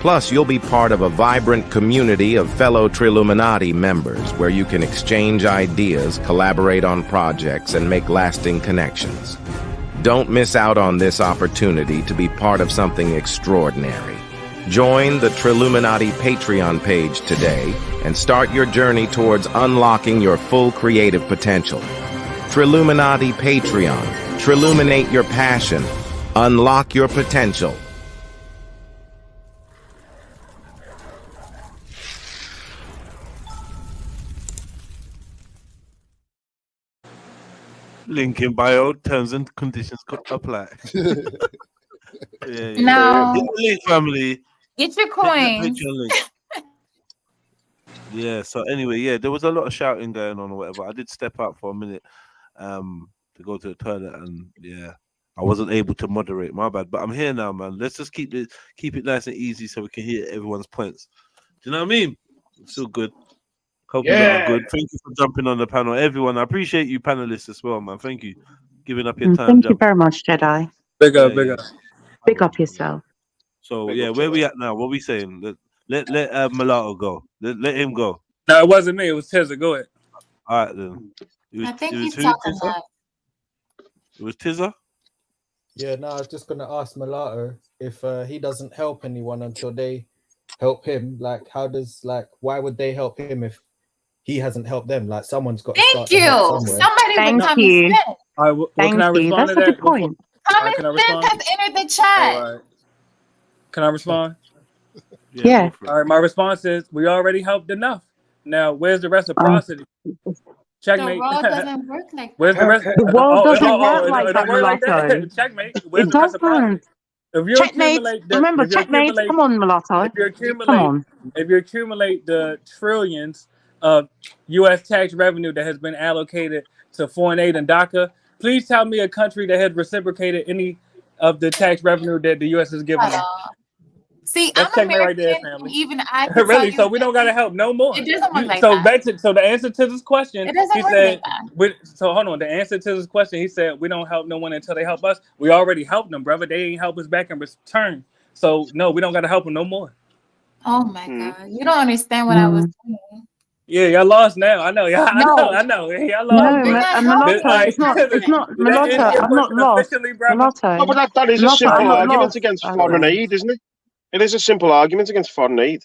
Plus, you'll be part of a vibrant community of fellow Trilluminati members where you can exchange ideas, collaborate on projects, and make lasting connections. Don't miss out on this opportunity to be part of something extraordinary. Join the Trilluminati Patreon page today and start your journey towards unlocking your full creative potential. Trilluminati Patreon. Trilluminate your passion. Unlock your potential. Link in bio. Terms and conditions could apply. Yeah. No. Hit the link, family. Get your Hit that coins. Patreon link. Yeah. So anyway, yeah, there was a lot of shouting going on or whatever. I did step out for a minute, to go to the toilet, and yeah, I wasn't able to moderate. My bad. But I'm here now, man. Let's just keep it nice and easy so we can hear everyone's points. Do you know what I mean? It's still good. Hope you lot are good. Thank you for jumping on the panel, everyone. I appreciate you panelists as well, man. Thank you, giving up your time. Thank you very much, Jedi. Big up, big up. Pick up yourself. So yeah, where we at now? What we saying? Let Mulatto go. Let him go. No, it wasn't me. It was Tizza. Go ahead. All right then. I think it was he's who? talking Tizza? that. It was Tizza. Yeah, no, I was just gonna ask Mulatto if he doesn't help anyone until they help him. Like, why would they help him if he hasn't helped them? Like, someone's got to start Thank the help you. somewhere. Somebody with common sense. All right, well, can I respond That's to a good that? point. Common Can I sense respond? has entered the chat. All right. Can I respond? Yeah. All right, my response is we already helped enough. Now, where's the reciprocity? Checkmate. The world doesn't work like Where's the rest? The world doesn't work like that, Like Mulatto. that. Checkmate. Where's It the reciprocity? doesn't. If you Checkmate. accumulate Remember, checkmate. Come on, Mulatto. if you accumulate the trillions of U.S. tax revenue that has been allocated to foreign aid and DACA, please tell me a country that has reciprocated any of the tax revenue that the U.S. has given them. See, That's I'm checkmate right American, there, family. and even I can tell Really? you So we don't gotta help no more. it doesn't work like So that. back to the answer to this question. It doesn't He work said, like that. so hold on. The answer to this question, he said, we don't help no one until they help us. We already helped them, brother. They ain't help us back in return. So no, we don't gotta help them no more. Oh my God, you don't understand what I was saying. Yeah, y'all lost now. I know. Y'all, I know. Y'all lost. Mulatto. It's not Did that answer Mulatto. your I'm not question lost. officially, brother? Mulatto. No, but that is a Mulatto, simple I'm not argument lost. against foreign aid, isn't it? It is a simple argument against foreign aid.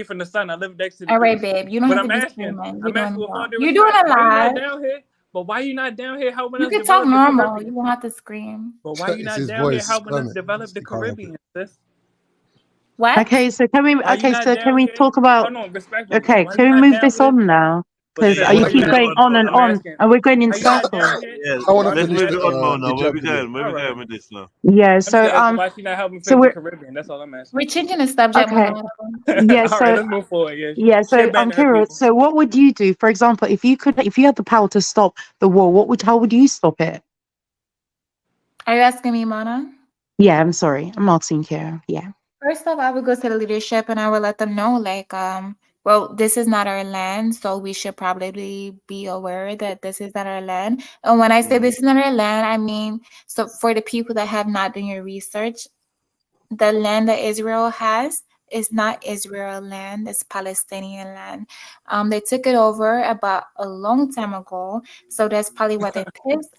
feet from the sun. I live next to the All right, beach. babe. You don't But have to I'm be asking, screaming. I'm asking with all due You're doing respect, a why you not lot. down here? But why you not down here helping You us can talk develop the normal. Caribbean? You don't have to scream. But why you It's not his down here voice. helping us Damn it. develop the He can't help it. Caribbean, sis? What? Okay, so can we? Why you Okay, not so can down we here? talk about? Hold on, respectfully. Okay, Why you can we not move down this here? on now? Because yeah, you let's keep move it going on and on. on, and we're going in Are you not circles. down yet? Yeah, I want to let's finish move it on, Mona. Where hijab we with it. going? Where we All right. going with this now? Yeah. I'm So just asking why she not helping so fix the we're Caribbean. That's all I'm asking. We're changing the subject, okay. Mona. Yeah. All right, So let's move forward. Yeah, yeah. she So abandoned her Kira. people. So what would you do, for example, if you had the power to stop the war? How would you stop it? Are you asking me, Mona? Yeah. I'm sorry. I'm asking Kira. Yeah. First off, I would go to the leadership and I would let them know, like, well, this is not our land, so we should probably be aware that this is not our land. And when I say this is not our land, I mean, so for the people that have not done your research, the land that Israel has is not Israel land, it's Palestinian land. They took it over about a long time ago, so that's probably what they pissed.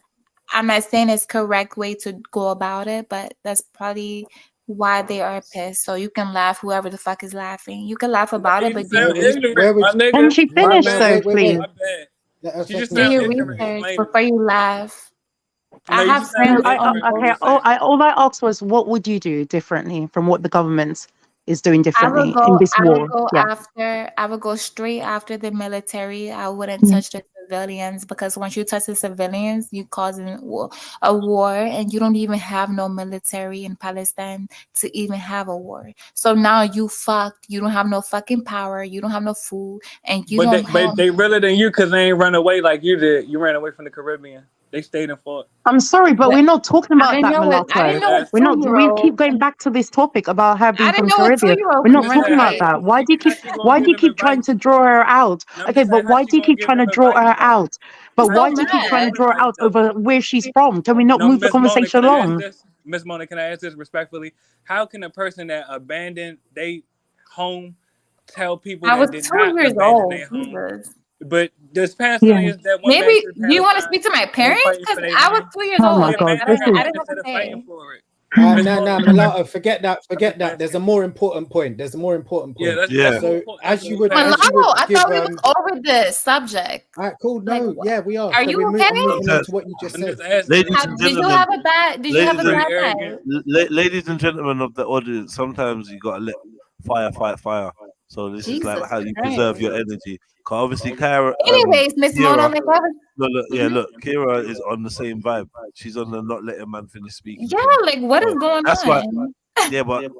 I'm not saying it's correct way to go about it, but that's probably why they are pissed. So you can laugh, whoever the fuck is laughing. You can laugh about it, You but sound do ignorant, my nigga. Can she My finish bad. though, please? My bad. Let her She just do sound your ignorant. research Explain it. before you laugh. No, I you have just sound friends on ignorant. Okay. both sides. All I asked was, what would you do differently from what the government is doing differently in this I would war? go Yeah. after I would go straight after the military. I wouldn't touch the civilians because once you touch the civilians, you causing a war and you don't even have no military in Palestine to even have a war. So now you fucked. You don't have no fucking power. You don't have no food and you don't have They realer than you because they ain't run away like you did. You ran away from the Caribbean. They stayed and fought. I'm sorry, but we're not talking I about didn't that, know it. I didn't mulatto. know a We're not. We keep 2-year-old. going back to this topic about her being I didn't from know a Caribbean. 2-year-old We're can not You talking said about how that. Why do you keep? she gonna Why do give you them keep trying advice? to draw her out? No, I'm Okay, just saying but how why she do you gonna keep give trying to them draw advice her though. out? But He's How so why she do you gonna keep give trying to them mad. draw her advice out though? over where she's from? Can we not No, move the Miss Mona, conversation can I ask along? this? Miss Mona, can I ask this respectfully? How can a person that abandoned they home tell people I was that did 2 not years abandon old. their home? Jesus. But there's Yeah. Palestinians that went back Maybe to do you want to Palestine speak to my and parents? fighting Because for their I was land. 2 years Oh my old. She God, abandoned this her is. I land didn't know instead what of to fighting say. for it. Miss Nah, Mona, mulatto. Forget that. Forget that. advance There's it. a more important point. There's a more important Yeah, point. that's Yeah. more So important. That's more as you Mulatto, would I give thought we was over the subject. All right, cool. Like, No, yeah, we are. are So you I'm okay? moving on to what you just I'm said. just asking. Ladies That's and Did you gentlemen, have a bad? Did you have ladies a and very bad arrogant. night? ladies and gentlemen of the audience, sometimes you gotta let fire fight fire. So this is like Jesus how you preserve Christ. your energy. 'Cause obviously, Kira, Anyways, Miss Mona, Kira, like I was, look, yeah, look, Kira is on the same vibe. She's on the not letting man finish speaking yeah, thing. like what is So going that's why, on? yeah, but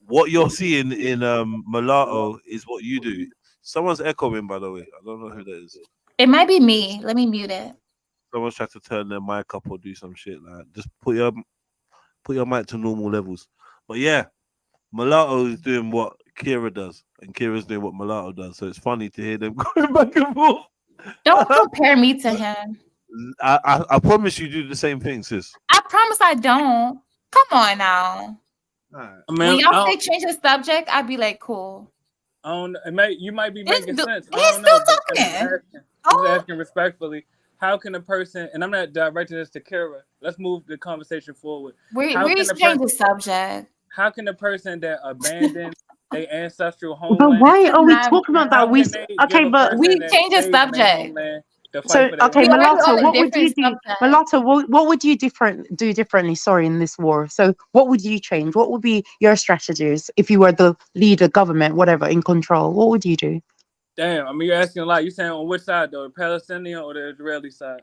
what you're seeing in Mulatto is what you do. Someone's echoing, by the way. I don't know who that is. It might be me. Let me mute it. Someone's trying to turn their mic up or do some shit like. Just put your mic to normal levels. But yeah, Mulatto is doing what Kira does, and Kira's doing what Mulatto does. So it's funny to hear them going back and forth. Don't compare me to him. I promise you do the same thing, sis. I promise I don't. Come on now. Alright. I When mean, y'all say change the subject, I'd be like, cool. I don't. You might be This making du- sense. I he's don't still know, but I'm just talking. asking. I'm just Oh, asking respectfully. How can a person? And I'm not directing this to Kara. Let's move the conversation forward. How we can a change person? the subject. How can a person that abandoned their ancestral But homeland? why This is are we not. talking about How that? can they give Okay, a but person We that change the stayed in their subject. homeland to fight so for their okay, We land? already Mulatto, on a what would you different do? subject. Mulatto, what would you do differently? Sorry, in this war. So what would you change? What would be your strategies if you were the leader, government, whatever, in control? What would you do? Damn, I mean, you're asking a lot. You saying on which side though, the Palestinian or the Israeli side?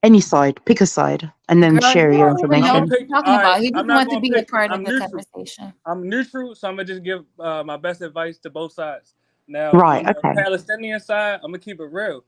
Any side, pick a side, and then Girl, share you your don't even know I'm what gonna information. pick. you're talking All right, about. He I'm just not wants to gonna be a pick. part of I'm the neutral. conversation. I'm neutral, so I'm gonna just give my best advice to both sides. Now, Right. on the Okay. Palestinian side, I'm gonna keep it real.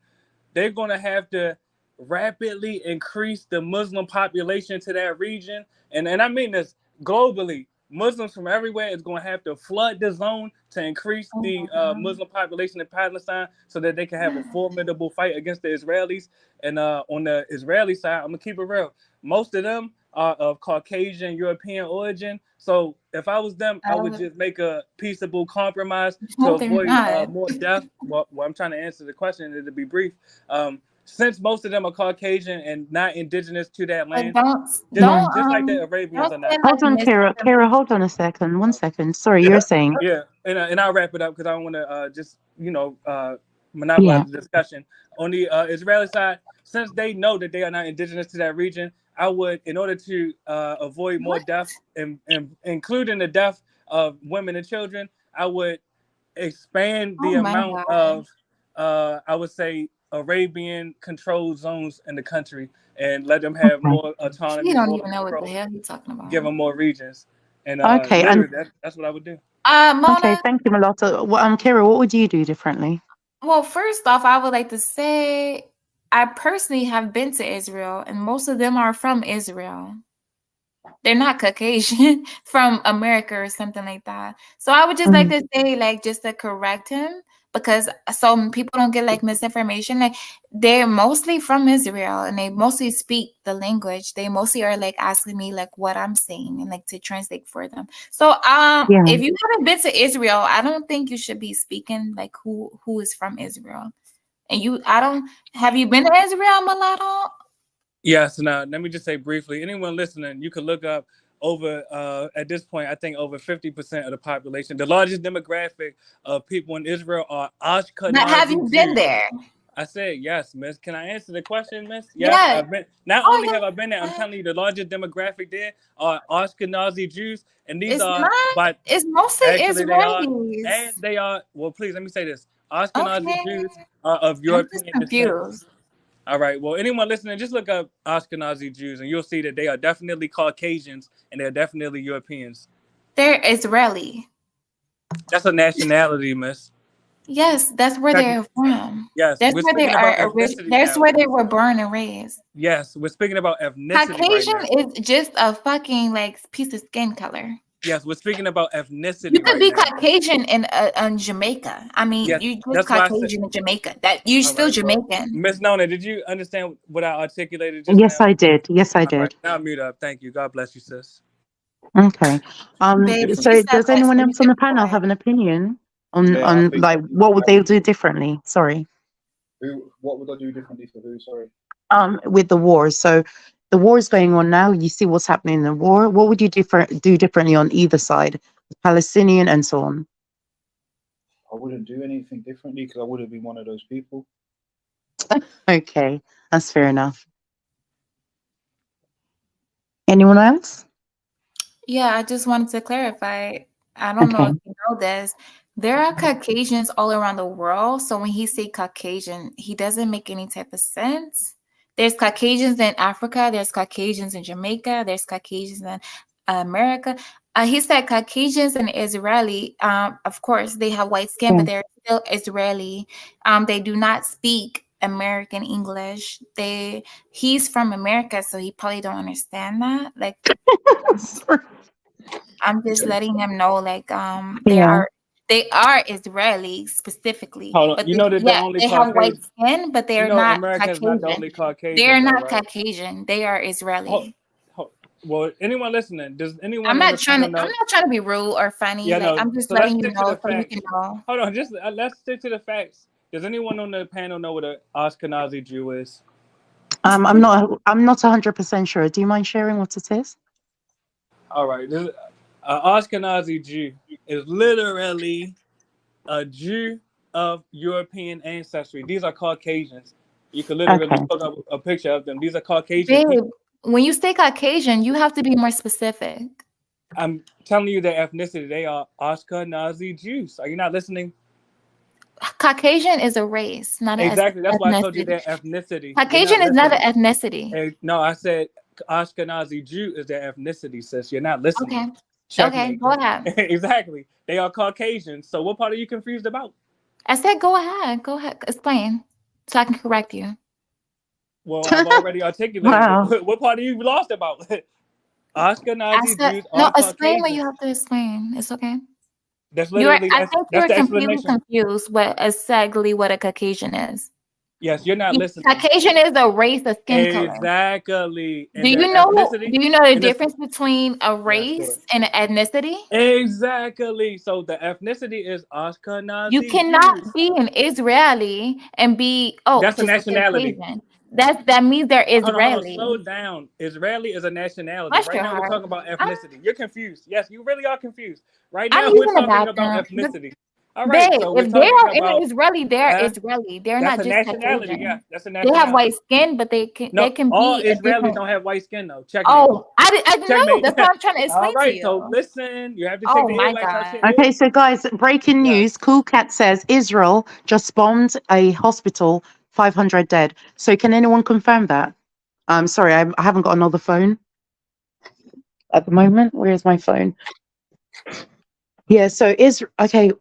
They're gonna have to rapidly increase the Muslim population to that region, and I mean this globally. Muslims from everywhere is going to have to flood the zone to increase Oh the my God. Muslim population in Palestine so that they can have a formidable fight against the Israelis. And on the Israeli side, I'm gonna keep it real. Most of them are of Caucasian European origin. So if I was them, I would just make a peaceable compromise to No, they're avoid not. more death. Well, I'm trying to answer the question and to be brief. Since most of them are Caucasian and not indigenous to that But land, don't Yeah. just like the Arabians don't are say not. like Hold on, Miss Kira. Kira, hold on a second. 1 second. Sorry, you're saying. Yeah, and I'll wrap it up because I don't want to just monopolize Yeah. the discussion. On the Israeli side, since they know that they are not indigenous to that region, I would, in order to avoid more death and including the death of women and children, I would expand Oh the my amount God. of I would say, Arabian controlled zones in the country and let them have more He autonomy, don't more even know what the control, hell he's talking about. give them more regions. And Okay, and literally, that's what I would do. okay, Mona. thank you, Malata. Kira, what would you do differently? Well, first off, I would like to say I personally have been to Israel, and most of them are from Israel. They're not Caucasian from America or something like that. So I would just like to say, like, just to correct him, because so people don't get like misinformation. Like, they're mostly from Israel and they mostly speak the language. They mostly are like asking me like what I'm saying and like to translate for them. So if you haven't been to Israel, I don't think you should be speaking like who is from Israel. And have you been to Israel, Mulatto? Yes. Now, let me just say briefly, anyone listening, you can look up over, at this point, I think over 50% of the population. The largest demographic of people in Israel are But have you Ashkenazi been Jews. there? I said yes, miss. Can I answer the question, miss? Yes, Yeah. I've been. Not only have I been there, I'm telling you, the largest demographic there are Ashkenazi Jews, and these It's are, not. but It's mostly actually they are, Israelis. and they are. Well, please let me say this: Ashkenazi Okay. Jews are of I'm European just descent. confused. All right. Well, anyone listening, just look up Ashkenazi Jews, and you'll see that they are definitely Caucasians and they're definitely Europeans. They're Israeli. That's a nationality, miss. Yes, that's where they're from. Yes, That's we're where they speaking about are ethnicity That's now. where they were born and raised. Yes, we're speaking about ethnicity right Caucasian now. is just a fucking like piece of skin color. Yes, we're speaking about You ethnicity could right be now. Caucasian in Jamaica. I mean, Yes, you just that's why I said. Caucasian in Jamaica. That you're All still right, well, Jamaican. Miss Nona, did you understand what I articulated just Yes, now? I did. Yes, I All right, did. now mute up. Thank you. God bless you, sis. Okay. Babe, she So said does that, so anyone you else on can the be panel quiet. have an opinion Yeah, I on think like what would they do differently? Sorry. what would I do differently for who? Sorry. With the war. So the war is going on now. You see what's happening in the war. What would you do differently on either side, Palestinian and so on? I wouldn't do anything differently because I would have been one of those people. Okay, that's fair enough. Anyone else? Yeah, I just wanted to clarify. I don't know Okay. if you know this. There are Caucasians all around the world. So when he say Caucasian, he doesn't make any type of sense. There's Caucasians in Africa. There's Caucasians in Jamaica. There's Caucasians in America. He said Caucasians and Israeli. Of course, they have white skin, but they're still Israeli. They do not speak American English. He's from America, so he probably don't understand that. Like, I'm just letting him know, like, Yeah. they are Israeli specifically, Hold on. but You know that the yeah, only they have white Caucasian. skin, but You they're know, not America is not the Caucasian. only Caucasian, They're though, not right? Caucasian. They are Israeli. Well, anyone listening, does anyone I'm on the not trying panel to. I'm know? not trying to be rude or funny. Yeah, Like, no. I'm just So let's letting you stick to know the so you can facts. know. Hold on, just let's stick to the facts. Does anyone on the panel know what an Ashkenazi Jew is? I'm not 100% sure. Do you mind sharing what it is? All right, an Ashkenazi Jew is literally a Jew of European ancestry. These are Caucasians. You can literally Okay. look up a picture of them. These are Caucasian Babe, people. when you say Caucasian, you have to be more specific. I'm telling you their ethnicity. They are Ashkenazi Jews. Are you not listening? Caucasian is a race, not an Exactly. That's why I told you ethnicity. their ethnicity. You're Caucasian not is not listening. an ethnicity. No, I said Ashkenazi Jew is their ethnicity, sis. You're not listening. Okay. Okay, Checkmate. go ahead. Exactly. They are Caucasians. So what part are you confused about? I said go ahead. Go ahead. Explain so I can correct you. Well, I've already articulated Wow. it. What part are you lost about? I Ashkenazi said Jews no. are Explain what you Caucasians. have to explain. It's okay. That's You're. literally I think that's you're the completely explanation. confused with exactly what a Caucasian is. Yes, you're not listening. Caucasian is a race of skin color. Exactly. Do And their you know? ethnicity. Do you know the And difference between a yes, go race ahead. and an ethnicity? Exactly. So the ethnicity is You Ashkenazi cannot Jews. be an Israeli and be That's a just a nationality. Caucasian. That means they're Hold on. Israeli. Slow down. Israeli is a nationality. Bless Right your now, we're heart. talking about ethnicity. You're confused. Yes, you really are confused. Right I'm now, we're using the talking about bathroom. ethnicity. All right, Babe, so we're if they talking are about Israeli, they're Israeli. They're that's not a just nationality. Yeah, Caucasian. that's a They have nationality. white skin, but they No, can all be a Israelis different. don't have white skin though. Checkmate. Oh, I didn't know. Checkmate. That's what I'm trying to All explain to right, so you. listen, you have to take Oh the my hit like how shit god. Okay, is. so guys, breaking news. Cool Cat says Israel just bombed a hospital, 500 dead. So can anyone confirm that? I'm sorry, I haven't got another phone at the moment. Where's my phone? Yeah, so okay.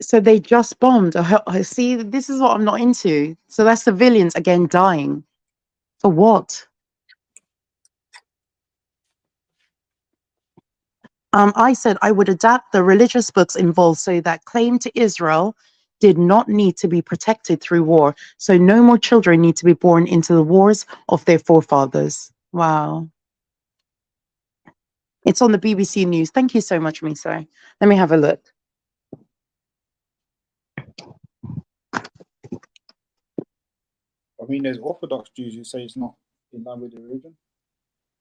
So they just bombed. See, this is what I'm not into. So that's civilians again dying. For what? I said I would adapt the religious books involved so that claim to Israel did not need to be protected through war. So no more children need to be born into the wars of their forefathers. Wow. It's on the BBC News. Thank you so much, Miso. Let me have a look. I mean, there's Orthodox Jews who say it's not in line with the religion.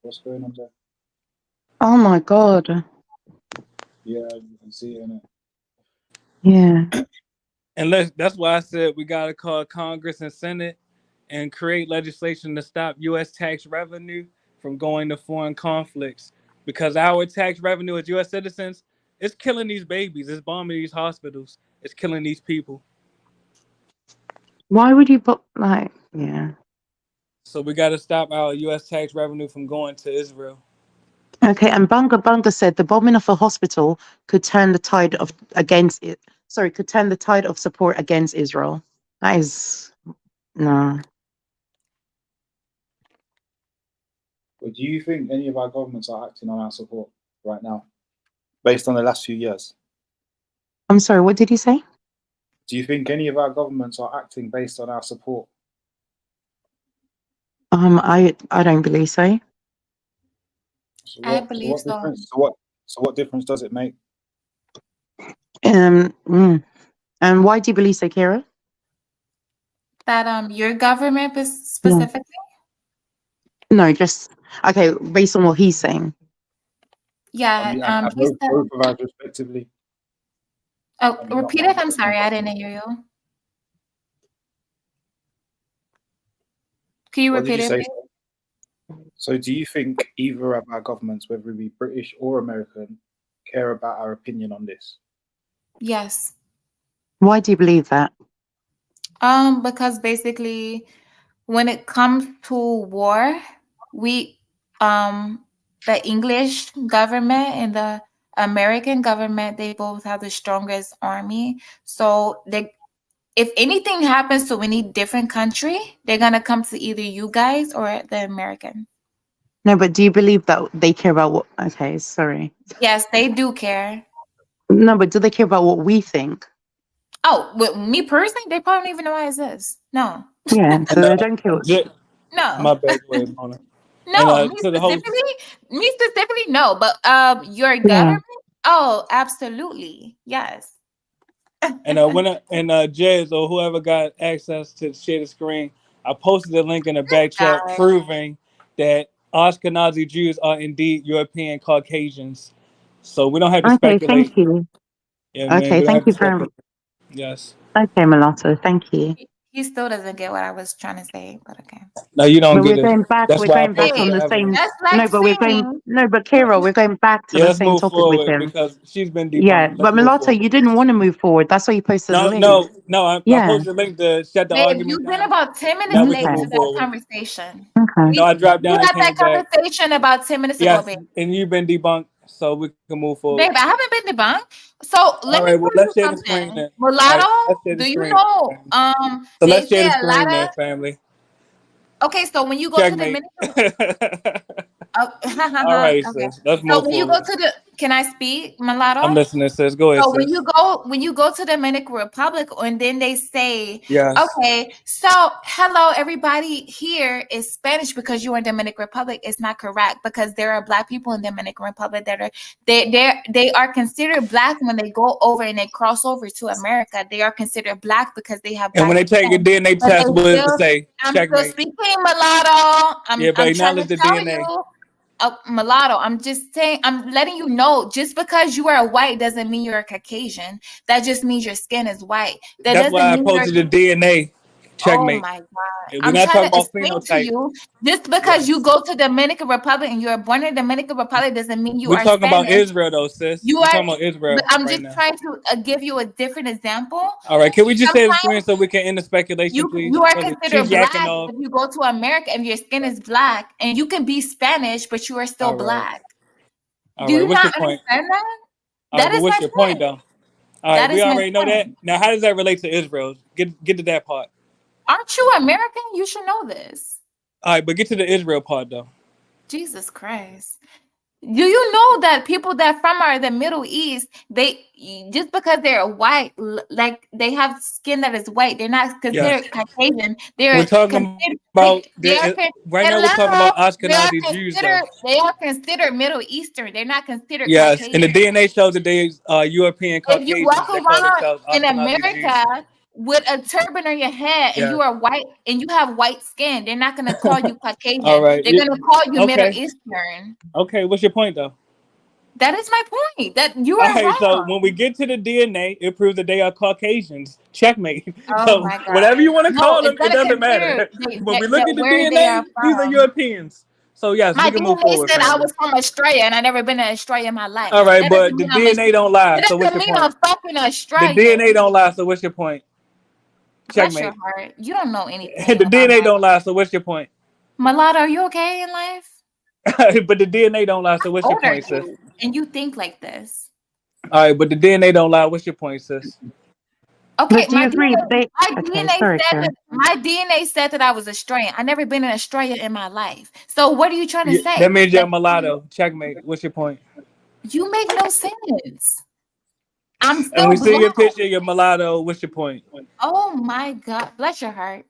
What's going on there? Oh my God. Yeah, you can see it in it. Yeah. And that's why I said we gotta call Congress and Senate and create legislation to stop U.S. tax revenue from going to foreign conflicts, because our tax revenue as U.S. citizens is killing these babies, it's bombing these hospitals, it's killing these people. Why would you put like, yeah. So we got to stop our U.S. tax revenue from going to Israel. Okay, and Bunga said the bombing of a hospital could turn the tide of against it. Sorry, could turn the tide of support against Israel. That is no. But do you think any of our governments are acting on our support right now, based on the last few years? I'm sorry, what did you say? Do you think any of our governments are acting based on our support? I don't believe so. So I what, believe so. difference? So what difference does it make? And why do you believe so, Kira? That your government Yeah. specifically? No, just okay, based on what he's saying. Yeah. I mean, He said, both of us respectively. oh, I mean, repeat not it. I'm sorry, I didn't hear you. Can you What did repeat you it, say? please? So do you think either of our governments, whether it be British or American, care about our opinion on this? Yes. Why do you believe that? Because basically, when it comes to war, we the English government and the American government, they both have the strongest army. So if anything happens to any different country, they're gonna come to either you guys or the American. No, but do you believe that they care about what? Okay, sorry. Yes, they do care. No, but do they care about what we think? Oh, with me personally, they probably don't even know I exist. No. Yeah, so they don't care. No. My bad, wait, Mona. No, And, me to the host, specifically, no. But your Yeah. government, oh, absolutely, yes. and Jez or whoever got access to share the screen, I posted a link in the back chat guy. proving that Ashkenazi Jews are indeed European Caucasians. So we don't have to Okay, speculate. thank you. Yeah, man, Okay, we don't thank have to you very much. speculate. Yes. Okay, Mulatto, thank you. He still doesn't get what I was trying to say, but okay. No, you don't But get we're it. going back. That's We're why I going back posted on the the same. evidence. That's like No, but we're going. saying, No, but Kira, we're going back to Yeah, the let's same move topic with forward him. because she's been Yeah, debunked. but Let's move Mulatto, forward. you didn't want to move forward. That's why you posted the link. I Yeah. posted the link to shut the babe, argument you've been down. about 10 minutes Now we can late Okay. to move that forward. conversation. Okay. No, I dropped You down and had that came back. conversation about 10 minutes ago, Yes, babe. and you've been debunked, so we can move forward. Babe, I haven't been debunked. So let All me right, well, tell you let's share the screen something. then. All Mulatto, right, let's share the do you screen. know So they let's share say the a lot screen then, of family. okay, so when you go to the Checkmate. Oh, All right, okay. sis. Let's So move when you go forward. to the, can I speak, Mulatto? I'm listening, sis. Go ahead, So sis. when you go to the Dominican Republic, and then they say, Yes. okay, so hello everybody, here is Spanish because you're in Dominican Republic. It's not correct because there are Black people in Dominican Republic that are they are considered Black when they go over and they cross over to America. They are considered Black because they have And Black when they take a descent. DNA But test, what does it still, say? I'm still Checkmate. speaking Mulatto. Yeah, but I'm trying to acknowledge the tell DNA. you. Mulatto. I'm just saying, I'm letting you know, just because you are white doesn't mean you're a Caucasian. That just means your skin is white. That That's why doesn't I mean posted the you're. DNA. Oh Checkmate. my God. We're I'm not trying talking to about explain to phenotype. you, just because you go to Dominican Republic and you're born in Dominican Republic doesn't mean you We're are talking about Spanish. Israel, though, sis. You We're are, talking about Israel but I'm right just now. trying to give you a different example. All right, can we just say the screen Sometimes so we can end the speculation, please? you are She's considered black yakking off. if you go to America and your skin is black, and you can be Spanish, but you are still All right. black. All Do right, you what's not your point? understand that? All right, That but is what's my your point, point. though? All right, That we is my already know that. point. Now, how does that relate to Israel? Get to that part. Aren't you American? You should know this. All right, but get to the Israel part, though. Jesus Christ. Do you know that people that from the Middle East, they just because they're white, like they have skin that is white, they're not considered Caucasian. They're We're talking considered. about They are right now. We're talking about They are Ashkenazi Jews, though. considered. They are considered Middle Eastern. They're not considered Yes, Caucasian. and the DNA shows that they European If you Caucasians. walk They call around themselves in Ashkenazi Jews. America with a turban on your head and Yeah. you are white and you have white skin, they're not gonna call you Caucasian. All right. They're gonna call you Middle Okay. Eastern. Okay, what's your point, though? That is my point. That you All are right, wrong. so when we get to the DNA, it proves that they are Caucasians. Checkmate. Oh So my God. whatever you want to No, call them, it's it gonna doesn't matter. consider When we look at the where they are DNA, these are from. Europeans. So yes, My we can move DNA forward, said I family. was from Australia and I never been to Australia in my life. All right, That but doesn't the mean I'm DNA don't lie. That So what's doesn't your mean I'm point? fucking The Australian. DNA don't lie. So what's your point? Bless your Checkmate. heart. You don't know anything. The about DNA life. don't lie. So what's your point? Mulatto, are you okay in life? But the DNA don't lie. So what's How your old are point, sis? you? And you think like this. All right, but the DNA don't lie. What's your point, sis? Okay, But do you agree? Okay, sorry, Karen. My DNA said that I was Australian. I never been in Australia in my life. So what are you trying to Yeah, say? that means you're a mulatto. Checkmate. What's your point? You make no sense. I'm And still we see your black. picture, you're mulatto. What's your point? Oh my God. Bless your heart.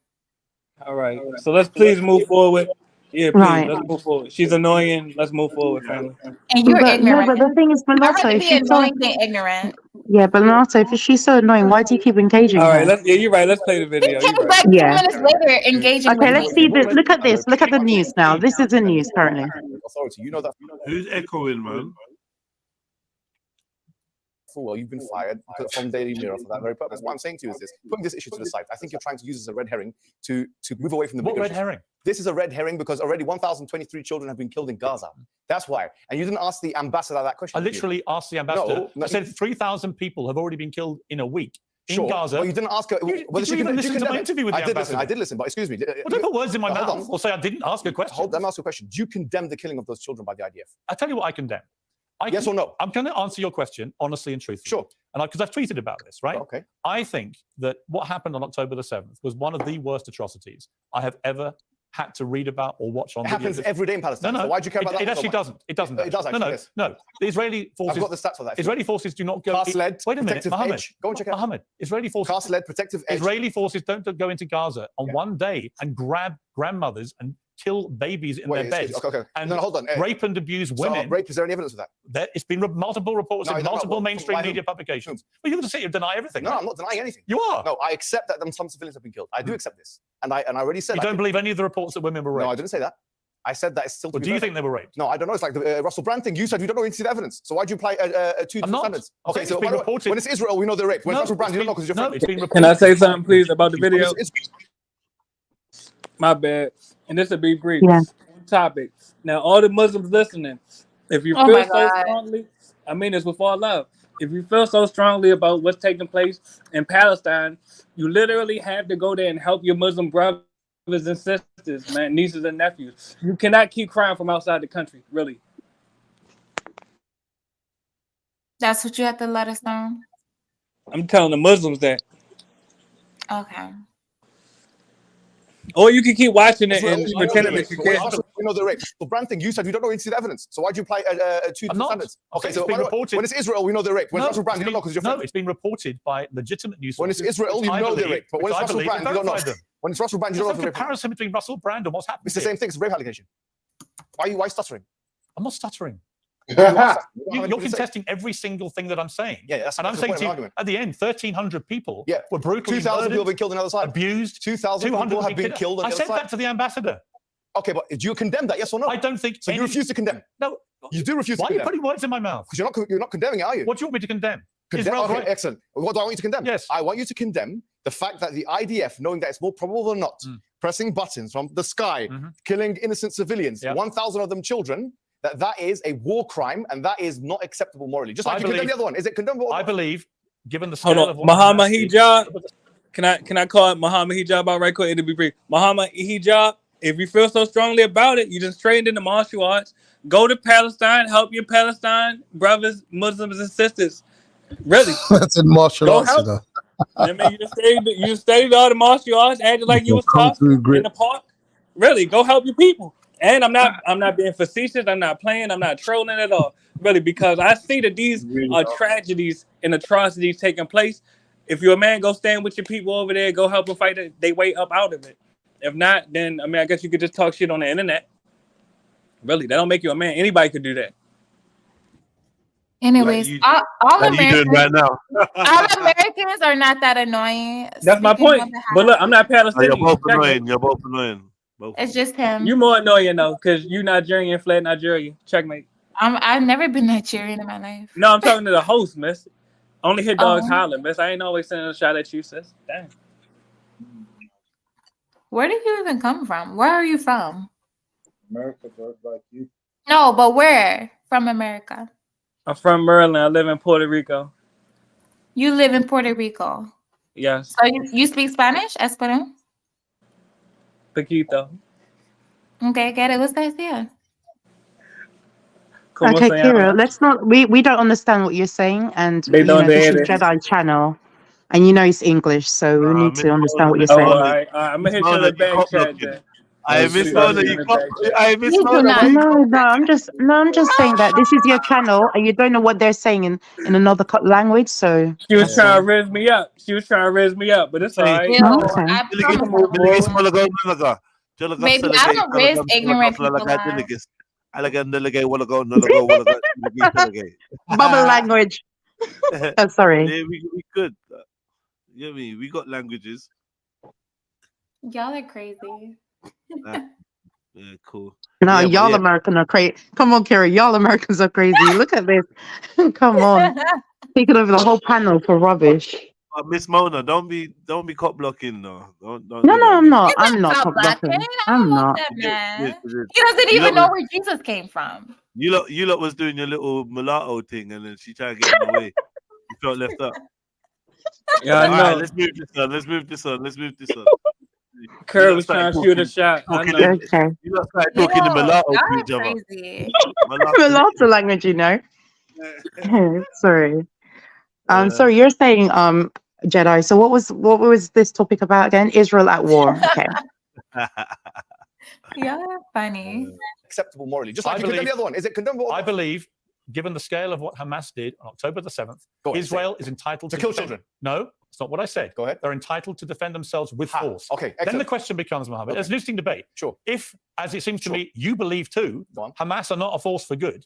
All right. So let's please move forward. Yeah, please. Right. Let's move forward. She's annoying. Let's move forward, family. And you're But no, ignorant. but the thing is, I'd Mulatto, rather if be she's so annoying than ignorant. yeah, but Mulatto, if she's so annoying, why do you keep engaging All right. her? You're right. Let's play the He video. You're came right. back 2 Yeah. minutes later engaging Okay, with let's me. see this. Look at this. Look at the news now. This is the news currently. Authority, you know that. Who's echoing, man? Well, you've been fired from Daily Mirror for that very purpose. What I'm saying to you is this: putting this issue to the side, I think you're trying to use this as a red herring to move away from the bigger What red issues. herring? This is a red herring because already 1,023 children have been killed in Gaza. That's why. And you didn't ask the ambassador that question. I literally asked the ambassador. No, I said 3,000 people have already been killed in a week Sure. in Gaza. Well, you didn't ask her whether Did you even listen to my interview with the I did ambassador? listen. I did listen, but excuse me. Well, don't put words in my Hold mouth on. or say I didn't ask a question. Let me ask you a question. Do you condemn the killing of those children by the IDF? I tell you what I condemn. Yes or no? I'm going to answer your question honestly and truthfully. Sure. And because I've tweeted about this, right? Okay. I think that what happened on October the 7th was one of the worst atrocities I have ever had to read about or watch on It video. happens every day in Palestine. No, So why do you care about that It so actually much? doesn't. It doesn't. It does actually, No, yes. no. The Israeli forces. I've got the stats for that. Israeli forces do not go. Cast-led, Wait a minute, protective Mohammed. edge. Go and check it out. Mohammed. Israeli forces. Cast-led, protective edge. Israeli forces don't go into Gaza on one day and grab grandmothers and kill babies in their beds Okay. and No, hold on. rape and abuse women. Rape, is there any evidence of that? It's been multiple reports in multiple mainstream media publications. Well, you're going to sit here and deny everything. No, right? I'm not denying anything. You are. No, I accept that some civilians have been killed. I do accept this. And I already said You don't believe any of the reports that women were raped? No, I didn't say that. I said that it's still to Well, be do you verified. think they were raped? No, I don't know. It's like the Russell Brand thing. You said you don't know any evidence. So why do you apply two different standards? I'm Okay, saying so it's been by the way, reported. when it's Israel, we know they're raped. When No, it's Russell Brand, you don't know because you're no, friend. it's been reported. Can I say something, please, about the video? It's- My bad. And this will be brief. Yeah. Topics. Now, all the Muslims listening, if you Oh feel my so God. strongly, I mean this with all love. If you feel so strongly about what's taking place in Palestine, you literally have to go there and help your Muslim brothers and sisters, man, nieces and nephews. You cannot keep crying from outside the country, really. That's what you have to let us know. I'm telling the Muslims that. Okay. Or you can keep watching it Israel, and pretending that you can't. We know they're raped. The Brand thing, you said you don't know any evidence. So why do you apply two different standards? Okay, so it's been reported. when it's Israel, we know they're raped. When it's Russell Brand, you don't know because you're friend. No, it's been reported by legitimate news When it's sources. Israel, you which I know they're believe- raped. But when which it's I Russell believe Brand, you don't know. verify them. When it's Russell Brand, you There's don't no know if they're raped. comparison between Russell Brand and what's happened. It's the same thing. It's a rape allegation. Why stuttering? I'm not stuttering. You're You're contesting every single thing that I'm saying. Yeah, that's and I'm the saying point to of you, argument. at the end, 1,300 people Yeah. were brutally 2,000 murdered, people have been killed on the other side. abused. 2,000 people have been killed on I the said other side. that to the ambassador. Okay, but do you condemn that? Yes or no? I don't think. So you refuse to condemn? No. You do refuse to Why condemn. are you putting words in my mouth? Because you're not condemning it, are you? What do you want me to condemn? Condemn? Israel's Okay, right. excellent. What do I want you to condemn? Yes. I want you to condemn the fact that the IDF, knowing that it's more probable than not, pressing buttons from the sky, killing innocent civilians, 1,000 of them children, that is a war crime and that is not acceptable morally. Just like you condemn the other one. Is it condemnable? I believe, given the scale Hold of on, what Muhammad Hamas did- Hijab. Can I call it Muhammad Hijab out right quick? It'll be brief. Muhammad Hijab. If you feel so strongly about it, you just trained in the martial arts. Go to Palestine, help your Palestine brothers, Muslims, and sisters. Really, That's in martial go arts, help. you know. I mean, you studied all the martial arts, acted like you was Kung tough Fu in grip. the park. Really, go help your people. And I'm not being facetious. I'm not playing. I'm not trolling at all. Really, because I see that these are tragedies and atrocities taking place. If you're a man, go stand with your people over there. Go help them fight their way up out of it. If not, then I mean, I guess you could just talk shit on the internet. Really, that don't make you a man. Anybody could do that. Anyways, you- all Like you doing Americans, right now. all Americans are not that annoying. That's my Speaking point. on behalf- But look, I'm not Oh, you're Palestinian. both Checkmate. annoying. You're both annoying. Both. It's just him. You more annoying though, because you Nigerian, fled Nigeria. Checkmate. I've never been Nigerian in my life. No, I'm talking to the host, miss. Only hit dogs Oh. holler, miss. I ain't always sending a shot at you, sis. Damn. Where did you even come from? Where are you from? America, bro, like you. No, but where from America? I'm from Maryland. I live in Puerto Rico. You live in Puerto Rico. Yes. So you speak Spanish, español? Poquito. Okay, ¿qué le gusta decir? ¿Cómo Okay, se Kira, llama? let's not. We don't understand what you're saying, and They you know don't this is hear it. Jedi channel, and you know it's English, so we need to understand what you're Oh, saying. all right. I'm gonna hit you in the back chat then. I I'll miss shoot Mona. you in You the cop. back chat. I miss You do Mona. not. Why you No, I'm just saying that this is your channel, and you don't know what they're saying in another language. So She was trying to raise me up. She was trying to raise me up, but it's all right. Ew, okay. I Diligis promise mo, I diligis won't. mo lagaw nalaga. Diligis Baby, sa I lagay, don't raise talagang ignorant talagang people lagay, up. diligis. Alagang nalagay, walagaw, diligis sa lagay. bubble language. Oh, sorry. Yeah, we could. You know what I mean? We got languages. Y'all are crazy. Yeah, cool. No, Yeah, but y'all yeah. American are crazy. Come on, Kira, y'all Americans are crazy. Look at this. Come on, taking over the whole panel for rubbish. Miss Mona, don't be caught blocking, no. Don't No, do no, that I'm again. not. He's I'm not not top top blocking. blocking. I I'm don't want not. that man. Yes, it is. He doesn't You even lot know was- where Jesus came from. You lot was doing your little mulatto thing, and then she tried to get in the way. You felt left out. Yeah, I All right, know. let's move this on. Let's move this on. Kurt was trying to shoot a shot. I know. Okay. You lot started talking in mulatto y'all to are each other. crazy. Mulatto language, you know. Sorry. Sorry, you're saying Jedi. So what was this topic about again? Israel at war. Okay. Y'all are funny. Acceptable morally. Just like I you condemn believe- the other one. Is it condemnable? I believe, given the scale of what Hamas did on October the 7th, Go on, Israel is entitled To to kill defend- children. No, it's not what I said. Go ahead. They're entitled to defend themselves with force. Okay, Then the excellent. question becomes, Mohammed, there's an interesting debate. Sure. If, as it seems to me, you believe too, Go on. Hamas are not a force for good,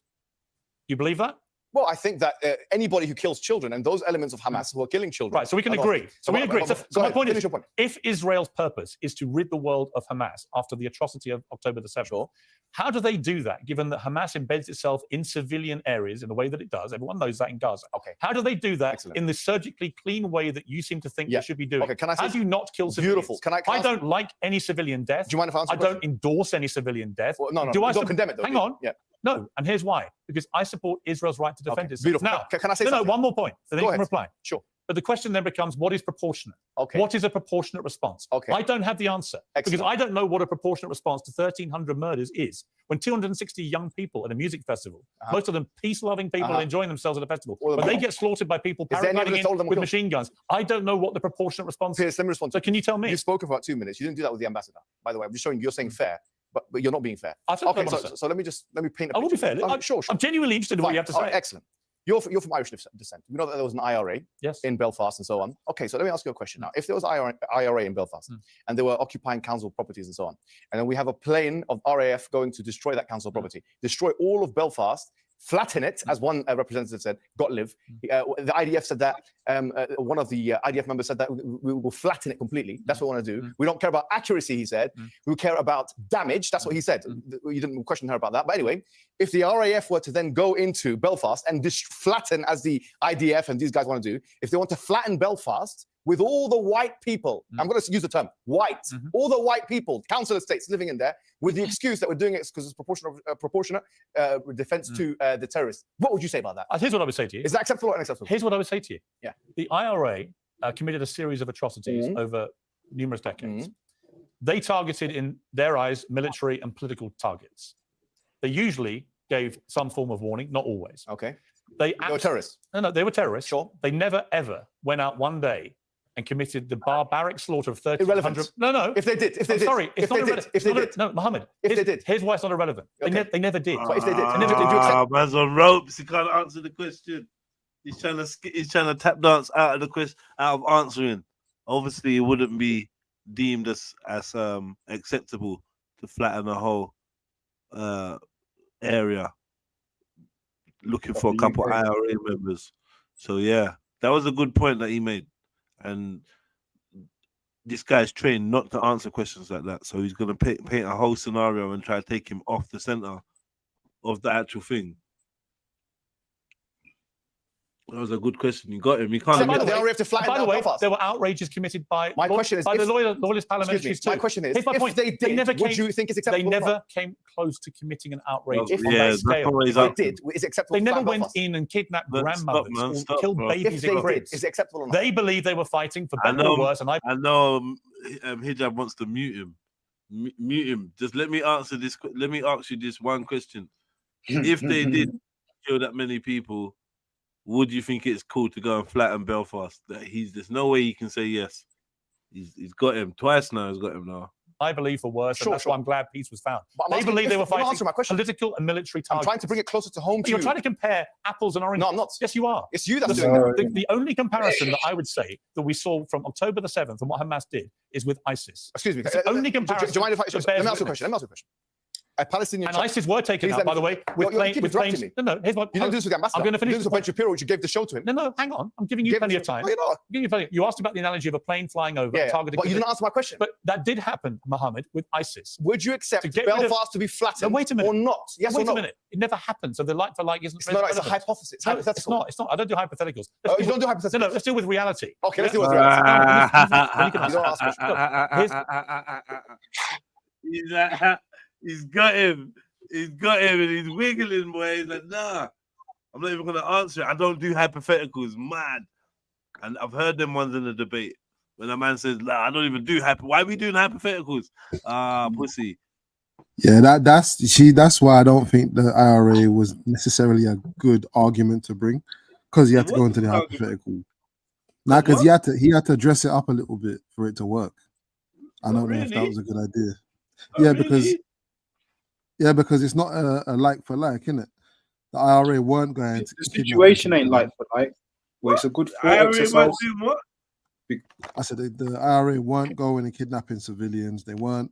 you believe that? Well, I think that anybody who kills children and those elements of Hamas who are killing children. Right, so we can are not- agree. So we agree. So Go my ahead, point finish is, your point. if Israel's purpose is to rid the world of Hamas after the atrocity of October the 7th, how do they do that, given that Hamas embeds itself in civilian areas in the way that it does? Everyone knows that in Gaza. Okay. How do they do that in the surgically clean way that you seem to think they should be doing? Okay, can I say How do you not kill civilians? Beautiful. Can I I ask- don't like any civilian death. Do you mind if I answer I the don't question? endorse any civilian death. Well, no, Do I don't condemn it, though. Hang do you? on. Yeah. No, and here's why. Because I support Israel's right to defend itself. beautiful. Now, Can I say no, something? no, one more point. So then Go you can ahead. reply. Sure. But the question then becomes, what is proportionate? Okay. What is a proportionate response? Okay. I don't have the answer because Excellent. I don't know what a proportionate response to 1,300 murders is. When 260 young people at a music festival, most of them peace-loving people are enjoying themselves at a festival, All of when them they are. get slaughtered by people Is there any paragliding evidence all of them in were with killed? machine guns, I don't know what the proportionate response is. Pierce, let me respond. So can you tell me? You've spoken for about 2 minutes. You didn't do that with the ambassador. By the way, I'm just showing you're saying fair, but you're not being fair. I said Okay, fair, so, sir. so let me paint a I will be picture. fair. Sure. I'm genuinely interested in what Fine. you have to All say. right, excellent. You're from Irish descent. We know that there was an IRA in Belfast and so on. Okay, so let me ask you a question now. If there was IRA in Belfast and they were occupying council properties and so on, and then we have a plane of RAF going to destroy that council property, destroy all of Belfast, flatten it, as one representative said, Gottlieb. The IDF said that, one of the IDF members said that we will flatten it completely. That's what we want to do. We don't care about accuracy, he said. We care about damage. That's what he said. You didn't question her about that. But anyway, if the RAF were to then go into Belfast and just flatten, as the IDF and these guys want to do, if they want to flatten Belfast with all the white people, I'm going to use the term white, all the white people, council estates living in there, with the excuse that we're doing it because it's proportionate defense to the terrorists. What would you say about that? Here's what I would say to you. Is that acceptable or unacceptable? Here's what I would say to you. Yeah. The IRA committed a series of atrocities over numerous decades. They targeted, in their eyes, military and political targets. They usually gave some form of warning, not always. Okay. They were terrorists. No, they were terrorists. Sure. They never, ever went out one day and committed the barbaric slaughter of 1,300. No. If they did, Sorry, it's not irrelevant. If they did, no, Mohammed. If they did, here's why it's not irrelevant. Okay. They never did. But if they did, Man's on ropes. He can't answer the question. He's trying to tap dance out of the question, out of answering. Obviously, it wouldn't be deemed as acceptable to flatten the whole area, looking for a couple IRA members. So yeah, that was a good point that he made. And this guy's trained not to answer questions like that. So he's going to paint a whole scenario and try to take him off the center of the actual thing. That was a good question. You got him. You can't. By the way, there were outrages committed by my question is by the loyalist parliamentarians too. My question is, here's my point. If they did, would you think it's acceptable? They never came close to committing an outrage on yeah, that scale. If they did, is it acceptable? They never went in and kidnapped grandmothers or killed babies in grids. Is it acceptable or not? They believe they were fighting for better or worse, and I know Hijab wants to mute him. Mute him. Just let me answer this. Let me ask you this one question: if they did kill that many people, would you think it's cool to go and flatten Belfast? That there's no way he can say yes. He's got him twice now. He's got him now. I believe for worse, and that's why I'm glad peace was found. They believe they were fighting political and military targets. I'm trying to bring it closer to home. You're trying to compare apples and oranges. No, I'm not. Yes, you are. It's you that's doing that. The only comparison that I would say that we saw from October the 7th and what Hamas did is with ISIS. Excuse me. It's the only comparison. Do you mind if let me ask you a question? A Palestinian and ISIS were taken out, by the way, with planes. No, here's what you didn't do this with Ambassador. I'm going to finish. This with Ben Shapiro, which you gave the show to him. No, hang on. I'm giving you plenty of time. You asked about the analogy of a plane flying over, targeting. But you didn't answer my question. But that did happen, Mohammed, with ISIS. Would you accept Belfast to be flattened? No, wait a minute. Or not? Yes or no? Wait a minute. It never happened. So the like for like isn't. No, it's a hypothesis. No, it's not. It's not. I don't do hypotheticals. You don't do hypotheticals. No, let's deal with reality. Okay, let's deal with reality. You don't ask. He's got him. He's got him and he's wiggling, boy. He's like, nah, I'm not even going to answer it. I don't do hypotheticals, mad. And I've heard them ones in the debate. When a man says, nah, I don't even do why are we doing hypotheticals? Pussy. Yeah, that's why I don't think the IRA was necessarily a good argument to bring, because he had to go into the hypothetical. Nah, because he had to dress it up a little bit for it to work. I don't know if that was a good idea. Because it's not a like for like, isn't it? The IRA weren't going to. The situation ain't like for like. Well, it's a good exercise. What? I said the IRA weren't going and kidnapping civilians. They weren't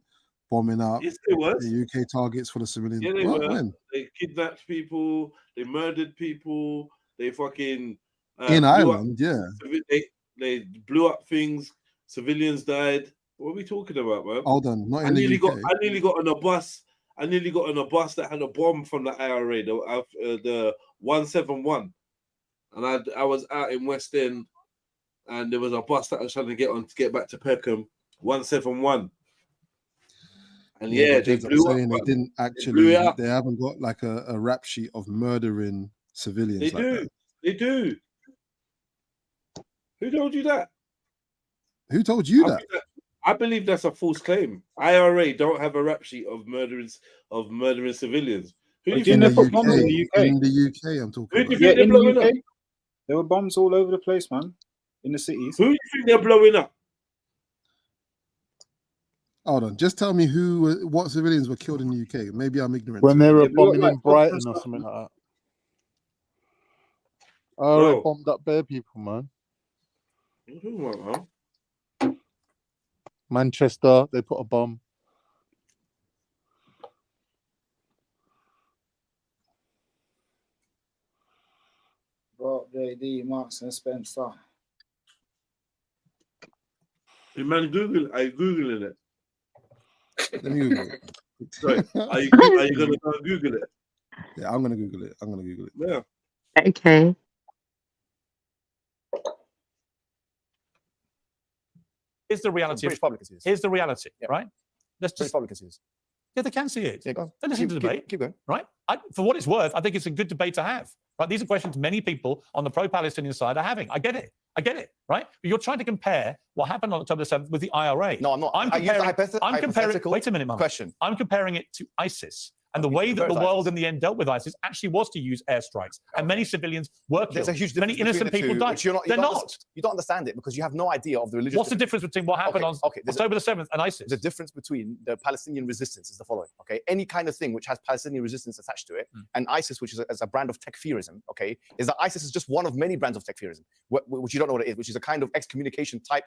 bombing up the UK targets for the civilians. Yeah, they were. When? They kidnapped people. They murdered people. They fucking in Ireland, They blew up things. Civilians died. What are we talking about, man? Hold on, not in the UK. I nearly got on a bus. I nearly got on a bus that had a bomb from the IRA, the 171, and I was out in West End, and there was a bus that I was trying to get on to get back to Peckham, 171, and they blew up. They didn't actually. They haven't got like a rap sheet of murdering civilians. They do. Who told you that? Who told you that? I believe that's a false claim. IRA don't have a rap sheet of murdering civilians. Who do you think they put bombs in the UK? In the UK, I'm talking about. Yeah, in the UK, there were bombs all over the place, man. In the cities. Who do you think they're blowing up? Hold on, just tell me what civilians were killed in the UK. Maybe I'm ignorant. When they were bombing in Brighton or something like that. IRA bombed up bare people, man. What are you talking about, man? Manchester, they put a bomb. Rob, JD, Marks and Spencer. You man, Googling it. Let me Google it. Sorry, are you gonna go Google it? Yeah, I'm gonna Google it. I'm gonna Google it. Yeah. Okay. Here's the reality. British public can see this. Here's the reality, right? Let's British just. public can see this. Yeah, they can see it. Yeah, go on. They listen to the debate. Keep going. Right? For what it's worth, I think it's a good debate to have. Right? These are questions many people on the pro-Palestinian side are having. I get it, right? But you're trying to compare what happened on October 7th with the IRA. No, I'm not. I'm comparing. Wait a minute, Mum. Question. I'm comparing it to ISIS. And the way that the world in the end dealt with ISIS actually was to use airstrikes. And many civilians were killed. There's a huge difference. Many innocent people died. They're not. You don't understand it because you have no idea of the religious. What's the difference between what happened on October the 7th and ISIS? The difference between the Palestinian resistance is the following, okay? Any kind of thing which has Palestinian resistance attached to it, and ISIS, which is a brand of tekfirism, okay, is that ISIS is just one of many brands of tekfirism, which you don't know what it is, which is a kind of excommunication type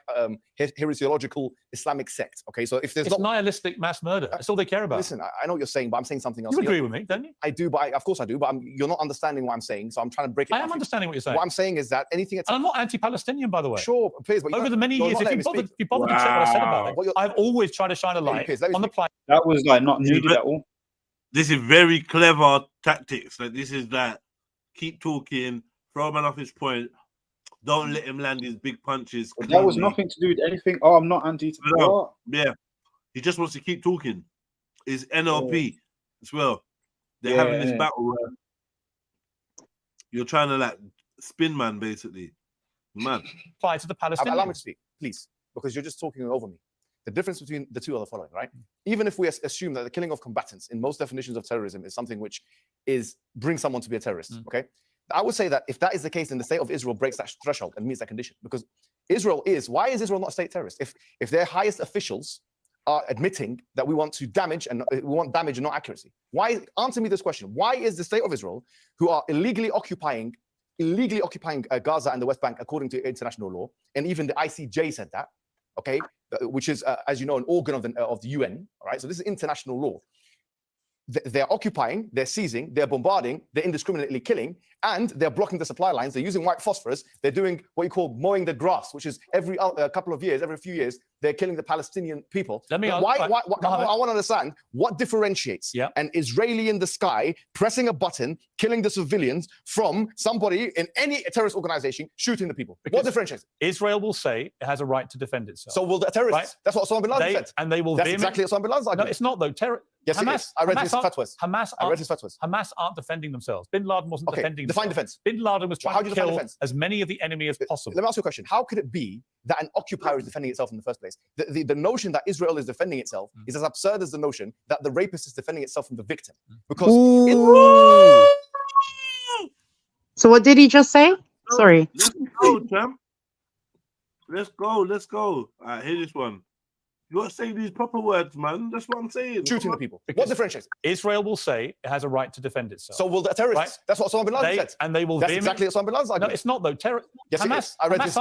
heresiological Islamic sect, okay? So if there's it's nihilistic mass murder. That's all they care about. Listen, I know what you're saying, but I'm saying something else. You agree with me, don't you? I do, but of course I do, but you're not understanding what I'm saying, so I'm trying to break it down. I am understanding what you're saying. What I'm saying is that anything... And I'm not anti-Palestinian, by the way. Sure, please, but over the many years, if you bothered to check what I said about it, I've always tried to shine a light on the planet. That was like not needed at all. This is very clever tactics. Like this is that keep talking, throw a man off his point, don't let him land his big punches. That was nothing to do with anything. Oh, I'm not anti. Yeah, he just wants to keep talking. It's NLP as well. They're having this battle where you're trying to like spin man, basically. Man. Apply to the Palestinians. Allow me to speak, please, because you're just talking over me. The difference between the two are the following, right? Even if we assume that the killing of combatants in most definitions of terrorism is something which brings someone to be a terrorist, okay? I would say that if that is the case, then the state of Israel breaks that threshold and meets that condition. Because why is Israel not a state terrorist? If their highest officials are admitting that we want to damage and we want damage and not accuracy. Answer me this question. Why is the state of Israel, who are illegally occupying Gaza and the West Bank according to international law, and even the ICJ said that, okay, which is, as you know, an organ of the UN, all right? So this is international law. They're occupying, they're seizing, they're bombarding, they're indiscriminately killing, and they're blocking the supply lines. They're using white phosphorus. They're doing what you call mowing the grass, which is every couple of years, every few years, they're killing the Palestinian people. I want to understand what differentiates an Israeli in the sky pressing a button, killing the civilians from somebody in any terrorist organization shooting the people. What differentiates? Israel will say it has a right to defend itself. So will the terrorists? Right? That's what Osama bin Laden said. And they will. That's exactly what Osama bin Laden's argument. No, it's not though. Yes, Hamas, it is. I read his fatwas. Hamas aren't defending themselves. Bin Laden wasn't defending define defense. Bin Laden was trying to kill as many of the enemy as possible. Let me ask you a question. How could it be that an occupier is defending itself in the first place? The notion that Israel is defending itself is as absurd as the notion that the rapist is defending itself from the victim. Because So what did he just say? Sorry. Let's go, champ. Let's go. All right, hear this one. You got to say these proper words, man. That's what I'm saying. Shooting the people. What differentiates? Israel will say it has a right to defend itself. So will the terrorists? Right? That's what Osama bin Laden said. And they will. That's exactly what Osama bin Laden's argument. No, it's not though. Yes, Hamas, it is. I read his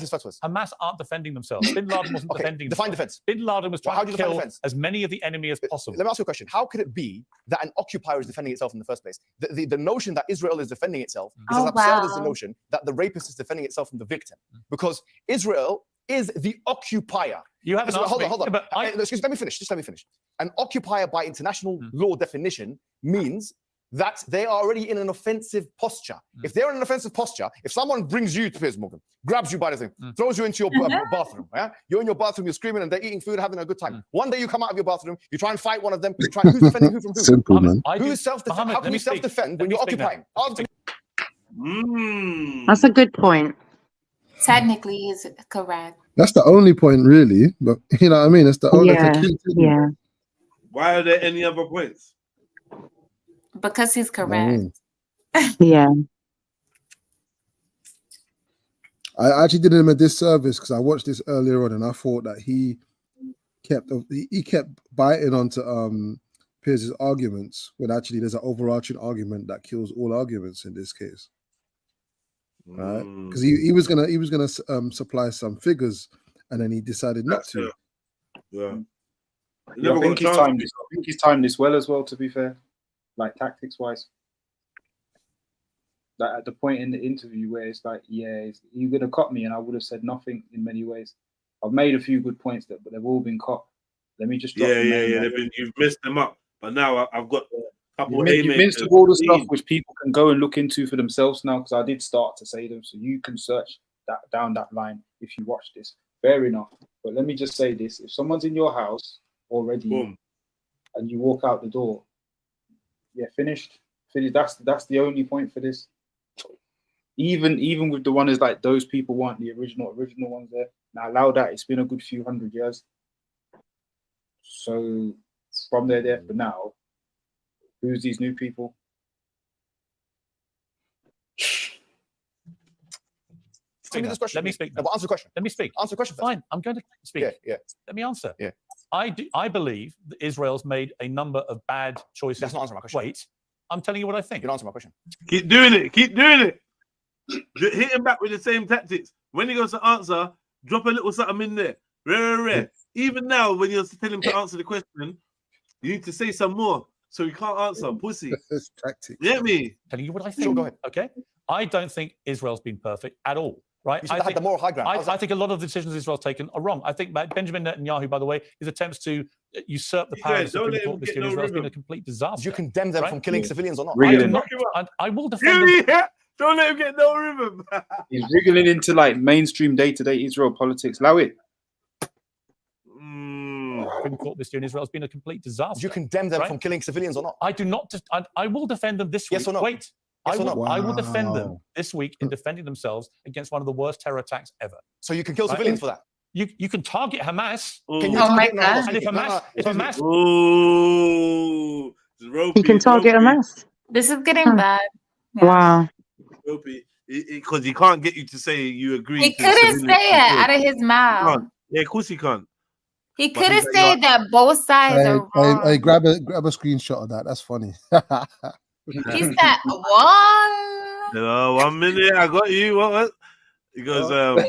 fatwas. Hamas aren't defending themselves. Bin Laden wasn't defending. Define defense. Bin Laden was trying to kill as many of the enemy as possible. Let me ask you a question. How could it be that an occupier is defending itself in the first place? The notion that Israel is defending itself is as absurd as the notion that the rapist is defending itself from the victim. Because Israel is the occupier. You haven't asked me. Hold on. Let me finish. Just let me finish. An occupier by international law definition means that they are already in an offensive posture. If they're in an offensive posture, if someone brings you to Piers Morgan, grabs you by the thing, throws you into your bathroom, you're in your bathroom, you're screaming, and they're eating food, having a good time. One day you come out of your bathroom, you try and fight one of them, who's defending who from who? Simple, man. How can you self-defend when you're occupying? That's a good point. Technically, he's correct. That's the only point, really. But you know what I mean? It's the only key thing. Why are there any other points? Because he's correct. Yeah. I actually did him a disservice because I watched this earlier on and I thought that he kept biting onto Pierce's arguments when actually there's an overarching argument that kills all arguments in this case. Right, because he was gonna supply some figures, and then he decided not to. Yeah, I think he's timed this well as well. To be fair, like tactics wise, Like at the point in the interview where it's like, yeah, you're gonna cut me, and I would have said nothing in many ways. I've made a few good points but they've all been cut. Let me just drop the name. You've messed them up, but now I've got a couple. You've missed all the stuff which people can go and look into for themselves now, because I did start to say them, so you can search that down that line if you watch this. Fair enough, but let me just say this: if someone's in your house already, boom, and you walk out the door, yeah, finished. That's the only point for this. Even with the one is like those people weren't the original ones there. Now allow that, it's been a good few hundred years. So from there for now, who's these new people? Let me speak. Answer the question. Let me speak. Answer the question. Fine. I'm going to speak. Yeah. Let me answer. Yeah. I believe that Israel's made a number of bad choices. That's not answering my question. Wait. I'm telling you what I think. You can answer my question. Keep doing it. Keep doing it. Hit him back with the same tactics. When he goes to answer, drop a little something in there. Rare. Even now, when you're telling him to answer the question, you need to say some more. So he can't answer. Pussy. Tactics. Get me? Telling you what I think. Sure, go ahead. Okay. I don't think Israel's been perfect at all. Right? I think the moral high ground. I think a lot of the decisions Israel's taken are wrong. I think Benjamin Netanyahu, by the way, his attempts to usurp the power of the Supreme Court this year in Israel has been a complete disaster. You condemn them from killing civilians or not? I will defend them. Don't let him get no rhythm. He's wriggling into like mainstream day-to-day Israel politics. Allow it. Supreme Court this year in Israel has been a complete disaster. You condemn them from killing civilians or not? I do not. I will defend them this week. Yes or no? Wait. Yes or no? I will defend them this week in defending themselves against one of the worst terror attacks ever. So you can kill civilians for that? You can target Hamas. Can you target Hamas? And if Hamas, You can target Hamas. This is getting bad. Yeah. Wow. Because he can't get you to say you agree. He couldn't say it out of his mouth. Yeah, of course he can't. He could have said that both sides are wrong. Hey, grab a screenshot of that. That's funny. He said one. No, 1 minute. I got you. What? He goes, well.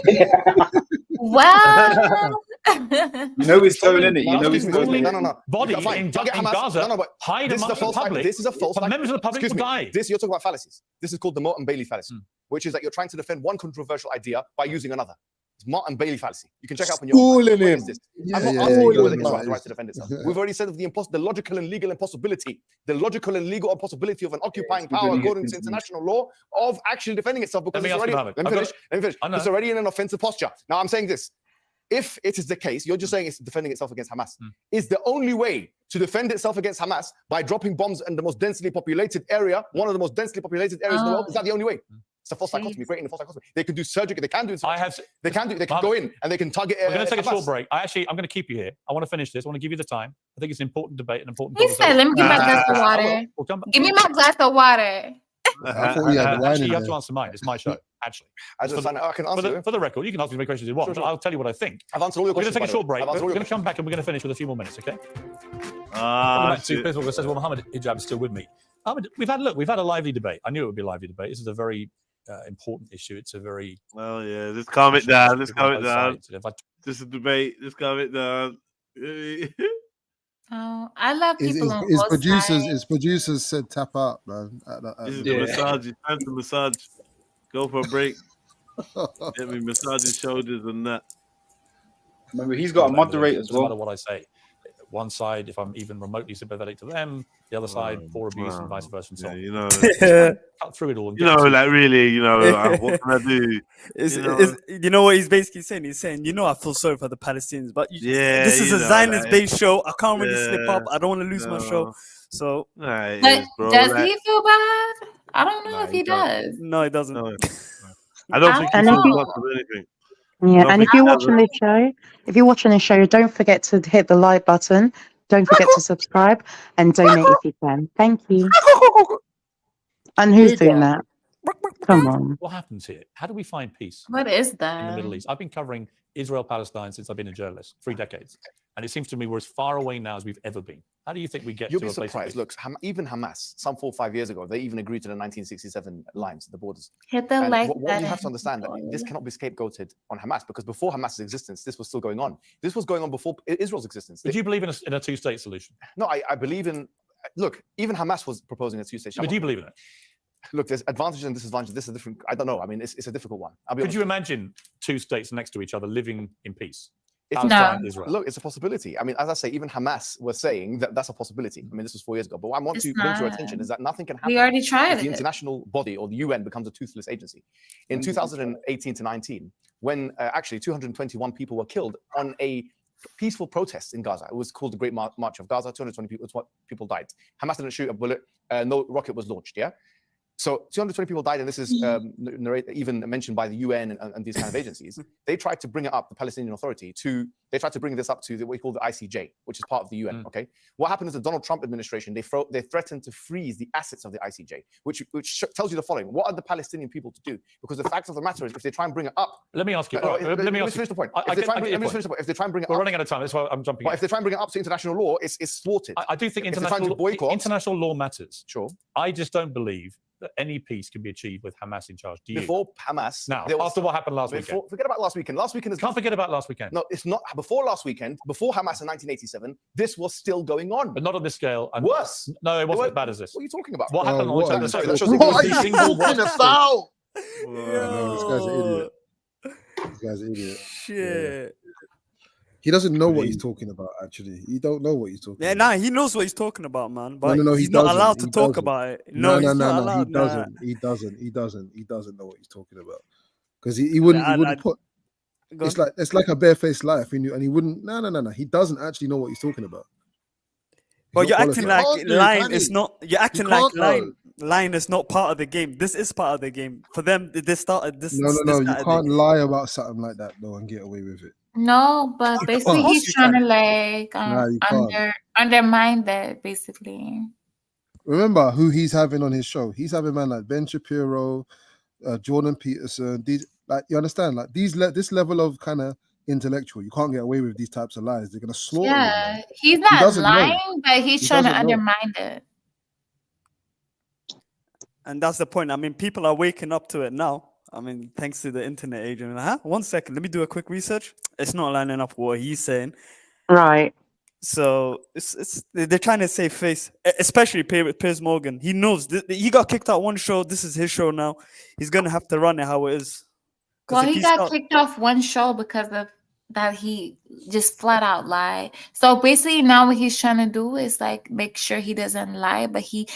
You know he's going in it. You know he's going in it. No. Body in Gaza. No, but hide amongst the public. This is a false. Members of the public will die. You're talking about fallacies. This is called the Moat and Bailey fallacy, which is that you're trying to defend one controversial idea by using another. It's Moat and Bailey fallacy. You can check out on your own. I'm not asking you whether Israel has the right to defend itself. We've already said of the logical and legal impossibility, of an occupying power according to international law of actually defending itself, because it's already. Let me finish. It's already in an offensive posture. Now I'm saying this. If it is the case, you're just saying it's defending itself against Hamas. Is the only way to defend itself against Hamas by dropping bombs in the most densely populated area, one of the most densely populated areas in the world? Is that the only way? It's a false dichotomy, creating a false dichotomy. They can do surgery, they can do it. They can go in and they can target. We're going to take a short break. I'm going to keep you here. I want to finish this. I want to give you the time. I think it's an important debate, an important. He said, "Let me get my glass of water. Give me my glass of water." Actually, you have to answer mine. It's my show. Actually, I can answer for the record. You can ask me as many questions you want, but I'll tell you what I think. I've answered all your questions. We're going to take a short break. We're going to come back and we're going to finish with a few more minutes. Okay. Says, well, Mohammed Hijab is still with me. We've had a lively debate. I knew it would be a lively debate. This is a very important issue. It's a very let's calm it down. Let's calm it down. This is a debate. Let's calm it down. Oh, I love people on his both producers. sides. His producers said tap out, man. This is the massage. It's time to massage. Go for a break. Let me massage his shoulders and that. Remember, he's got a moderator as well. No matter what I say, one side, if I'm even remotely sympathetic to them, the other side, poor abuse and vice versa and so on. You know, cut through it all. Like really, what can I do? You know what he's basically saying? He's saying, I feel sorry for the Palestinians, but this is a Zionist-based show. I can't really slip up. I don't want to lose my show. So, but does he feel bad? I don't know if he does. No, he doesn't. No. I don't think he feels much of anything. Yeah, and if you're watching this show, don't forget to hit the like button. Don't forget to subscribe and donate if you can. Thank you. And who's doing that? Come on. What happens here? How do we find peace? What is that? In the Middle East. I've been covering Israel-Palestine since I've been a journalist, 3 decades. And it seems to me we're as far away now as we've ever been. How do you think we get to a place? You'll be surprised. Look, even Hamas, some 4 or 5 years ago, they even agreed to the 1967 lines, the borders. Hit the like button. What you have to understand, that this cannot be scapegoated on Hamas, because before Hamas's existence, this was still going on. This was going on before Israel's existence. But do you believe in a two-state solution? No, I believe in... Look, even Hamas was proposing a two-state solution. But do you believe in it? look, there's advantages and disadvantages. This is a different. I don't know. I mean, it's a difficult one. Could you imagine two states next to each other living in peace? It's Palestine, Israel. Look, it's a possibility. I mean, as I say, even Hamas was saying that that's a possibility. I mean, this was 4 years ago. But what I want to bring to your attention is that nothing can happen. We already tried if the it. international body or the UN becomes a toothless agency. In 2018 to 19, when actually 221 people were killed on a peaceful protest in Gaza. It was called the Great March of Gaza. 220 people died. Hamas didn't shoot a bullet. No rocket was launched. Yeah. So 220 people died, and this is even mentioned by the UN and these kind of agencies. They tried to bring it up, the Palestinian Authority, they tried to bring this up to what we call the ICJ, which is part of the UN. Okay, what happened is the Donald Trump administration, they threatened to freeze the assets of the ICJ, which tells you the following: what are the Palestinian people to do? Because the fact of the matter is, if they try and bring it up, let me ask you. Let me finish the point. If they try and bring it up, we're running out of time. That's why I'm jumping. But if they try and bring it up to international law, it's thwarted. I do think international law matters. Sure. I just don't believe that any peace can be achieved with Hamas in charge. Do you? Before Hamas, now after what happened last weekend. Forget about last weekend. Last weekend is can't forget about last weekend. No, it's not. Before last weekend, before Hamas in 1987, this was still going on, but not on this scale. And worse. No, it wasn't as bad as this. What are you talking about? What happened on Sorry, what are you talking about? No, this guy's an idiot. This guy's an idiot. Shit. Yeah. He doesn't know what he's talking about, actually. He don't know what he's talking about. Nah, he knows what he's talking about, man. But no, he's not allowed to talk about it. No, he's not allowed. He doesn't know what he's talking about. Because he wouldn't put... It's like a barefaced lie. And he wouldn't... No. He doesn't actually know what he's talking about. But you're acting like lying is not... You're acting like lying is not part of the game. This is part of the game. For them, they started this... No, you can't lie about something like that, though, and get away with it. No, but basically he's trying to like undermine that, basically. Remember who he's having on his show. He's having man like Ben Shapiro, Jordan Peterson. These, like, you understand, like this level of kind of intellectual. You can't get away with these types of lies. They're gonna slaughter you. Man. He's not lying, but he's trying to undermine it. And that's the point. I mean, people are waking up to it now. I mean, thanks to the internet age. 1 second, let me do a quick research. It's not lining up with what he's saying. Right. So they're trying to save face, especially Piers Morgan. He knows he got kicked out one show. This is his show now. He's gonna have to run it how it is. Well, he got kicked off one show because of that. He just flat out lied. So basically, now what he's trying to do is like make sure he doesn't lie, but he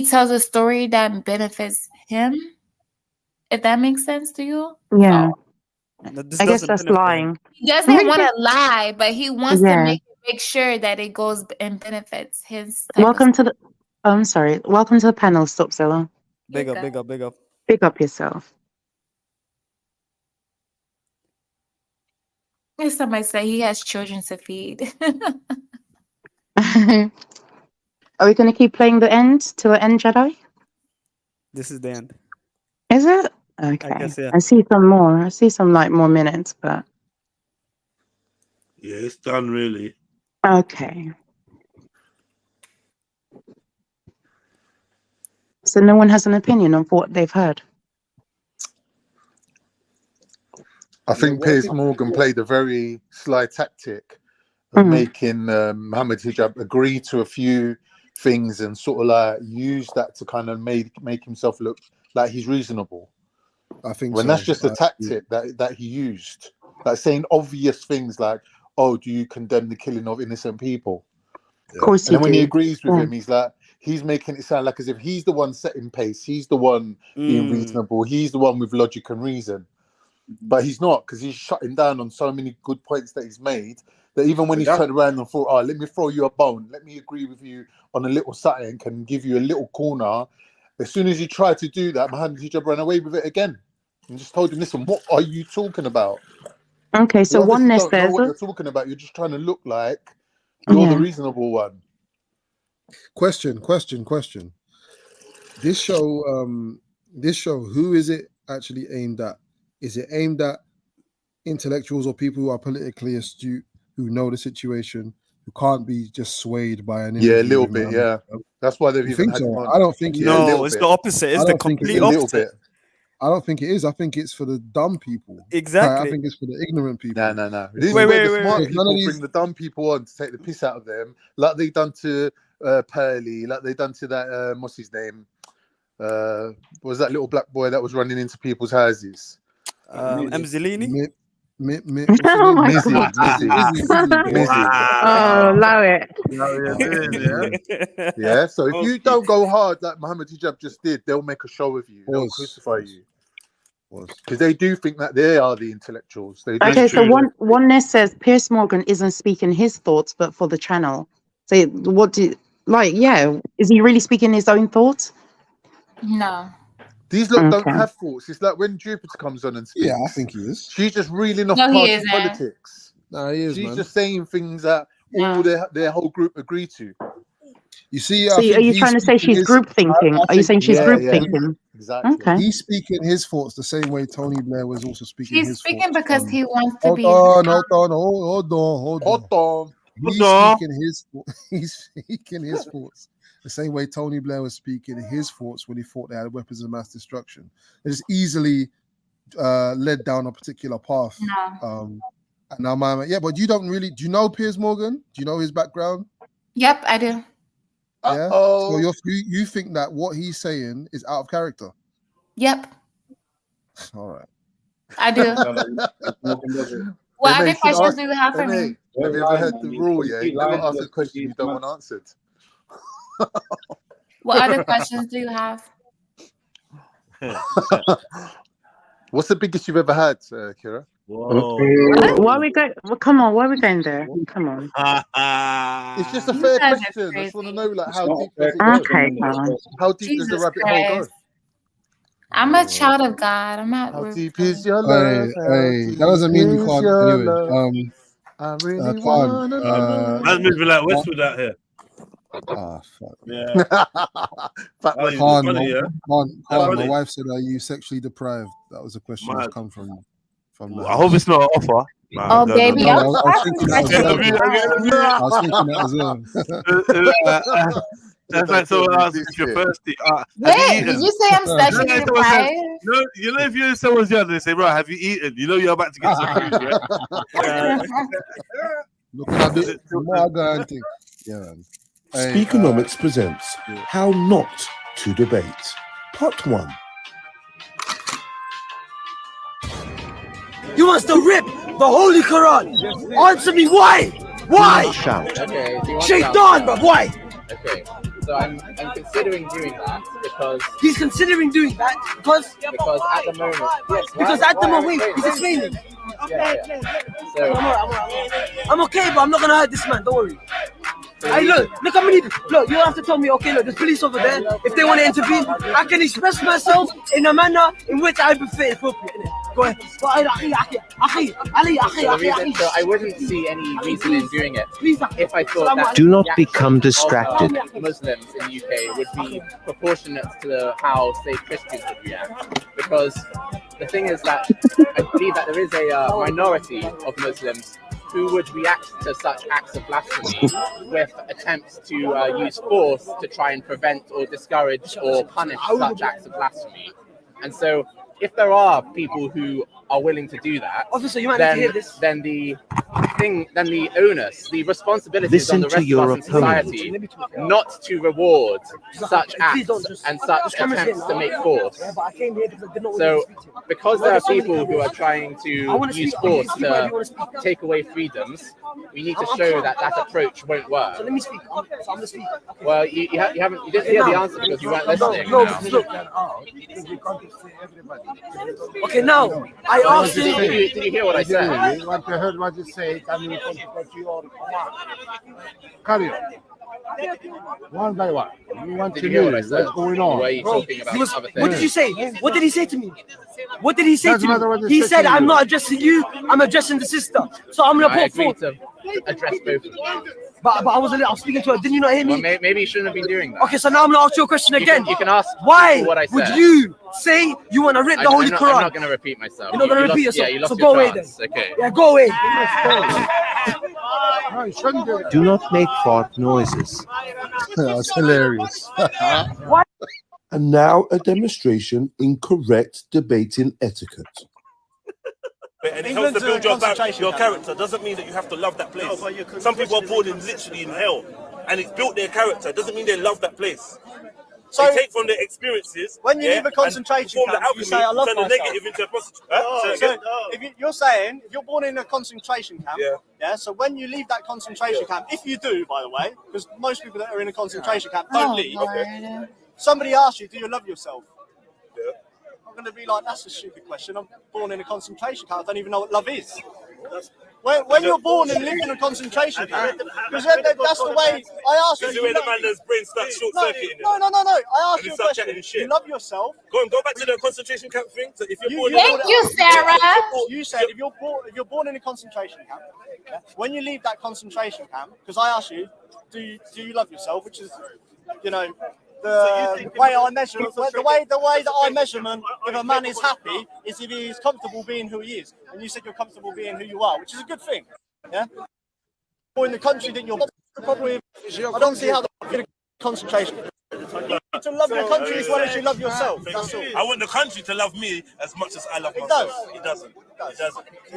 tells a story that benefits him. If that makes sense to you? Yeah. I guess that's lying. He doesn't want to lie, but he wants to make sure that it goes and benefits his. Welcome to the... Oh, I'm sorry. Welcome to the panel, Stopzilla. Big up. Big up yourself. If somebody say he has children to feed. Are we going to keep playing the end to an end, Jedi? This is the end. Is it? Okay. I guess, yeah. I see some more. I see some like more minutes, but yeah, it's done really. Okay. So no one has an opinion of what they've heard. I think Piers Morgan played a very sly tactic of making Mohammed Hijab agree to a few things and sort of like use that to kind of make himself look like he's reasonable. I think when that's just a tactic that he used, like saying obvious things like, "Oh, do you condemn the killing of innocent people?" Of course, and then when he agrees with him, he's making it sound like as if he's the one setting pace, he's the one being reasonable, he's the one with logic and reason, but he's not, because he's shutting down on so many good points that he's made that even when he's turned around and thought, "Oh, let me throw you a bone, let me agree with you on a little something, can give you a little corner." As soon as he tried to do that, Mohammed Hijab ran away with it again and just told him, "Listen, what are you talking about?" Okay, so oneness there. What you're talking about? You're just trying to look like you're the reasonable one. Question. This show, who is it actually aimed at? Is it aimed at intellectuals or people who are politically astute, who know the situation, who can't be just swayed by an a little bit, That's why they've even had so? I don't think it's the opposite. It's the complete opposite. I don't think it is. I think it's for the dumb people. Exactly. I think it's for the ignorant people. No. This is where the smart people bring the dumb people on to take the piss out of them, like they done to Pearly, like they done to that what's his name, Was that little black boy that was running into people's houses? Emzalini? Oh my Mizzy, God. Mizzy. Oh, allow it. Yeah, so if you don't go hard like Muhammad Hijab just did, they'll make a show of you. They'll crucify you. Because they do think that they are the intellectuals. They do. Okay, so oneness says Piers Morgan isn't speaking his thoughts, but for the channel. So what do is he really speaking his own thoughts? No. These lot don't have thoughts. It's like when Jupiter comes on and speaks. Yeah, I think he is. She's just reeling off No, he party isn't. politics. No, he is, She's man. just saying things that all their whole group agree to. You see, So are you trying to say she's group thinking? Are you saying she's group thinking? Exactly. Okay. He's speaking his thoughts the same way Tony Blair was also speaking He's his speaking thoughts. because he wants to be. Hold on. He's speaking his thoughts the same way Tony Blair was speaking his thoughts when he thought they had weapons of mass destruction. They just easily led down a particular path. No. And now, but you don't really. Do you know Piers Morgan? Do you know his background? Yep, I do. Yeah. So you think that what he's saying is out of character? Yep, All right. I do. What other questions do you have for me? Have you ever heard the rule? Yeah, you never ask a question you don't want answered. What other questions do you have? What's the biggest you've ever had, Kira? Why are we going? Well, come on, why are we going there? Come on. It's just a fair question. I just want to know, like, how deep does it go? Okay, come on. How deep does the rabbit hole go? I'm a child of God. I'm not. How deep is your love? Hey, that doesn't mean you can't. Anyway, I really Khan, I'm moving like Westwood out here. Ah, fuck. Yeah. Khan, my wife said, "Are you sexually deprived?" That was a question that's come from. I hope it's not an offer. Oh, baby, I was thinking that as well. That's like someone asks if you're thirsty. Wait, did you say I'm sexually deprived? No, you know if you're in someone's yard and they say, "Bro, have you eaten?" You know you're about to get some food. Yeah. Look at it, Morgan thing. Yeah, man. Speakonomics presents How Not to Debate, Part 1. You must have ripped the Holy Quran. Answer me, why? Why? Shout. Okay, Shaitan, but why? Okay, so I'm considering doing that because he's considering doing that because at the moment, yes, because at the moment he's explaining. Yeah. So I'm okay, but I'm not gonna hurt this man. Don't worry. Hey, look how many. Look, you don't have to tell me. Okay, look, there's police over there. If they want to intervene, I can express myself in a manner in which I feel appropriate. Go ahead. So I wouldn't see any reason in doing it if I thought that Do not become distracted. Muslims in the UK would be proportionate to how, say, Christians would react. Because the thing is that I believe that there is a minority of Muslims who would react to such acts of blasphemy with attempts to use force to try and prevent or discourage or punish such acts of blasphemy. And so if there are people who are willing to do that, Officer, you might need to hear this. then the onus, the responsibility is on the rest of us in society not to reward such acts and such attempts to make force. So because there are people who are trying to use force to take away freedoms, we need to show that that approach won't work. So let me speak. So I'm gonna speak. Well, you didn't hear the answer because you weren't listening. No, look. Okay, now I asked you. Did you hear what I said? What you heard what you say, and you continue your command. Carry on. One by one. You want Did to you hear know what I said? what's going on. Or were you talking about other things? What did you say? What did he say to me? What did he say Doesn't matter to what me? he He said said, to "I'm you. not addressing you. I'm addressing the sister." So I'm gonna I put agreed forth. to address both of them. But I was speaking to her. Didn't you not hear me? Well, maybe you shouldn't have been doing that. Okay, so now I'm gonna ask you a question again. You can ask Why people what I would said. you say you want to rip the Holy I'm Quran? not going to repeat myself. You're not going to repeat lost, yourself. Yeah, you lost So your go away then. chance. Okay. Yeah, go away. No, you shouldn't do that. Do not make fart noises. That's hilarious. And now a demonstration in correct debating etiquette. And it helps to build your character. Doesn't mean that you have to love that place. Some people are born in literally in hell, and it's built their character. Doesn't mean they love that place. they take from their experiences. When you leave a concentration camp, you say, "I love turn the myself." negative into a positive. So if you're saying if you're born in a concentration camp, so when you leave that concentration camp, if you do, by the way, because most people that are in a concentration camp don't leave. Somebody asks you, "Do you love yourself?" I'm going to be like, "That's a stupid question. I'm born in a concentration camp. I don't even know what love is." When you're born and live in a concentration camp, because that's the way I asked you. This is the way the man's brain starts short-circuiting. No. I asked you a question. You love yourself. Go back to the concentration camp thing. So if you're born, Thank you, Sarah. You said if you're born in a concentration camp, when you leave that concentration camp, because I asked you, do you love yourself? Which is, the way I measure, the way that I measurement if a man is happy is if he is comfortable being who he is. And you said you're comfortable being who you are, which is a good thing. Yeah. Or in the country that you're probably, I don't see how the concentration. You need to love your country as well as you love yourself. That's all. I want the country to love me as much as I love myself. It doesn't.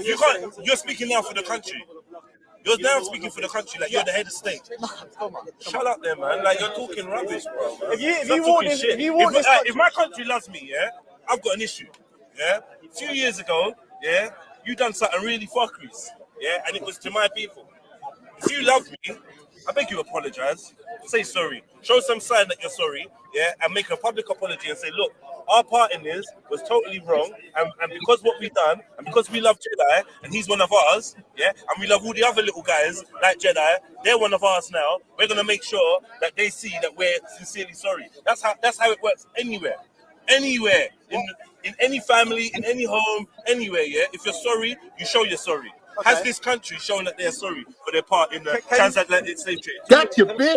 You can't. You're speaking now for the country. You're now speaking for the country like you're the head of state. Come on. Shut up there, man. Like, you're talking rubbish, bro. If my country loves me, I've got an issue. A few years ago, you done something really fuckeries, and it was to my people. If you love me, I beg you apologize. Say sorry. Show some sign that you're sorry, and make a public apology and say, look, our part in this was totally wrong, and because what we've done, and because we love Jedi, and he's one of ours, and we love all the other little guys like Jedi, they're one of ours now. We're gonna make sure that they see that we're sincerely sorry. That's how it works anywhere, in any family, in any home, anywhere. If you're sorry, you show you're sorry. Okay. Has this country shown that they're sorry for their part in the transatlantic slave trade? Got you, bitch.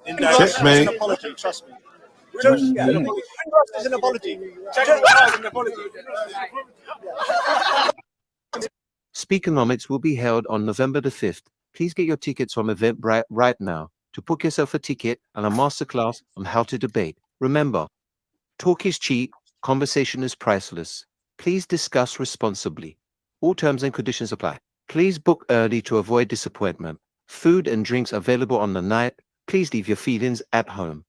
In that, an apology, trust me. Just an apology. Speakonomics will be held on November the 5th. Please get your tickets from Eventbrite right now to book yourself a ticket and a masterclass on how to debate. Remember, talk is cheap, conversation is priceless. Please discuss responsibly. All terms and conditions apply. Please book early to avoid disappointment. Food and drinks available on the night. Please leave your feelings at home.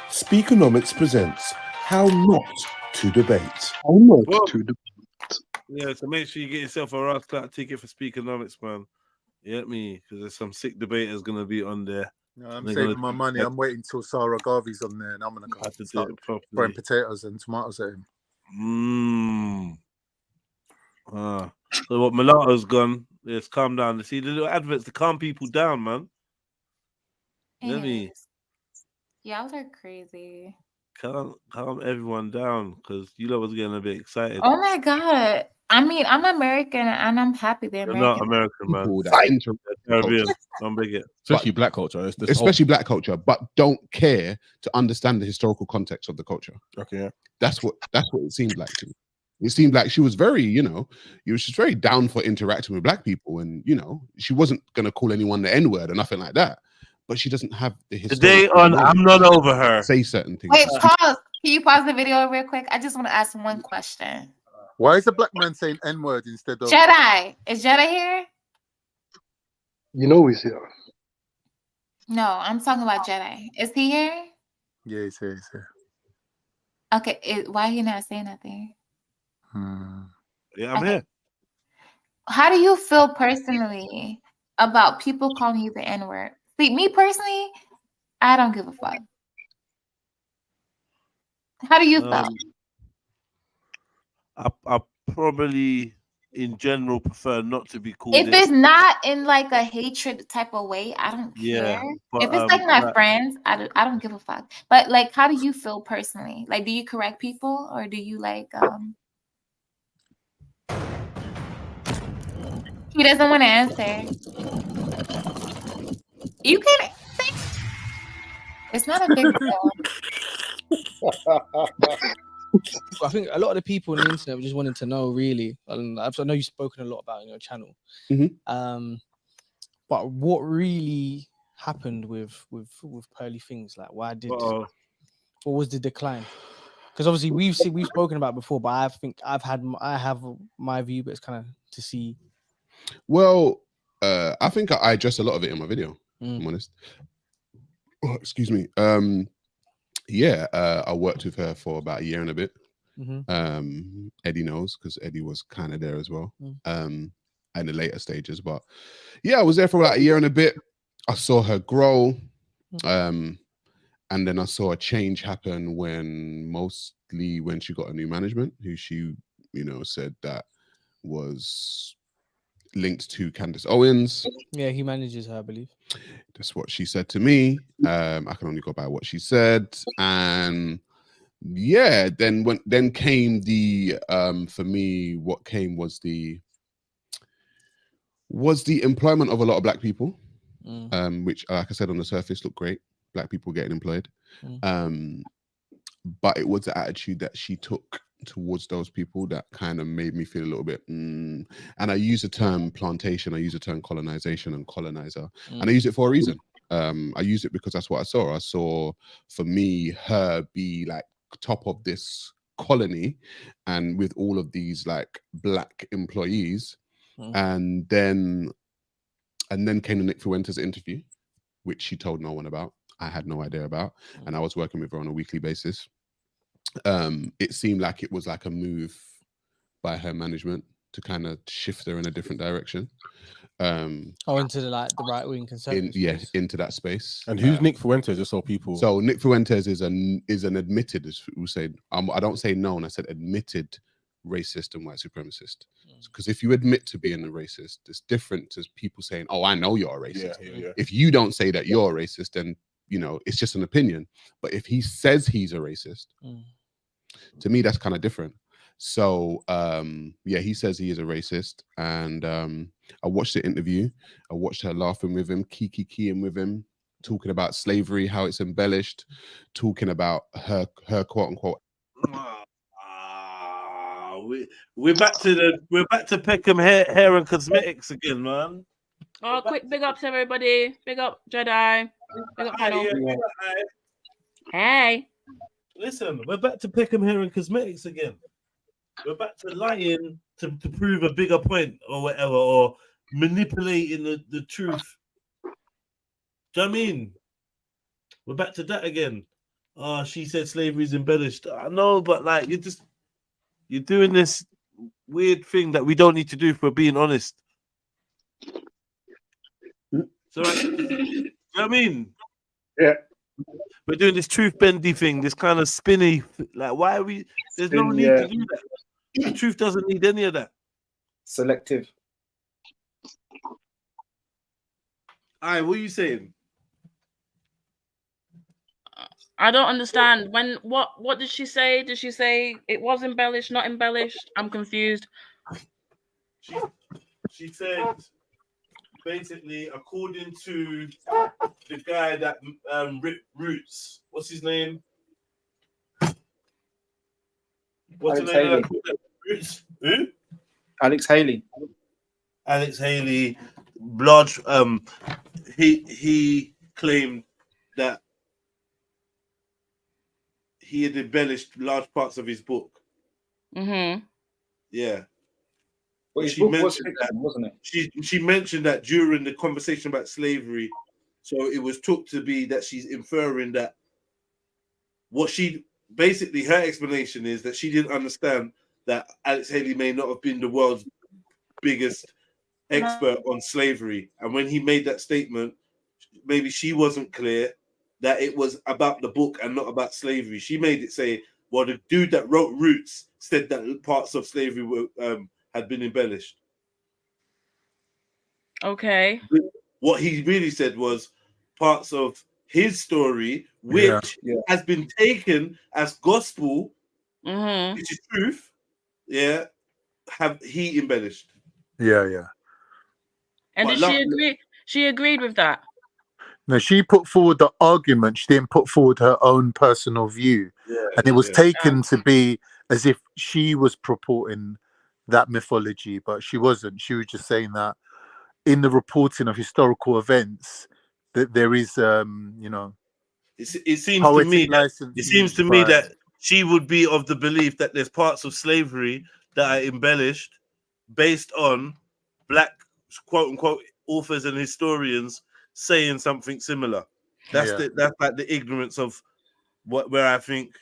Speakonomics presents How Not to Debate. How not to debate. Yeah, so make sure you get yourself a Ross Clark ticket for Speakonomics, man. You get me? Because there's some sick debaters going to be on there. No, I'm saving my money. I'm waiting till Sarah Garvey's on there, and I'm going to start throwing potatoes and tomatoes at him. So what Mulatto's gone, let's calm down. See the little adverts to calm people down, man. Let me. Y'all are crazy. Calm everyone down, because you lot was getting a bit excited. Oh my God. I mean, I'm American and I'm happy they're American. You're not American, man. Caribbean. Don't big it. Especially black culture. Especially black culture, but don't care to understand the historical context of the culture. Okay. Yeah. That's what it seemed like to me. It seemed like she was very, she was very down for interacting with black people, and she wasn't gonna call anyone the N-word or nothing like that. But she doesn't have the today on I'm Not Over Her. Say certain things. Wait, pause. Can you pause the video real quick? I just want to ask one question. Why is the black man saying N-word instead of Jedi? Is Jedi here? He's here. No, I'm talking about Jedi. Is he here? Yeah, he's here. He's here. Okay, why he not saying nothing? Yeah, I'm here. How do you feel personally about people calling you the N-word? See, me personally, I don't give a fuck. How do you feel? I probably, in general, prefer not to be called. If it's not in like a hatred type of way, I don't care. But, if it's like my friends, I don't give a fuck. But like, how do you feel personally? Like, do you correct people or do you like? He doesn't want to answer. You can. It's not a big deal. I think a lot of the people on the internet just wanted to know, really. And I know you've spoken a lot about it on your channel. But what really happened with Pearly Things? Like, what was the decline? Because obviously we've spoken about it before, but I think I have my view, but it's kind of to see. Well, I think I addressed a lot of it in my video. I'm honest. Oh, excuse me. Yeah, I worked with her for about a year and a bit. Mhm. Eddie knows because Eddie was kind of there as well. Mm. In the later stages, but yeah, I was there for about a year and a bit. I saw her grow, and then I saw a change happen mostly when she got a new management, who she, said that was linked to Candace Owens. Yeah, he manages her, I believe. That's what she said to me. I can only go by what she said, and yeah, then came the for me, what came was the employment of a lot of black people, which, like I said, on the surface looked great. Black people getting employed, but it was the attitude that she took towards those people that kind of made me feel a little bit. And I use the term plantation, I use the term colonization and colonizer, and I use it for a reason. I use it because that's what I saw. I saw, for me, her be like top of this colony, and with all of these like black employees. And then came the Nick Fuentes interview, which she told no one about. I had no idea about, and I was working with her on a weekly basis. It seemed like it was like a move by her management to kind of shift her in a different direction. Into the right wing conservative. Into that space. And who's Nick Fuentes? Just so people. So Nick Fuentes is an admitted, as we say, I don't say known, I said admitted racist and white supremacist. Because if you admit to being a racist, it's different to people saying, "Oh, I know you're a racist." Yeah. If you don't say that you're a racist, then it's just an opinion. But if he says he's a racist, to me that's kind of different. So yeah, he says he is a racist, and I watched the interview. I watched her laughing with him, keying with him, talking about slavery, how it's embellished, talking about her quote unquote. We're back to Peckham hair and cosmetics again, man. Oh, quick big ups everybody. Big up Jedi. Big up panel. Hey. Listen, we're back to Peckham hair and cosmetics again. We're back to lying to prove a bigger point or whatever, or manipulating the truth. Do you know what I mean? We're back to that again. Oh, she said slavery is embellished. I know, but like you're doing this weird thing that we don't need to do, if we're being honest. So, like, you know what I mean? Yeah. We're doing this truth bendy thing, this kind of spinny. Like, why are we? There's no need to do that. The truth doesn't need any of that. Selective. Aye, what are you saying? I don't understand. What did she say? Did she say it was embellished, not embellished? I'm confused. She said, basically, according to the guy that ripped Roots, what's his name? What's Alex the name Haley. of that Roots? Who? Alex Haley. Alex Haley, large. He claimed that he had embellished large parts of his book. Mm-hmm. Yeah. Well, his book was fiction, wasn't it? She mentioned that during the conversation about slavery, so it was took to be that she's inferring that what she basically, her explanation is that she didn't understand that Alex Haley may not have been the world's biggest expert on slavery, and when he made that statement, maybe she wasn't clear that it was about the book and not about slavery. She made it say, well, the dude that wrote Roots said that parts of slavery were had been embellished. Okay. What he really said was parts of his story, which has been taken as gospel, which is truth, have he embellished. Yeah. And did she agree? She agreed with that. No, she put forward the argument. She didn't put forward her own personal view. And it was taken to be as if she was purporting that mythology, but she wasn't. She was just saying that in the reporting of historical events, that there is, it seems to me that she would be of the belief that there's parts of slavery that are embellished based on black quote unquote authors and historians saying something similar. That's like the ignorance of where I think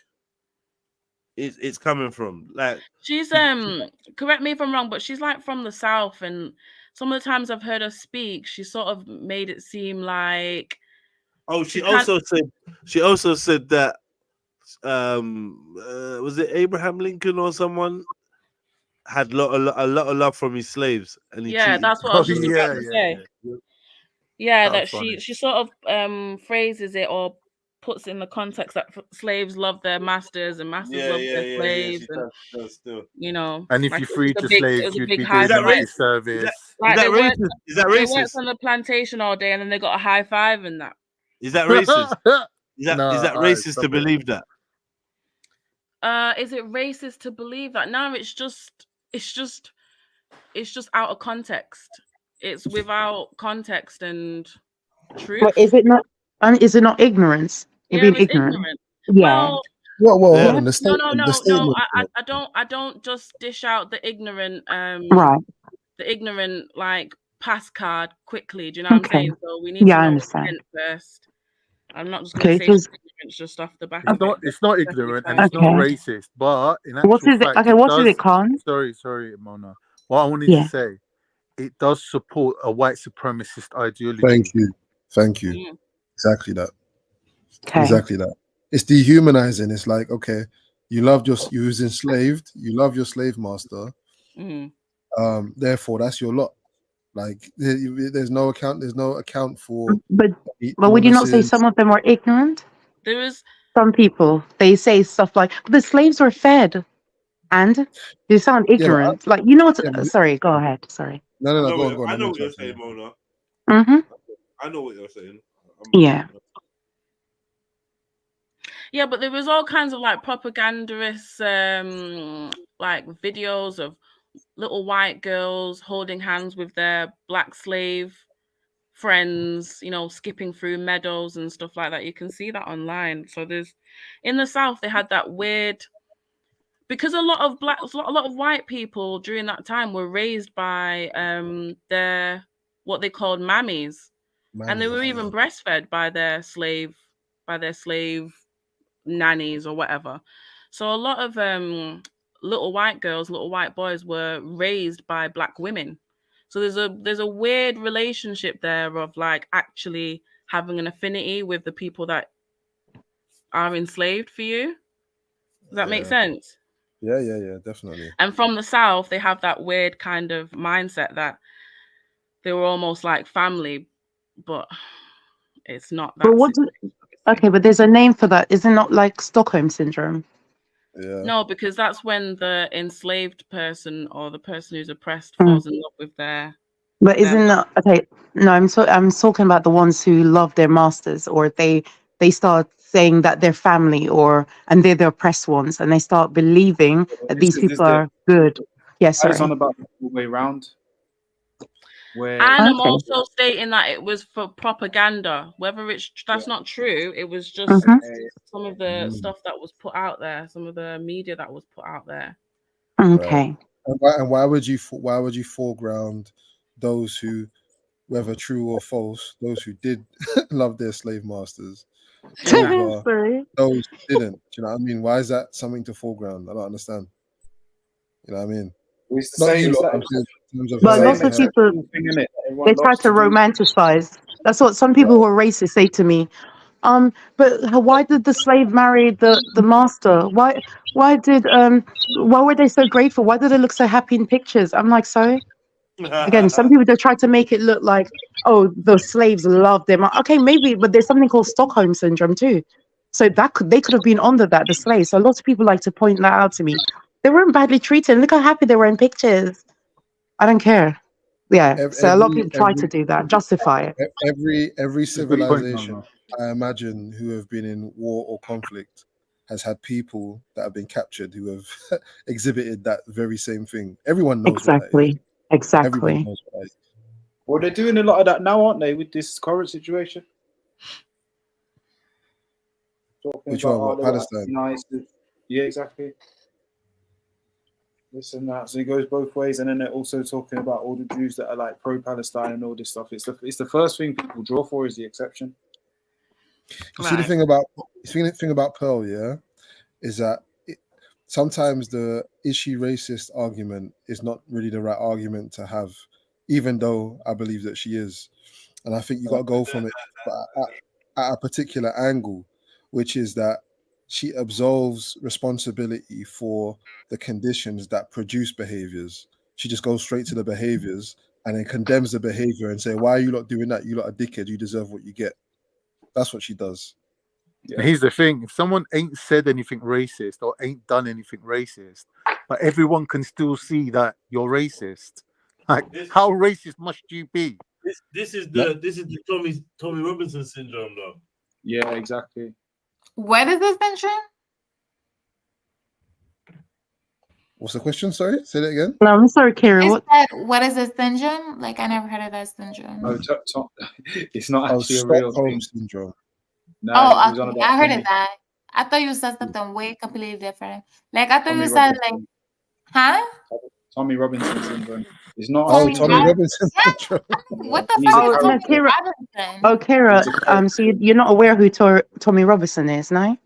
it's coming from. Like she's correct me if I'm wrong, but she's like from the South, and some of the times I've heard her speak, she sort of made it seem like she also said that was it Abraham Lincoln or someone had a lot of love from his slaves, and he cheated. that's what I was just about to say. Yeah, that That's funny. she sort of phrases it or puts it in the context that slaves love their masters and masters love their slaves, She and does still. you know, And if like you it was freed a your big, slaves, it was a you'd big be high doing them a five. disservice. Like they worked, Is that they racist? worked on the plantation all day, and then they got a high five and that. Is that racist? Is that Nah, racist stop to it. believe that? Is it racist to believe that? No, it's just out of context. It's without context and truth. But is it not? Is it not ignorance? You're Yeah, being it's ignorant. ignorant. Yeah. Well, Well, Yeah. hold on. no. I don't just dish out the ignorant, Right. the ignorant like pass card quickly. Do you know what I'm Okay. saying? So we need Yeah, to I know understand. first. I'm not just going to Okay. say So, ignorance just off the back It's of it. it's not ignorant and it's not okay. racist, but in What actual is it? fact, Okay. it What is does. it, Khan? Sorry, Mona. What I wanted Yeah. to say, it does support a white supremacist ideology. Thank you. Mm. Exactly that. Okay. Exactly that. It's dehumanizing. It's like, okay, you was enslaved, you love your slave master, Mm. therefore that's your lot. Like there's no account for But would you not say illnesses. some of them are ignorant? There is Some people, they say stuff like, "The slaves were fed," and they sound Yeah, but ignorant. Like, you know what? yeah, but- Sorry, go ahead. Sorry. No, go on. I Let know me what you're interrupt you. saying, Mona. Mm-hmm. I know what you're saying. Yeah. Yeah, but there was all kinds of like propagandist like videos of little white girls holding hands with their black slave friends, you know, skipping through meadows and stuff like that. You can see that online. So there's in the South they had that weird, because a lot of white people during that time were raised by their what they called mammies, and they were even breastfed by their slave nannies or whatever. So a lot of little white girls, little white boys were raised by black women. So there's a weird relationship there of like actually having an affinity with the people that are enslaved for you. Does that make sense? Yeah, definitely. And from the South, they have that weird kind of mindset that they were almost like family, but it's not that. But what? Okay, but there's a name for that. Is it not like Stockholm syndrome? Yeah. No, because that's when the enslaved person or the person who's oppressed Mm. falls in love with their. But isn't that okay? No, I'm talking about the ones who love their masters, or they start saying that they're family, and they're the oppressed ones, and they start believing that these people are good. Yes, That is sorry. on about the whole way round. Where And I'm Okay. also stating that it was for propaganda. Whether that's not true, it was just Mhm. some of the stuff that was put out there, some of the media that was put out there. Okay. Right. And why would you foreground those who, whether true or false, those who did love their slave masters over Sorry. those who didn't? Do you know what I mean? Why is that something to foreground? I don't understand. You know what I mean? Not you lot. I'm saying in terms of But how lots of people, they try to romanticize. That's what some people who are racist say to me. But why did the slave marry the master? Why were they so grateful? Why did they look so happy in pictures? I'm like, sorry. Again, some people they try to make it look like, oh, the slaves loved them. Okay, maybe, but there's something called Stockholm syndrome too. So they could have been under that, the slaves. So lots of people like to point that out to me. They weren't badly treated. Look how happy they were in pictures. I don't care. Yeah. So a lot of people try to do that, justify it. Every civilization, I imagine, who have been in war or conflict has had people that have been captured who have exhibited that very same thing. Everyone knows what that is. Exactly. Everybody knows what that is. Well, they're doing a lot of that now, aren't they, with this current situation? Talking Which about, one? What, they were Palestine? nice. Yeah, exactly. This and that. So it goes both ways, and then they're also talking about all the Jews that are like pro-Palestine and all this stuff. It's the first thing people draw for is the exception. You see, the thing about Pearl, yeah, is that sometimes the is she racist argument is not really the right argument to have, even though I believe that she is. And I think you got to go from it at a particular angle, which is that she absolves responsibility for the conditions that produce behaviors. She just goes straight to the behaviors and then condemns the behavior and say, why are you not doing that? You lot are dickhead. You deserve what you get. That's what she does. And here's the thing: if someone ain't said anything racist or ain't done anything racist, but everyone can still see that you're racist, like how racist must you be? This is the Tommy Robinson syndrome, though. Yeah, exactly. What is this syndrome? What's the question? Sorry, say that again. No, I'm sorry, Kira. What is a syndrome? Like, I never heard of that syndrome. No, it's not actually a real Stockholm thing. syndrome. No, Oh, it was on okay. about I heard Tommy. of that. I thought you said something way completely different. Like, I thought Tommy you said, like, Robinson. huh? Tommy Robinson syndrome. It's not. Oh, Tommy Robinson syndrome. What the He's fuck a is Tommy character. Robinson? Oh, Kira. So you're not aware who Tommy Robinson is, no?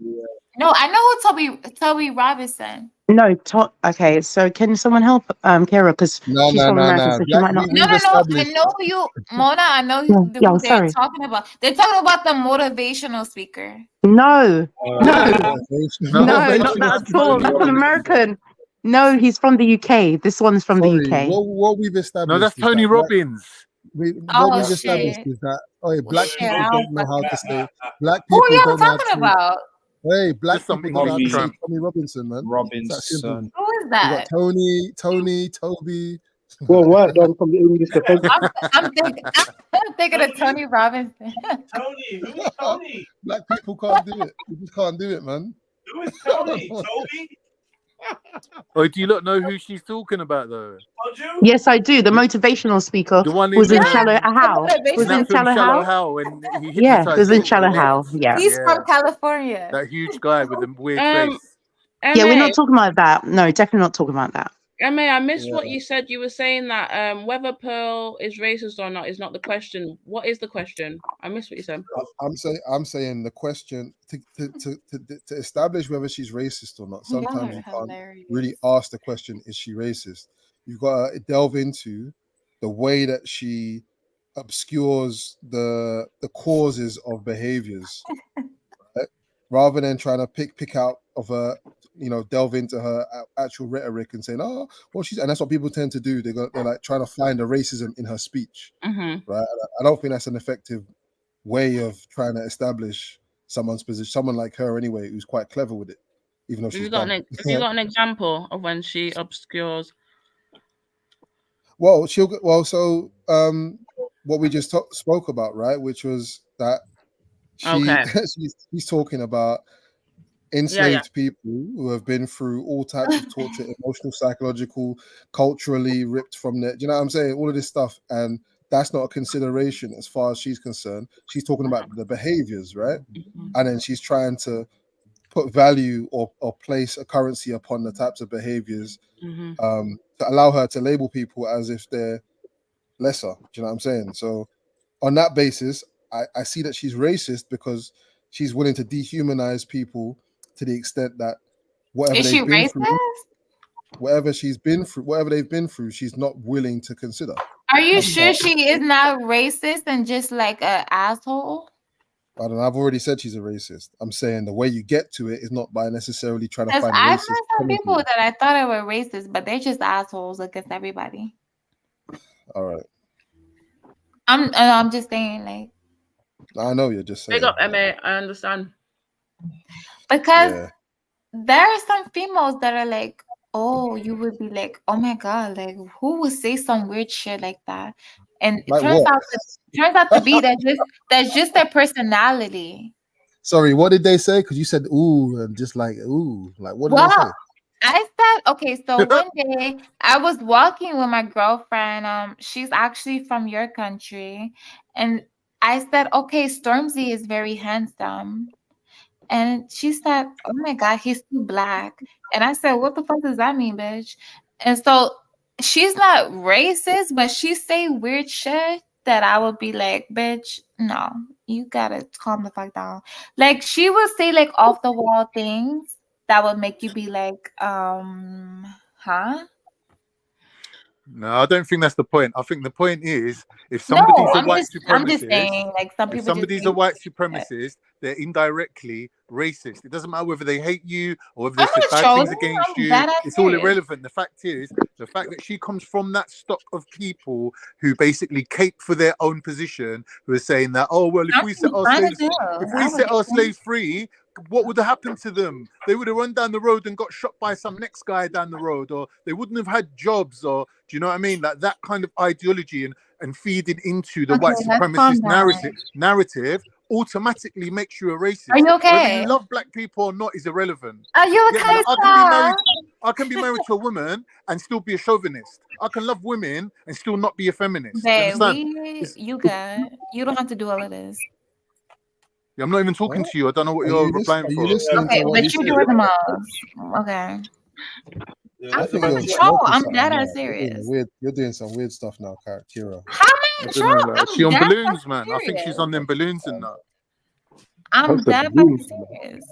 No, I know who Toby Robinson. No. Okay. So can someone help Kira because No, she's from America, so she might not. No. I know who you, Mona. I know who they're sorry. talking about. They're talking about the motivational speaker. No. No, No, not that at all. That's an American. No, he's from the UK. This one's from the UK. What we've established. No, that's is Tony that Robbins. What we've established is that black Shit, people I don't know how to say. Black Who people y'all don't know how to talking say. about? Hey, black Just people don't know how to say Tommy Tommy Robinson, man. It's that simple. Robinson. Who is We that? got Tony, Toby. Well, white done from the English defense. I'm thinking of Tony Robinson. Tony, who is Tony? Black people can't do it. We just can't do it, man. Who is Tony? Toby? Oh, do you not know who she's talking about though? Yes, I do. The motivational speaker The one was in in Shallow How. Was in in that film Shallow Shallow How. How, and he Yeah, hypnotized was in people Shallow to death. How. Yeah. He's from California. That huge guy with the weird face. Yeah, we're MA, not talking about that. No, definitely not talking about that. MA, I missed what you said. You were saying that whether Pearl is racist or not is not the question. What is the question? I missed what you said. I'm saying the question to establish whether she's racist or not. Sometimes you can't really ask the question: is she racist? You've got to delve into the way that she obscures the causes of behaviors, right? Rather than trying to pick out of her, delve into her actual rhetoric and saying, oh, well, and that's what people tend to do. They're like trying to find the racism in her speech, right? I don't think that's an effective way of trying to establish someone's position. Someone like her, anyway, who's quite clever with it, even though she's dumb. Have you got an example of when she obscures? Well, so what we just spoke about, right? Which was that she's talking about enslaved people who have been through all types of torture, emotional, psychological, culturally ripped from their, do you know what I'm saying? All of this stuff. And that's not a consideration as far as she's concerned. She's talking about the behaviors, right? And then she's trying to put value or place a currency upon the types of behaviors to allow her to label people as if they're lesser. Do you know what I'm saying? So on that basis, I see that she's racist because she's willing to dehumanize people to the extent that whatever they've been through, whatever they've been through, she's not willing to consider. Are you sure she is not racist and just like an asshole? I don't know. I've already said she's a racist. I'm saying the way you get to it is not by necessarily trying to Because find I've racist. met some people that I thought were racist, but they're just assholes against everybody. All right. I'm just saying, like. I know you're just saying. Big up, MA. I understand. Because there are some females that are like, oh, you would be like, oh my god, like who would say some weird shit like that? And it Like turns what? out to be that's just their personality. Sorry, what did they say? Because you said ooh, and just like ooh, like what did they say? I said, okay, so one day I was walking with my girlfriend. She's actually from your country, and I said, okay, Stormzy is very handsome. And she said, oh my God, he's too black. And I said, what the fuck does that mean, bitch? And so she's not racist, but she say weird shit that I would be like, bitch, no. You gotta calm the fuck down. Like she will say like off the wall things that would make you be like, huh? No, I don't think that's the point. I think the point is if No, somebody's a I'm white just supremacist, saying like some if people just somebody's a think white that. supremacist, they're indirectly racist. It doesn't matter whether they hate you or whether they I'm said gonna bad show things them. against I'm you. dead ass It's all serious. irrelevant. The fact is, the fact that she comes from that stock of people who basically cape for their own position, who are saying that, oh well, if I'm we set our fine as slaves, hell. if I we would set get our them. slaves free, what would have happened to them? They would have run down the road and got shot by some next guy down the road, or they wouldn't have had jobs, or do you know what I mean? Like that kind of ideology and feeding into the Okay, white let's calm supremacist down. narrative automatically makes you a racist. Are you Whether okay? you love black people or not is irrelevant. Are you Yeah, okay, man, sir? I can be married to a woman and still be a chauvinist. I can love women and still not be a feminist. You Babe, understand? you good. You don't have to do all of this. Yeah, I'm not even talking to you. I don't know what you're replying for. Okay, but you do it the most. Okay. I think you're No, smoking I'm something dead now. ass serious. You're doing some weird stuff now, Kira. How am I I don't drunk? know, like, she I'm on dead balloons, fucking man. I think she's serious. on them balloons and that. I'm dead fucking serious.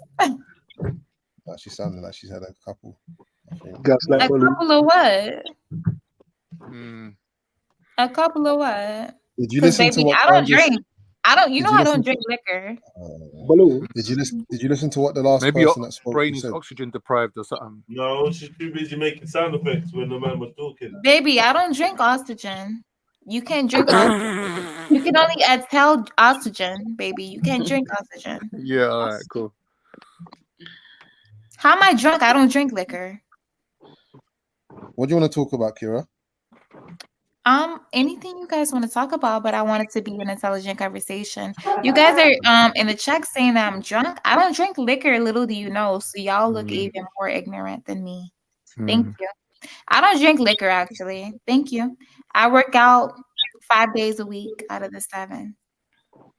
She sounded like she's had a couple. I think. A couple of what? Hmm. A couple of what? Did you Because listen to baby, what I Karen don't just? drink. I don't. You Did know you I listen don't to? drink liquor. Did you listen to what the last Maybe your person that spoke brain to is said? oxygen deprived or something. No, she's too busy making sound effects when the man was talking. Baby, I don't drink oxygen. You can't drink oxygen. You can only exhale oxygen, baby. You can't drink oxygen. Yeah, all right, cool. How am I drunk? I don't drink liquor. What do you want to talk about, Kira? Anything you guys want to talk about, but I want it to be an intelligent conversation. You guys are in the chat saying that I'm drunk. I don't drink liquor, little do you know. So y'all look even more ignorant than me. Thank you. I don't drink liquor actually. Thank you. I work out 5 days a week out of the 7.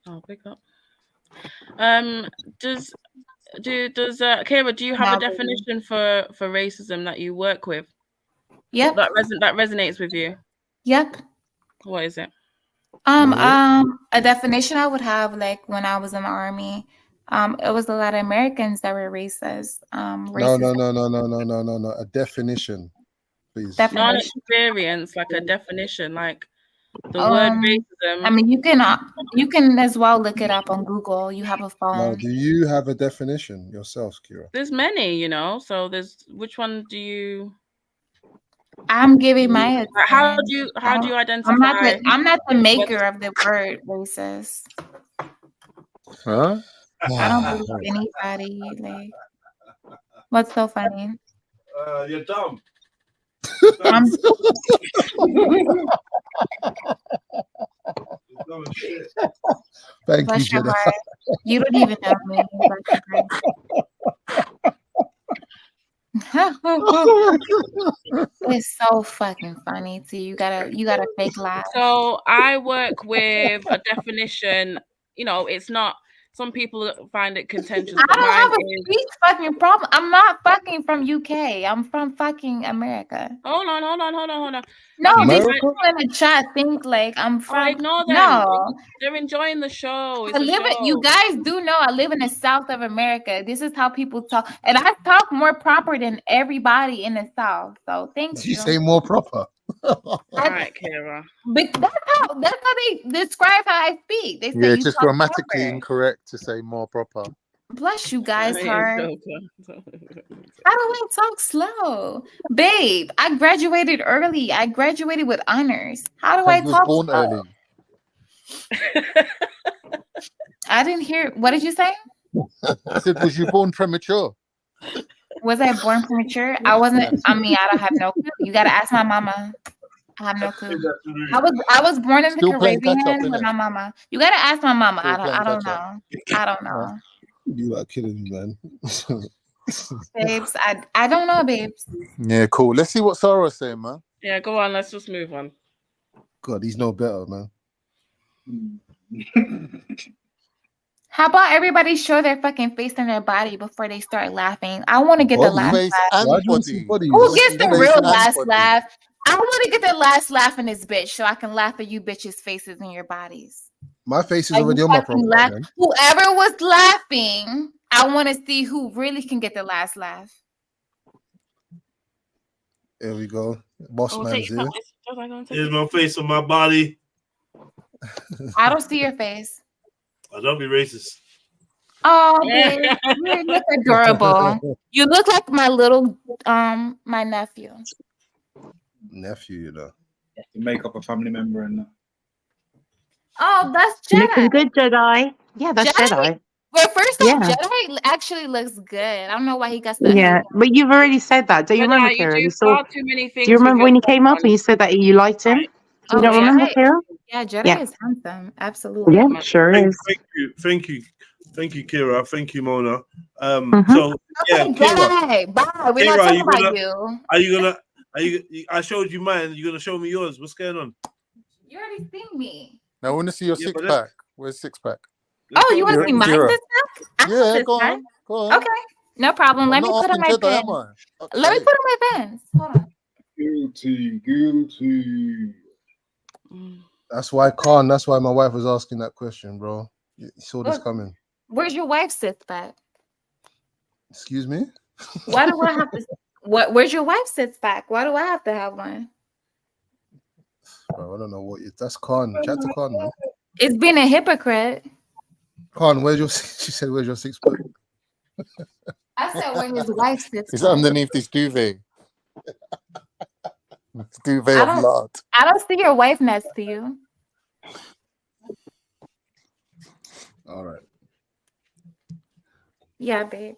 Oh, pick up. Does Kira, do you have a definition for racism that you work with? Yep. That resonates with you. Yep. What is it? A definition I would have, like when I was in the army, it was a lot of Americans that were racist. No. A definition, please. Not an experience, like a definition, like the word racism. I mean, you can as well look it up on Google. You have a phone. No, do you have a definition yourself, Kira? There's many, so there's which one do you? I'm giving my opinion. How do you identify? I'm not the maker of the word racist. Huh? I don't believe anybody. Like, what's so funny? You're dumb. Thank Bless you, your Jennifer. heart. You don't even know me. It's so fucking funny too. You gotta fake laugh. So I work with a definition. It's not. Some people find it contentious. I But don't mine have a is. speech fucking problem. I'm not fucking from UK. I'm from fucking America. Hold on. No, these America? people in the chat think like I'm from. Ignore them. No, They're enjoying the show. It's I live it. You guys do know I live in the South of America. This is how people talk, and I talk more proper than everybody in the South. So thank Did you say more proper? All right, Kira. But that's how they describe how I speak. They say Yeah, you it's just talk grammatically proper. incorrect to say more proper. Bless you guys' I ain't heart. joking. How do I talk slow? Babe, I graduated early. I graduated with honors. How do I You was talk born slow? early. I didn't hear. What did you say? I said, was you born premature? Was I born premature? I wasn't. I mean, I don't have no clue. You gotta ask my mama. I have no clue. I was born in the Still playing catch up, Caribbean with innit? my mama. You gotta ask my mama. Still I playing don't catch up. know. I don't know. You like killing me, man. Babes, I don't know, babes. Yeah, cool. Let's see what Sarah's saying, man. Yeah, go on. Let's just move on. God, he's no better, man. How about everybody show their fucking face and their body before they start laughing? I want to get the last Face laugh. and body. Who gets the Face real and last body. laugh? I want to get the last laugh in this bitch so I can laugh at you bitches' faces and your bodies. My face is Are already you on my fucking profile, laugh? man. Whoever was laughing, I want to see who really can get the last laugh. There we go. Boss Oh, man's take here. Here's my face on my body. I don't see your face. Oh, don't be racist. Oh, babe, you look adorable. You look like my little my nephew. Nephew, you know. To make up a family member and that. Oh, that's Looking Jedi. good, Jedi. Yeah, that's Jedi. Well, first off, Yeah. Jedi actually looks good. I don't know why he got the Yeah, but you've already said that. Do you remember, Jedi, you Kira? do You saw. far too many Do you things with remember your when he came up and you said that you liked him? Do you Oh, not remember, Jedi. Kira? Yeah, Jedi Yeah. is handsome. Absolutely. Yeah, sure is. Thank you, Kira. Thank you, Mona. Mhm. So yeah, Okay, Kira. Jedi. Bye. We're not Kira, talking about you. Are you gonna? Are you? I showed you mine. You're gonna show me yours. What's going on? You already seen me. Now I want to see your Yeah, six but pack. Where's six pack? Oh, you want to see my Kira. six pack? I have a Yeah, six go pack. on. Go on. Okay, no problem. I'm Let me not put on asking my Jedi, pins. am I? Fuck's Let me sake. put on my pins. Hold on. Guilty. That's why Khan. That's why my wife was asking that question, bro. You saw this Look, coming. where's your wife's six pack? Excuse me. Why do I have to? What? Where's your wife's six pack? Why do I have to have one? Bro, I don't know what you. That's Khan. Chat to Khan, man. It's being a hypocrite. Khan, where's your? She said, "Where's your six pack?" I said, where's his wife's six It's pack? underneath this duvet. It's duvet of lard. I don't see your wife next to you. All right. Yeah, babe.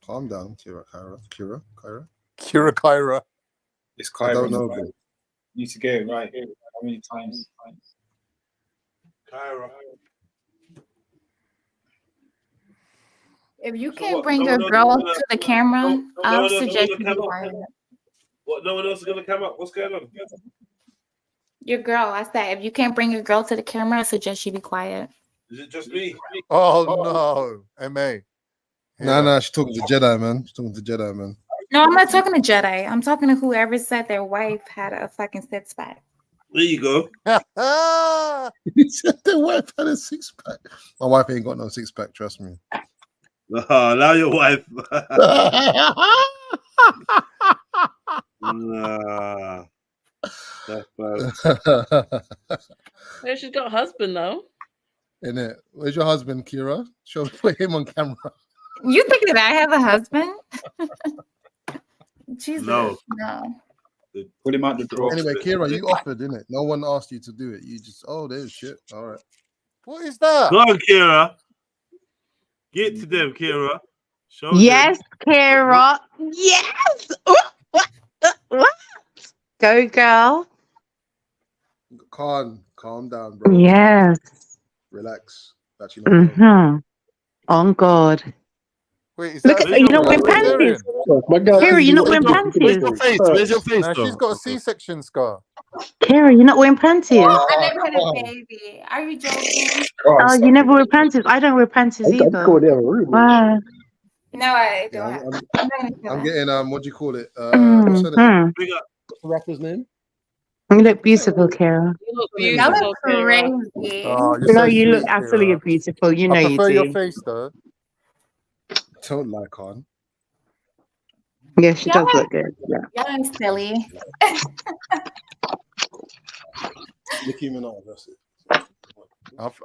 Calm down, Kira. Kyra. It's I Kyra. don't know, bro. You need to get it right. How many times? Kyra. If you can't bring your girl to the camera, I'll suggest you be quiet. What? No one else is gonna come up. What's going on? Your girl, I said, if you can't bring your girl to the camera, I suggest you be quiet. Is it just me? Oh no, MA. Nah, she's talking to Jedi, man. She's talking to Jedi, man. No, I'm not talking to Jedi. I'm talking to whoever said their wife had a fucking six pack. There you go. He said their wife had a six pack. My wife ain't got no six pack. Trust me. Now your wife. Nah. That's bad. Yeah, she's got a husband though. In it. Where's your husband, Kira? Show put him on camera. You think that I have a husband? Jesus, No. Put him out the door. Anyway, Kira, you offered, didn't it? No one asked you to do it. You just, there's shit. All right. What is that? Go on, Kira. Get to them, Kira. Show Yes, them. Kira. Yes. What? Go, girl. Calm down, bro. Yes. Relax. Actually, Mm-hmm. On God. Wait, is Look that at you're not wearing panties. Kira, you're not wearing panties. Where's your face? Now she's got a C-section scar. Kira, you're not wearing panties. I never had a baby. Are you joking? Oh, you never wear panties. I don't wear panties either. Wow. No, I don't. Yeah, I'm not gonna do I'm that. getting what do you call it? What's her name? What's the rapper's name? You look beautiful, Kira. You look Y'all beautiful, look Kira. crazy. Oh, you're No, so you look sweet, absolutely Kira. beautiful. You know I you prefer your do. face though. Don't like on. Yeah, she Y'all does are- look good. Yeah. Y'all are silly. Nicki Minaj, that's it.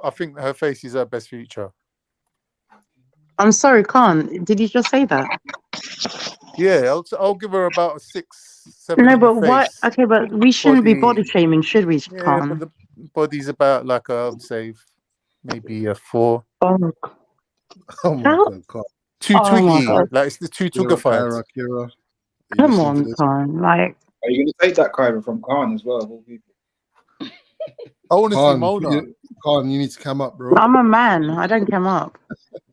I think her face is her best feature. I'm sorry, Khan. Did you just say that? Yeah, I'll give her about a 6, 7. No, in the but what? face. Okay, but we shouldn't be body shaming, should we, Yeah, Khan? but the body's about like I'd say maybe a 4. Oh, Oh my How? God. Too Oh my twiggy. God. Like it's the too twiggified. Kira. Come on, Khan. Like, Are you going to take that Kyra from Khan as well? of all people? I want to see Khan, Mona. Khan, you need to come up, bro. I'm a man. I don't come up.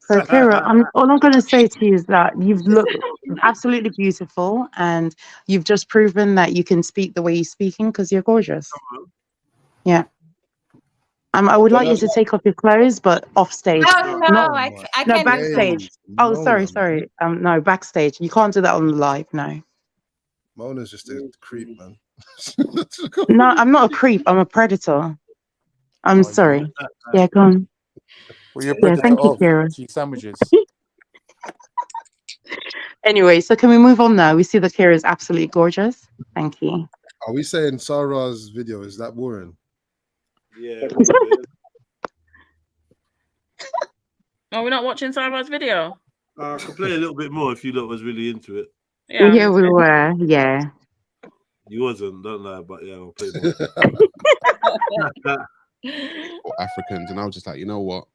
So, Kira, all I'm going to say to you is that you've looked absolutely beautiful, and you've just proven that you can speak the way you're speaking because you're gorgeous. Yeah. I would like you to take off your clothes, but off stage. No, Not, I no, can't do that. backstage. Oh, sorry. No, backstage. You can't do that on the live. No. Mona's just a creep, man. No, I'm not a creep. I'm a predator. I'm sorry. Yeah, go on. Well, you're Yeah, predator thank you, of Kira. cheese sandwiches. Anyway, so can we move on now? We see that Kira is absolutely gorgeous. Thank you. Are we saying Sarah's video is that boring? Yeah. Are we not watching Sarah's video? I could play a little bit more if you lot was really into it. Yeah, Yeah, we were. Yeah. You wasn't, don't lie, but yeah, I'll play more. Africans, and I was just like, you know what?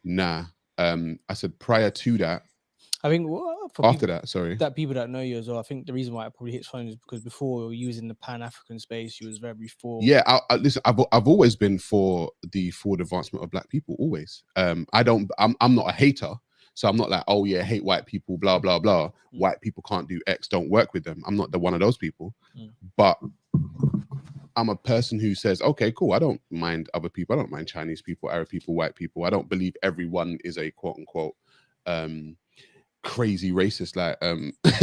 Nah. I said prior to that. I think After that, sorry. That people that know you as well. I think the reason why it probably hits home is because before you were using the Pan-African space, you was very for. Yeah, listen. I've always been for the forward advancement of Black people. Always. I'm not a hater, so I'm not like, oh yeah, hate white people, blah blah blah. White people can't do X, don't work with them. I'm not one of those people. But I'm a person who says, okay, cool. I don't mind other people. I don't mind Chinese people, Arab people, white people. I don't believe everyone is a quote unquote crazy racist like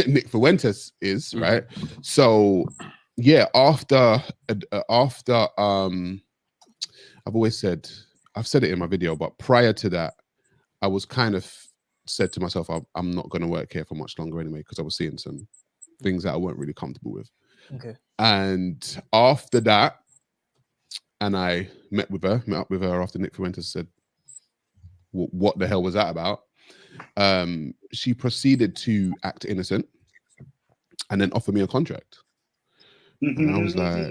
Nick Fuentes is, right? So yeah, after I've always said, I've said it in my video, but prior to that, I was kind of said to myself, I'm not going to work here for much longer anyway, because I was seeing some things that I weren't really comfortable with. Okay. And after that, and I met up with her after Nick Fuentes said, what the hell was that about? She proceeded to act innocent and then offer me a contract. And I was like,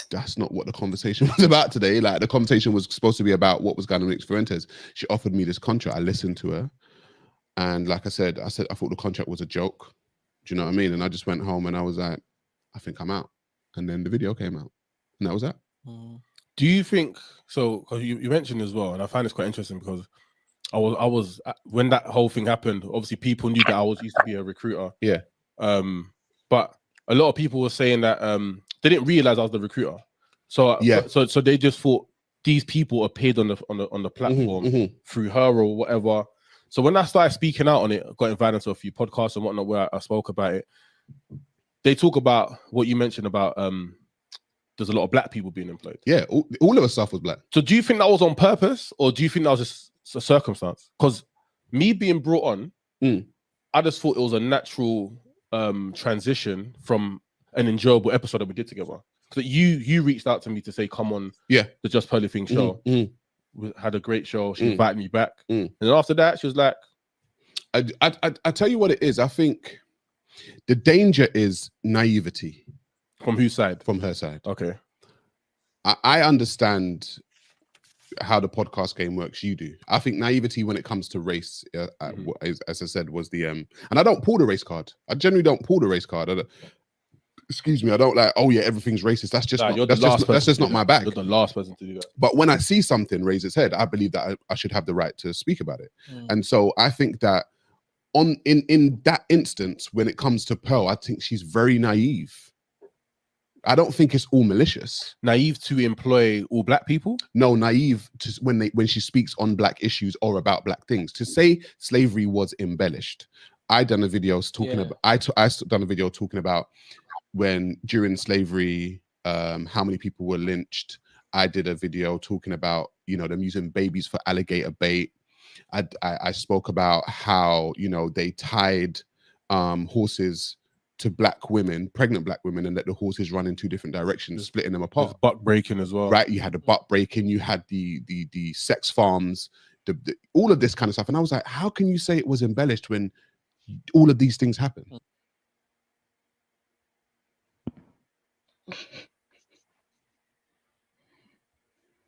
that's not what the conversation was about today. Like, the conversation was supposed to be about what was going on with Nick Fuentes. She offered me this contract. I listened to her. And like I said, I thought the contract was a joke. Do you know what I mean? And I just went home and I was like, I think I'm out. And then the video came out. And that was that. Do you think so? Because you mentioned as well, and I find this quite interesting because I was when that whole thing happened. Obviously, people knew that I used to be a recruiter. Yeah. But a lot of people were saying that they didn't realize I was the recruiter. So yeah. So they just thought these people appeared on the platform through her or whatever. So when I started speaking out on it, I got invited to a few podcasts and whatnot where I spoke about it. They talk about what you mentioned about there's a lot of Black people being employed. Yeah, all of us stuff was Black. So do you think that was on purpose, or do you think that was just a circumstance? Because me being brought on, I just thought it was a natural transition from an enjoyable episode that we did together. So you reached out to me to say, come on, the Just Pearly Thing show. We had a great show. She invited me back. And then after that, she was like, I tell you what it is. I think the danger is naivety. From whose side? From her side. Okay. I understand how the podcast game works. You do. I think naivety when it comes to race, as I said, was the and I don't pull the race card. I generally don't pull the race card. Excuse me. I don't like, oh yeah, everything's racist. That's just that's just not my bag. You're the last person to do that. But when I see something raise its head, I believe that I should have the right to speak about it. And so I think that in that instance, when it comes to Pearl, I think she's very naive. I don't think it's all malicious. Naive to employ all Black people? No, naive to when she speaks on Black issues or about Black things. To say slavery was embellished. I done a video talking about. I done a video talking about when during slavery, how many people were lynched. I did a video talking about them using babies for alligator bait. I spoke about how they tied horses to Black women, pregnant Black women, and let the horses run in two different directions, splitting them apart. Buck breaking as well, right? You had the buck breaking, you had the sex farms, all of this kind of stuff. And I was like, how can you say it was embellished when all of these things happen?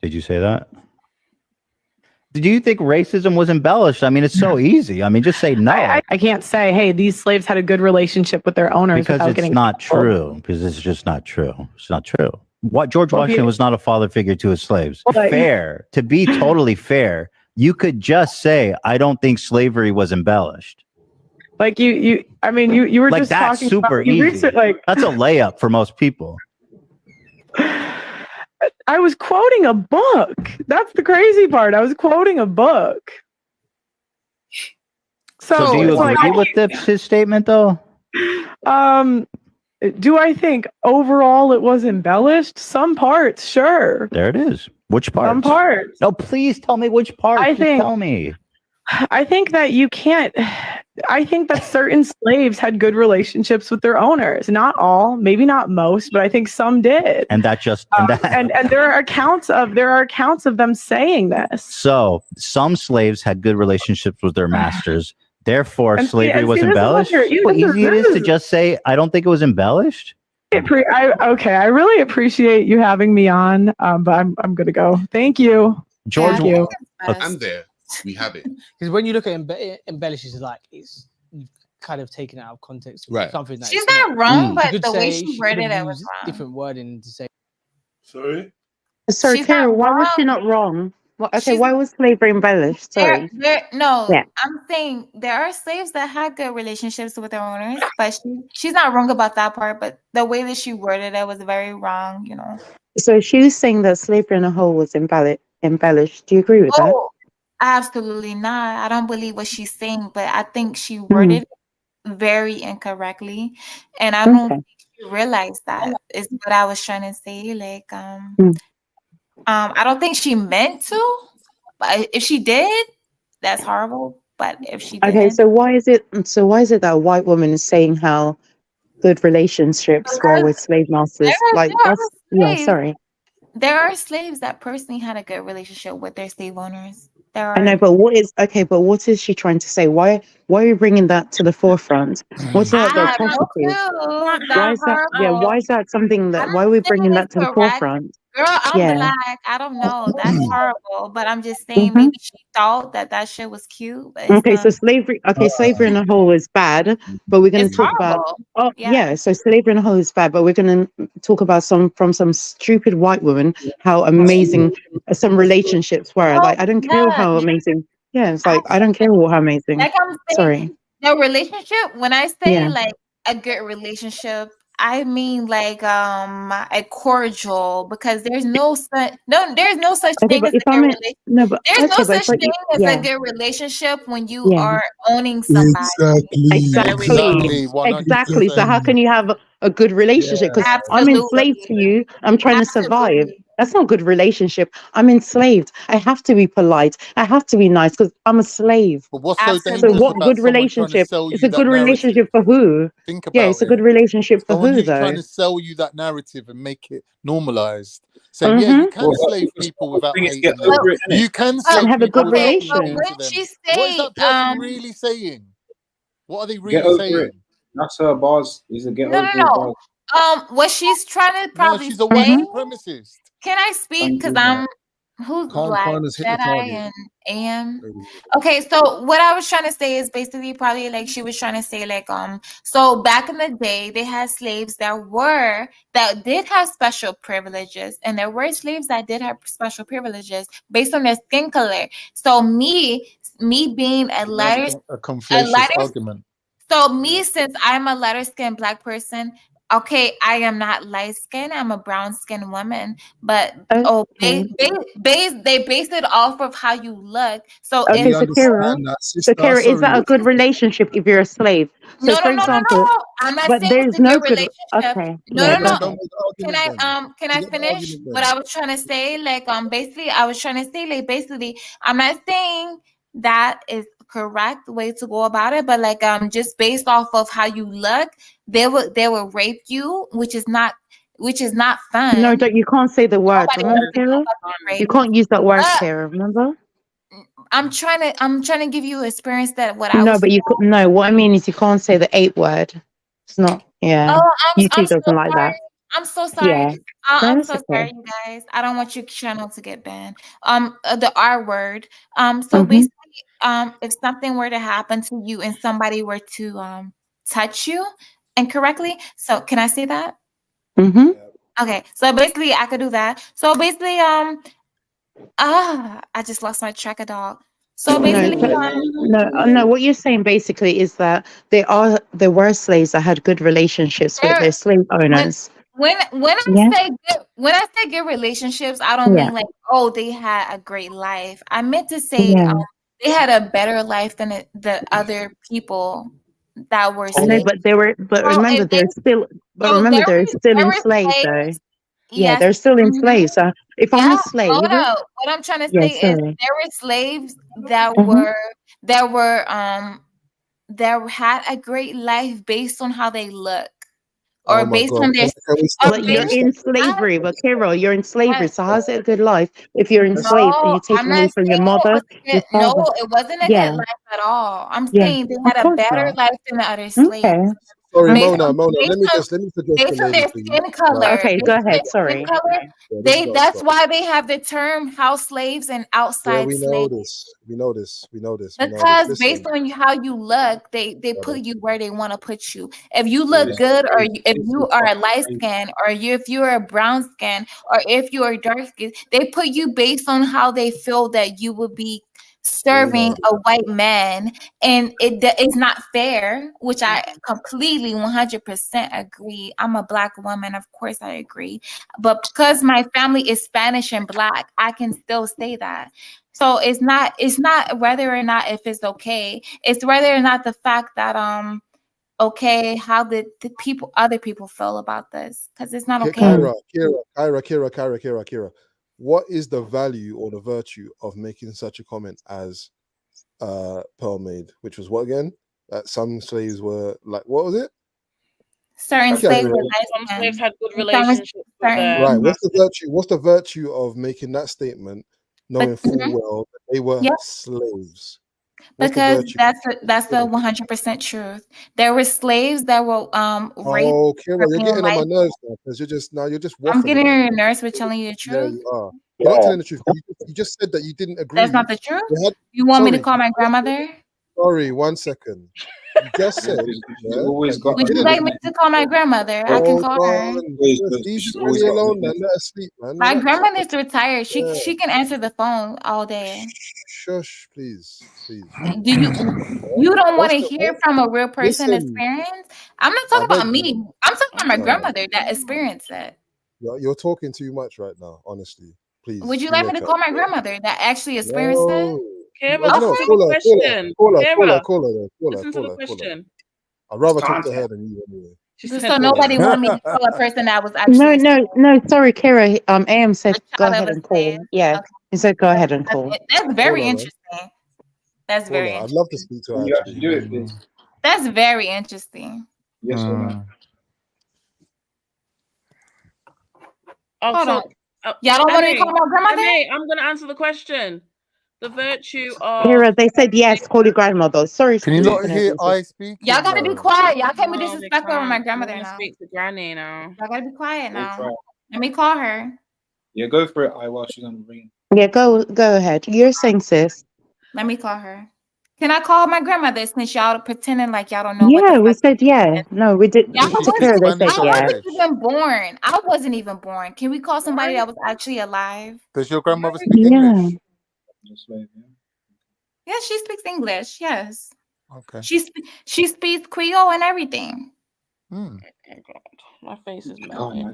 Did you say that? Do you think racism was embellished? I mean, it's so easy. I mean, just say no. I can't say, hey, these slaves had a good relationship with their owners because without it's getting not true. Because it's just not true. It's not true. What George Washington was not a father figure to his slaves. Fair. To be totally fair, you could just say, I don't think slavery was embellished. Like you were like just that's talking super about, easy. That's a layup for most people. I was quoting a book. That's the crazy part. I was quoting a book. So do you agree with his statement, though? Do I think overall it was embellished? Some parts, sure. There it is. Which part? Some parts. No, please tell me which part. I Just think. tell me. I think that you can't. I think that certain slaves had good relationships with their owners. Not all, maybe not most, but I think some did. And that just and there are accounts of them saying this. So some slaves had good relationships with their masters. Therefore, And see- slavery and was see, this is what embellished. you're- What this easy it is- is to just say, I don't think it was embellished. Okay, I really appreciate you having me on, but I'm gonna go. Thank you. George, Thank you. And there we have it. Because when you look at embellishes, like it's you've kind of taken it out of context. Right. Something that She's it's not wrong, You but could the way say she could worded have it was used wrong. different wording to say. Sorry. Sorry, She's Kara, not why was she wrong. not wrong? Well, okay, She's- why was slavery embellished? Sorry. No, Yeah. I'm saying there are slaves that had good relationships with their owners, but she's not wrong about that part. But the way that she worded it was very wrong, you know. So she was saying that slavery in a whole was embellished. Do you agree with that? Oh, absolutely not. I don't believe what she's saying, but I think she Mm-hmm. worded it very incorrectly, and I don't Okay. think she realized that. Is what I was trying to say. Like, Mm. I don't think she meant to, but if she did, that's horrible. But if she Okay, didn't, so why is it that a white woman is saying how good relationships were with slave masters? Like that's sorry. There are slaves that personally had a good relationship with their slave owners. There are. I know, but what is she trying to say? Why are you bringing that to the forefront? What's that I have no positive? clue. Why is that? Yeah, why is that something that? Why are we bringing that to the forefront? Girl, I'm Yeah. black. I don't know. That's horrible. But I'm just saying, Mhm. maybe she thought that shit was cute. But it's Okay, not. so slavery. Okay, slavery in a whole is bad, but we're going to It's talk about. horrible. Oh, yeah. So slavery in a whole is bad, but we're going to talk about some stupid white woman how amazing some relationships were. Like I don't care how amazing. Yeah, it's like I don't care how amazing. Like I'm saying, Sorry. the relationship. When I say Yeah. like a good relationship, I mean like a cordial, because there's no such Okay, thing but as if a good I'm in, relationship. no, but There's no okay, but such it's like thing as a yeah, good relationship when you yeah. are owning somebody. Exactly. So how can you have a good relationship? Because I'm enslaved to you. I'm trying to survive. That's not a good relationship. I'm enslaved. I have to be polite. I have to be nice because I'm a slave. But what's so So dangerous what about good someone trying to relationship? sell It's you a good that narrative? relationship for who? Think Yeah, about it's a it. good relationship for Someone who who's though? trying to sell you that narrative and make it normalized. Saying, yeah, you can slave people without hating them. You can And slave have a people good without relation. being mean to them. What is that person really saying? What are they Get really over saying? it. That's her bars. Is a get No, over no, it no. bars. What she's trying to No, probably she's a say. white supremacist. Can I speak? Because who's black? Khan has hit the Jedi target. and AM. Okay, so what I was trying to say is basically probably like she was trying to say like so back in the day they had slaves that did have special privileges, and there were slaves that did have special privileges based on their skin color. So me being a lighter A conflacious argument. so me, since I'm a lighter skinned black person, okay, I am not light skinned. I'm a brown skinned woman. But Okay. they base it off of how you look. So Okay, if so Kara, is that a good relationship if you're a slave? So no, for example, I'm not but saying there's it's a no good good. relationship. Okay, No, yeah, no, go no. ahead. Can I finish what I was trying to say? Like basically I was trying to say like basically I'm not saying that is correct way to go about it, but like just based off of how you look, they will rape you, which is not fun. No, you can't say the word. Nobody Remember, wants to Kara? rape. You can't use that word, But Kara. Remember? I'm trying to give you experience that what I No, was. but no. What I mean is you can't say the 8 word. It's not. Yeah. Oh, I'm YouTube so doesn't like that. sorry. I'm so sorry. Yeah. No, I'm that's so sorry, okay. you guys. I don't want your channel to get banned. The R word. So Mhm. basically, if something were to happen to you and somebody were to touch you incorrectly, so can I say that? Mm-hmm. Okay, so basically, I could do that. So basically, I just lost my track of dog. So basically, No. What you're saying basically is that there were slaves that had good relationships with their slave owners. when Yeah. I say good relationships, I don't Yeah. mean like they had a great life. I meant to say Yeah. they had a better life than the other people that were I know, slaves. but but So remember, if they there's still But So remember, they're still there were enslaved, though. slaves. Yeah, Yes. they're still enslaved. So if I'm a Yeah, slave, hold up. What I'm trying to yeah, say is sorry. there were slaves that Mhm. that had a great life based on how they look, Oh or my based God! on their, Can we or stop? But Can you're we based stop? in slavery. But Carol, you're in slavery. yes. So how's it a good life if you're enslaved and No, you're taken I'm away not from your saying it mother, was a your good. No, father? it wasn't a Yeah, good life at all. I'm yeah. saying they Of had a course better not. life than the other Okay. slaves. Sorry, Based Mona. on Mona, let me based suggest the on lady, their please. skin color. Okay, Based go on their ahead. skin Sorry. color, Yeah, this is that's stop. why they have the term house slaves and Yeah, outside we know slaves. this. We know this. We know this. We know this. Because based Listen. on how you look, they Uh, put you where they want to put you. If you yeah. look good, or if This you is are a fucking light crazy. skin, or if you're a brown skin, or if you are dark skin, they put you based on how they feel that you would be Yeah, we serving know. a white man, and it's not fair, which I completely 100% agree. I'm a black woman, of course I agree, but because my family is Spanish and black, I can still say that. So it's not whether or not if it's okay, it's whether or not the fact that okay, how did the other people feel about this, because it's not okay. Kira. What is the value or the virtue of making such a comment as Pearl made, which was what again? That some slaves were like, what was it? Certain Carry slaves on. were Some slaves light had good skinned. relationships with their Right. What's the masters. virtue? What's the virtue of making that statement, knowing full well that they were Yep. slaves? What's the Because virtue? that's the 100% truth. There were slaves that were raped Oh, for Kira, you're being getting on my light. nerves now because you're just I'm waffling getting on now. your nerves for telling you the Yeah, truth. you are. You're not telling the truth. You just said that you didn't That's agree. not the truth. You had, You want me to sorry, call my grandmother? sorry, 1 second. You just said She's yeah, always that got you Would a you didn't. like me to call my grandmother? I can Hold call her. on. Just leave she's this always lady got a alone, man. witness. Let her sleep, man. My Relax. grandmother's retired. She Yeah. she can answer the phone all day. Shush, please. Please. Do you don't want What's to the hear what? from a real person Listen, experience? I'm not I talking beg about you. me. I'm talking about my No. grandmother that experienced it. You're talking too much right now, honestly. Would Please you give like me me a to chance. call my grandmother that actually experienced it? No. Kira, I don't know. listen to the Call her. question. Call her. Kira, Call her. listen to the question. I'd rather talk to Content. her than you anyway. She So said, Call nobody her. wanted me to call a person that was No, actually no, no. Sorry, Kira. AM said a go child ahead of a and slave. call. Yeah, Okay, he said go ahead and call. that's Call very her, man. interesting. That's Call very her. I'd interesting. love to speak to her Will you actually actually. do it, please? That's very interesting. Yes or no? oh, Hold so, on. Y'all don't want me to call Emmy, my grandmother? Emmy, I'm going to answer the question. The virtue of... Kira, they said yes. Call your grandmother. Sorry for Can you not keeping hear everything. I speaking Y'all gotta be though? quiet. Y'all can't be No, they disrespectful with my can't. I grandmother want to now. speak to Granny now. Y'all gotta be quiet We'll now. try. Let me call her. Yeah, go for it, I while she's on the ring. Yeah, go ahead. You're saying sis. Let me call her. Can I call my grandmother since y'all pretending like y'all don't know what the Yeah, we fuck? said yeah. No, we did. Y'all Does she To speak Kira, they Spanish said I or yeah. wasn't English? even born. I wasn't even born. Can we call somebody that was actually alive? Does your grandmother speak Yeah. English? Yes, she speaks English. Yes. Okay. She speaks Creole and everything. Hmm. Oh, God. My face is Oh, melting. my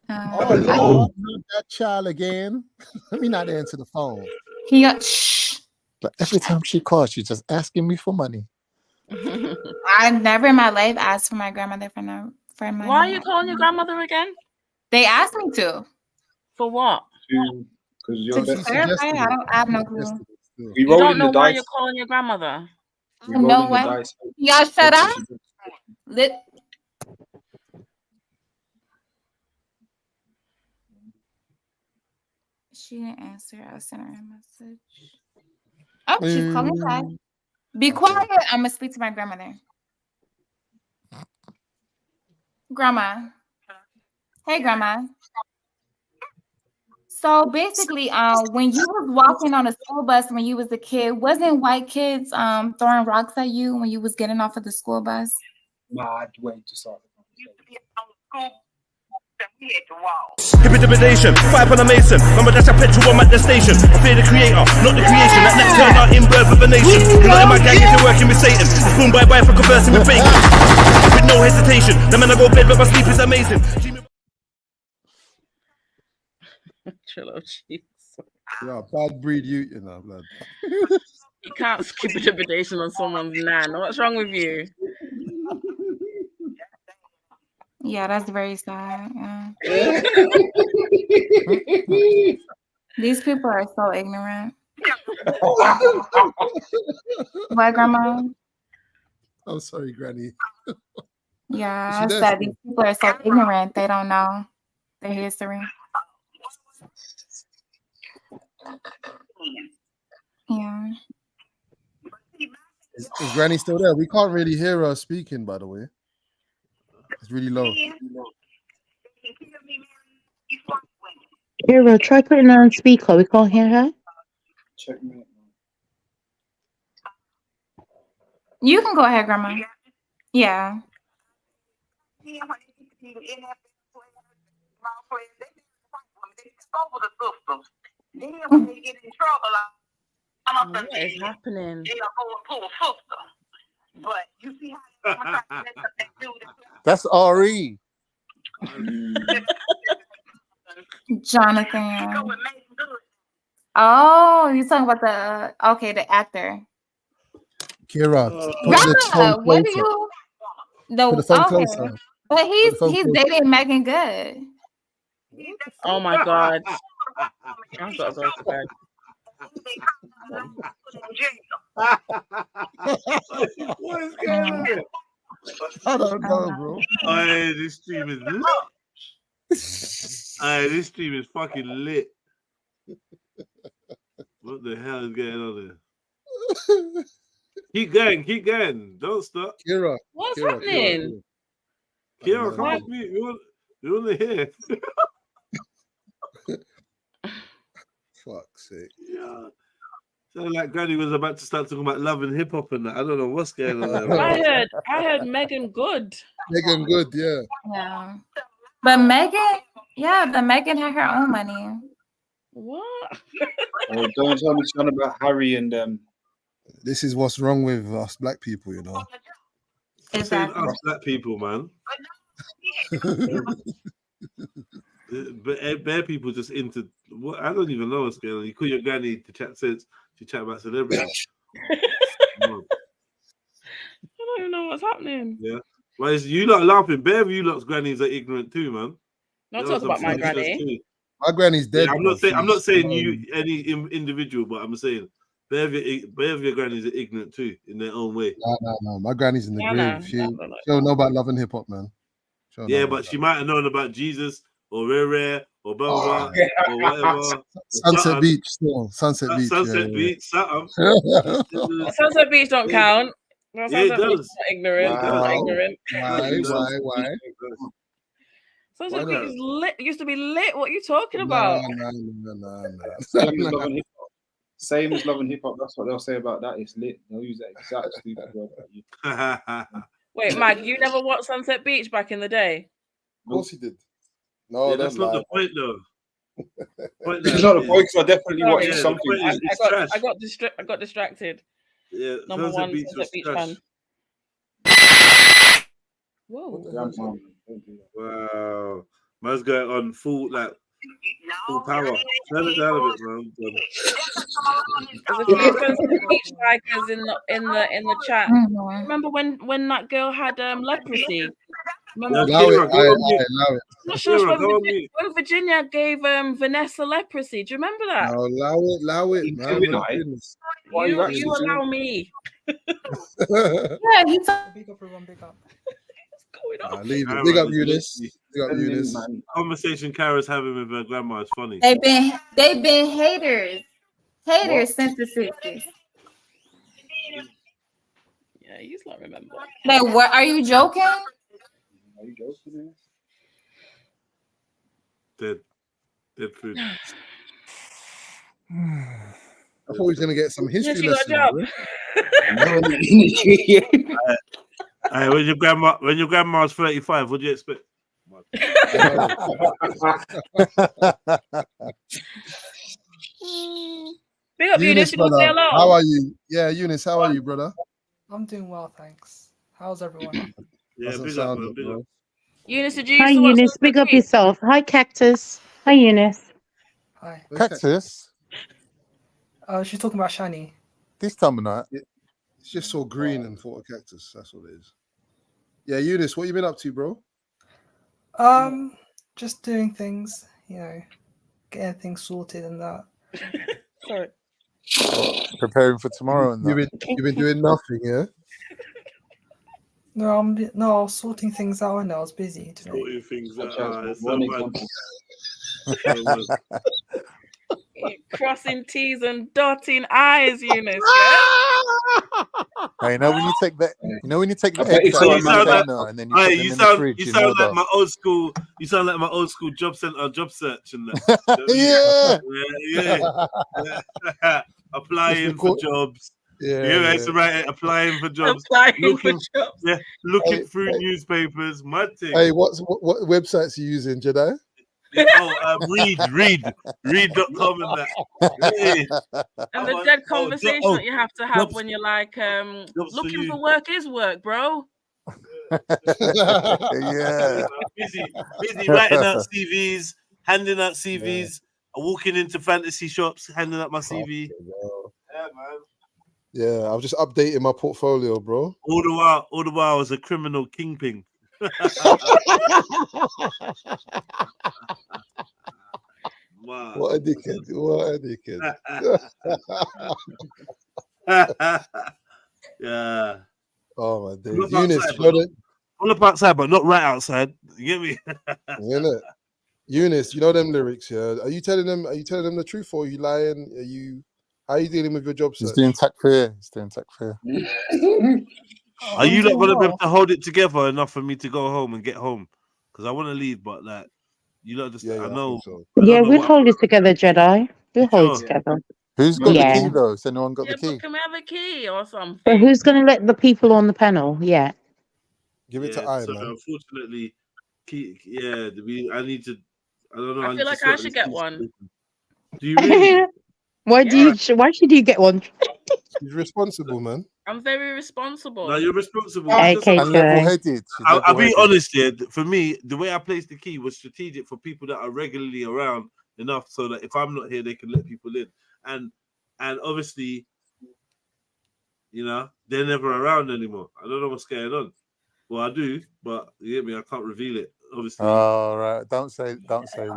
Oh Lord, not that child again. Let me not answer the phone. Shh. But every time she calls, she's just asking me for money. I never in my life asked for my grandmother for money. Why are you calling your grandmother again? They asked me to. For what? Because you're To clarify, I have no clue. We You rolled don't in know the why dice. you're calling your grandmother? We Oh, rolled no in the way. dice. Y'all shut up. Hopefully She didn't answer. I sent her a message. Oh, she's calling back. Be quiet. I'm gonna speak to my grandmother. Grandma. Hey, grandma. So basically, when you was walking on a school bus when you was a kid, wasn't white kids throwing rocks at you when you was getting off of the school bus? mad way to start the conversation. Intimidation, fight on a mason. Remember that's a petrol bomb at the station. I fear the creator, not the creation. That next turn out in birth of a nation. You're not in my gang if you're working with Satan. It's boom bye bye for conversing with bacon. With no hesitation. The man I go bed but my sleep is amazing. Trillo, jeez. Yeah, bad breed you know, blood. You can't skip intimidation on someone's nan. What's wrong with you? Yeah, that's very sad. Yeah. These people are so ignorant. Why, Grandma? I'm sorry, Granny. Yeah, Is I she said there? these people are so ignorant. They don't know their history. Yeah. Is Granny still there? We can't really hear her speaking, by the way. It's really low. Kira, try putting her on speaker. We can't hear her. You can go ahead, Grandma. Yeah. What is happening? That's RE. Jonathan. Oh, you're talking about the the actor. Kira, put the Grandma, phone what do closer. you Put the phone okay. closer. But Put he's the phone closer. dating Megan Good. Oh my God. I've got to go to bed. What is going on here? I don't know, bro. Hey, this stream is lit. Hey, this stream is fucking lit. What the hell is going on here? Keep going. Don't stop. Kira. What's happening? Kira, come off mute. We want to hear. Fuck's sake. Yeah. Sounded like Granny was about to start talking about love and hip hop and that. I don't know what's going on there. I heard Megan Good. Megan Good, yeah. Yeah. But Megan had her own money. What? Oh, don't tell me something about Harry and This is what's wrong with us black people, you know. It's saying us black people, man. But bare people just into what I don't even know what's going on. You call your granny to chat sense, to chat about celebrities. I don't even know what's happening. Yeah. Well, is you lot laughing? Bare of you lot's grannies are ignorant too, man. Not talk about my granny. My granny's dead. Yeah, I'm not saying you any individual, but I'm saying bare of your grannies are ignorant too in their own way. No. My granny's in the grave. No. She don't know about love and hip hop, man. Yeah, but she might have known about Jesus or Rare or blah or whatever. Sunset Beach, still. Sunset Beach. Sunset Beach, something. Sunset Beach don't count. No, Yeah, it Sunset Beach does. is not ignorant. It's not ignorant. Why? Sunset Beach is lit. Used to be lit. What are you talking about? No. Same as love and hip hop. That's what they'll say about that. It's lit. They'll use that exact stupid word about you. Wait, Mike, you never watched Sunset Beach back in the day? Of course he did. No, yeah, that's not the point, though. It's not the point, because I definitely watched something. I got distracted. Yeah, Number Sunset one Beach Sunset Beach fan. Whoa. Wow. Man's going on full power. Turn it down a bit, man. There's a few Sunset Beach strikers in the chat. Remember when that girl had leprosy? Remember? Allow it. Not sure when Virginia gave Vanessa leprosy. Do you remember that? No, allow it, man. You allow me. Yeah, he's big up everyone, big up. Leave it. Big up Eunice. Big up Eunice. Conversation Kara's having with her grandma is funny. They've been haters since the 60s. Yeah, he's not remember. Like, what? Are you joking? Are you joking? Dead food. I thought he was gonna get some history lesson. Hey, when your grandma's 35, what do you expect? Big up, Eunice. You gonna say brother, hello? how are you? Yeah, Eunice, how are you, brother? I'm doing well, thanks. How's everyone? Yeah, Doesn't big up, sound man. it, Big up. bro. Eunice, did you Hi, used to watch Eunice. Super Big up Key? yourself. Hi, Cactus. Hi, Eunice. Hi. Cactus. She's talking about Shani. This time of night. It's just so green and thought a cactus. That's what it is. Yeah, Eunice, what you been up to, bro? Just doing things, you know, getting things sorted and that. Sorry. Preparing for tomorrow and that. You've been doing nothing, yeah? No, I was sorting things out and I was busy today. Sorting things out. It's One so example. Crossing T's and dotting I's, Eunice. Yeah. Hey, you know when you take the I bet eggs it's out all of the right, man. container and then you put them in the fridge you in sound order. like my old school. You sound like my old school job center job search and that. yeah. Applying for jobs. Yeah, it's right. Applying for jobs. Looking through newspapers. Mad thing. Hey, what websites are you using, Jedi? Read.com and that. And the dead conversation that you have to have when you're like, looking for work is work, bro. Yeah. busy writing out CVs, handing out CVs, walking into fantasy shops, handing out my CV. Yeah, man. Yeah, I was just updating my portfolio, bro. All the while, I was a criminal kingpin. Wow. What a dickhead! What a dickhead! Yeah. Oh my days, Look Eunice, outside, you know all up outside, but not right outside. You get me? innit? Eunice, you know them lyrics, yeah? Are you telling them the truth or are you lying? How are you dealing with your job search? He's doing tech fair. He's doing tech fair. Are you not gonna be able to hold it together enough for me to go home and get home? Because I want to leave, but like, you know, just I know. Yeah, we'll hold it together, Jedi. We'll hold it together. Who's got the Yeah. key though? Has anyone got the key? Can we have a key or something? But who's going to let the people on the panel? Yeah. Give it to I, so man. unfortunately, I need to. I don't know. I feel like I should get one. Do you really? Why should you get one? She's responsible, man. I'm very responsible. No, you're responsible. Okay, and level-headed. I'll be honest here. For me, the way I placed the key was strategic for people that are regularly around enough so that if I'm not here, they can let people in. And obviously, you know, they're never around anymore. I don't know what's going on. Well, I do, but you get me. I can't reveal it. Obviously. Oh right, don't say.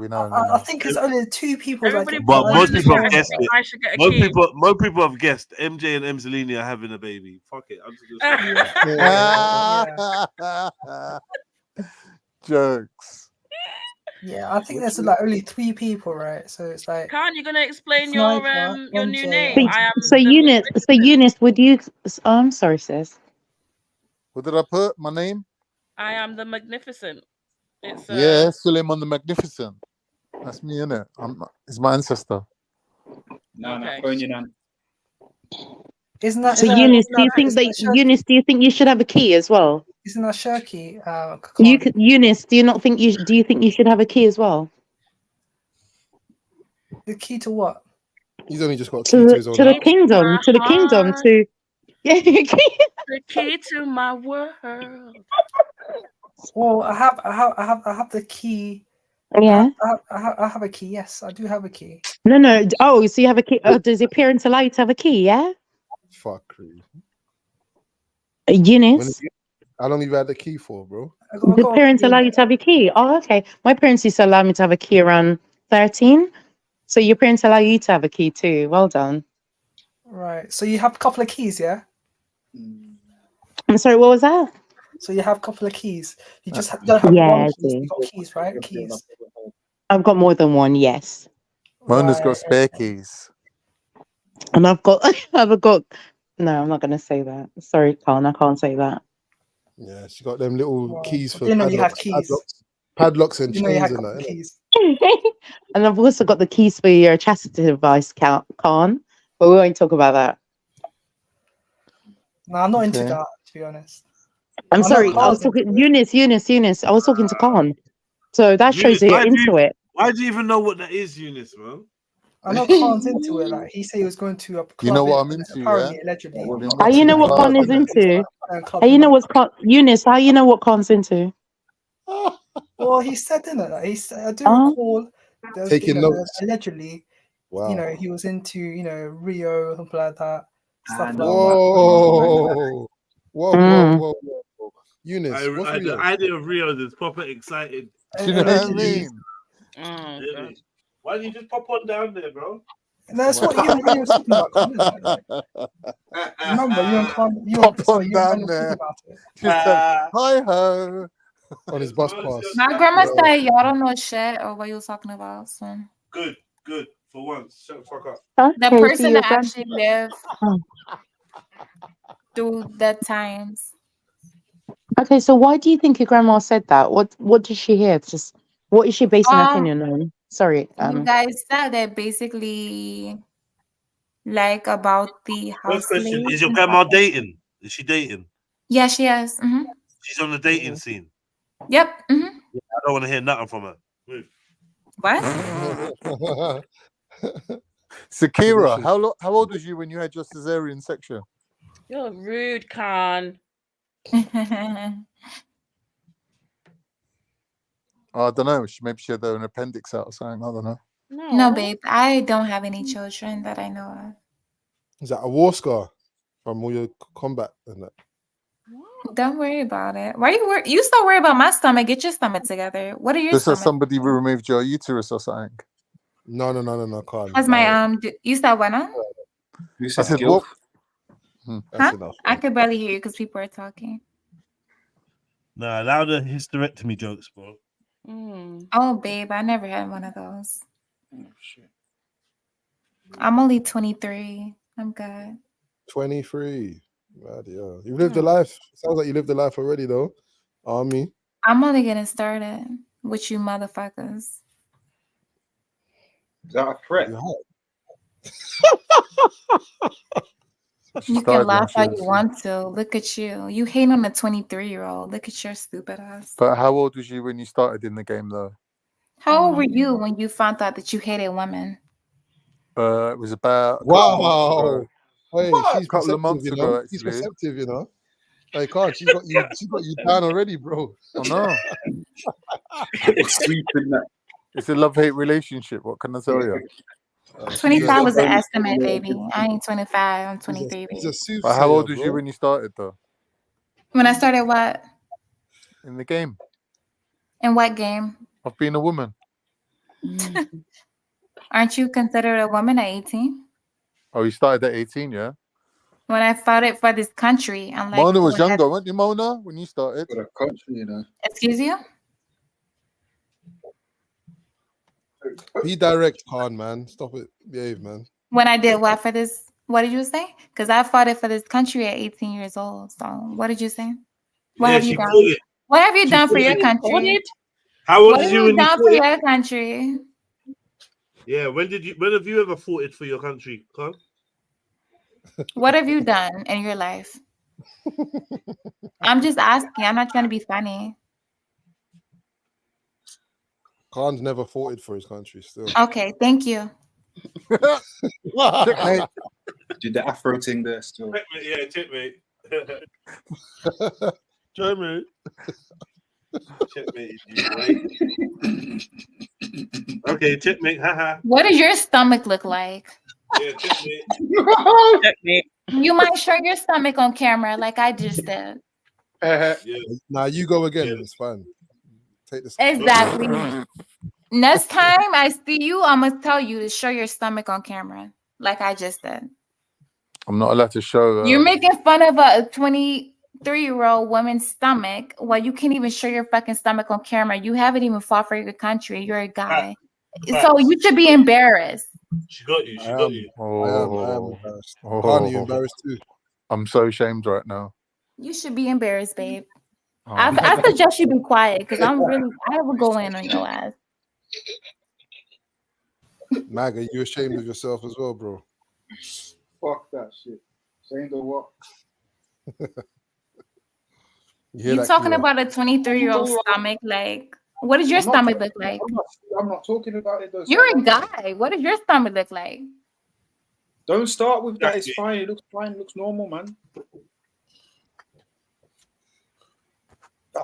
We know. I think it's only 2 people. But most people have guessed it. Most people have guessed. MJ and Emzelini are having a baby. Fuck it. I'm just Jokes. Yeah, I think there's like only 3 people, right? So it's like. Can't you gonna explain your new name? So Eunice, would you? I'm sorry, sis. What did I put? My name? I am the Magnificent. It's yeah, Suleiman the Magnificent. That's me, innit? It's my ancestor. No, phone you down. Isn't that so? Eunice, do you think Eunice? Do you think you should have a key as well? Isn't that Shirky? Eunice, do you not think you? Do you think you should have a key as well? The key to what? He's only just got a key to his own the house. kingdom. To the kingdom. To yeah. The key to my world. Well, I have the key. Yeah. I have a key. Yes, I do have a key. No. Oh, so you have a key. Does your parents allow you to have a key? Yeah. Fuck you. Eunice. How long have you had the key for, bro? The parents allow you to have a key. Oh, okay. My parents used to allow me to have a key around 13. So your parents allow you to have a key too. Well done. Right. So you have a couple of keys, yeah? I'm sorry, what was that? So you have a couple of keys. You just don't have one key. I You've got keys, right? Keys. I've got more than one, yes. Mona's got spare keys. And I've got no, I'm not gonna say that. Sorry, Colin, I can't say that. Yeah, she got them little keys for you have keys. Padlocks and chains and that. Keys. And I've also got the keys for your chastity device, Khan. But we won't talk about that. No, I'm not into that, to be honest. I'm sorry, I was talking Eunice. I was talking to Khan. So that shows Eunice, that you're into it. why do you even know what that is, Eunice, man? I know Khan's into it. Like he said, he was going to a club. You know what I'm into, apparently, yeah? allegedly. How you know what Khan is into? How you know what's Khan? Eunice, how you know what Khan's into? Well, he said in it. Like, he said, I do Oh. recall. There's, Taking notes. Allegedly, Wow. you know, he was into, you know, Rio, something like that. Stuff like that. Whoa. Whoa. Eunice, what's The Rio? idea of Rio is proper excited. Do you know what I mean? Really? Why don't you just pop on down there, bro? And that's what you were talking about. Remember, you and Khan, Pop on down there. about it. Just said, hi ho. On his bus pass. My grandma said y'all don't know shit or what you was talking about. So Good. For once. Shut the fuck up. the Okay, person your that actually lived through the times. Okay, so why do you think your grandma said that? What did she hear? It's just what is she basing her opinion on? Sorry. You guys said that basically like about the house First question, slaves is your and grandma stuff. dating? Is she dating? Yeah, she is. She's on the dating scene. Yep. I don't want to hear nothing from her. Move. What? Sakira, how old was you when you had your cesarean section? You're rude, Khan. I don't know. Maybe she had an appendix out or something. I don't know. No, babe. I don't have any children that I know of. Is that a war scar from all your combat and that? Don't worry about it. Why you you still worry about my stomach? Get your stomach together. What are your Just as stomach? somebody removed your uterus or something. No, can't. How's my you said what now? I said what? Huh? I could barely hear you because people are talking. Nah, allow the hysterectomy jokes, bro. Oh, babe, I never had one of those. I'm only 23. I'm good. 23. Bloody hell. You've lived a life. Sounds like you lived a life already, though. Army. I'm only getting started with you motherfuckers. Is that a threat? You can laugh how you want to. Look at you. You hate on a 23-year-old. Look at your stupid ass. But how old was you when you started in the game, though? How old were you when you found out that you hated women? It was about Wow. Hey, she's a couple of perceptive, months you ago, know. actually. She's perceptive, you know. Hey, can't she's got you down already, bro. I know. It's a love-hate relationship. What can I tell you? 25 was an estimate, baby. I ain't 25. I'm 23, He's baby. a soothsayer, But how old was bro. you when you started, though? When I started what? In the game. In what game? Of being a woman. Aren't you considered a woman at 18? Oh, you started at 18, yeah? When I fought it for this country, I'm like, Mona was younger, weren't you, Mona, when you started? For the country, you know. Excuse you? Be direct, Khan, man. Stop it. Behave, man. When I did what for this? What did you say? Because I fought it for this country at 18 years old. So what did you say? What have you done? What have you done for your country? How old What is have you you when you done fought for it? your country? Yeah, when have you ever fought it for your country, Con? What have you done in your life? I'm just asking. I'm not trying to be funny. Khan's never fought it for his country still. Okay, thank you. Checkmate. Did the Afro thing there still? Checkmate. Checkmate. Checkmate, you boy. Okay, checkmate. Haha. What does your stomach look like? Yeah, checkmate. Checkmate. You might show your stomach on camera like I just did. Now you go again. It's fine. Take this. Exactly. Next time I see you, I'm going to tell you to show your stomach on camera like I just did. I'm not allowed to show. You're making fun of a 23-year-old woman's stomach while you can't even show your fucking stomach on camera. You haven't even fought for your country. You're a guy. So you should be embarrassed. She got you. She got you. I am embarrassed. Khan, are you embarrassed too? I'm so ashamed right now. You should be embarrassed, babe. I suggest you be quiet because I will go in on your ass. Mag, are you ashamed of yourself as well, bro? Fuck that shit. Ashamed of what? You talking about a 23-year-old stomach like What does your stomach look like? I'm not talking about it though. You're a guy. What does your stomach look like? Don't start with that. It's fine. It looks fine. It looks normal, man.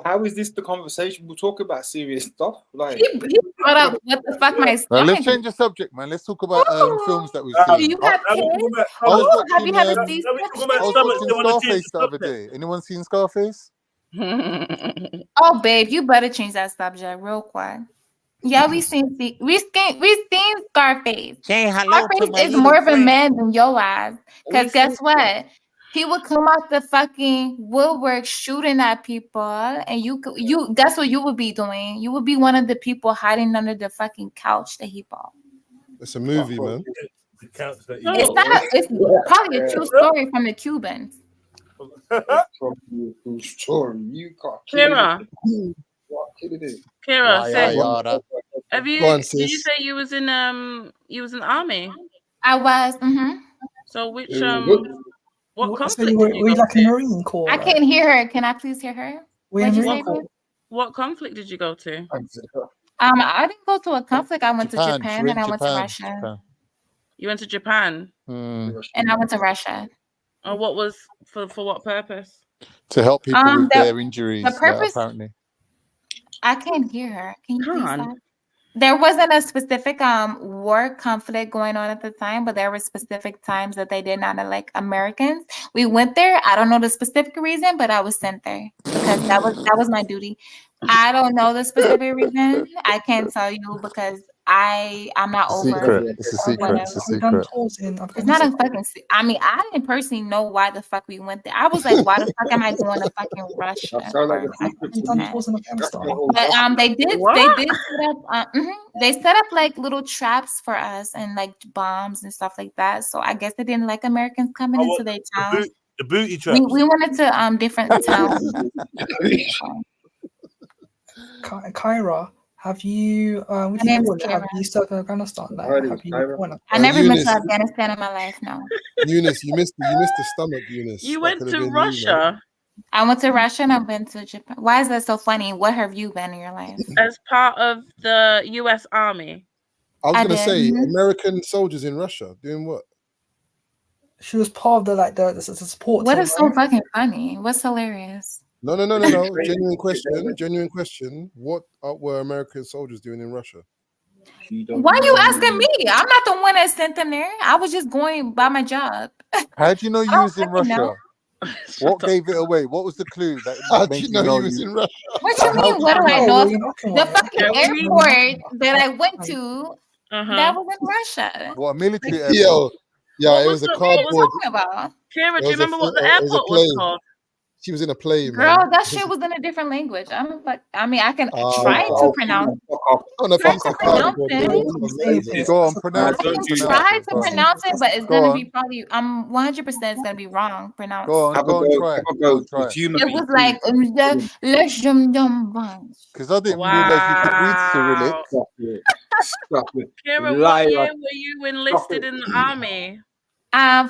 How is this the conversation? We'll talk about serious stuff. Like he brought up what the fuck my stomach. Let's change the subject, man. Let's talk about films that we've Do seen. you have kids? Have you had a C-section? I was watching Scarface the other day. Anyone seen Scarface? Oh, babe, you better change that subject real quick. Yeah, we seen Scarface. Say hello to Scarface my is little more of a friend. man than your ass. Because guess what? He would come out the fucking woodwork shooting at people, and you that's what you would be doing. You would be one of the people hiding under the fucking couch that he bought. It's a movie, man. It's not. It's probably a true story from the Cubans. Story. You got Kira. Kira, say, have you? Go on, Did you sis. say you was in army? I was. So which what conflict So did were you you go like a to? Marine Corps? I can't hear her. Can I please hear her? Were you What'd you Marine say, Corps? babe? What conflict did you go to? I didn't go to a conflict. I went to Japan. Japan and I went to Russia. Japan. You went to Japan, Mm. And I went to Russia. and what was for what purpose? To help people with The- their injuries, the purpose- apparently. I can't hear her. Can you please stop? There wasn't a specific war conflict going on at the time, but there were specific times that they did not elect Americans. We went there. I don't know the specific reason, but I was sent there because that was my duty. I don't know the specific reason. I can't tell you because I'm not over. Secret. It's a secret. It's a secret. It's not a fucking. I mean, I didn't personally know why the fuck we went there. I was like, why the fuck am I going to fucking Russia? But they did set up. They set up like little traps for us and like bombs and stuff like that. So I guess they didn't like Americans coming into their town. The booty traps. We wanted to different towns. Kyra, have you what do My you name's call it? Have Kyra. you served in Afghanistan? Like, have you I never been Eunice. to Afghanistan in my life. No. Eunice, you missed the stomach, Eunice. You That went could have to been you, Russia man. I went to Russia and I've been to Japan. Why is that so funny? What have you been in your life? as part of the U.S. Army. I was I gonna did. say American soldiers in Russia doing what? She was part of the support. What team, is so right? fucking funny? What's hilarious? No. Genuine question. What were American soldiers doing in Russia? Why are you asking me? I'm not the one that sent them there. I was just going by my job. How do you know you don't was in fucking know. Russia? What gave it away? What was the clue that How do made you know you was in Russia? What you mean? What do I know? The fucking airport that I went to, that was in Russia. What, a military Yo, airport? yeah, it was a What are you cardboard. talking about? Kira, do It you was a remember what the it was a airport was plane. called? She was in a plane, Girl, man. that shit was in a different language. I mean, I can Oh, try to pronounce. on a Try piece to of pronounce cardboard. it. Go on, pronounce I it. can Pronounce try it. to Go on. pronounce it, but it's Go gonna be on. probably 100% it's gonna be wrong pronounced. Go on, go and try it. Go and try it. It was like Because I didn't realize you could read Cyrillic. Kira, what year were you enlisted in the army?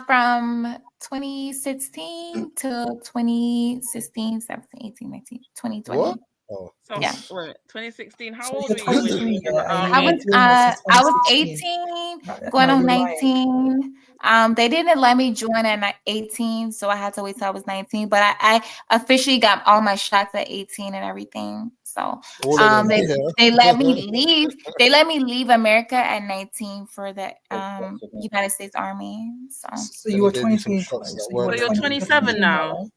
From 2016 to 2016, 17, 18, 19, 2020. What? Oh. So, Yeah. wait, 2016. How old were you when you were in the I army? was 18, going on 19. They didn't let me join at 18, so I had to wait till I was 19. But I officially got all my shots at 18 and everything. So All of them, yeah. they let me leave. They let me leave America at 19 for the United States Army. So you were 23. So you're 27 now.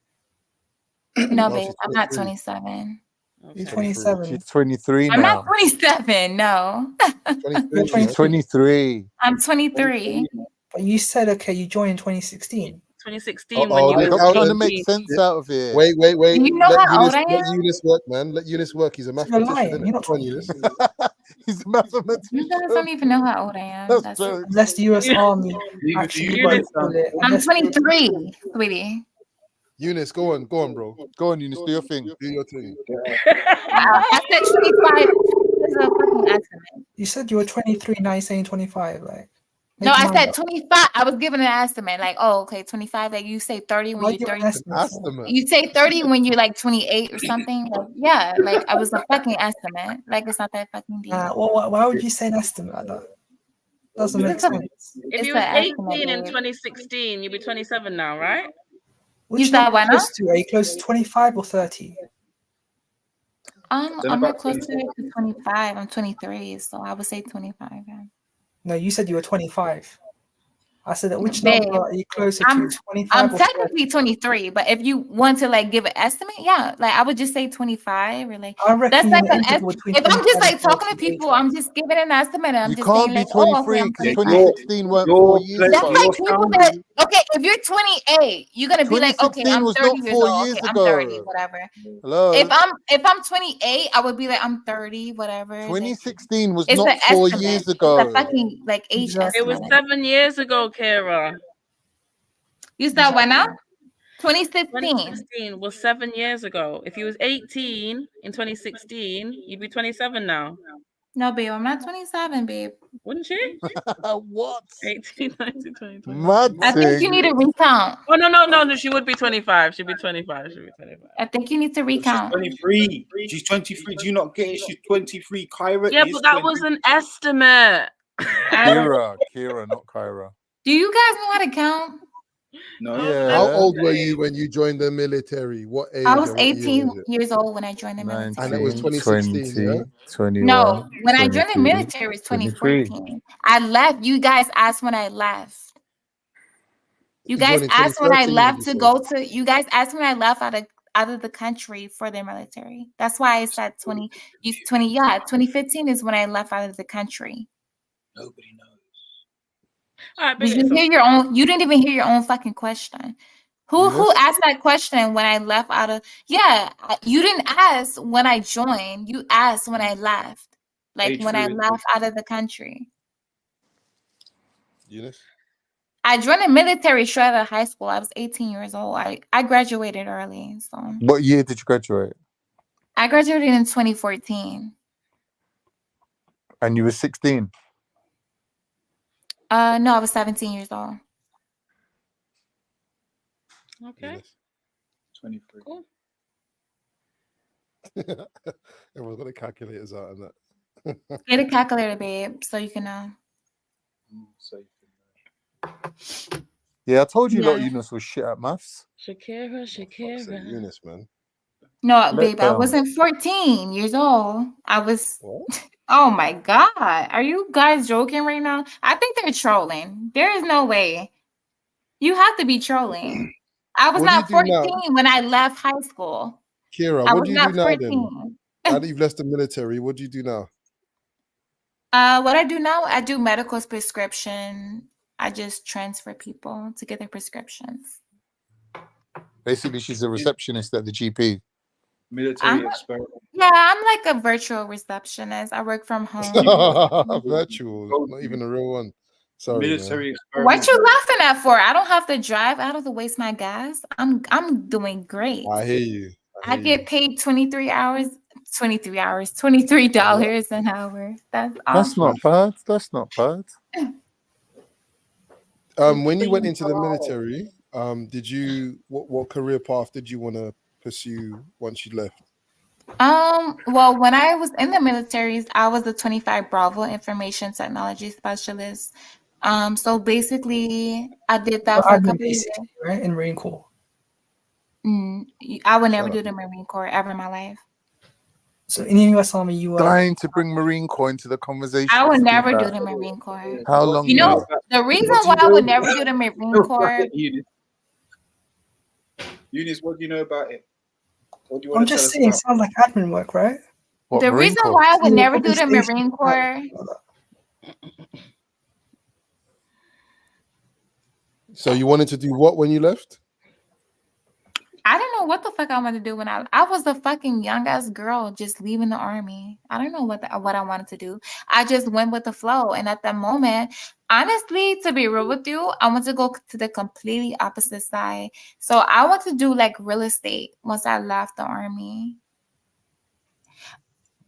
No, babe, I'm not 27. You're 27. She's 23 I'm now. not 27. No, She's 23. I'm 23. But you said, okay, you joined in 2016. 2016 when you Stop trying to make sense out of it. Wait. You know Let how old I Let am? Eunice work, man. Let Eunice work. He's a mathematician. You're not Come on, Eunice. He's a mathematician. You guys don't even know how old I am. That's it. Unless the US Army actually call it. I'm 23, sweetie. Eunice, go on, bro. Go on, Eunice, do your thing. Do your thing. I said 25. It's a fucking accident. You said you were 23, now you're saying 25. Like, No, I said 25. I was giving an estimate. Like, oh, okay, 25. Like you say 30 when you're 30. You say 30 when you're like 28 or something. Like, yeah, like I was a fucking estimate. Like it's not that fucking deep. Why would you say an estimate like that? Doesn't make sense. If you was 18 in 2016, you'd be 27 now, right? Which number are you close to? Are you close to 25 or 30? I'm not closer to 25. I'm 23, so I would say 25. Yeah. No, you said you were 25. I said that which Babe, number are you closer to? 25 I'm or 30? technically 23, but if you want to like give an estimate, yeah, like I would just say 25 or like I reckon that's like you're an interval between if I'm just 25 like and talking to 30. people, I'm just giving an estimate and I'm You just saying can't be like, oh, okay, 23 I'm because 25. 2016 weren't 4 years That's ago. like people that okay, if you're 28, you're gonna be like, okay, 2016 I'm was 30 not years 4 old. years Okay, I'm 30, ago. whatever. Hello. If I'm 28, I would be like, I'm 30, whatever. 2016 was It's not an 4 estimate. years It's a ago. fucking like age It was estimate. 7 years ago, Kira. You said when now? 2016. 2016 was 7 years ago. If you was 18 in 2016, you'd be 27 now. No, babe, I'm not 27, babe. Wouldn't you? What? 18, 19, 20, 21. Mad I think you need to recount. Oh, no. She would be 25. She'd be 25. I think you need to recount. 23. She's 23. Do you not get it? She's 23. Kyra Yeah, is but that 20. was an estimate. Kira, not Kyra. Do you guys know how to count? No. Yeah. How old were you when you joined the military? What age? I was and what year 18 was it? years old when I joined the military. And it was 2016, yeah? 21, No, when I joined the 22, military, it was 23. 2014. I left. You guys asked when I left. You You guys joined in asked when I 2013, left you to said. go to. You guys asked when I left out of the country for the military. That's why I said 20. 2015 is when I left out of the country. Nobody knows. All right, Did you hear your own? You didn't even hear your own fucking question. Who asked that question when I left out of? Yeah, you didn't ask when I joined. You asked when I left, like when I left out of the country. Eunice? I joined the military straight out of high school. I was 18 years old. I graduated early, so What year did you graduate? I graduated in 2014. And you were 16. No, I was 17 years old. Okay. 23. Cool. Everyone's got the calculators out and that. Get a calculator, babe, so you can know. Yeah, I told you Yeah. lot Eunice was shit at maths. Shakira. Eunice, man. No, Let babe, I down. wasn't 14 years old. I was. Oh my God. Are you guys joking right now? I think they're trolling. There is no way. You have to be trolling. I was What do not you do now? 14 when I left high school. Kira, I what was do you not do now 14. then? Now that you've left the military, what do you do now? What I do now, I do medical prescription. I just transfer people to get their prescriptions. Basically, she's a receptionist at the GP. Military experiment. Yeah, I'm like a virtual receptionist. I work from home. Virtual, not even a real one. Sorry, Military experiment. What you laughing at for? I don't have to drive. I don't have to waste my gas. I'm doing great. I hear you. I get paid 23 hours, $23 an hour. That's awesome. That's not bad. That's not bad. When you went into the military, did you what career path did you want to pursue once you left? Well, when I was in the military, I was the 25 Bravo Information Technology Specialist. So basically, I did that for a couple of years. Right, in Marine Corps. I would never do the Marine Corps ever in my life. So in the U.S. Army, you were dying to bring Marine Corps into the conversation. I would never do the Marine Corps. How long? You know, the reason why I would never do the Marine Corps. Eunice, what do you know about it? What do you I'm want to just tell us saying, about? it sounds like admin work, right? The reason why I would never do the Marine Corps. So you wanted to do what when you left? I don't know what the fuck I wanted to do when I was a fucking young ass girl just leaving the army. I don't know what I wanted to do. I just went with the flow, and at that moment, honestly, to be real with you, I want to go to the completely opposite side. So I want to do like real estate once I left the army.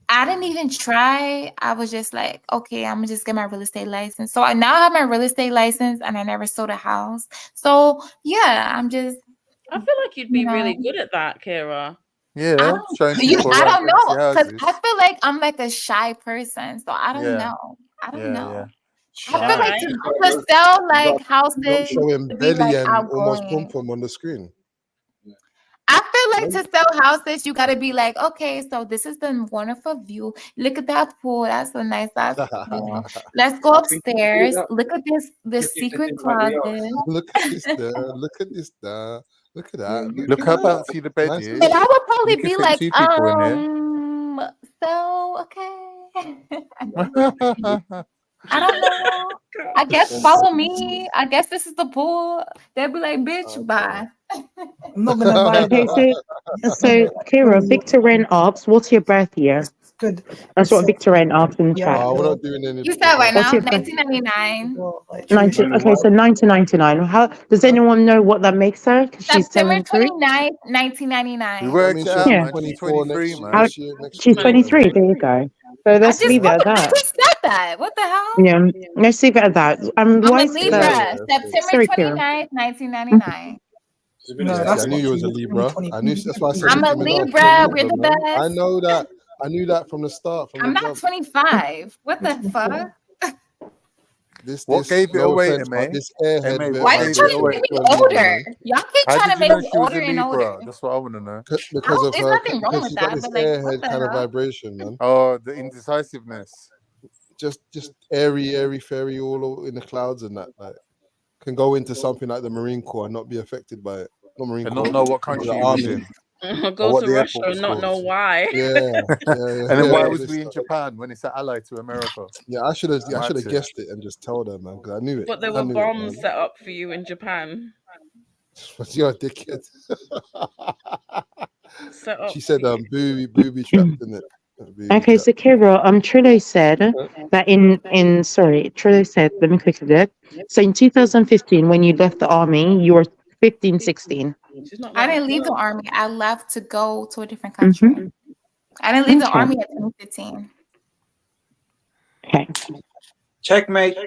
I didn't even try. I was just like, okay, I'm gonna just get my real estate license. So now I have my real estate license, and I never sold a house. So yeah, I'm just. I feel like you'd be really good at that, Kira. Yeah, showing I people don't around empty know, because houses. I feel like I'm like a shy person, so I don't Yeah. know. I don't Yeah, know. yeah. I feel like to sell like houses, Not showing to be belly like and almost pom outgoing. pom on the screen. I feel like to sell houses, you got to be like, okay, so this is the wonderful view. Look at that pool. That's a nice ass pool. Let's go upstairs. Look at this secret closet. Look at this there. Look at this there. Look at that. Look how bouncy the bed Nice is. And I would probably You can be fit like, 2 people in there. so okay. I don't know. I guess follow me. I guess this is the pool. They'll be like, bitch, bye. I'm not gonna lie. Okay, so Kira, Victor Wren asks, "What's your birth year?" Good. That's what Victor Wren asked in the Yeah, chat. we're not doing any. You said right What's now, your birth? 1999. Okay, so 1999. How does anyone know what that makes her? Because she's September 73. 29th, We 1999. worked it out, Yeah. man. She's 23, man. How, she's 23. There you go. So I let's just leave it at that. said that. What the hell? Yeah, let's leave it at that. I'm Why a is Libra. September Sorry, Kira. 29th, 1999. No, I that's knew you was a Libra. I knew that's why I said I'm a it came in Libra. after We're the man. best. I know that. I knew that from the start. From I'm the not jump. 25. What the fuck? What gave it no away, offense, but Emma? this airhead Emma, bit Why what you gave vibration it trying to away? make me to a Libra, older? man. Y'all keep How trying did to you make know me she was older a and older. Libra? That's what I want to know. Because of There's her, nothing wrong because with she got that, this but like, airhead what the kind of hell? vibration, man. Oh, the indecisiveness. Just airy, fairy, all in the clouds and that. Like, can go into something like the Marine Corps and not be affected by it. Not Marine And Corps, not know what the country he was army. in. Go what to the Russia airport was and not know called. why. Yeah. And then why all was this we in stuff. Japan when it's an ally to America? Yeah, I should have That's it. guessed it and just told her, man, because I knew it. But there I were knew bombs it, set up for you in Japan. man. You're a dickhead. Set up. She said, booby trapped, in it. Okay, so Kira, Trillo said that Trillo said, let me quickly look. So in 2015, when you left the army, you were 15, 16. I didn't leave the army. I left to go to a different country. I didn't leave the Okay. army at 2015. Okay. Checkmate.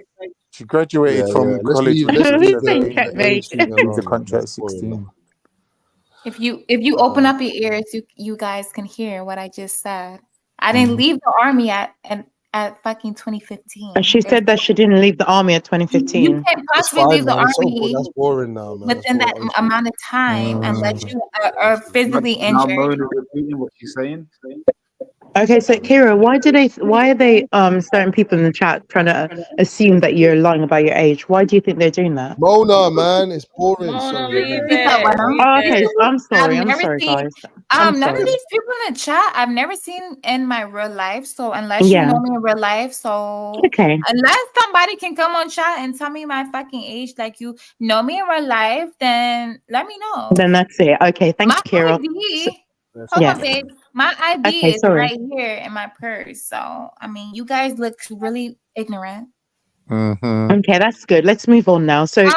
She graduated from Let's college leave, when let's she was leave the 17. age thing Leave alone, the man. country at That's boring, 16. If you open up your ears, you guys can hear what I just said. I didn't leave the army at fucking 2015. And she said that she didn't leave the army at You 2015. can't It's possibly fine, leave the man. It's so army that's boring now, man. within that amount of time unless you are physically Now injured. Mona repeating what she's saying. Okay, so Kira, why are they certain people in the chat trying to assume that you're lying about your age? Why do you think they're doing that? Mona, man, it's boring. Mona, Sorry, leave man. it. Oh, okay, I'm sorry. I've I'm never sorry, seen guys. I'm none of sorry. these people in the chat I've never seen in my real life. So unless you Yeah. know me in real life, so Okay. unless somebody can come on chat and tell me my fucking age, like you know me in real life, then let me know. Then that's it. Okay, thanks, My Kira. ID, hold Yes. on, babe. My ID Okay, is sorry. right here in my purse. So I mean, you guys look really ignorant. Okay, that's good. Let's move on now. So, You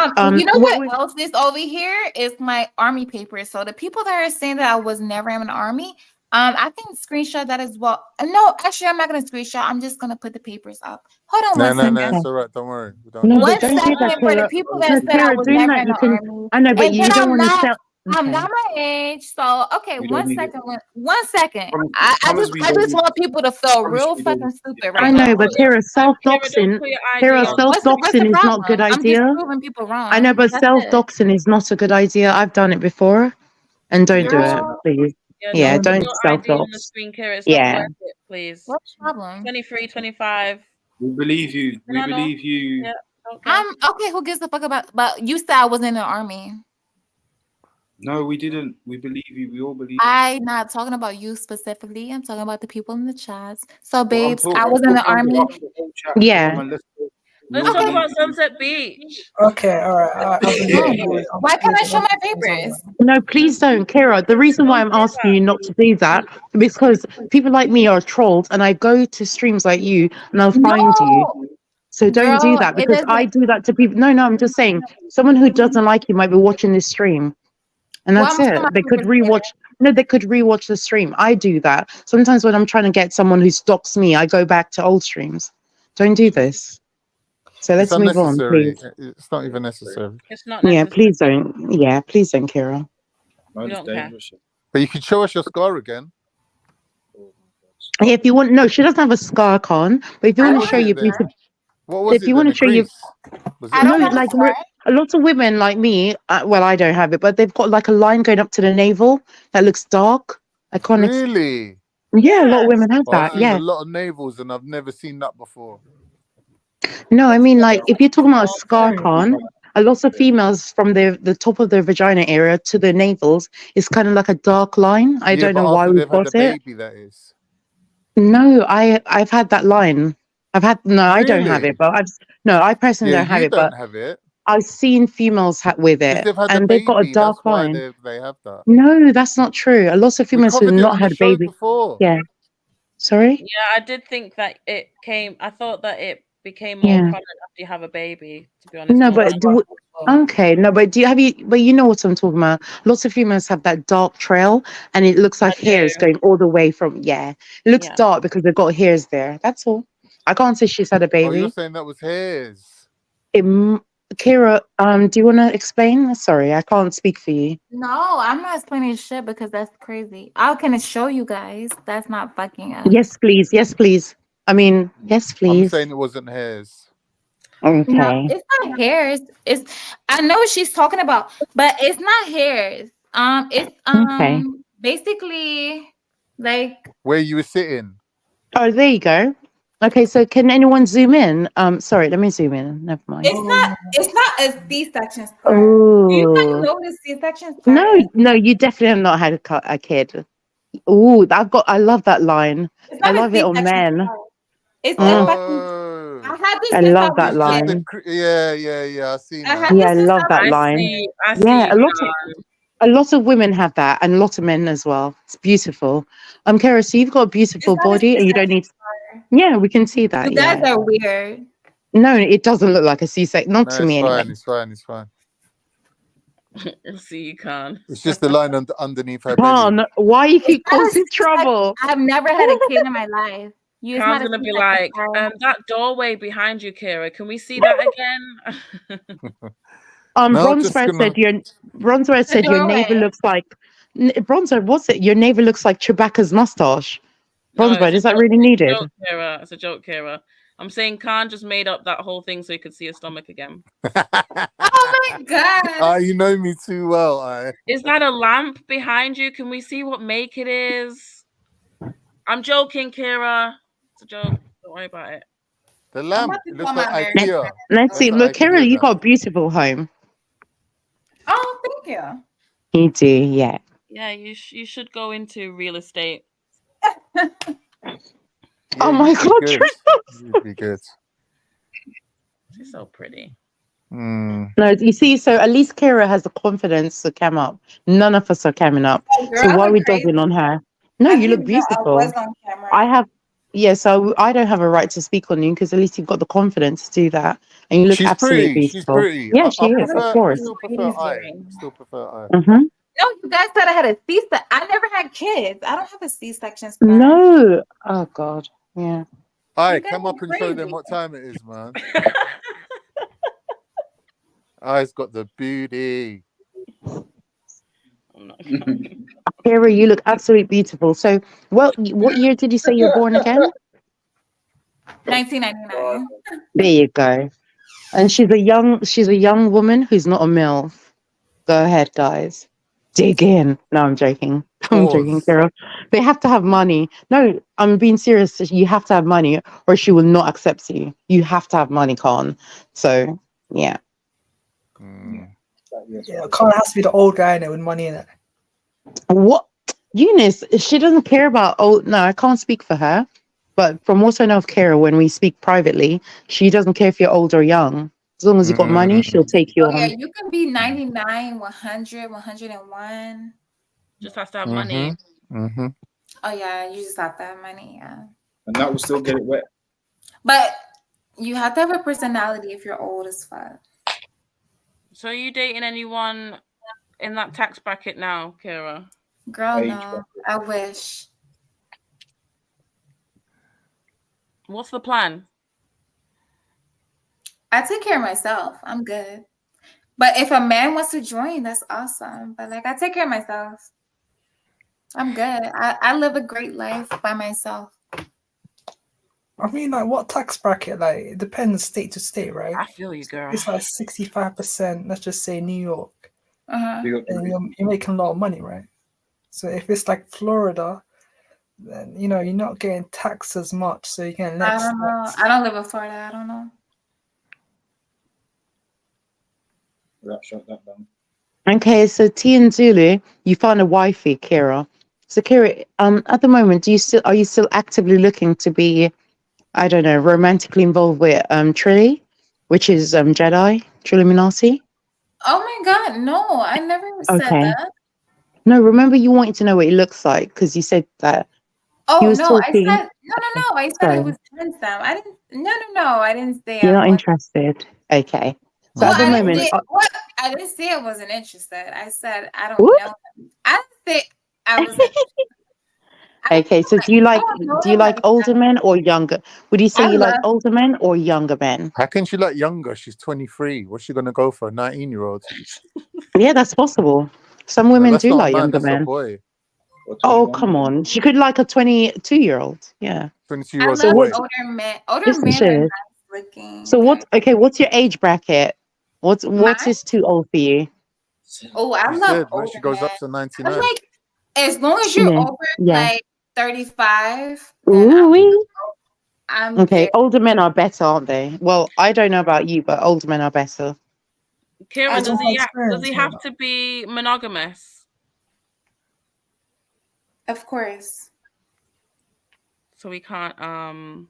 know what else is over here is my army papers. So the people that are saying that I was never in an army, I can screenshot that as well. No, actually, I'm not gonna screenshot. I'm just gonna put the papers up. Hold on one second. No, it's all right. Don't worry. We don't No, need but to don't do that, For the Kira. people No, that said I Kira, was doing never that, in you the can. army, I know, but and you then don't want to sell. I'm Okay. not my age. So okay, We one don't need second. One second. Promise- I promise just we I don't just need- want people to feel promise real we don't fucking need- stupid I right know, now. but Kira, self-doxing. Kira, What's the self-doxing is not a good problem? I'm just idea. proving people wrong. I know, but That's it. self-doxing is not a good idea. I've done it before, and don't do it, Girl, please. Yeah, Yeah, don't put don't your ID on the self-dox. screen, Kira. It's not Yeah. worth it, please. what's the problem? 23, 25. We believe you. We No, no. believe you. Yeah, okay. I'm okay. Who gives a fuck about? But you said I was in the army. No, we didn't. We believe you. We all believe. I'm not talking about you specifically. I'm talking about the people in the chats. So, babes, I'm I was in the talking army. about the whole chat. Yeah. Come on, let's go. We Let's all talk believe about you. Sunset Beach. Okay, all right. I believe you. Why can't I show my papers? No, please don't, Kira. The reason why I'm asking you not to do that because people like me are trolls, and I go to streams like you, and I'll find you. So don't do Girl, that it because I doesn't. do that to people. No, I'm just saying, someone who doesn't like you might be watching this stream, and Well, that's I'm showing my it. They could papers later. rewatch. no, they could rewatch the stream. I do that sometimes when I'm trying to get someone who stalks me. I go back to old streams. Don't do this. So It's let's move on, unnecessary. please. It's not even necessary. It's not Yeah, necessary. please don't. Yeah, please don't, Kira. We don't care. But you can show us your scar again. If you want, no, she doesn't have a scar, Con. But if you want to show your beauty, What was if it you then? want A to show your, crease? Was I it don't a have a crease? scar. a lot of women like me, well, I don't have it, but they've got like a line going up to the navel that looks dark. I can't. Really? Yeah, a lot of women have I've that. seen a Yeah. lot of navels and I've never seen that before. No, I mean, like, if you're talking about a scar, Con, a lot of females from the top of their vagina area to the navels is kind of like a dark line. I Yeah, don't know but why after we've they've had the got it. baby, that is. No, I've had that line. I don't have Really? it, but I personally Yeah, don't have you it, but don't have it. I've seen females with Because it, they've had the and they've got a baby. That's dark why line. they have that. No, that's not true. A lot of We females who've covered it not on the had a show baby. before. Yeah. Sorry? Yeah, I did think that it came. I thought that it became more Yeah. prominent after you have a baby. To be honest, No, more but than okay, no, but but you know what I'm talking about. Lots of females have that dark trail, and it looks like hairs going all the way from. Yeah, it looks Yeah. dark because they've got hairs there. That's all. I can't say she's had a Oh, you're baby. saying that was hairs. Kira, do you want to explain? Sorry, I can't speak for you. No, I'm not explaining shit because that's crazy. I can show you guys. That's not fucking up. Yes, please. Yes, please. I mean, yes, I'm please. saying it wasn't hairs. No, Okay. it's not hairs. It's I know what she's talking about, but it's not hairs. It's Okay. basically like Where you were sitting. Oh, there you go. Okay, so can anyone zoom in? Sorry, let me zoom in. Never mind. it's not a C-section scar. Oh. Do you guys know what a C-section scar No, is? no, you definitely have not had a kid. Oh, I love that line. It's I not a love it on C-section men. scar. It's Oh. I had this I since love I that was a kid. line. Yeah. I've seen I that. had Yeah, I this since love that I was line. I Yeah, see. a lot of women have that, and a lot of men as well. It's beautiful. Kara, so you've got a beautiful not a body, and you don't need. Yeah, we can see that. You guys Yeah. are weird. No, it doesn't look like a C-section. Not No, to it's me, fine. anyway. It's fine. It's fine. See, you can't. It's just the line underneath her belly. Con, why you keep It's not a causing C-section. trouble? I've never had a kid in my life. It's Khan's not a gonna be C-section like, scar. that doorway behind you, Kira. Can we see that again? No, just Bronzebeard gonna. said your doorway. navel looks like. Bronzebeard, what's it? Your navel looks like Chewbacca's mustache. No, Bronzebeard, is that joke, really needed? Joke, Kira. It's a joke, Kira. I'm saying Khan just made up that whole thing so he could see his stomach again. Oh my god! You know me too well. Is that a lamp behind you? Can we see what make it is? I'm joking, Kira. It's a joke. Don't worry about it. The I'm lamp. about to It call looks my like marriage. IKEA. Let's see. That's Look, like Kara, IKEA you now. got a beautiful home. Oh, thank you. You do, yeah. Yeah, you should go into real estate. Oh my you'd be god, good. Trill. You'd be good. She's so pretty. Mm. No, you see, so at least Kira has the confidence to come up. None of us are coming up. Oh, girl, So I why are look we crazy. dogging on her? No, I you didn't look know I beautiful. was on camera. I have, yeah, so I don't have a right to speak on you because at least you've got the confidence to do that. And you look She's absolutely pretty. She's beautiful. pretty. Yeah, I she is, of prefer. I course. still prefer I. Still prefer I. Mm-hmm. No, you guys said I had a C-section. I never had kids. I don't have a C-section scar. No. Oh, God. Yeah. I You guys come are up and show them crazy. what time it is, man. I's got the booty. Kira, you look absolutely beautiful. So, what year did you say you were born again? 1999. There you go. And she's a young woman who's not a MILF. Go ahead, guys. Dig in. No, I'm joking. I'm joking, Pause. Kira. They have to have money. No, I'm being serious. You have to have money or she will not accept you. You have to have money, Khan. So, yeah. Yeah, Connor has to be the old guy in it with money in it. What? Eunice, she doesn't care about, no, I can't speak for her. But from what I know of Kira, when we speak privately, she doesn't care if you're old or young. As long as you've got money, she'll take you Oh, yeah, on. you can be 99, 100, 101. Just has to have money. Mm-hmm. Oh, yeah, you just have to have money, yeah. And that will still get it wet. But you have to have a personality if you're old as fuck. So are you dating anyone in that tax bracket now, Kira? Girl, Age no. I wish. What's the plan? I take care of myself. I'm good. But if a man wants to join, that's awesome. But like I take care of myself. I'm good. I live a great life by myself. I mean, like, what tax bracket? Like, it depends state to state, right? I feel you, girl. It's like 65%. Let's just say New York, Uh-huh. and you're making a lot of money, right? So if it's like Florida, then you're not getting taxed as much, so you're getting I less. don't know. I don't live in Florida. I don't know. Shut that down. Okay, so T and Zulu, you found a wifey, Kira. So Kira, at the moment, are you still actively looking to be, I don't know, romantically involved with Trilly, which is Jedi, Trilluminati? Oh my God, no! I never said Okay. that. No, remember you wanted to know what it looks like because you said that he Oh was no! I talking. said no. I said it Sorry, was handsome. I didn't. No. I didn't say you're I not want. interested. Okay. So Well, at the I didn't moment, say what. I didn't say I wasn't interested. I said I don't What? know him. I didn't say I wasn't. Okay, so do you I like don't know do you him like like older men or younger? Would you say I you like love. older men or younger men? How can she like younger? She's 23. What's she gonna go for? A 19-year-old? Yeah, that's possible. Some No, women that's do not a like man. younger That's a men. boy. Oh, come on. She could like a 22-year-old. Yeah. 22-year-old So love boy. what's older men. Older isn't men are she? nice looking. So what okay, what's your age bracket? What is too old for you? Oh, I She love said when older she goes men. up to I'm 99. like, as long as you're Yeah. over Yeah. like 35, then Ooh. I'm Okay, there. older men are better, aren't they? Well, I don't know about you, but older men are better. Kira, Based on my does experience, he have to be monogamous? Of course. So we can't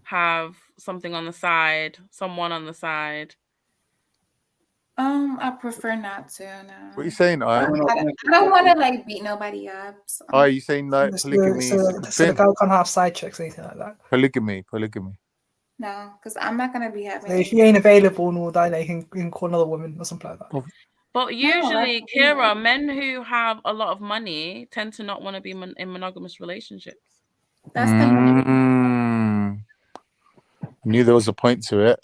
have something on the side, someone on the side. I prefer not to. No. What are you saying, I I? don't want to like beat nobody up. So. Are you saying like So, polygamy is a so, good so the thing? guy can't have side chicks or anything like that. Polygamy. No, because I'm not gonna be having. So if he ain't available and all that, like, he can call another woman or something like that. But usually, Kira, men who have a lot of money tend to not want to be in monogamous relationships. That's the money. Knew there was a point to it.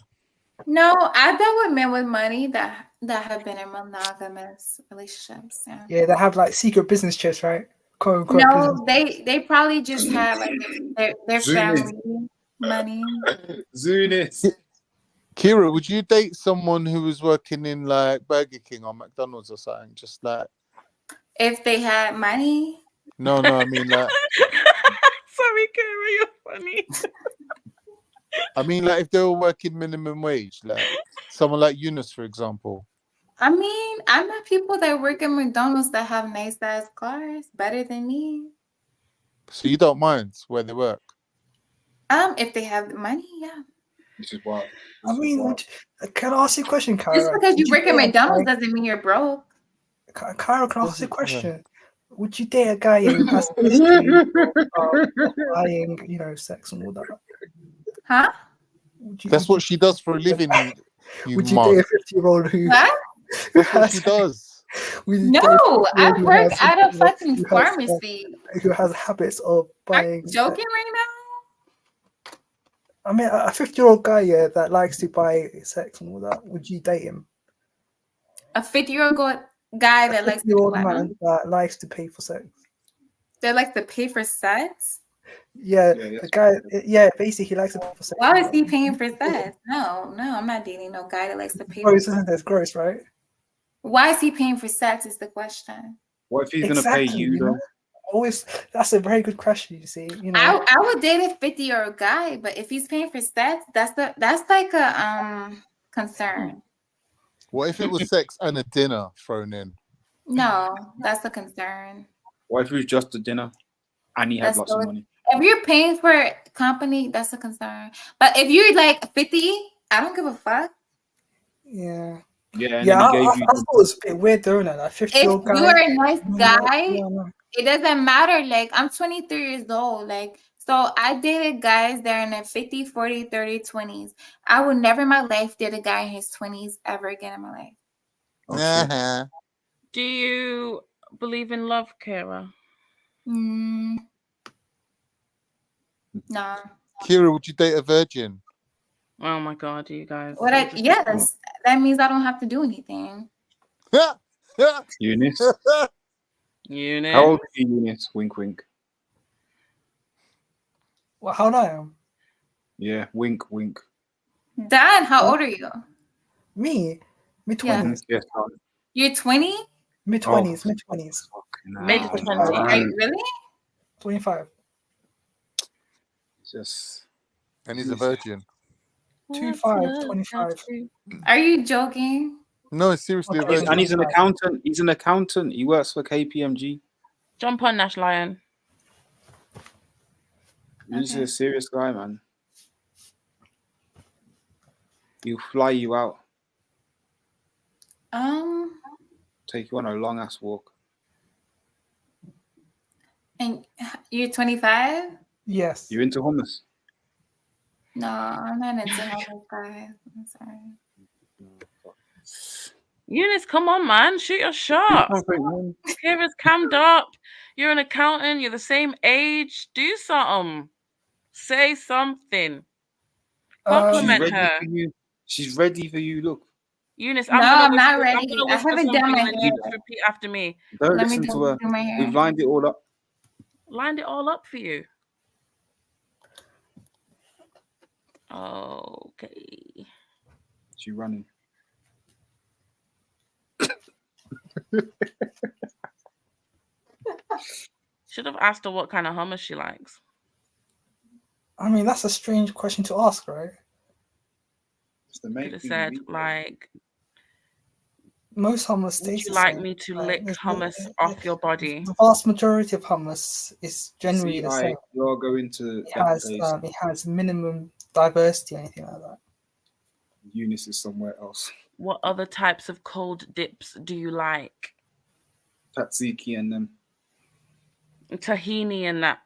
No, I've dealt with men with money that have been in monogamous relationships. Yeah. Yeah, they have like secret business trips, right? Quote unquote business. No, they probably just have like their family money. Zunis. Kira, would you date someone who was working in like Burger King or McDonald's or something? Just like If they had money. no, I mean like Sorry, Kira, you're funny. I mean like if they were working minimum wage, like someone like Eunice, for example. I mean, I met people that work at McDonald's that have nice ass cars, better than me. So you don't mind where they work? If they have the money, yeah. This is wild. I mean, can I ask you a question, Kyra? Just because you Would work at date a McDonald's guy- doesn't mean you're broke. Kyra, can I ask you a question? Would you date a guy who has a history of buying, sex and all that? Huh? That's what she does for a living. Would you date a 50-year-old who? What? That's what she does. No, I work at a fucking pharmacy. Who has habits of buying? Joking right now? I mean, a 50-year-old guy, yeah, that likes to buy sex and all that. Would you date him? A 50-year-old guy that likes to do what? Man that likes to pay for sex. That likes to pay for sex? Yeah, the guy. Yeah, basically, he likes to pay for sex. Why is he paying for sex? No, I'm not dating no guy that likes to pay. Gross, isn't it? It's gross, right? Why is he paying for sex? Is the question. What if he's gonna pay you though? Always, that's a very good question. You see, I would date a 50-year-old guy, but if he's paying for sex, that's like a concern. What if it was sex and a dinner thrown in? No, that's a concern. What if it was just a dinner and he had lots of money? If you're paying for company, that's a concern. But if you're like 50, I don't give a fuck. Yeah. Yeah, Yeah, I thought it was a bit weird doing it. Like 50-year-old guy. If you are a nice guy, Yeah. it doesn't matter. Like, I'm 23 years old. Like, so I dated guys that are in their 50, 40, 30, 20s. I would never in my life date a guy in his 20s ever again in my life. Uh-huh. Do you believe in love, Kira? Mm, nah. Kira, would you date a virgin? Oh my God, you guys. Yes, that means I don't have to do anything. Eunice. Eunice. How old are you, Eunice? Wink, wink. Well, how old I am? Yeah, wink, wink. Dad, how old are you? Me? Mid Yeah. 20s. Yes, You're 20? Mid 20s. Mid 20s. Mid 20s. Are you really? 25. Just. And he's a virgin. 25. Are you joking? No, seriously, a virgin. And he's an accountant. He's an accountant. He works for KPMG. Jump on, Nash Lion. He's a serious guy, man. He'll fly you out. Take you on a long ass walk. And you're 25? Yes. You into hummus? No, I'm not into hummus, guys. I'm sorry. Eunice, come on, man. Shoot your shot. Kira's cammed up. You're an accountant. You're the same age. Do something. Say something. Compliment She's ready her. for you. She's ready for you. Look. Eunice, No, I'm not ready. I haven't done my and you hair. just repeat after me. Don't Let me listen to her. do my hair. We've lined it all up. Lined it all up for you. Okay. She's running. Should have asked her what kind of hummus she likes. I mean, that's a strange question to ask, right? Could have said, like, Most hummus would taste you the like same. me to Like, lick there's hummus off your body? The vast majority of hummus is generally See, the same. you are going to It has minimum diversity, anything like that. Eunice is somewhere else. What other types of cold dips do you like? Tzatziki and them. Tahini and that.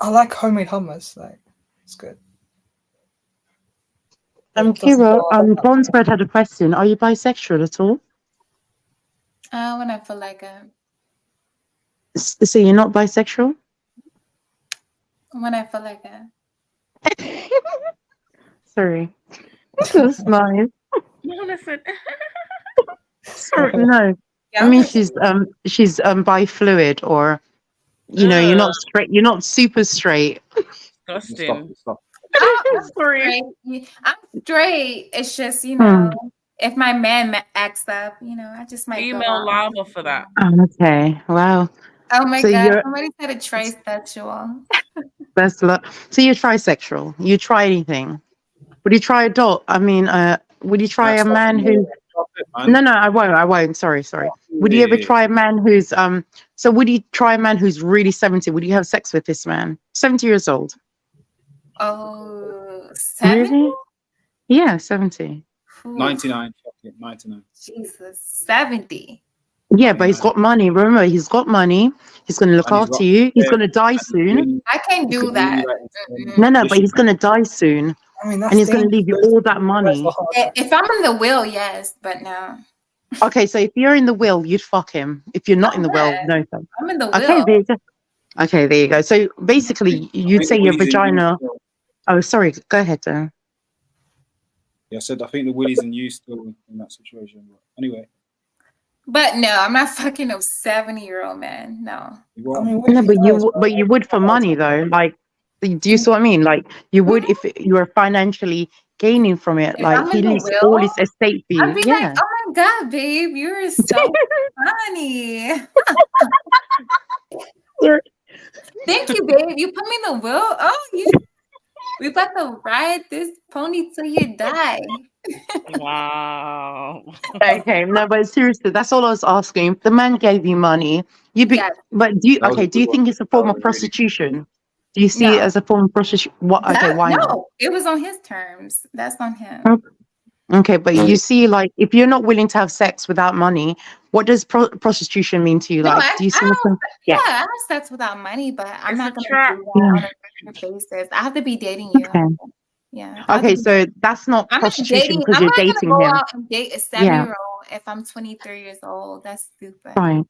I like homemade hummus. Like, it's good. Kira, Bonsbred had a question. Are you bisexual at all? When I feel like it. So you're not bisexual? When I feel like it. Sorry. That's nice. No, listen. Sorry, no. Yeah, I mean she's bifluid, or you're not straight, you're not super straight. Disgusting. I'm straight. I'm straight. It's just, if my man acts up, I just might go Female out. lava for that. Okay, wow. Oh my So God, you're somebody said a trisexual. so you're trisexual. You try anything? Would you try a dog? I mean, would you try a man who? No, I won't. Sorry. Would you ever try a man who's So would you try a man who's really 70? Would you have sex with this man? 70 years old. Oh, 70? Really? Yeah, 70. 99. 99. Jesus, 70. Yeah, but he's got money. Remember, he's got money. He's going to look after you. He's going to die soon. I can't do that. No, but he's going to die soon. I mean, and he's going to leave you all that money. If I'm in the will, yes, but no. Okay, so if you're in the will, you'd fuck him. If you're not in the will, no. I'm in the Okay, will. there you go. Okay, there you go. So basically, you'd say your vagina. Oh, sorry. Go ahead, Dan. Yeah, I said I think the Willie's and you still in that situation. But anyway. But no, I'm not fucking a 70-year-old man. No. I mean, No, but you would for money though. Like, do you see what I mean? Like, you would if you were financially gaining from it. If Like, I'm he in the leaves will, all his estate for you. I'd be like, oh my God, babe, you're so funny. Thank you, babe. You put me in the will. Oh, we about to ride this pony till you die. Wow. Okay, no, but seriously, that's all I was asking. If the man gave you money, you'd be. Yes. But do you think it's a form of prostitution? Do you see it as a form of prostitution? What? Okay, why not? No, it was on his terms. That's on him. Okay, but you see, like, if you're not willing to have sex without money, what does prostitution mean to you? No, Like, do you see? I have sex without money, but I'm not going to do that on a regular basis. I have to be dating you. Okay. Yeah. Okay, so that's not I'm not prostitution dating. because I'm you're not gonna dating go him. out and date a Yeah. 7-year-old if I'm 23 years old. That's stupid. Right.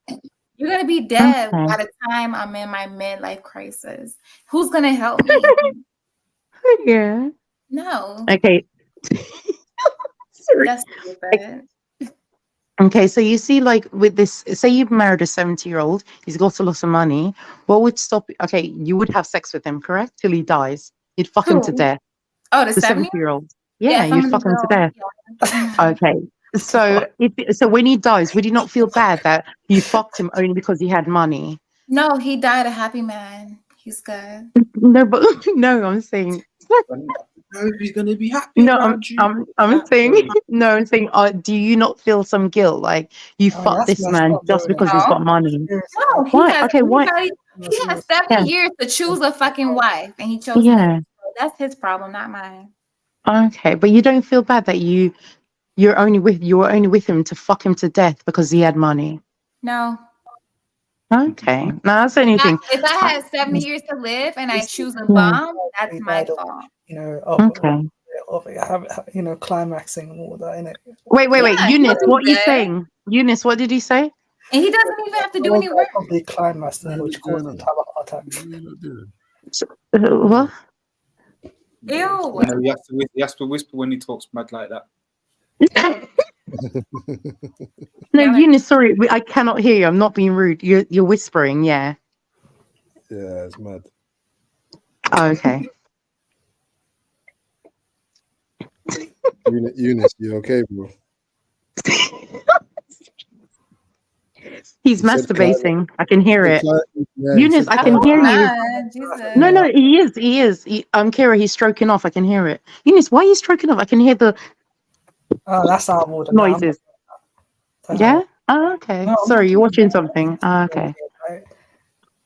You're gonna be dead Okay. by the time I'm in my midlife crisis. Who's gonna help me? Yeah. No. Okay. Sorry. That's stupid. Okay, so you see, like with this, say you've married a 70-year-old, he's got a lot of money. What would stop? Okay, you would have sex with him, correct? Till he dies. You'd fuck him to Who? death. Oh, the The 70? 70-year-old. Yeah, Yeah, if I'm you'd in fuck him to the death. Okay. So so when he dies, would you not feel bad that you fucked him only because he had money? No, he died a happy man. He's good. No, but no, I'm saying He's gonna be happy no, around you. I'm saying no, I'm saying do you not feel some guilt like you Oh, fucked that's this messed man up, just though. because he's No. got money? No, Why? Okay, why? he has 70 Yeah. years to choose a fucking wife and he chose Yeah. me. So that's his problem, not mine. Okay, but you don't feel bad that you were only with him to fuck him to death because he had money. No. Okay, no, that's the only thing. If I had 70 years to live and I choose a Yeah. bomb, that's my fault. You know, Okay. of it, you know, climaxing and all that, innit? Wait, Yeah, he Eunice, was what are you good. saying? Eunice, what did he say? And he doesn't even have to do any work. Probably climaxed, which caused him to have a heart attack. What? Ew. You know, he has to whisper when he talks mad like that. No, Eunice, sorry, I cannot hear you. I'm not being rude. You're whispering, yeah. Yeah, it's mad. Oh, okay. Eunice, you okay, bro? He's masturbating. I can hear it. Yeah, Eunice, I can hear you. Jesus. No, he is. Kira, he's stroking off. I can hear it. Eunice, why are you stroking off? I can hear the That's our water. noises. Yeah? Oh, okay. No, I'm Sorry, not you're watching doing something. Oh, okay. Right.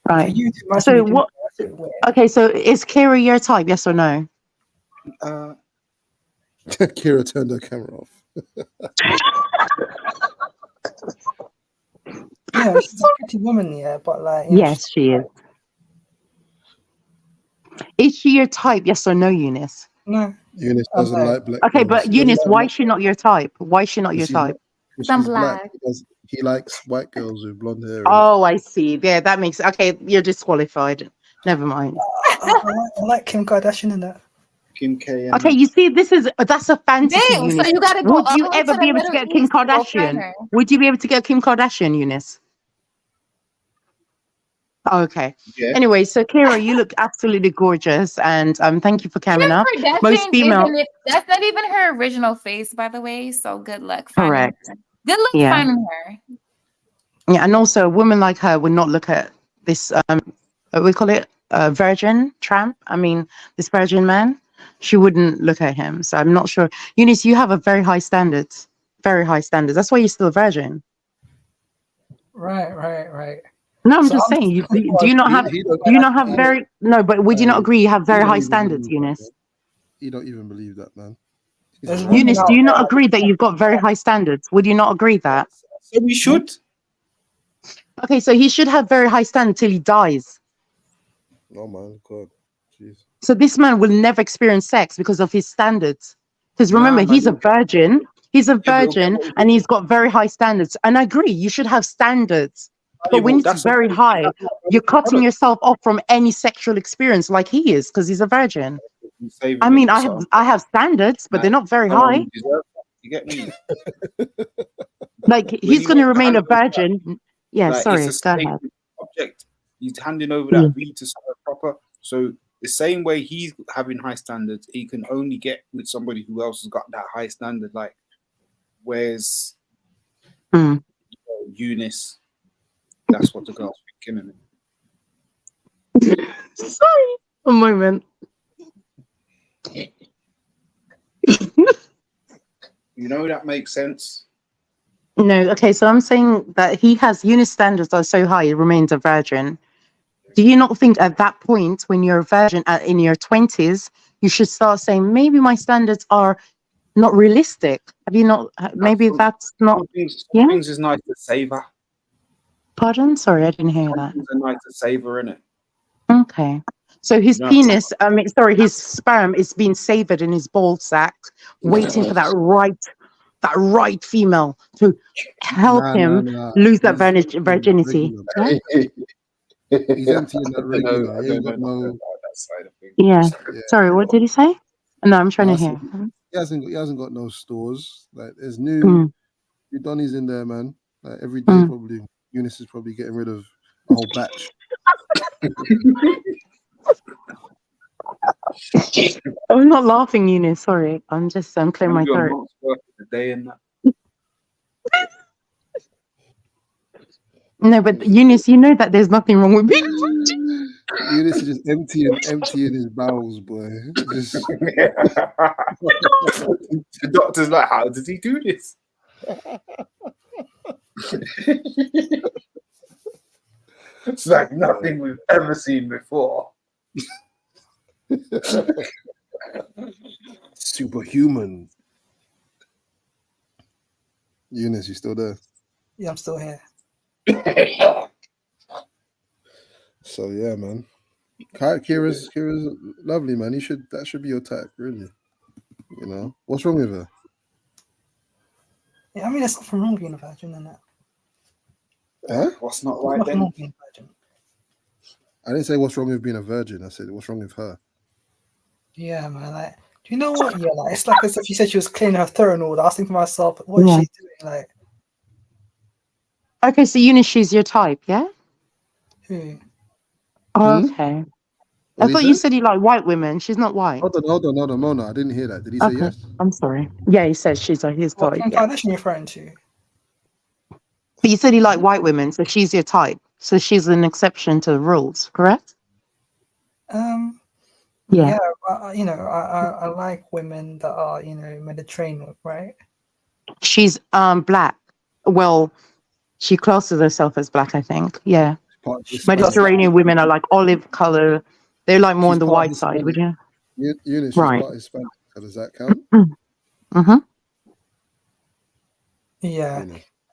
Right. For you to imagine So me doing what? that, it's weird. Okay, so is Kira your type? Yes or no? Kira turned her camera off. Yeah, she's a pretty woman, yeah, but like, you know, Yes, she is. Is she your type? Yes or no, Eunice? No. Eunice doesn't like black. Okay, girls. but She Eunice, doesn't why like is she not your type? Why is she not your she's type? She's black. He likes white girls with blonde hair. Oh, I see. Yeah, that makes okay. You're disqualified. Never mind. I like Kim Kardashian in that. Kim K. Okay, you see, that's a fantasy. Damn, so Eunice. you gotta go Would all you the way ever to be the able to Middle get Kim East to go find Kardashian? her. Would you be able to get Kim Kardashian, Eunice? Okay. Yeah. Anyway, so Kira, you look absolutely gorgeous, and thank you for coming up. Most Kardashian female, isn't it? That's not even her original face, by the way. So good luck finding correct. her. Good luck Yeah. finding her. Yeah, and also a woman like her would not look at this. We call it a virgin tramp. I mean, this virgin man. She wouldn't look at him. So I'm not sure. Eunice, you have a very high standards. Very high standards. That's why you're still a virgin. Right. No, I'm So just I'm saying. just Do you not have? he Do you not have very? No, but would you not agree? You have very don't high even standards, believe that, Eunice. man. He don't even believe that, man. There's women Eunice, out do you there not that- agree that you've got very high standards? Would you not agree that? So we should. Okay, so he should have very high standards till he dies. Oh man, God, jeez. So this man will never experience sex because of his standards. Because remember, Nah, he's a man. virgin. He's a Yeah, but- virgin, and he's got very high standards. And I agree, you should have standards. But when it's very high, you're cutting yourself off from any sexual experience, like he is, because he's a virgin. I mean, I have standards, but they're not very high. You get me? Like he's going to remain a virgin. Yeah, Like, sorry, it's a go ahead. sacred object. He's handing over that weed to someone proper. So the same way he's having high standards, he can only get with somebody who else has got that high standard. Like, where's Eunice? That's what the girl's thinking, isn't it? Sorry, a moment. You know that makes sense. No, okay, so I'm saying that he has Eunice standards are so high, he remains a virgin. Do you not think at that point, when you're a virgin in your 20s, you should start saying, maybe my standards are not realistic? Have you not, maybe that's not, Some things is nice to savor. Pardon? Sorry, I didn't hear that. Things are nice to savor, innit? Okay. So his You don't have to- penis, his sperm is being savored in his ball sack, waiting for that right female to help him lose that virginity. Yeah? He's emptying that regular. He I ain't don't got know no. about that side of things. Yeah. Yeah. Sorry, what did he say? No, I'm trying to I said, hear. he hasn't got no stores. Like there's new Mm. Donnies in there, man. Like every day, Mm. probably Eunice is probably getting rid of a whole batch. I'm not laughing, Eunice. Sorry, I'm just clearing my Your throat. month's worth of the day and that. No, but Eunice, you know that there's nothing wrong with me. Eunice is just emptying his bowels, boy. Just The doctor's like, how does he do this? It's like nothing we've ever seen before. superhuman. Eunice, you still there? Yeah, I'm still here. So yeah, man. Kira's lovely, man. That should be your type, really. You know, what's wrong with her? Yeah, I mean, there's nothing wrong being a virgin, isn't it? Huh? What's not There's right nothing then? wrong being a virgin. I didn't say what's wrong with being a virgin. I said what's wrong with her. Yeah, man. Like, do you know what? Yeah, like it's like as if you said she was cleaning her throat and all that. I was thinking to myself, what is Yeah. she doing? Like, Okay, so Eunice, she's your type, yeah? who? Oh, okay. What I did thought he you say? said you like white women. She's not white. Hold on, Mona. I didn't hear that. Did he say Okay, yes? I'm sorry. Yeah, he says she's his What type. Kim Yeah, Kardashian you're referring to? but you said you like white women, so she's your type. So she's an exception to the rules, correct? Yeah, Yeah. I like women that are, Mediterranean, right? She's black. Well, she classes herself as black, I think. Yeah. Mediterranean women are like olive color. They're like more She's on the part white side, would you? Eunice, she's Right. part Hispanic. So does that count? Mm-hmm. Yeah.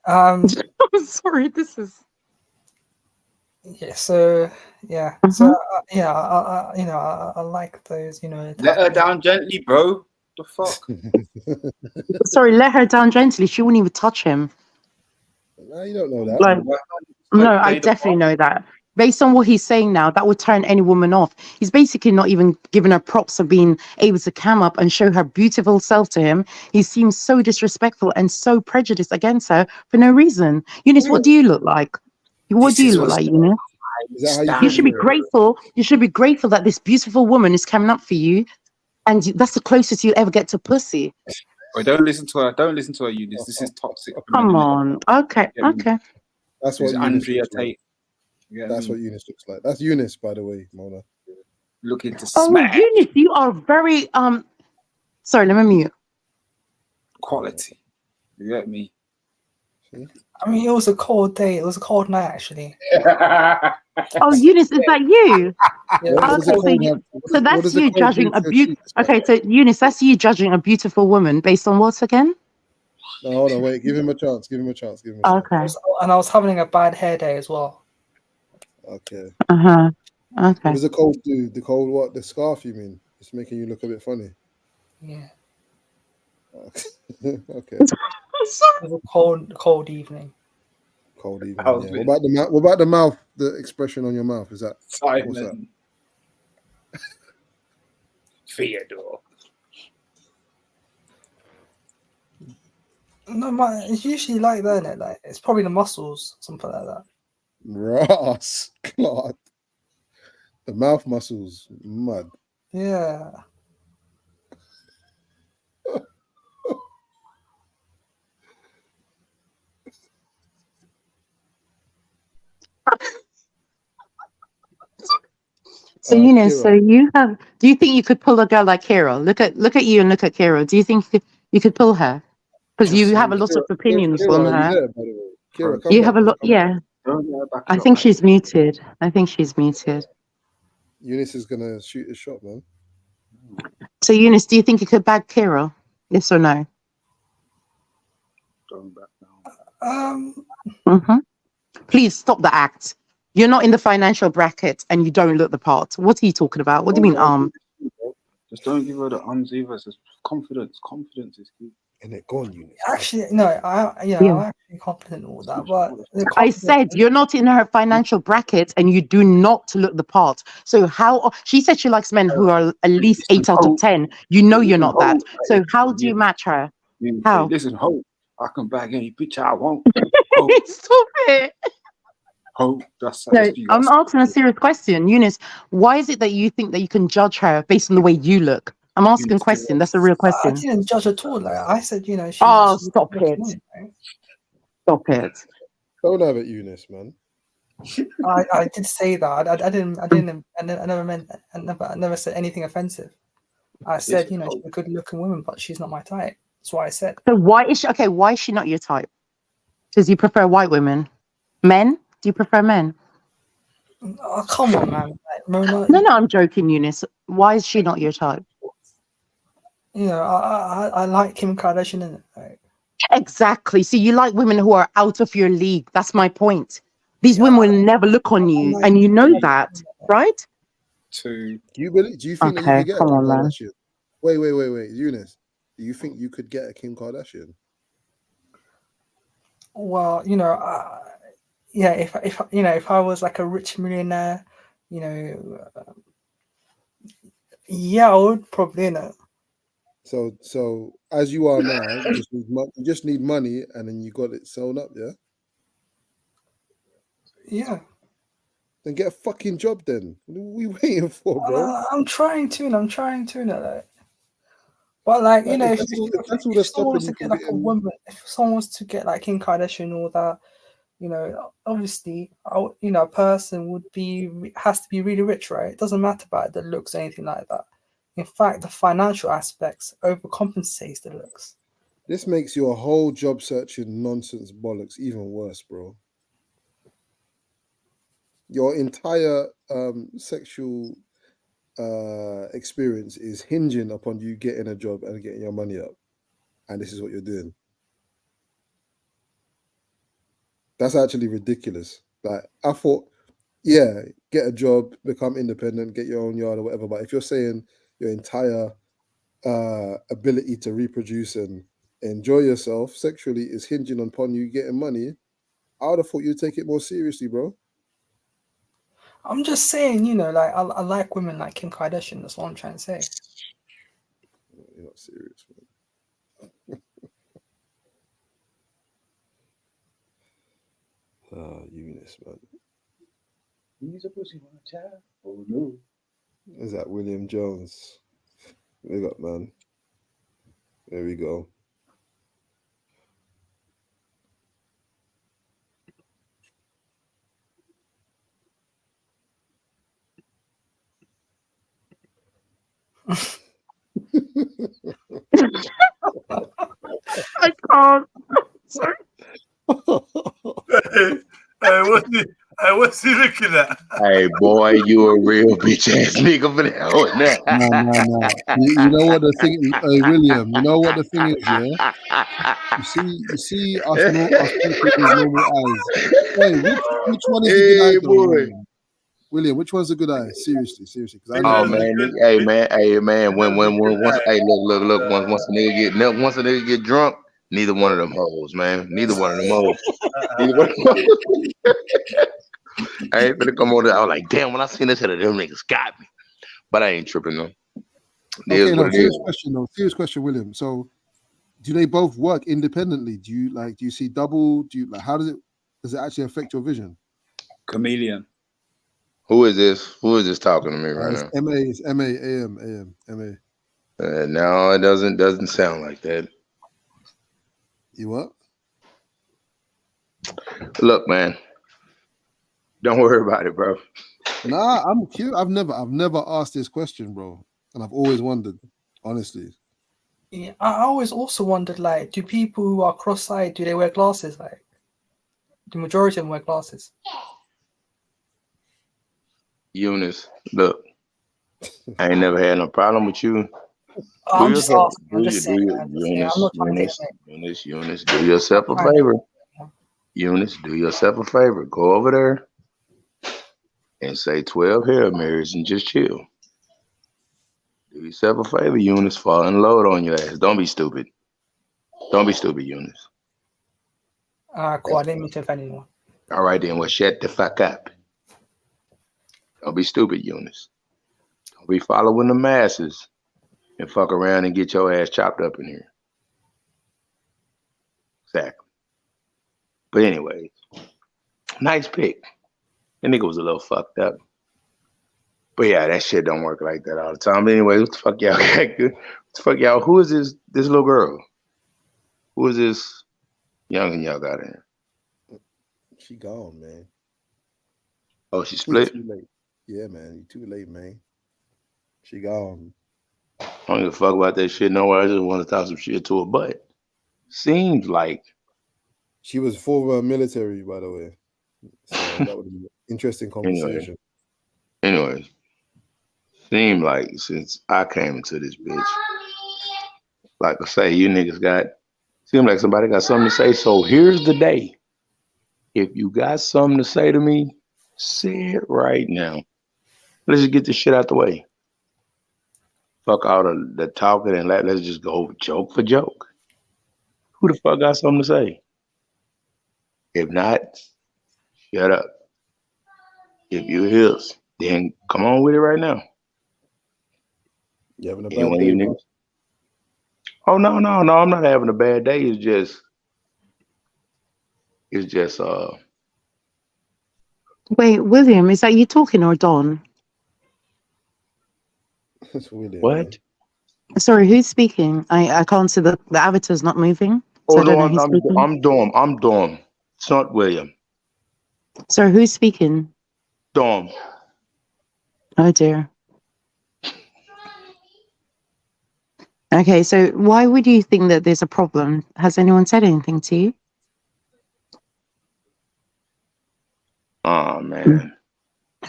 I'm sorry, this is. Yeah. So yeah. So I like those. Let her down gently, bro. The fuck? Sorry, let her down gently. She wouldn't even touch him. No, you don't know that. Like, no, I definitely know that. Based on what he's saying now, that would turn any woman off. He's basically not even giving her props of being able to come up and show her beautiful self to him. He seems so disrespectful and so prejudiced against her for no reason. Eunice, what do you look like? What do you look like, Eunice? Is that how You should be grateful. You should be grateful that this beautiful woman is coming up for you, and that's the closest you ever get to pussy. Wait, don't listen to her. Don't listen to her, Eunice. This is toxic. Come on. Okay. Okay. That's This what is Eunice Andrea looks like. Tate. That's what Eunice looks like. That's Eunice, by the way, Mona. Looking to Oh, smash Eunice, you are very Sorry, let me mute. quality. You get me? I mean, it was a cold day. It was a cold night, actually. Oh, Eunice, is that you? Yeah, So that's you judging a Okay, so Eunice, that's you judging a beautiful woman based on what again? No, hold on, wait. Give him a chance. Give him a chance. Give him a chance. Okay. And I was having a bad hair day as well. Okay. Uh-huh. Okay. What does the cold do? The cold what? The scarf, you mean? It's making you look a bit funny. Yeah. Okay. It was a cold evening. Cold evening. Yeah. What about the mouth? What about the mouth? The expression on your mouth is that? What's that? Theodore. No, it's usually like that, isn't it? Like it's probably the muscles, something like that. Ross, Clark. The mouth muscles, mud. Yeah. So Eunice, so you have. Do you think you could pull a girl like Kira? Look at you and look at Kira. Do you think you could pull her? Because you have a lot of opinions on Kira, are you her. there, by the way? Kira, come You back, have a lot. Yeah. I think she's muted. I think she's muted. Eunice is gonna shoot a shot, man. So Eunice, do you think you could bag Kira? Yes or no? Um. Mm-hmm. Please stop the act. You're not in the financial bracket and you don't look the part. What are you talking about? What do you mean, Just don't give her the either. It's just confidence. Confidence is key. And it gone, you. Actually, no, I'm actually confident in all that, but I said you're not in her financial bracket and you do not look the part. So how she said she likes men who are at least 8 out of 10. You know you're not that. So how do you match her? How? Listen, hope I can bag any bitch I want. Stop it. Hope that's No, I'm asking a serious question, Eunice. Why is it that you think that you can judge her based on the way you look? I'm asking a question. That's a real I question. didn't judge at all. Like I said, she's. Oh, stop it! Stop it! Don't have it, Eunice, man. I did say that. I never said anything offensive. I said, she's a good-looking woman, but she's not my type. That's what I said. So why is she okay? Why is she not your type? Does you prefer white women? Men? Do you prefer men? Oh, come on, man. No, I'm joking, Eunice. Why is she not your type? I like Kim Kardashian, innit? Like, exactly. So you like women who are out of your league. That's my point. These women will never look on you, and you know that, right? Do you think that you could get a Kim Kardashian? Wait, Eunice. Do you think you could get a Kim Kardashian? Well, if I was like a rich millionaire, yeah, I would probably, So as you are now, you just need money, and then you got it sewn up, yeah. Yeah. Then get a fucking job. Then what are we waiting for, bro? I'm trying to, like. But like, if someone wants to get like a woman, if someone wants to get like Kim Kardashian and all that, obviously, a person has to be really rich, right? It doesn't matter about the looks or anything like that. In fact, the financial aspects overcompensates the looks. This makes your whole job searching nonsense bollocks even worse, bro. Your entire sexual experience is hinging upon you getting a job and getting your money up, and this is what you're doing. That's actually ridiculous. Like, I thought, yeah, get a job, become independent, get your own yard or whatever, but if you're saying your entire ability to reproduce and enjoy yourself sexually is hinging upon you getting money, I would have thought you'd take it more seriously, bro. I'm just saying, like I like women like Kim Kardashian. That's what I'm trying to say. You're not serious, man. Eunice, man. He's a pussy on a child. Oh no. Is that William Jones? Big up, man. There we go. I can't. Sorry. What's he looking at? Hey, boy, you a real bitch ass nigga for that one. No. You know what the thing is, William, you know what the thing is, yeah? You see us people with normal eyes. Hey, which one is a good eye, though, William, which one's a good eye? Seriously. Oh man, hey man, when once, hey look, once a nigga get drunk, neither one of them hoes, man. Neither one of them hoes. I ain't finna come on there. I was like, damn, when I seen this, them niggas got me. But I ain't tripping though. Serious question, William. So do they both work independently? Do you see double? How does it actually affect your vision? Chameleon. Who is this talking to me right now? It's M.A. No, it doesn't sound like that. You what? Look, man, don't worry about it, bro. Nah, I'm curious. I've never asked this question, bro, and I've always wondered, honestly. Yeah, I always also wondered, like, do people who are cross-eyed, do they wear glasses? Like, the majority of them wear glasses. Eunice, look, I ain't never had no problem with you. I'm just asking. I'm just saying. Eunice, do yourself a favor. Eunice, do yourself a favor. Go over there. and say 12 Hail Marys and just chill. Do yourself a favor, Eunice. Fall and load on your ass. Don't be stupid. Don't be stupid, Eunice. Cool. I didn't mean to offend anyone. All right, then. Well, shut the fuck up. Don't be stupid, Eunice. Don't be following the masses and fuck around and get your ass chopped up in here. Exactly. But anyways, nice pick. That nigga was a little fucked up. But yeah, that shit don't work like that all the time. But anyway, what the fuck y'all got? What the fuck y'all? Who is this little girl? Who is this youngin' y'all got in here? She gone, man. Oh, she split? Too late. Yeah, man. You too late, man. She gone. I don't give a fuck about that shit nowhere. I just want to talk some shit to her. But seems like she was former military, by the way. So that would be an interesting conversation. Anyways, seemed like since I came into this bitch, like I say, you niggas seemed like somebody got something to say. So here's the day. If you got something to say to me, say it right now. Let's just get this shit out the way. Fuck all the talking and let's just go joke for joke. Who the fuck got something to say? If not, shut up. If you hears, then come on with it right now. You having a bad day, bro? Oh no, I'm not having a bad day. It's just Wait, William, is that you talking or Don? That's William. What? Sorry, who's speaking? I can't see the avatar's not moving. So Oh I don't no, know who's speaking. I'm Dom. It's not William. Sorry, who's speaking? Dom. Oh dear. Okay, so why would you think that there's a problem? Has anyone said anything to you? Oh man.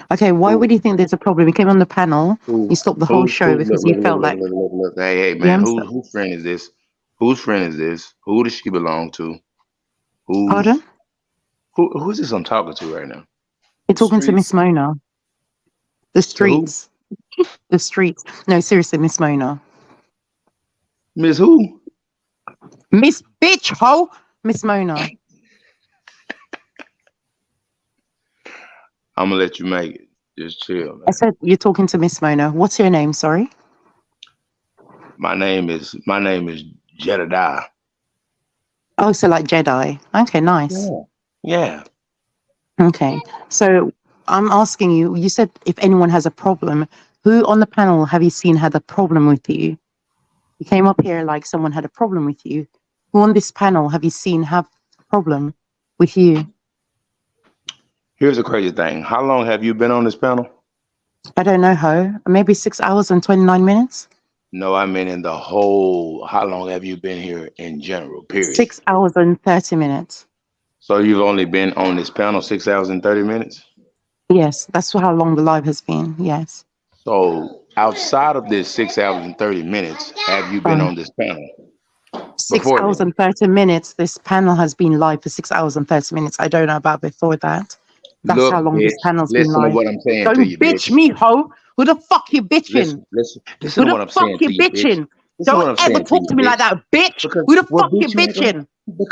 Okay, why would you think there's a problem? You came on the panel, you stopped the whole show because you felt like. Look. Hey, man, whose friend is this? Whose friend is this? Who does she belong to? Pardon? Who's this I'm talking to right now? You're talking to Miss Mona. The streets. The streets. No, seriously, Miss Mona. Miss who? Miss Bitch Ho. Miss Mona. I'm gonna let you make it. Just chill, man. I said you're talking to Miss Mona. What's your name? Sorry. My name is Jedediah. Oh, so like Jedi. Okay, nice. Yeah. Okay, so I'm asking you. You said if anyone has a problem, who on the panel have you seen had a problem with you? You came up here like someone had a problem with you. Who on this panel have you seen have a problem with you? Here's the crazy thing. How long have you been on this panel? I don't know, Ho. Maybe 6 hours and 29 minutes? No, I mean in the whole, how long have you been here in general, period? 6 hours and 30 minutes. So you've only been on this panel 6 hours and 30 minutes? Yes, that's how long the live has been, yes. So outside of this 6 hours and 30 minutes, have you been on this panel? 6 hours and 30 minutes. This panel has been live for 6 hours and 30 minutes. I don't know about before that. That's Look, how long this panel's been listen live. to what I'm saying Don't to you, bitch me, ho. Who the fuck you bitching? Listen Who to what the I'm fuck saying you to you, bitching? bitch. Don't ever talk to me like that, bitch. Who the fuck you bitching?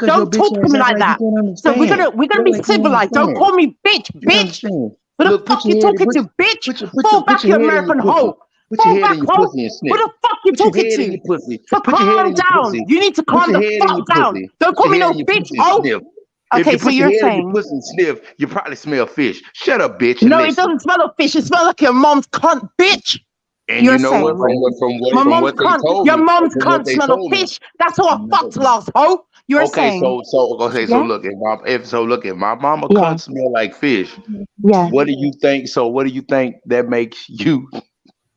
Don't talk to me like that. So we're gonna be civilized. Don't call me bitch, bitch. Who the fuck you talking to, bitch? Fall back, you American hoe. Fall back, hoe. Who the fuck you talking to? So calm down. You need to calm the fuck down. Don't call me no bitch, hoe. Okay, so you're saying pussy and sniff, you probably smell fish. Shut up, bitch. No, it doesn't smell of fish. It smells like your mom's cunt, bitch. And You're you know saying what? my From mom's what they cunt. told Your me, mom's from what cunt they smell of told me. fish. That's how I fucked last, ho. You're Okay, saying. so Yeah? look, if my mama Yeah. cunt smell like fish, Yeah. what do you think? So what do you think that makes you?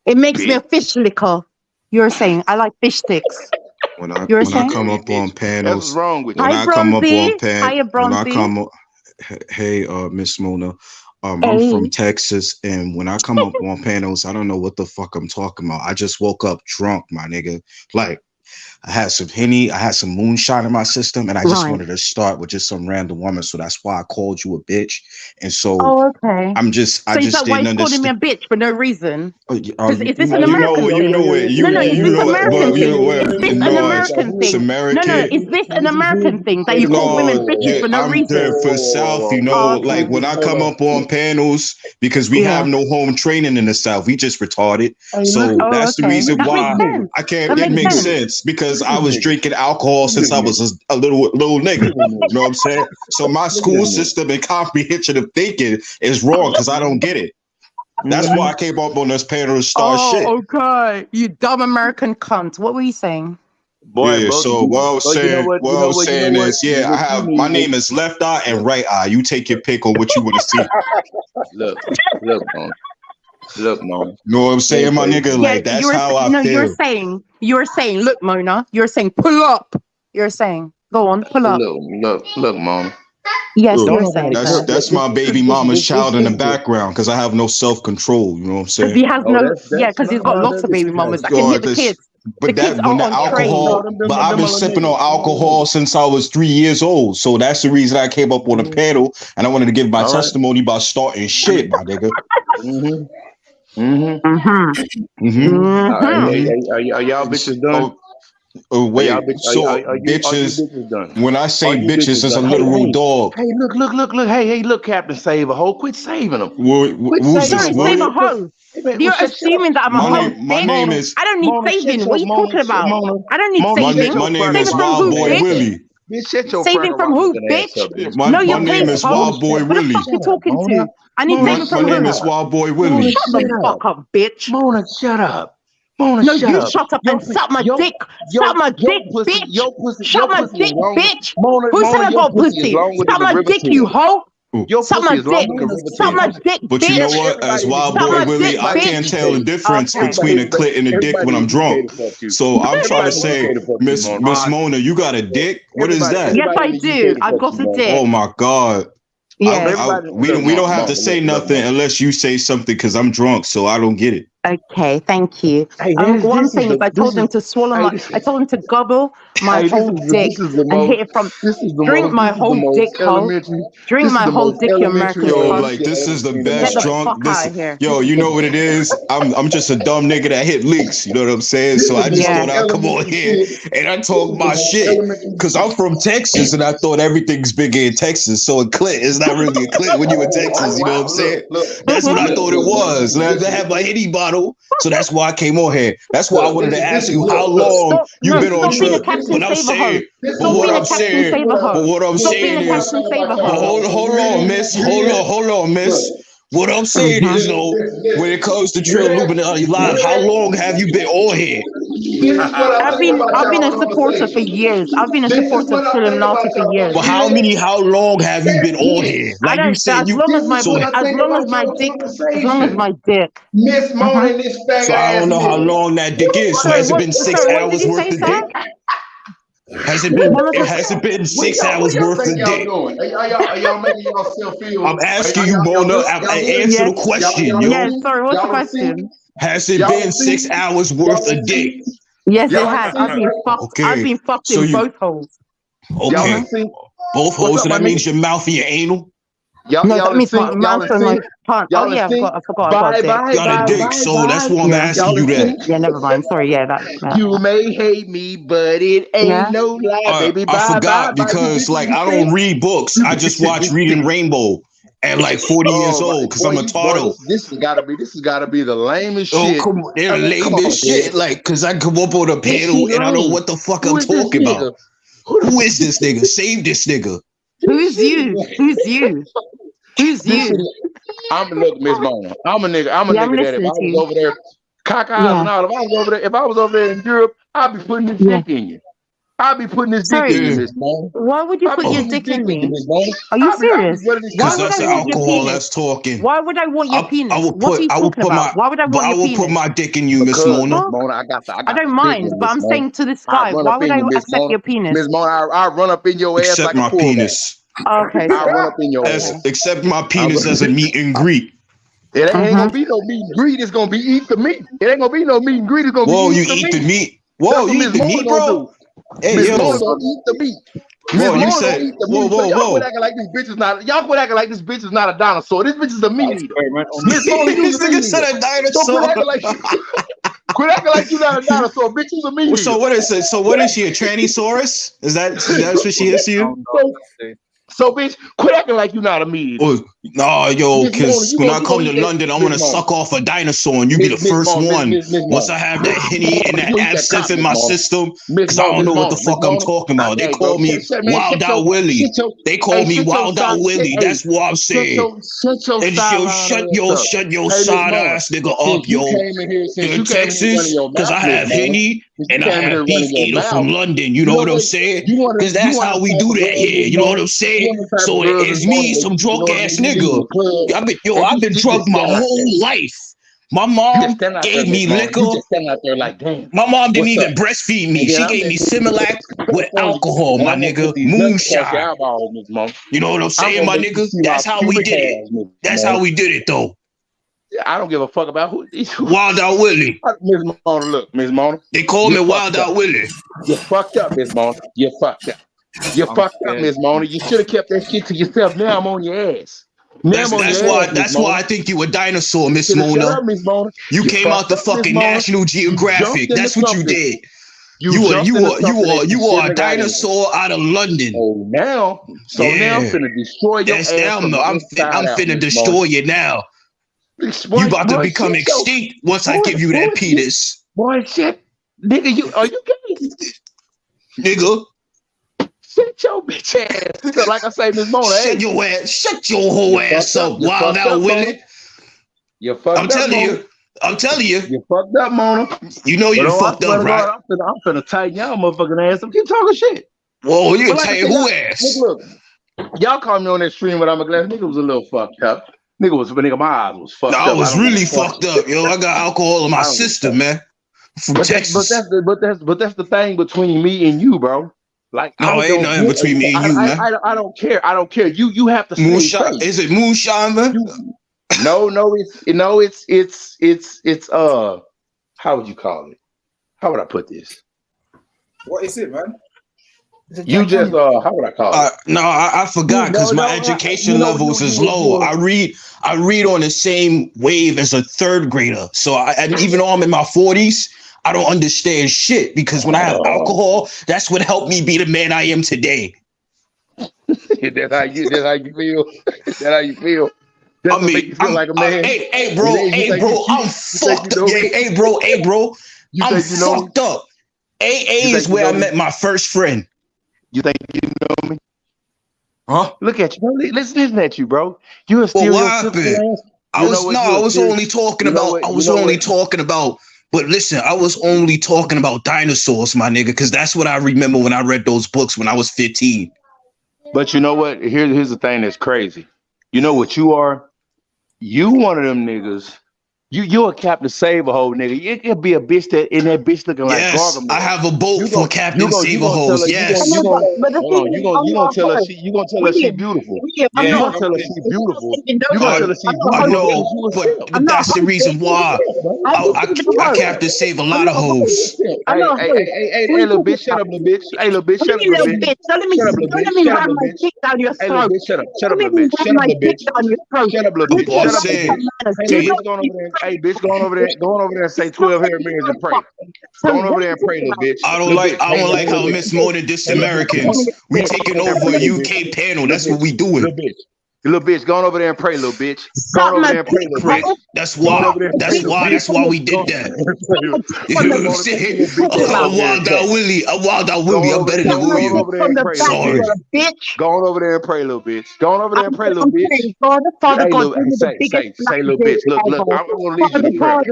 It makes me a fish licker. You're saying I like fish sticks. When I You're saying? come up on panels, That's what's wrong with when Hi, I come up Bronzy. on Hiya, when I Bronzy. come up, hey, Miss Mona, I'm Hey. from Texas, and when I come up on panels, I don't know what the fuck I'm talking about. I just woke up drunk, my nigga. Like, I had some Henny, I had some moonshine in my system, and I just Right. wanted to start with just some random woman. So that's why I called you a bitch. And so Oh, okay. I So is just that why didn't he's calling me a understand. bitch for no reason? Oh, Because is this you an know American it, you thing? know it, No, no, is you this know it, American but you thing? know what? Is this an No, American it's thing? No, no, American. is this an American thing that you call women No, bitches yeah, for no I'm reason? there for South. You know, Oh, okay. like when I come up on panels, because we Yeah. have no home training in the South, we just retarded. So Oh, that's the okay. reason That why makes sense. I can't. That It makes makes sense. sense because I was drinking alcohol since I was a little nigga. You know what I'm saying? So my school system and comprehension of thinking is wrong because I don't get it. That's why I came up on this panel to start shit. Oh, okay. You dumb American cunt. What were you saying? Boy, Yeah, bro, so what I was you know saying, what? what You I know was what? You know saying what? is, yeah, I What you have need my name is Left Eye and Right Eye. You take your pick on what you want to see. Look, man. Look, man. Know what I'm saying, my nigga? Yeah, Like that's how I you're feel. saying, look, Mona, you're saying, pull up. You're saying, go on, pull up. Look, man. Yes, you're saying, That's my baby mama's child in the background because I have no self control. You know what I'm because saying? he has because he's got lots of baby mamas that can hit the kids. The But kids that when are the on train. alcohol, but I've been sipping on alcohol since I was 3 years old. So that's the reason I came up on the panel and I wanted to give my testimony by starting shit, my nigga. All right, are y'all bitches done? Wait, Are so you bitches, bitches done? when I say Are you bitches, bitches is a done? literal dog. Hey, look. Hey, look, Captain Save a Hoe. Quit saving them. Quit Who's saving this? them. Save What? a hoe. Man, You're shut assuming that I'm a My hoe, name, my bitch. name is I don't need Mona, saving. shut What are you talking about? I don't need saving. my name is Saving from Wild who, Boy bitch? Willie. Bitch, shut your Saving cracker from rock who, looking ass bitch? up, bitch. No, My you're name playing is hoe. Wild Boy Who the Willie. fuck you talking Mona, to? I need saving My from name who? is Wild Boy Mona, Willie. Shut the fuck up, bitch. Mona, shut up. Mona, No, shut you up. shut up and suck my dick. Suck my dick, bitch. Your pussy Suck my is dick, long. bitch. Mona, Who said I your got pussy is pussy? longer Suck than the my river dick, you Thames. hoe. Your Suck pussy my is longer dick. than the river Suck my Thames. dick, But you know bitch. what? As Wild Suck Boy my Willie, dick, I can't tell the bitch. difference Okay. between a clit and a dick when I'm drunk. So I'm trying to say, Miss Mona, you got a dick? What is that? Yes, I do. I've got a dick. Oh my God. Yes. We don't have to say nothing unless you say something because I'm drunk, so I don't get it. Okay, thank you. Hey, What I'm saying is, I told him to swallow my. I told him to gobble my whole dick and hit it from. Drink my whole dick, hoe. Drink my whole dick, you American Yo, cunt. like this is the Get best the drunk. fuck out of here. Yo, you know what it is? I'm just a dumb nigga that hit leaks. You know what I'm saying? So I just thought I'd come on here and I talk my shit because I'm from Texas and I thought everything's bigger in Texas. So a clit is not really a clit when you in Texas. You know what I'm saying? That's what I thought it was. And I have my Henny bottle, so that's why I came on here. That's why I wanted to ask you how long you've been on Stop being a Trill. Captain But I'm Save a saying, hoe. Stop being a Captain Save a hoe. but what I'm Stop saying being a is, Captain Save a hoe. hold on, miss. Hold on, miss. What I'm saying is, though, when it comes to Trilluminati Live, how long have you been on here? I've been a supporter for years. I've been a supporter of Trilluminati for years. But how long have you been on here? I Like you don't. said, you As so long as my dick, as long as my dick. Miss Mona and this faggot so I ass don't know how nigga. long that dick is. So Sorry, has it been 6 Sorry, what did hours you worth say, of sir? dick? Has it been 6 hours What y'all worth think of y'all dick? doing? Are y'all making yourself feel? I'm asking you, Mona. Answer the question, yo. Yes, sorry, what's the question? Has it been 6 hours worth of dick? Yes, it has. I've been fucked. Okay. I've been fucked So in you- both holes. Okay. Both holes. So that means your mouth and your anal? No, that means my mouth and my tongue. Oh yeah, I forgot. I got a dick. Got a dick. So that's why I'm asking you that. Yeah, never mind. Sorry. Yeah, that. You may hate me, but it ain't no lie, baby. I forgot because like I don't read books. I just watch Reading Rainbow at like 40 years old because I'm a tardo. This has got to be the lamest shit. Oh, come on. They're I mean, come lame on, as shit. dude. Like, because I come up on a This panel shit and I don't know lame. what the fuck Who I'm is this talking nigga? about. Who is this nigga? Save this nigga. Who's you? Who's you? Who's you? Look, Miss Mona. I'm a nigga that if I was over there, cock eyes and all, if I was over there in Europe, I'd be putting this dick in you. I'll be putting this dick in you, Miss Mona. Why would you put your dick in me? Miss Mona. Are you serious? Because that's the alcohol that's talking. Why would I want your penis? I will What are you talking about? Why would I want your penis? put my dick in you, Miss Mona. I don't mind, but I'm saying to this guy, why would I accept your penis? Miss Mona, I run up in your ass Accept like my a pullback. penis. Okay. I run up in your ass. Accept my penis as a meet and greet. It ain't gonna be no meet and greet. It's gonna be eat the meat. It ain't gonna be no meat and greet. It's gonna Whoa, be you eat the eat meat. the meat? Whoa, That's you what eat Miss the Mona meat, gonna bro? do. Hey, Miss yo. Mona gonna eat the meat. Miss Whoa, you Mona said, gonna eat the whoa, meat. So whoa, y'all quit whoa. acting like this bitch is not. Y'all quit acting like this bitch is not a dinosaur. This bitch is a meat eater. Miss Mona, you's This a meat nigga said eater. a Don't quit dinosaur. acting like quit acting like you not a dinosaur, bitch. You's a meat eater. So what is it? So what is she, a trannysaurus? Is that what she is to you? So bitch, quit acting like you not a meat eater. Oh, no, yo, Miss Mona, because when I you come gonna to eat that, London, I Miss want to Mona. suck off a dinosaur and you be the Miss first Mona, one. Miss Once Mona. I have that Henny and You that gonna eat that absinthe cock, in Miss my Mona. system, Miss because I Mona, don't Miss know what the Mona, Miss fuck I'm Mona. talking about. There They you go. call me Man, Wild Out Willie. They call me Wild Out Willie. That's what I'm saying. Shut your And yo, sideline ass up. shut your Hey, Miss side Mona, ass nigga since up, you yo. came in here, You're in running Texas, your because mouth, I Miss have Mona, Henny since you and I came in here have Beef running your Eater from mouth, London. You you know know what I'm what? saying? You want Because to, you that's want how the we type do of that girls, here. Miss You know what Mona. I'm You saying? want the type of So girls, Miss it's Mona, me, that some you drunk know ass that you leave nigga. the club I've been you drunk just my stand out there. whole life. My You just mom stand out there, gave Miss me Mona. You liquor. just stand out there like, damn, My mom didn't what's up? even breastfeed me. And then She I'm gave in me Similac with California, alcohol, and my I'm gonna put nigga. these nuts across your Moonshine. eyeballs, Miss Mona. You know what I'm I'm saying, gonna my make you nigga? see my That's how we pubic did it. hairs, Miss That's Mona. how we did it, though. I don't give a fuck about who. Wild Out Willie. Miss Mona, look, Miss Mona. They call You me Wild fucked up. Out Willie. You fucked up, Miss Mona. You fucked up. You fucked up, Miss Mona. You should have kept that shit to yourself. Now I'm on your ass. Now I'm on your ass, Miss That's why Mona. I think you a dinosaur, You Miss should have shut Mona. up, Miss Mona. You came out fucked the up, Miss fucking Mona. National You Geographic. jumped into That's what you something. did. You jumped into something that You are a shouldn't have got in. dinosaur out of London. Oh, now I'm finna destroy your That's ass now. from the I'm inside out, finna Miss Mona. destroy you now. You about to become extinct once I give you that penis. Boy, shit. Nigga, are you gay? Nigga. Shut your bitch ass. Because like I say, Miss Mona, Shut your ass. Shut your whole ass up, Wild Out Willie. You fucked I'm up, telling Mona. you. I'm telling you. You fucked up, Mona. You know you fucked I swear up, to right? God, I'm finna tighten y'all motherfucking ass. Keep talking shit. Whoa, you But can like I tighten say, who y'all- ass? Look, y'all called me on that stream without my glass. Nigga was a little fucked up. Nigga, my eyes was fucked No, up. I was don't really give a fuck. fucked up, yo. I got alcohol in my I don't give a system, fuck. man. From But Texas. that's the thing between me and you, bro. Like No, I ain't don't nothing get, between me and you, man. I don't care. I don't care. You have to stay Moonshine? safe. Is it moonshine, man? No, it's how would you call it? How would I put this? What is it, man? You just how would I call it? No, I forgot because my education levels is low. I read on the same wave as a third grader. So and even though I'm in my 40s, I don't understand shit because when I have alcohol, that's what helped me be the man I am today. That's how you feel. That's how you feel. That's what make you feel like a man. Hey, bro, I'm fucked up. Hey, bro, I'm fucked up. AA is where I met my first friend. You think you know me? Huh? Look at you, bro. Listen at you, bro. You a stereotypical ass. I was only talking about. But listen, I was only talking about dinosaurs, my nigga, because that's what I remember when I read those books when I was 15. But you know what? Here's the thing that's crazy. You know what you are? You one of them niggas. You a Captain Save a Hoe nigga. You could be a bitch that looking like Gargamel. I have a boat for Captain Save a Hoes. Yes. You gonna tell her she beautiful. You gonna tell her she beautiful. You gonna tell her she beautiful. I know, but that's the reason why I Captain Save a lot of hoes. Hey, little bitch, shut up, little bitch. Hey, little bitch, shut up, little bitch. Don't let me ram my dick down your Hey, little throat. bitch, shut up, little bitch. Shut up, little bitch. Shut up, little bitch. Shut up, little bitch. Hey, bitch, go on over there and say 12 hair mirrors and pray. Go on over there and pray, little bitch. I don't like how Miss Mona dissed Americans. We taking over a UK panel. That's what we doing. Little bitch, go on over there and pray, little bitch. Go on over there and pray, little bitch. That's why we did that. I'm Wild Out Willie. I'm better than William. Sorry. Go on over there and pray, little bitch. Go on over there and pray, little bitch. Say, little bitch. Look, I'm gonna lead you to prayer.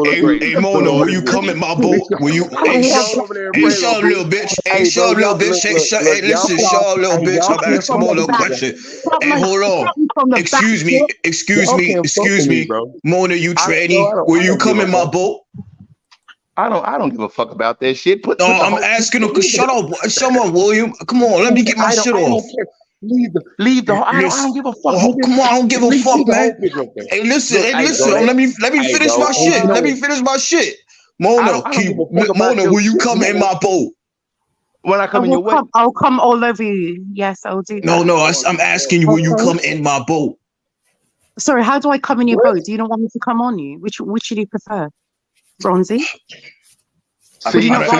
Hey, Mona, will you come in my boat? Will you? Hey, shut up, little bitch. Hey, shut up, little bitch. Hey, listen, shut up, little bitch. I'm asking Mona a question. Hey, hold on. Excuse me. Mona, you tranny. Will you come in my boat? I don't give a fuck about that shit. I'm asking her. Shut up, William. Come on, let me get my shit off. Leave the. I don't give a fuck. Come on, I don't give a fuck, man. Hey, listen. Let me finish my shit. Mona, I don't give a fuck about Mona, your will you shit, come in nigga. my boat? When I come in your way? I'll come all over you. Yes, I'll do No, that. no, I'm asking you, will you Okay. come in my boat? Sorry, how do I come in your boat? Do you not want me to come on you? Which do you prefer? Bronzy? See, I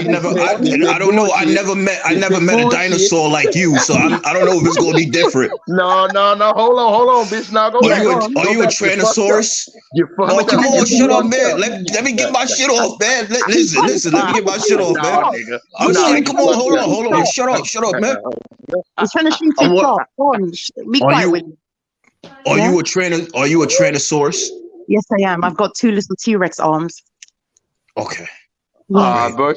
don't know. I never met a dinosaur like you, so I don't know if it's gonna be different. No, hold on, bitch. Now go back. Are you a Tyrannosaurus? You fucked No, up. come on, shut up, man. Fucked up. Let me get my shit off, man. Listen, let me get my shit off, man. Nah, nigga. I'm Nah, saying, come on, you hold on. Shut up, man. He's trying to shoot your shot. Go on, be quiet with me. Are you a Tyrannosaurus? Yes, I am. I've got 2 little T-Rex arms. Okay. Bro,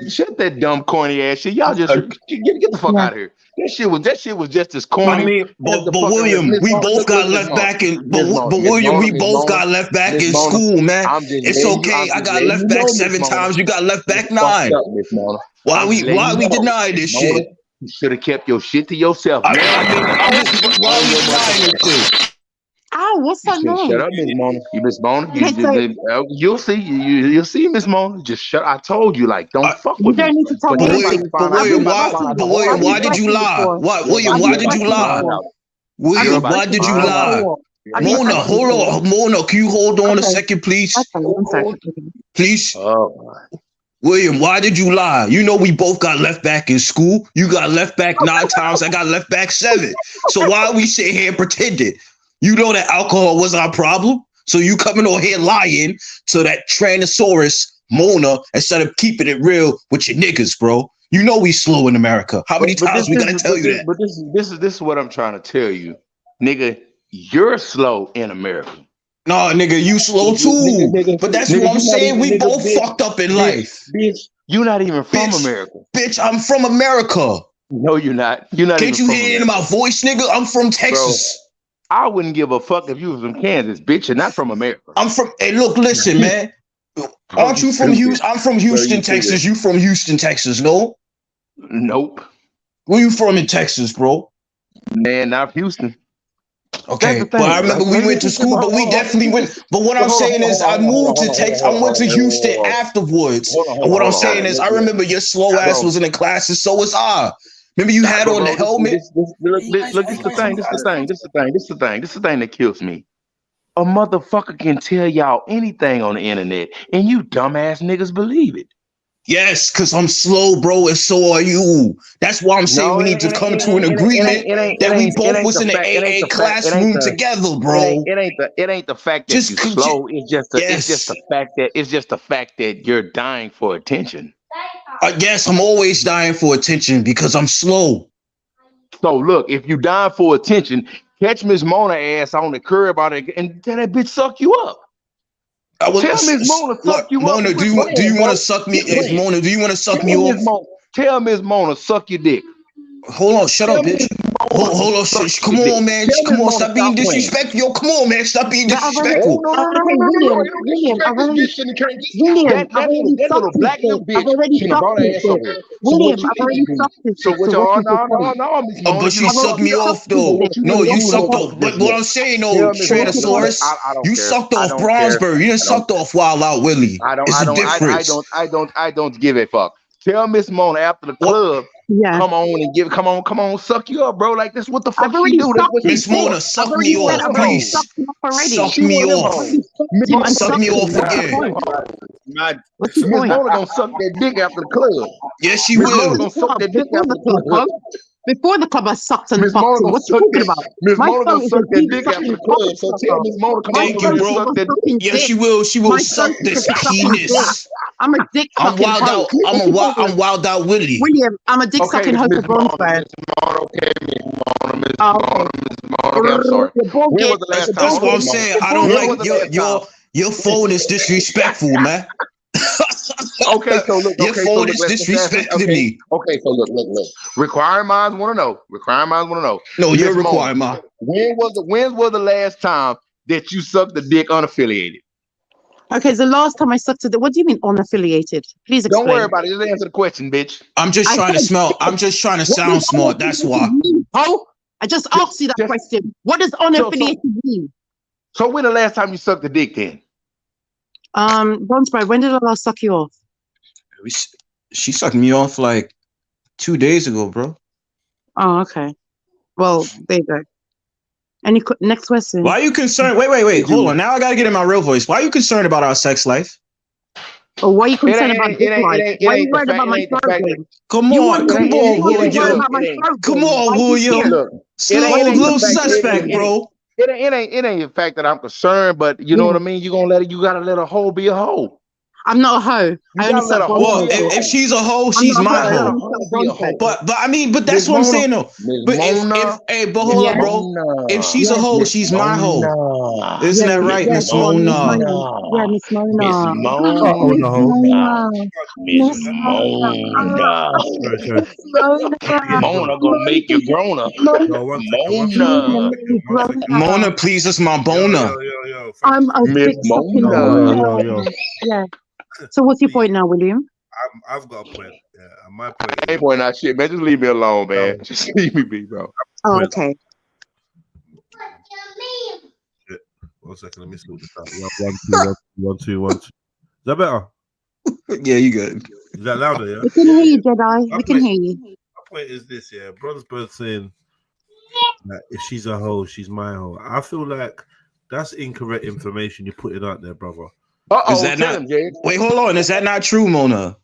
shut that dumb corny ass shit. Y'all just get the fuck out of here. That shit was just as corny. But William, we both got left back in. But William, we both got left back in school, man. It's okay. I got left back 7 times. You got left back 9. Why we deny this shit? You should have kept your shit to yourself. Why we denying this shit? Ow, what's that noise? Shut up, Miss Mona. Miss Mona. You'll see. You'll see, Miss Mona. Just shut. I told you, like, don't fuck with me. You don't need to tell me anything. But William, why did you lie? William, why did you lie? William, why did you lie? Mona, hold on. Mona, can you hold on a second, please? Please. William, why did you lie? You know we both got left back in school. You got left back 9 times. I got left back 7. So why are we sitting here pretending? You know that alcohol was our problem. So you coming on here lying to that Tyrannosaurus Mona instead of keeping it real with your niggas, bro. You know we slow in America. How many times we gotta tell you that? But this is what I'm trying to tell you, nigga. You're slow in America. No, nigga, you slow too. But that's what I'm saying. We both fucked up in life. Bitch, you're not even from America. Bitch, I'm from America. No, you're not. You're not. Can't you hear it in my voice, nigga? I'm from Texas. Bro, I wouldn't give a fuck if you was from Kansas, bitch. You're not from America. I'm from. Hey, look, listen, man. Aren't you from Houston? I'm from Houston, Texas. You from Houston, Texas? No. Nope. Where you from in Texas, bro? Man, not Houston. Okay, but I remember we went to school, but we definitely went. But what I'm saying is, I moved to Texas. I went to Houston afterwards. And what I'm saying is, I remember your slow ass was in the classes. So was I. Remember you had on the helmet. Look, this is the thing. This is the thing that kills me. A motherfucker can tell y'all anything on the internet, and you dumbass niggas believe it. Yes, because I'm slow, bro, and so are you. That's why I'm saying we need to come to an agreement that we both was in the AA classroom together, bro. It ain't the fact that you're slow. It's just the fact that you're dying for attention. Yes, I'm always dying for attention because I'm slow. So look, if you dying for attention, catch Miss Mona ass on the curb and tell that bitch suck you up. Tell Miss Mona suck you up. Mona, do you want to suck me? Mona, do you want to suck me off? Tell Miss Mona suck your dick. Hold on, shut up, bitch. Hold on, come on, man. Come on, stop being disrespectful. Yo, come on, man, stop being disrespectful. William, I've already sucked it. So what y'all? No, but she sucked me off though. No, you sucked off. But what I'm saying though, Tyrannosaurus, you sucked off Brownsburg. You didn't sucked off Wild Out Willie. It's a difference. I don't give a fuck. Tell Miss Mona after the club. Yeah. Come on, suck you up, bro. Like this, what the fuck she do? Miss Mona, suck me off, please. Suck me off. Suck me off again. Miss Mona gonna suck that dick after the club. Yes, she will. Gonna suck that dick after the club. Before the club, I sucked and fucked. What you talking about? Miss Mona gonna suck that dick after the club. So tell Miss Mona, come on, bro. Yeah, she will. She will suck this penis. I'm a dick sucking hoe. I'm wild out Willie. William, I'm a dick sucking hoe for Brownsburg. Miss Mona, I'm sorry. When was the last time? That's what I'm saying. I don't like your phone is disrespectful, man. Okay, so look. Your phone is disrespecting me. Okay, so look. Requiring minds want to know. No, you're requiring mine. When was the last time that you sucked the dick unaffiliated? Okay, the last time I sucked it. What do you mean unaffiliated? Please explain. Don't worry about it. Just answer the question, bitch. I'm just trying to sound smart. That's why. Oh, I just asked you that question. What does unaffiliated mean? So when the last time you sucked the dick then? Bronze Bride, when did I last suck you off? She sucked me off like 2 days ago, bro. Oh, okay. Well, there you go. Next question. Why are you concerned? Wait. Hold on. Now I gotta get in my real voice. Why are you concerned about our sex life? Or why are you concerned about this life? Why are you worried about my throat game? Come on, William. Come on, William. Slow, little suspect, bro. It ain't the fact that I'm concerned, but you know what I mean. You gotta let a hoe be a hoe. I'm not a hoe. I only suck Well, if she's a hoe, she's my hoe. But I mean, but that's what I'm saying though. But but hold up, bro. If she's a hoe, she's my hoe. Isn't that right, Miss Mona? Yeah, Miss Mona. Miss Mona. Mona gonna make you grown up. Mona pleases my boner. I'm a big fucking Mona. Yeah. So what's your point now, William? I've got a point. Yeah, my point. I ain't pointing out shit, man. Just leave me alone, man. Just leave me be, bro. Oh, okay. 1 second, let me sort this out. 1, 2. Is that better? Yeah, you good. Is that louder? Yeah. We can hear you, Jedi. We can hear you. My point is this, yeah. Bronzebird saying that if she's a hoe, she's my hoe. I feel like that's incorrect information you're putting out there, brother. Is that not? Wait, hold on. Is that not true, Mona?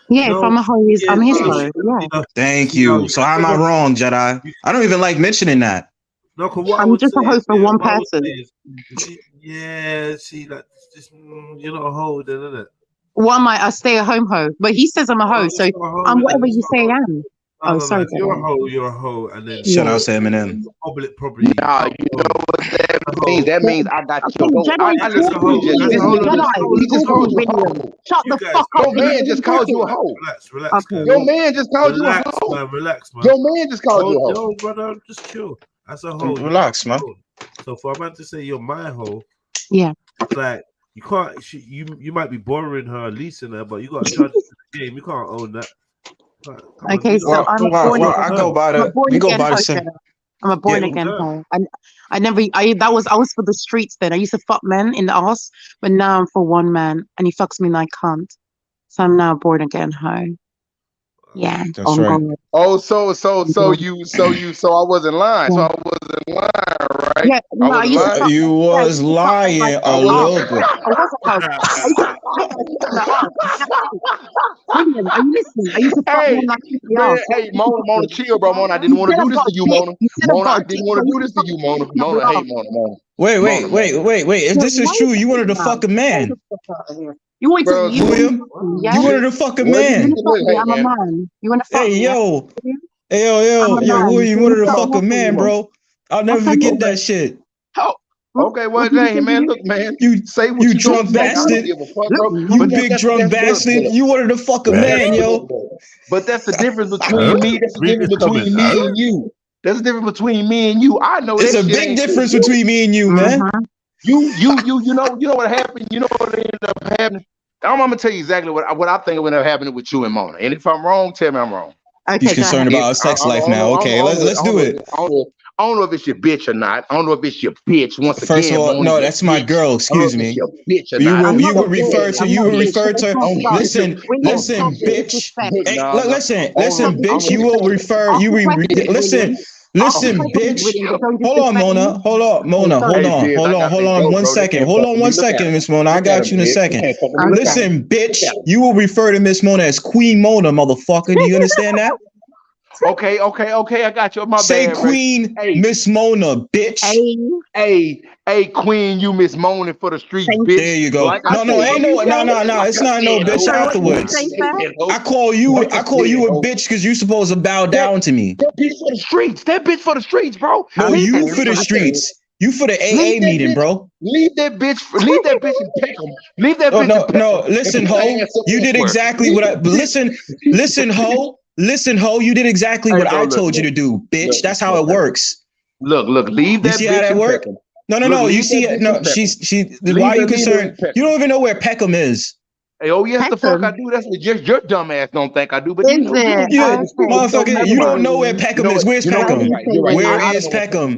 Yeah, if I'm a hoe, I'm his hoe. Yeah. Thank you. So how am I wrong, Jedi? I don't even like mentioning that. No, what I'm just a hoe for one person. Yeah, see, like, you're not a hoe, then, isn't it? What am I? A stay-at-home hoe. But he says I'm a hoe, so I'm whatever you say I am. Oh, sorry. You're a hoe, and then shout out to Eminem. Probably. Nah, you know what that means? That means I got your hoe. Shut the fuck up. Your man just called you a hoe. Relax. Okay. Your man just called you a hoe. Relax, man. Your man just called you a hoe. Yo, brother, just chill. That's a hoe. Relax, man. So for a man to say you're my hoe, yeah, like you can't. You might be borrowing her, leasing her, but you got to charge the game. You can't own that. Okay, so I'm born again. I go by the. We go by the same. I'm a born again hoe. I was for the streets then. I used to fuck men in the ass, but now I'm for one man, and he fucks me and I can't. So I'm now a born again hoe. Yeah. That's right. Oh, so I wasn't lying. So I wasn't lying, right? Yeah, no, you was lying a little bit. William, are you listening? I used to fuck men like hey, Mona, chill, bro. Mona, I didn't want to do this to you, Mona. Mona, I didn't want to do this to you, Mona. Mona, hey, Mona. Wait. If this is true, you wanted to fuck a man. You want to William? You wanted to fuck a man. I'm a man. You want to fuck me? Yo, William, you wanted to fuck a man, bro. I'll never forget that shit. Okay, well, hey, man, look, man. You say what you drunk bastard. You big drunk bastard. You wanted to fuck a man, yo. But that's the difference between me. That's the difference between me and you. That's the difference between me and you. I know it's a big difference between me and you, man. You know what happened. You know what ended up happening. I'm gonna tell you exactly what I think would have happened with you and Mona. And if I'm wrong, tell me I'm wrong. Okay, he's concerned about our sex life now. Okay, let's do it. I don't know if it's your bitch or not. I don't know if it's your bitch. Once again, first of all, no, that's my girl. Excuse me. You would refer to. Listen, bitch. Hey, listen, bitch. You will refer. Listen, bitch. Hold on, Mona. Hold on. 1 second. Hold on 1 second, Miss Mona. I got you in a second. Listen, bitch. You will refer to Miss Mona as Queen Mona, motherfucker. Do you understand that? Okay. I got you. My Say bad, Queen Miss Mona, bitch. Hey, Queen, you Miss Mona for the streets, bitch. There you go. No. It's not no bitch afterwards. I call you a bitch because you supposed to bow down to me. That bitch for the streets. That bitch for the streets, bro. No, you for the streets. You for the AA meeting, bro. Leave that bitch and pick him. Leave that bitch. No. Listen, ho. You did exactly what I. Listen, ho. Listen, ho, you did exactly what I told you to do, bitch. That's how it works. Look, leave that bitch. You see how that works? No. You see it? No, why are you concerned? You don't even know where Peckham is. Hey, oh yes, the fuck I do. That's what just your dumb ass don't think I do. But you know, motherfucker, you don't know where Peckham is. Where's Peckham? Where is Peckham?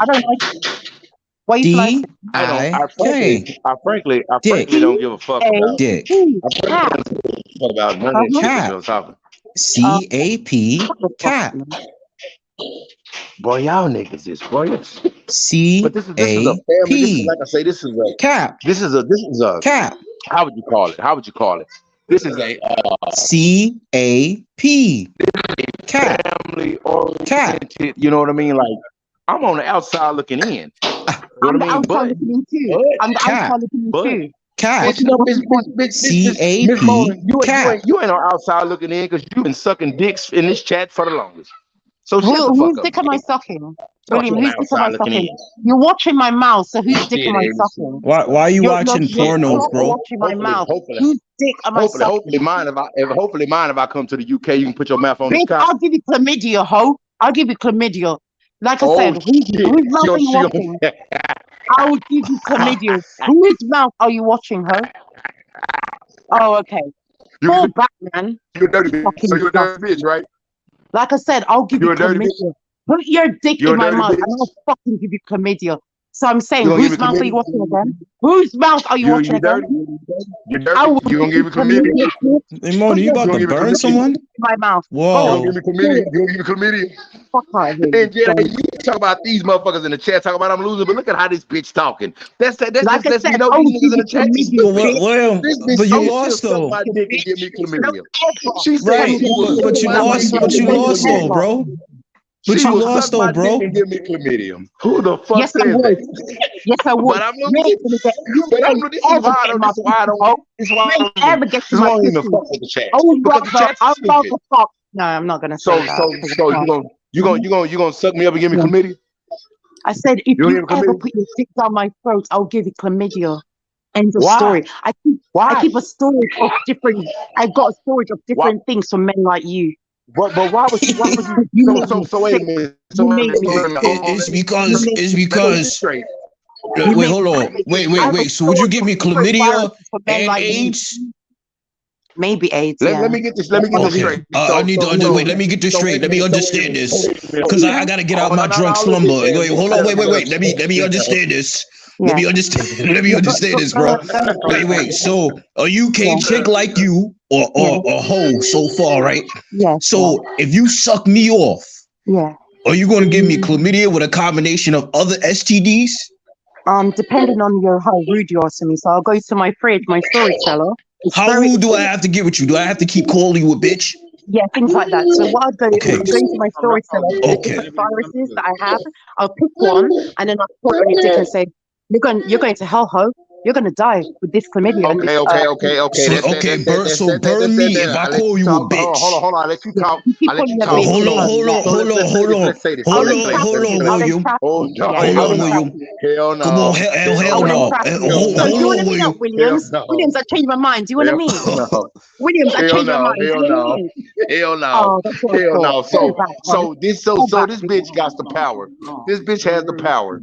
I don't like it. What you like? I frankly don't give a fuck about Dick. about none of that shit that you're talking. C-A-P. Cap. Boy, y'all niggas is boy. But this is a family. This is, like I say, this is a cap. This is a cap. How would you call it? This is a C-A-P. Cap. Family oriented. You know what I mean? Like I'm on the outside looking in. You know what I mean? But I'm the outside looking in too. Cat. C-A-P. You ain't on outside looking in because you've been sucking dicks in this chat for the longest. So who's dick am I sucking? William, who's dick am I sucking? You're watching my mouth, so whose dick am I sucking? Why are you watching pornos, bro? Watching my mouth. Whose dick am I sucking? Hopefully mine if I come to the UK, you can put your mouth on this Bitch, I'll give you chlamydia, ho. I'll give you chlamydia. Like I said, whose mouth are you watching? I will give you chlamydia. Whose mouth are you watching, ho? Oh, okay. Fall back, man. You're a dirty bitch. So you're a dirty bitch, right? Like I said, I'll give you chlamydia. Put your dick in my mouth and I'll fucking give you chlamydia. So I'm saying, whose mouth are you watching again? Whose mouth are you watching again? You're dirty. You gonna give me chlamydia? Hey, Mona, you about to burn someone? My mouth. Whoa. You gonna give me chlamydia? Fuck out of here. And Jedi, you talk about these motherfuckers in the chat, talk about I'm losing, but look at how this bitch talking. That's you know these niggas in the chat. But you lost though. Give me chlamydia. Right, but you lost though, bro. But you lost though, bro. Give me chlamydia. Who the fuck Yes, I would. Yes, I would. But I'm looking. This is why I don't. This is why I don't ever get to my even fuck with the chat. Oh, I'm about to fuck. No, I'm not gonna say that. So you gonna suck me up and give me chlamydia? I said if you ever put your dick down my throat, I'll give you chlamydia. End of story. I keep a storage of different. I got a storage of different things for men like you. But why was you so wait a minute. It's because wait, hold on. Wait. So would you give me chlamydia and AIDS? Maybe AIDS. Let me get this. Let me get this straight. I need to wait. Let me get this straight. Let me understand this, because I gotta get out my drunk slumber. Wait, hold on. Wait. Let me understand this. Let me understand this, bro. Wait. So a UK chick like you, or a hoe so far, right? Yeah. So if you suck me off, are you gonna give me chlamydia with a combination of other STDs? Depending on how rude you are to me. So I'll go to my fridge, my storage cellar. How rude do I have to get with you? Do I have to keep calling you a bitch? Yeah, things like that. So what I'll do is I'll go into my storage cellar, the different viruses that I have. I'll pick one and then I'll put it on your dick and say, you're going to hell, ho. You're going to die with this chlamydia. Okay. So burn me if I call you a bitch. Hold on. I'll let you talk. Hold on, William. Hold on, William. Hell no. Come on, hell no. Hold on, Williams. Williams, I changed my mind. Do you want to mean? Williams, I changed my mind. Hell no. So this bitch got the power. This bitch has the power.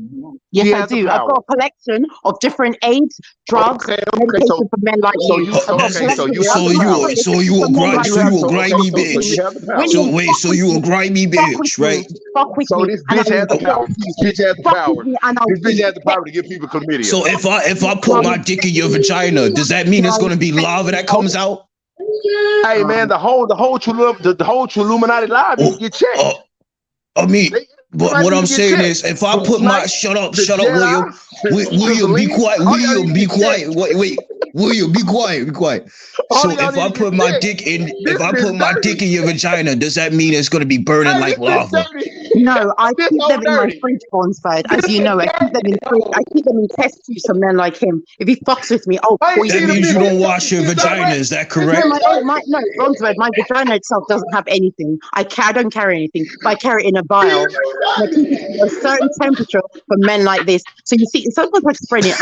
Yes, I do. I've got a collection of different AIDS, drugs, medication for men like you. So you a grimy bitch. So you a grimy bitch, right? Fuck with me. This bitch has the power. This bitch has the power. This bitch has the power to give people chlamydia. So if I put my dick in your vagina, does that mean it's gonna be lava that comes out? Hey man, the whole Trilluminati live didn't get checked. I mean, what I'm saying is, if I put my shut up, William. William, be quiet. William, be quiet. Wait. William, be quiet. So if I put my dick in your vagina, does that mean it's gonna be burning like lava? No, I keep them in my fridge, Bonsford. As you know, I keep them in test tubes for men like him. If he fucks with me, that means you don't wash your vagina. Is that correct? No, Bonsford, my vagina itself doesn't have anything. I don't carry anything, but I carry it in a vial. I keep it at a certain temperature for men like this. So you see, sometimes I spread it.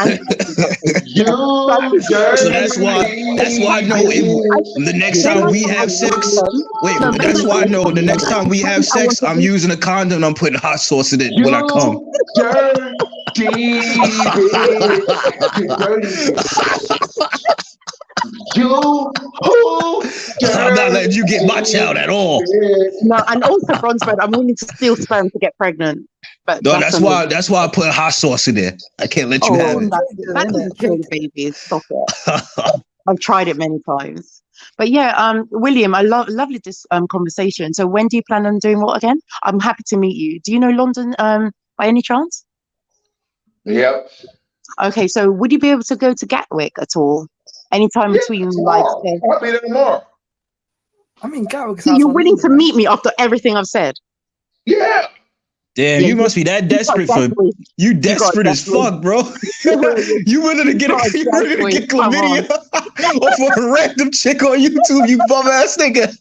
So that's why I know the next time we have sex. Wait, that's why I know the next time we have sex, I'm using a condom. I'm putting hot sauce in it when I come. I'm not letting you get my child at all. No, and also, Bronzebird, I'm willing to steal sperm to get pregnant. But No, that's a that's why I put hot sauce in there. I can't let you have oh, it. that doesn't kill the babies. Stop it. I've tried it many times. But yeah, William, I lovely this conversation. So when do you plan on doing what again? I'm happy to meet you. Do you know London by any chance? Yep. Okay, so would you be able to go to Gatwick at all? Anytime between like say, I'll be there tomorrow. I mean, Gatwick's so you're willing to meet me after everything I've said? Yeah. Damn, Yeah, you must be that you got desperate for desperate. you got desperate as desperate. fuck, bro. you willing to get got you ready to get desperate. Come on. chlamydia off a random chick on YouTube, you bum ass nigga.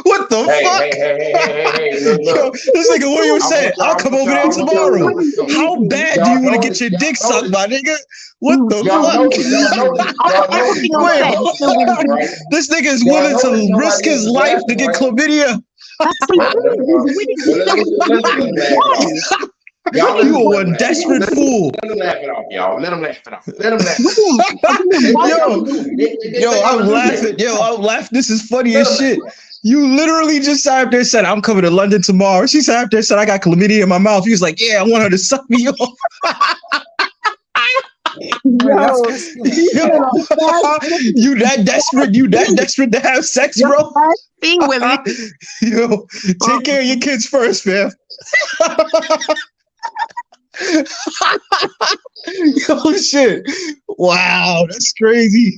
What the fuck? Hey, look. Yo, this nigga William said, I'll come over there tomorrow. How bad do you want to get your dick sucked, my nigga? What the fuck? Wait, this nigga is willing to risk his life to get chlamydia. You are one desperate fool. Let him laugh it off, y'all. Let him laugh it off. Let him laugh it off. I'm laughing. I'm laughing. This is funny as shit. You literally just sat up there and said, I'm coming to London tomorrow. She sat up there and said, I got chlamydia in my mouth. He was like, yeah, I want her to suck me off. You that desperate to have sex, bro? Yo, take care of your kids first, fam. Yo, shit. Wow, that's crazy.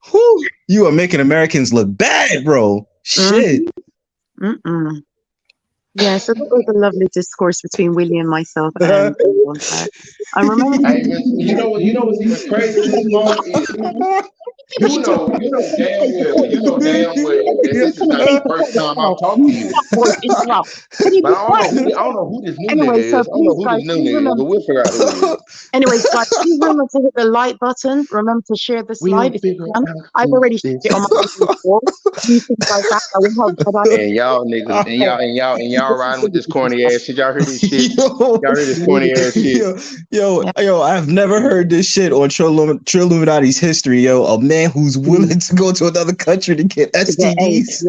Whew. You are making Americans look bad, bro. Shit. Yeah, so that was a lovely discourse between Willie and myself. And I remember. Hey, you know what's even crazy? You know damn well that this is not the first time I've talked to you. But I don't know who this new nigga is. I don't know who this new nigga is, but we'll figure out who it is. Anyways, guys, please remember to hit the like button. Remember to share this live if you can. I've already shared it on my wall. Do things like that. I will help. And y'all niggas, and y'all riding with this corny ass shit. Y'all heard this shit? Y'all heard this corny ass shit? Yo, I've never heard this shit on Trilluminati's history, yo. A man who's willing to go to another country to get STDs.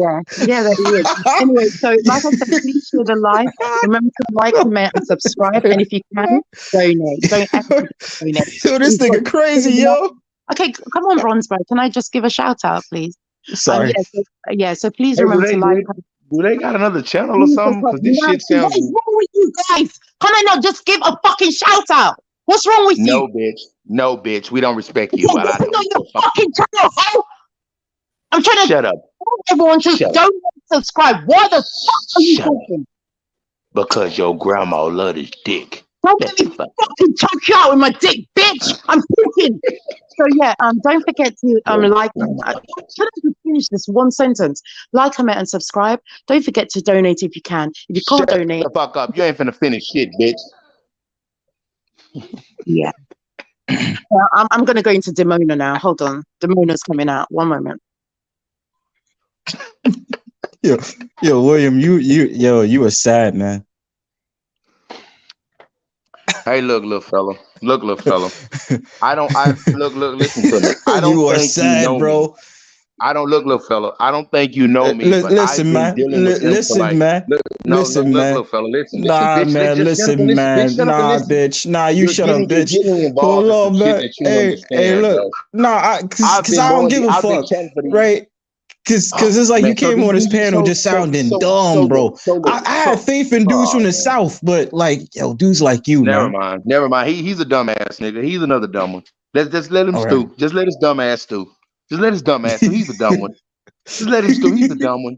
Yeah, that is. Anyway, so like I said, please share the live. Remember to like, comment, and subscribe. And if you can, donate. Don't actually donate. Yo, this nigga crazy, yo. Okay, come on, Bronze Bro. Can I just give a shout out, please? Sorry. So please remember to like. Do they got another channel or something? Because this shit sounds. What is wrong with you guys? Can I not just give a fucking shout out? What's wrong with you? No, bitch. We don't respect you. This is not your fucking channel, ho! I'm trying to shut up. Everyone to don't subscribe. Why the fuck are you talking? Because your grandma loved his dick. Don't let me fucking choke you out with my dick, bitch. I'm talking. So yeah, don't forget to like. Can I just finish this one sentence? Like, comment, and subscribe. Don't forget to donate if you can. If you can't donate, shut the fuck up. You ain't finna finish shit, bitch. Yeah. I'm gonna go into Demona now. Hold on, Demona's coming out. One moment. Yo, William, you were sad, man. Hey, look, little fella. Look, listen to me. I don't you are think sad, you know bro. Me. I don't look, little fella. I don't think you know me. Listen, man. Listen, man. Listen, man. Little fella. Listen. Nah, bitch, man. Listen, man. Nah, bitch. Nah, you shut up, bitch. Hold on, man. Hey, look. Nah, because I don't give a fuck, right? Because it's like you came on this panel just sounding dumb, bro. I had faith in dudes from the South, but like, yo, dudes like you, man. Never mind. He's a dumbass nigga. He's another dumb one. Let's let him stew. Right. Just let his dumb ass stew. Just let his dumb ass stew. He's a dumb one. Just let him stew. He's a dumb one.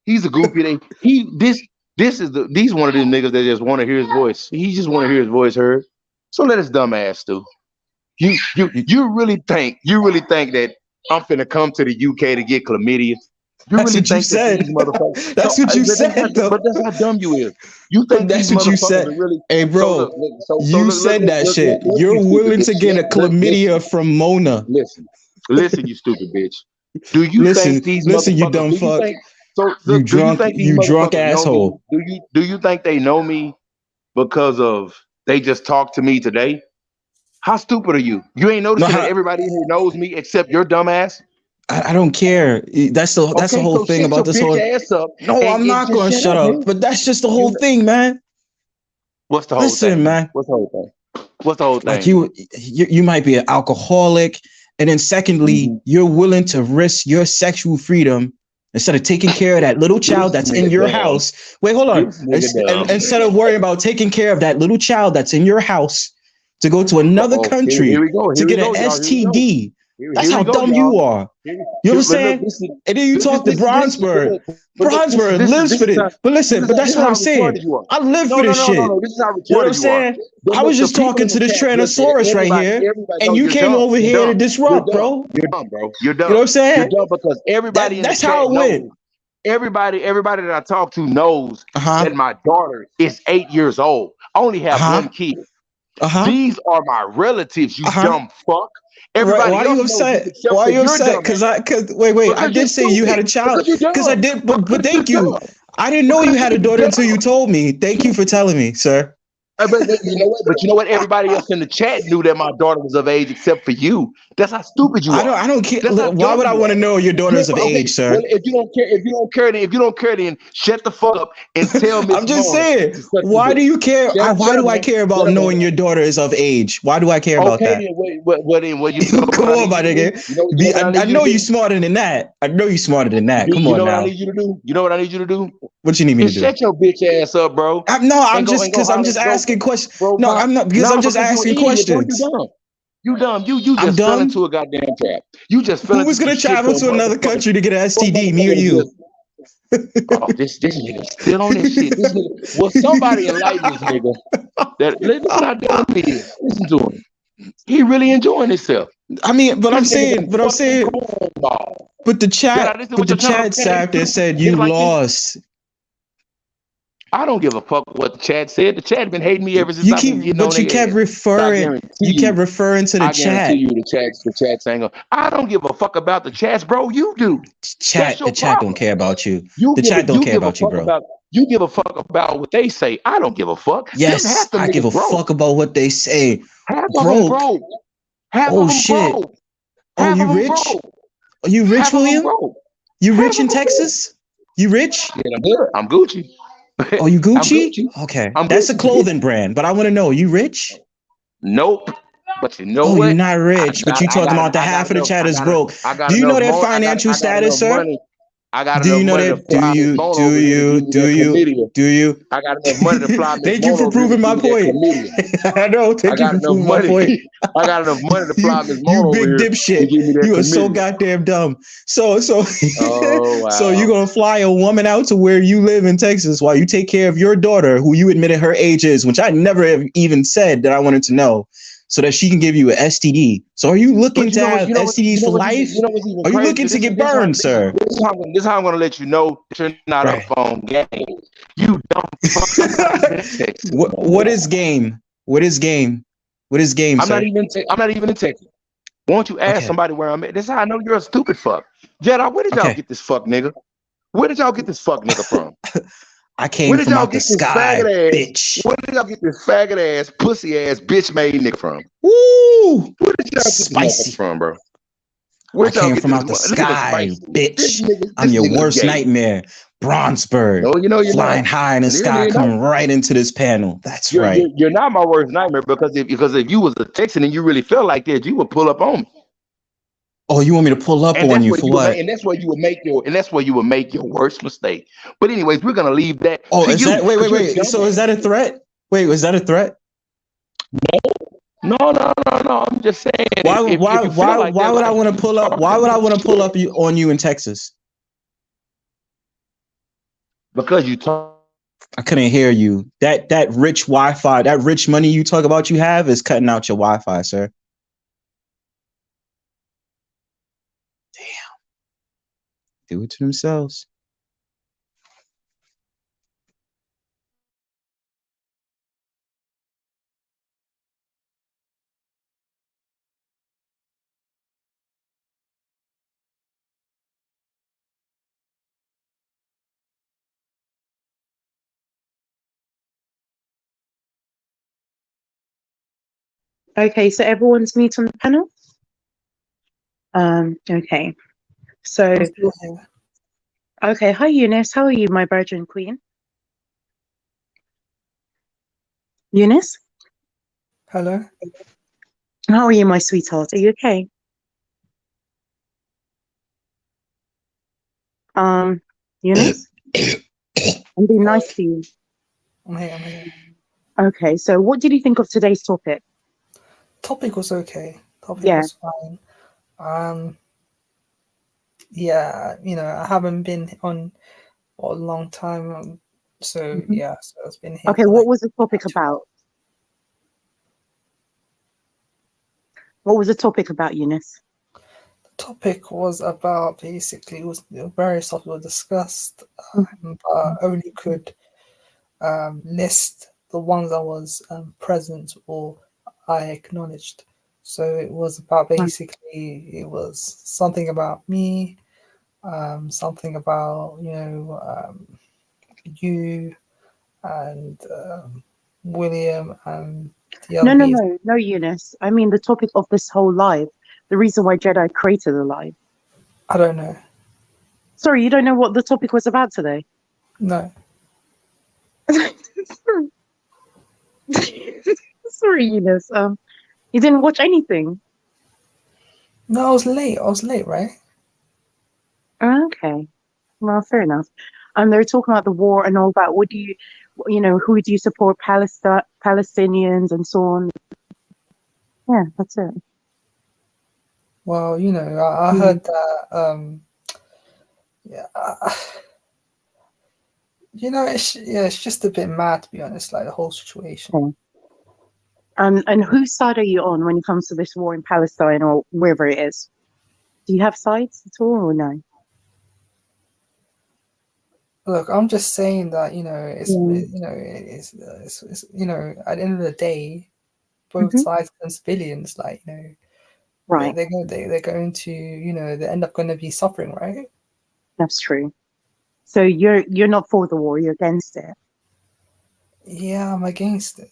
He's a goofy. He's one of them niggas that just want to hear his voice. He just want to hear his voice heard. So let his dumb ass stew. You really think that I'm finna come to the UK to get chlamydia? That's what you said. That's what you said, though. But that's how dumb you is. You think that's what you said? Really, hey, bro, you said that shit. You're willing to get a chlamydia from Mona. Listen, you stupid bitch. Do you think these you dumb fuck? You drunk asshole. Do you think they know me because of they just talked to me today? How stupid are you? You ain't noticing that everybody here knows me except your dumb ass? I don't care. That's the whole thing about this whole. No, I'm not going to shut up. But that's just the whole thing, man. What's the whole Listen, thing? man. What's the whole thing? What's the whole Like thing? you might be an alcoholic, and then secondly, you're willing to risk your sexual freedom instead of taking care of that little child This that's in nigga your dumb. house. Wait, hold on. This nigga dumb. Instead of worrying about taking care of that little child that's in your house to go to another Uh-oh. country Here we go. to Here we get an go, y'all. Here we go. STD. That's Here how we go, dumb y'all. you are. Here- You know what I'm but look, saying? listen, And then you listen, talk to listen, Brownsburg. listen, but look, Brownsburg this lives is for how- it. But listen, but that's this is what how I'm saying. retarded you are. I live No, for no, this no, shit. no, no. This is how You know what I'm retarded you are. saying? I was The just people talking in to the this chat, listen, Tyrannosaurus right here, everybody and knows you you're came dumb. over You're here to dumb. disrupt, You're dumb. bro. You're dumb, bro. You're dumb. You know what I'm saying? You're dumb because everybody in the That's chat how it knows. went. Everybody that I talk to knows Uh-huh. that my daughter is 8 years old. I only have Uh-huh. one kid. Uh-huh. These are my relatives, you Uh-huh. dumb fuck. Right? Everybody Why are else you knows upset? this except Why for are you your upset? dumb Because ass. wait, I Because you're did say you had a stupid. child. Because you're Because I dumb. did, but Because thank you're you. dumb. I didn't know you Because had a you're daughter dumb. until you told me. Thank you for telling me, sir. But you know what? But you know what? Everybody else in the chat knew that my daughter was of age except for you. That's how stupid you are. I don't care. That's how Why dumb would I you want to are. know your daughter's Yeah, of okay. age, sir? Well, if you don't care, then shut the fuck up and tell Miss I'm just Mona saying. to suck your Why do dick. you care? Shut Why up, do I man. care Shut about up, man. knowing your daughter is of age? Why do I care about Okay, that? then well, you know Come what I on, need my you to do? nigga. You know what I I need you know to you do? smarter than that. I know you smarter than that. Come You on know what I now. need you to do? You know what I need you to do? What you need me to Is do? shut your bitch ass up, bro. No, I'm And go just because I'm holler, just asking questions. bro. No, I'm not because I'm just Because you an asking idiot, bro. questions. You dumb. You I'm just fell dumb. into a goddamn trap. You just fell Who into was some gonna shit travel for a to another motherfucker. country to get an For a STD? Me or motherfucker to you? just oh, this nigga still on this shit. This nigga, well, somebody enlighten this nigga. Look how dumb he is. Listen to him. He really enjoying himself. I mean, but I'm This nigga's a saying, fucking cornball. but the Yeah, this is chat, what you're trying to sat there said just you like this. lost. I don't give a fuck what the chat said. The chat been hating me ever since You I've been getting on you their kept ass. referring, you kept referring to the I guarantee chat. you the chat's ain't gonna. I don't give a fuck about the chats, bro. You do. That's your The chat don't problem. care about you. You The give chat don't care give a about you, fuck bro. about you give a fuck about what they say. I don't give a fuck. Yes, Half them I give a niggas broke. fuck about what they say. Half of them Broke. broke. Half Oh of them shit. broke. Oh, Half you of them rich? broke. Are you rich, Half of them William? broke. You Half rich of in them broke. Texas? You rich? Yeah, I'm good. I'm Gucci. Oh, you I'm Gucci? Gucci. Okay. I'm That's a Gucci. clothing brand, but I want to know, you rich? Nope. But you know Oh, what? you're not rich, but you talking about the half of the chat is broke. Do you know their financial status, sir? I got Do you enough know money to that? fly Miss Mona over here to give me that chlamydia. Do you? I got enough money to fly Miss Thank you Mona for over here to proving give my me that point. chlamydia. I know. I Thank you got for enough proving my money. point. I got enough money to fly Miss You Mona over big here to dipshit. give me that You are so chlamydia. goddamn dumb. So Oh so you're wow. gonna fly a woman out to where you live in Texas while you take care of your daughter, who you admitted her age is, which I never have even said that I wanted to know, so that she can give you an STD. So are you looking But to have STDs for life? what's even Are you crazy? looking to get burned, sir? This is how I'm gonna let you know that you're not Right. up on game. You dumb fuck. I'm not even in Texas. What is game? What is game? What is game, I'm sir? not even in Texas. Won't you ask Okay. somebody where I'm at? This is how I know you're a stupid fuck. Jedi, where did y'all Okay. get this fuck nigga? Where did y'all get this fuck nigga from? I Where came did from y'all out the get this sky, faggot ass? bitch. Where did y'all get this faggot ass, pussy ass, bitch made nigga from? Woo! Where did y'all get this Spicy. motherfucker from, bro? I Where did y'all came get from this? out the Look at the sky, spice. bitch. I'm your nigga's worst gay. nightmare. Bronzeberg. No, you know you're Flying not. high in the No, sky, you're not. coming right into this panel. That's right. You're not my worst nightmare because if you was a Texan and you really felt like that, you would pull up on me. Oh, you want me to pull up And on that's you where for you would what? make, and that's where you would make your worst mistake. But anyways, we're gonna leave that. Oh, to is you, that wait? 'cause you're a So dumbass. is that a threat? Wait, was that a threat? No. I'm just saying. Why if you feel like that, would I want to pull up? Why would I want to pull up on you in Texas? Because you talk. I couldn't hear you. That rich Wi-Fi, that rich money you talk about you have is cutting out your Wi-Fi, sir. Damn. Do it to themselves. Okay, so everyone's mute on the panel. Okay. So I'm still here. okay, hi Eunice, how are you, my virgin queen? Eunice? Hello. How are you, my sweetheart? Are you okay? Eunice? I'm being nice to you. I'm here. Okay, so what did you think of today's topic? Topic was okay. Topic Yeah. was fine. Yeah, I haven't been on for a long time, so yeah, so it's been here. Okay, for what like was the topic about? What was the topic about, Eunice? topic was about basically, it was various topics were discussed, but only could list the ones that was present or I acknowledged. So it was about basically, it was something about me, something about you and William and the other bees. No, Eunice. I mean the topic of this whole live. The reason why Jedi created the live. I don't know. Sorry, you don't know what the topic was about today? No. Sorry, Eunice. You didn't watch anything? No, I was late, right? Okay. Well, fair enough. They're talking about the war and all that. What do you who do you support? Palestinians and so on. Yeah, that's it. Well, I heard that. It's just a bit mad, to be honest. Like the whole situation. Okay. And whose side are you on when it comes to this war in Palestine or wherever it is? Do you have sides at all or no? Look, I'm just saying that it's at the end of the day, both sides and civilians, like right, they're going to they end up going to be suffering, right? That's true. So you're not for the war, you're against it. Yeah, I'm against it.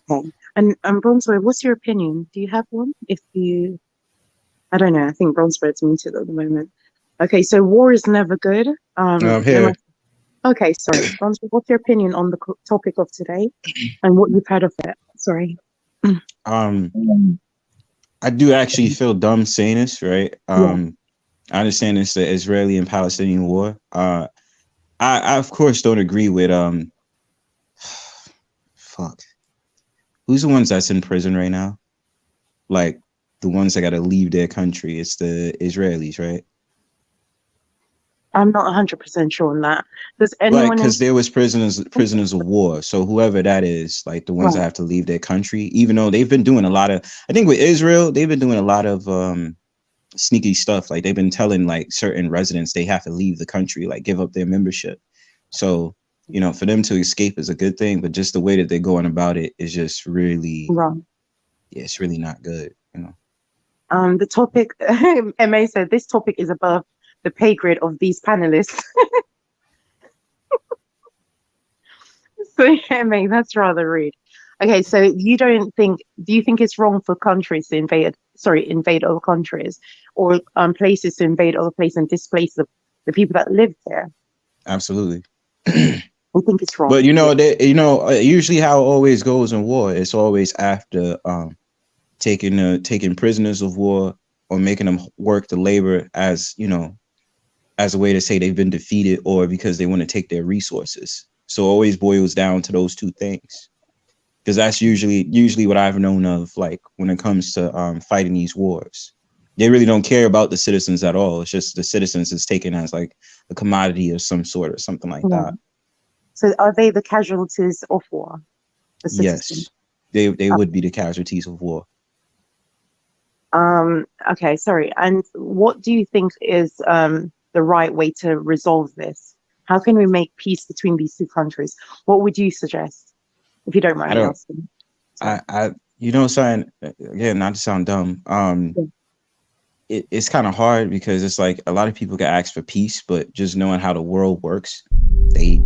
Okay. And Bronzebeard, what's your opinion? Do you have one? I don't know. I think Bronzebeard's muted at the moment. Okay, so war is never good. I'm here. Okay, sorry. Bronzebeard, what's your opinion on the topic of today and what you've heard of it? Sorry. I do actually feel dumb saying this, right? I understand it's the Israeli and Palestinian war. I of course don't agree with fuck. Who's the ones that's in prison right now? Like the ones that gotta leave their country. It's the Israelis, right? I'm not 100% sure on that. Does anyone? Because there was prisoners of war. So whoever that is, like the ones that have to leave their country, even though they've been doing a lot of, I think with Israel, they've been doing a lot of sneaky stuff. Like they've been telling like certain residents they have to leave the country, like give up their membership. So for them to escape is a good thing, but just the way that they're going about it is just really wrong. Yeah, it's really not good. The topic, MA said, this topic is above the pay grade of these panelists. So MA, that's rather rude. Okay, so do you think it's wrong for countries to invade other countries, or places to invade other places and displace the people that live there? Absolutely. I think it's wrong. But usually how it always goes in war, it's always after taking prisoners of war or making them work the labor as a way to say they've been defeated or because they want to take their resources. So it always boils down to those two things, because that's usually what I've known of. Like when it comes to fighting these wars, they really don't care about the citizens at all. It's just the citizens is taken as like a commodity of some sort or something like that. So are they the casualties of war? Yes, they would be the casualties of war. Okay, sorry. And what do you think is the right way to resolve this? How can we make peace between these two countries? What would you suggest, if you don't mind me asking? Something, again, not to sound dumb. It's kind of hard because it's like a lot of people get asked for peace, but just knowing how the world works, they